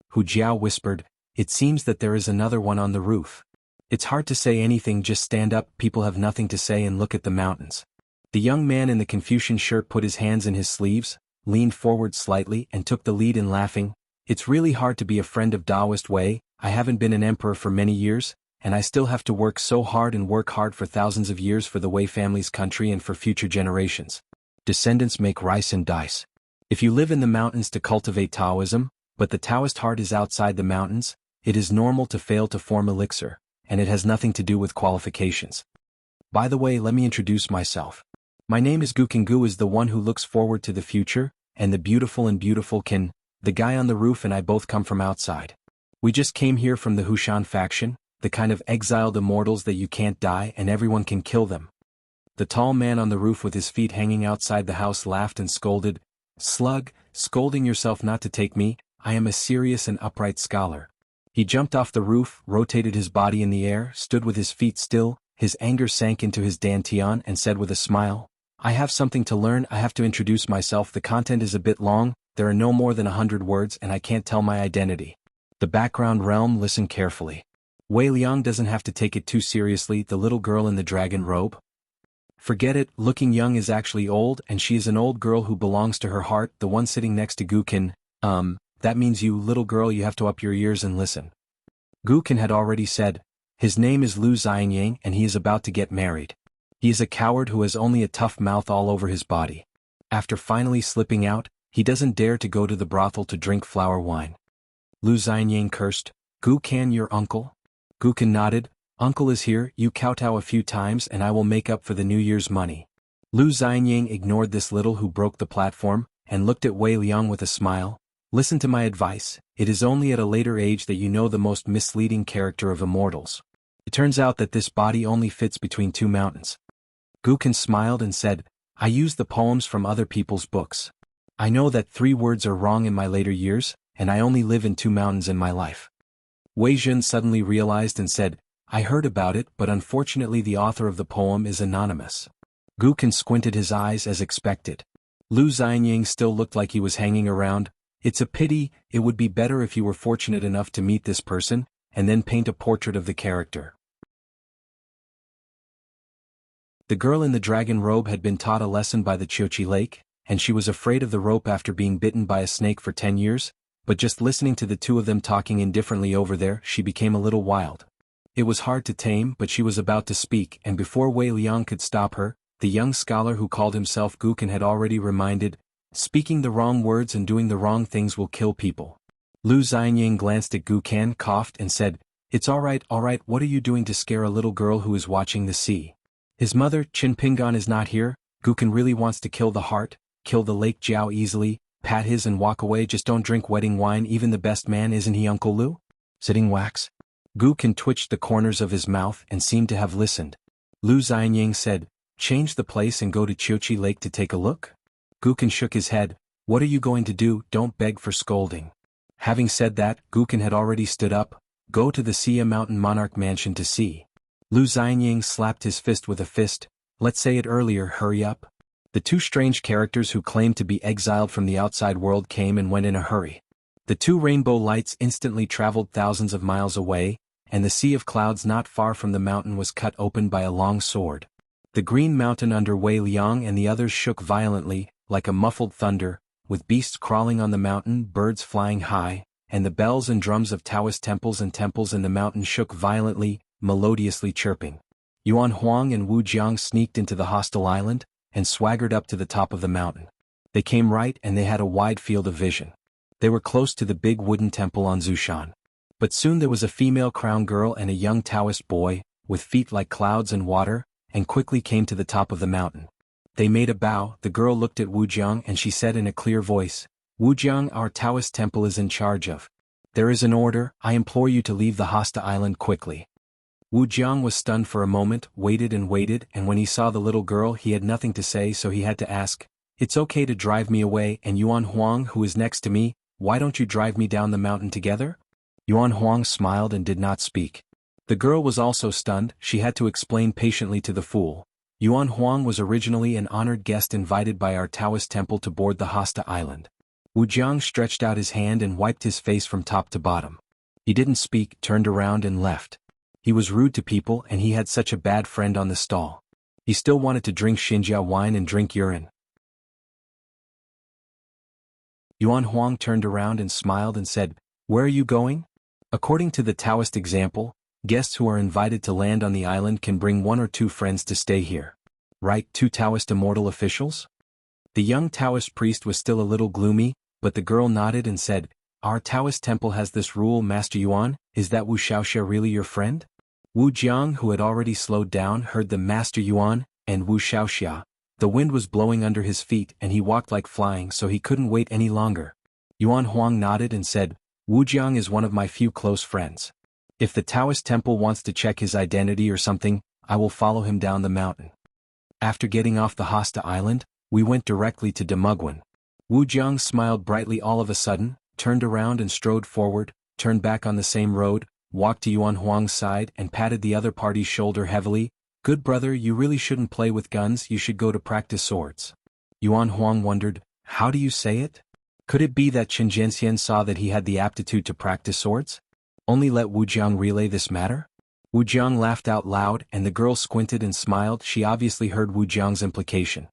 Hu Jiao whispered, "It seems that there is another one on the roof. It's hard to say anything, just stand up, people have nothing to say, and look at the mountains." The young man in the Confucian shirt put his hands in his sleeves, leaned forward slightly and took the lead in laughing. "It's really hard to be a friend of Taoist Wei. I haven't been an emperor for many years, and I still have to work so hard and work hard for thousands of years for the Wei family's country and for future generations. Descendants make rice and dice. If you live in the mountains to cultivate Taoism, but the Taoist heart is outside the mountains, it is normal to fail to form elixir, and it has nothing to do with qualifications. By the way, let me introduce myself. My name is Gu Can. Gu is the one who looks forward to the future, and the beautiful can. The guy on the roof and I both come from outside. We just came here from the Hushan faction, the kind of exiled immortals that you can't die and everyone can kill them." The tall man on the roof with his feet hanging outside the house laughed and scolded, "Slug, scolding yourself not to take me, I am a serious and upright scholar." He jumped off the roof, rotated his body in the air, stood with his feet still, his anger sank into his dantian and said with a smile, "I have something to learn, I have to introduce myself, the content is a bit long, there are no more than 100 words and I can't tell my identity." The background realm listened carefully. Wei Liang doesn't have to take it too seriously, the little girl in the dragon robe. Forget it, looking young is actually old and she is an old girl who belongs to her heart, the one sitting next to Gu Can. That means you little girl, you have to up your ears and listen. Gu Can had already said, his name is Lu Xianyang and he is about to get married. He is a coward who has only a tough mouth all over his body. After finally slipping out, he doesn't dare to go to the brothel to drink flower wine. Lu Xianyang cursed, "Gu Can, your uncle?" Gu Can nodded, "Uncle is here, you kowtow a few times and I will make up for the New Year's money." Lu Xianyang ignored this little who broke the platform, and looked at Wei Liang with a smile. "Listen to my advice, it is only at a later age that you know the most misleading character of immortals. It turns out that this body only fits between two mountains." Gu Can smiled and said, "I use the poems from other people's books. I know that 3 words are wrong in my later years, and I only live in 2 mountains in my life." Wei Zhen suddenly realized and said, "I heard about it, but unfortunately the author of the poem is anonymous." Gu Can squinted his eyes as expected. Lu Xianyang still looked like he was hanging around. "It's a pity, it would be better if you were fortunate enough to meet this person, and then paint a portrait of the character." The girl in the dragon robe had been taught a lesson by the Chiochi Lake, and she was afraid of the rope after being bitten by a snake for 10 years, but just listening to the two of them talking indifferently over there, she became a little wild. It was hard to tame, but she was about to speak, and before Wei Liang could stop her, the young scholar who called himself Gu Can had already reminded, "Speaking the wrong words and doing the wrong things will kill people. Lu Xianying glanced at Gukan, coughed and said, "It's all right, what are you doing to scare a little girl who is watching the sea? His mother, Qin Pingan, is not here. Gukan really wants to kill the heart, kill the Lake Jiao easily, pat his and walk away. Just don't drink wedding wine, even the best man, isn't he, Uncle Lu?" Sitting wax. Gukan twitched the corners of his mouth and seemed to have listened. Lu Xianying said, "Change the place and go to Chiochi Lake to take a look?" Gukan shook his head. "What are you going to do? Don't beg for scolding." Having said that, Gukan had already stood up. "Go to the Xia Mountain Monarch Mansion to see." Lu Xianying slapped his fist with a fist. "Let's say it earlier, hurry up." The two strange characters who claimed to be exiled from the outside world came and went in a hurry. The two rainbow lights instantly traveled thousands of miles away, and the sea of clouds not far from the mountain was cut open by a long sword. The green mountain under Wei Liang and the others shook violently, like a muffled thunder, with beasts crawling on the mountain, birds flying high, and the bells and drums of Taoist temples in the mountain shook violently, melodiously chirping. Xuanhuan and Wu Jiang sneaked into the hostile island, and swaggered up to the top of the mountain. They came right and they had a wide field of vision. They were close to the big wooden temple on Zushan. But soon there was a female crown girl and a young Taoist boy, with feet like clouds and water, and quickly came to the top of the mountain. They made a bow. The girl looked at Wu Jiang and she said in a clear voice, "Wu Jiang, our Taoist temple is in charge of. There is an order. I implore you to leave the hostile island quickly." Wu Jiang was stunned for a moment, waited, and when he saw the little girl he had nothing to say, so he had to ask, "It's okay to drive me away, and Xuanhuan, who is next to me, why don't you drive me down the mountain together?" Xuanhuan smiled and did not speak. The girl was also stunned. She had to explain patiently to the fool. Xuanhuan was originally an honored guest invited by our Taoist temple to board the hostile island. Wu Jiang stretched out his hand and wiped his face from top to bottom. He didn't speak, turned around and left. He was rude to people and he had such a bad friend on the stall. He still wanted to drink Xinjia wine and drink urine. Xuanhuan turned around and smiled and said, "Where are you going?" According to the Taoist example, guests who are invited to land on the island can bring one or two friends to stay here. Right, two Taoist immortal officials? The young Taoist priest was still a little gloomy, but the girl nodded and said, "Our Taoist temple has this rule, Master Yuan. Is that wuxiaoxia really your friend?" Wu Jiang, who had already slowed down, heard the Master Yuan and wuxiaoxia. The wind was blowing under his feet and he walked like flying, so he couldn't wait any longer. Xuanhuan nodded and said, "Wu Jiang is one of my few close friends. If the Taoist temple wants to check his identity or something, I will follow him down the mountain." After getting off the hostile island, we went directly to Demugwan. Wu Jiang smiled brightly all of a sudden, turned around and strode forward, turned back on the same road, walked to Xuanhuang's side and patted the other party's shoulder heavily. "Good brother, you really shouldn't play with guns, you should go to practice swords." Xuanhuang wondered, "How do you say it?" Could it be that Chen Jianxian saw that he had the aptitude to practice swords? Only let Wu Jiang relay this matter? Wu Jiang laughed out loud and the girl squinted and smiled. She obviously heard Wu Jiang's implication.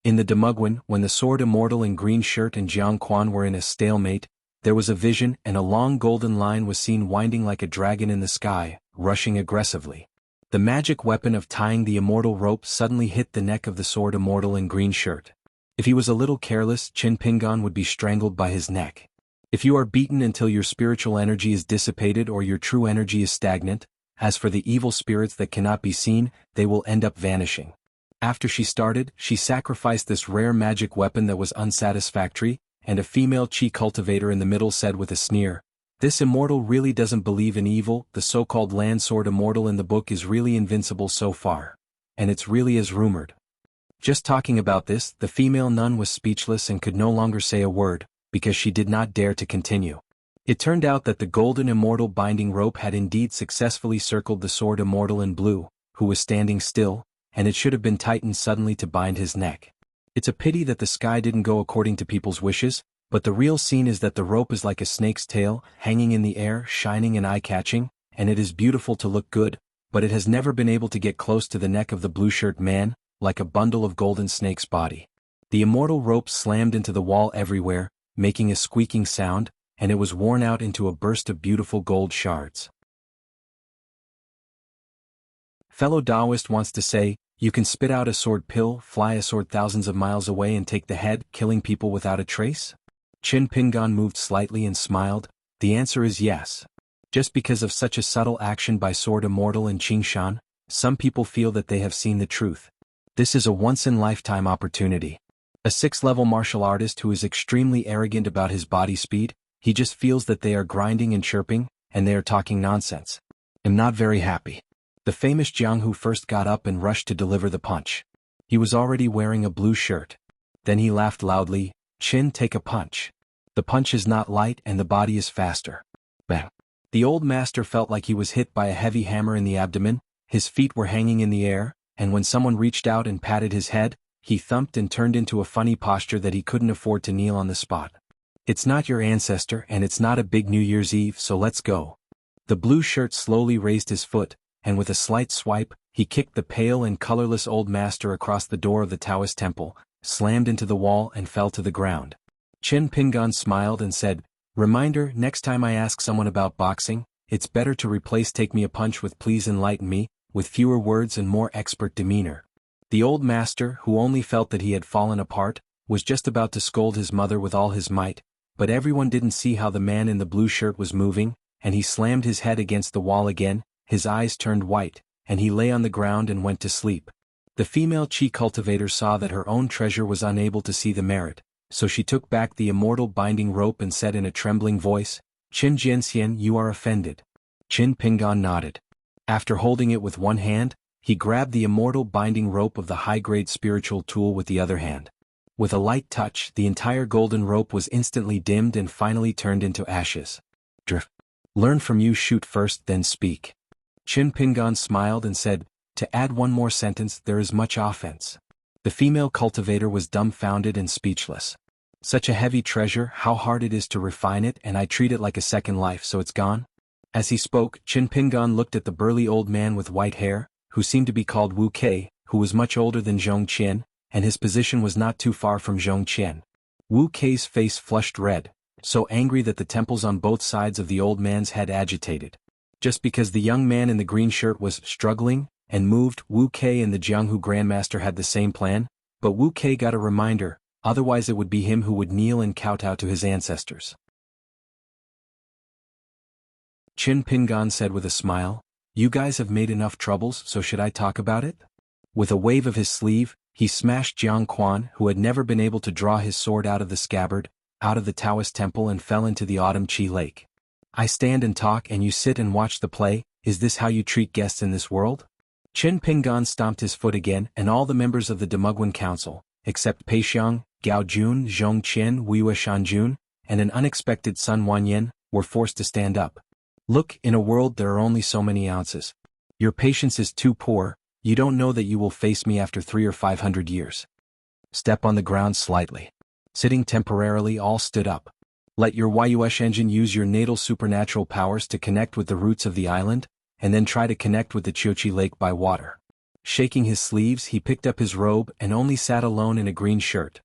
In the Demugwan, when the sword immortal in green shirt and Xianhuan were in a stalemate, there was a vision and a long golden line was seen winding like a dragon in the sky, rushing aggressively. The magic weapon of tying the immortal rope suddenly hit the neck of the sword immortal in green shirt. If he was a little careless, Qin Pingan would be strangled by his neck. If you are beaten until your spiritual energy is dissipated or your true energy is stagnant, as for the evil spirits that cannot be seen, they will end up vanishing. After she started, she sacrificed this rare magic weapon that was unsatisfactory, and a female chi cultivator in the middle said with a sneer, "This immortal really doesn't believe in evil. The so-called land sword immortal in the book is really invincible so far. And it's really as rumored." Just talking about this, the female nun was speechless and could no longer say a word, because she did not dare to continue. It turned out that the golden immortal binding rope had indeed successfully circled the sword immortal in blue, who was standing still, and it should have been tightened suddenly to bind his neck. It's a pity that the sky didn't go according to people's wishes, but the real scene is that the rope is like a snake's tail, hanging in the air, shining and eye-catching, and it is beautiful to look good, but it has never been able to get close to the neck of the blue-shirt man, like a bundle of golden snake's body. The immortal rope slammed into the wall everywhere, making a squeaking sound, and it was worn out into a burst of beautiful gold shards. Fellow Taoist wants to say, you can spit out a sword pill, fly a sword thousands of miles away and take the head, killing people without a trace? Qin Pingan moved slightly and smiled. The answer is yes. Just because of such a subtle action by Sword Immortal and Qingshan, some people feel that they have seen the truth. This is a once-in-lifetime opportunity. A 6th-level martial artist who is extremely arrogant about his body speed, he just feels that they are grinding and chirping, and they are talking nonsense. I'm not very happy. The famous Jianghu first got up and rushed to deliver the punch. He was already wearing a blue shirt. Then he laughed loudly, "Chin, take a punch. The punch is not light and the body is faster." Bang. The old master felt like he was hit by a heavy hammer in the abdomen, his feet were hanging in the air, and when someone reached out and patted his head, he thumped and turned into a funny posture that he couldn't afford to kneel on the spot. "It's not your ancestor and it's not a big New Year's Eve, so let's go." The blue shirt slowly raised his foot, and with a slight swipe, he kicked the pale and colorless old master across the door of the Taoist temple, slammed into the wall and fell to the ground. Qin Pingan smiled and said, "Reminder, next time I ask someone about boxing, it's better to replace 'take me a punch' with 'please enlighten me,' with fewer words and more expert demeanor." The old master, who only felt that he had fallen apart, was just about to scold his mother with all his might, but everyone didn't see how the man in the blue shirt was moving, and he slammed his head against the wall again, his eyes turned white, and he lay on the ground and went to sleep. The female chi cultivator saw that her own treasure was unable to see the merit, so she took back the immortal binding rope and said in a trembling voice, "Qin Jianxian, you are offended." Qin Pingan nodded. After holding it with one hand, he grabbed the immortal binding rope of the high-grade spiritual tool with the other hand. With a light touch, the entire golden rope was instantly dimmed and finally turned into ashes. Drift. "Learn from you, shoot first, then speak." Qin Pingan smiled and said, "To add one more sentence, there is much offense." The female cultivator was dumbfounded and speechless. "Such a heavy treasure, how hard it is to refine it, and I treat it like a second life, so it's gone?" As he spoke, Qin Pingan looked at the burly old man with white hair, who seemed to be called Wu Kei, who was much older than Zhong Qian, and his position was not too far from Zhong Qian. Wu Kei's face flushed red, so angry that the temples on both sides of the old man's head agitated. Just because the young man in the green shirt was struggling and moved, Wu Kei and the Jianghu Grandmaster had the same plan, but Wu Kei got a reminder, otherwise it would be him who would kneel and kowtow to his ancestors. Qin Pingan said with a smile, "You guys have made enough troubles, so should I talk about it?" With a wave of his sleeve, he smashed Xuanhuan, who had never been able to draw his sword out of the scabbard, out of the Taoist temple and fell into the autumn chi lake. "I stand and talk and you sit and watch the play, is this how you treat guests in this world?" Qin Pingan stomped his foot again and all the members of the Demoguen Council, except Peixiang, Gao Jun, Zhong Qian, Weihua Shanjun, and an unexpected Sun Wanyan, were forced to stand up. "Look, in a world there are only so many ounces. Your patience is too poor, you don't know that you will face me after 300 or 500 years. Step on the ground slightly." Sitting temporarily, all stood up. "Let your Yuesh engine use your natal supernatural powers to connect with the roots of the island, and then try to connect with the Chiochi Lake by water." Shaking his sleeves, he picked up his robe and only sat alone in a green shirt.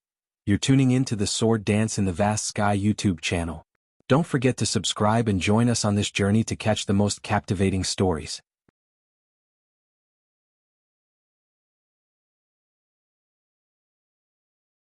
You're tuning in to the Sword Dance in the Vast Sky YouTube channel. Don't forget to subscribe and join us on this journey to catch the most captivating stories.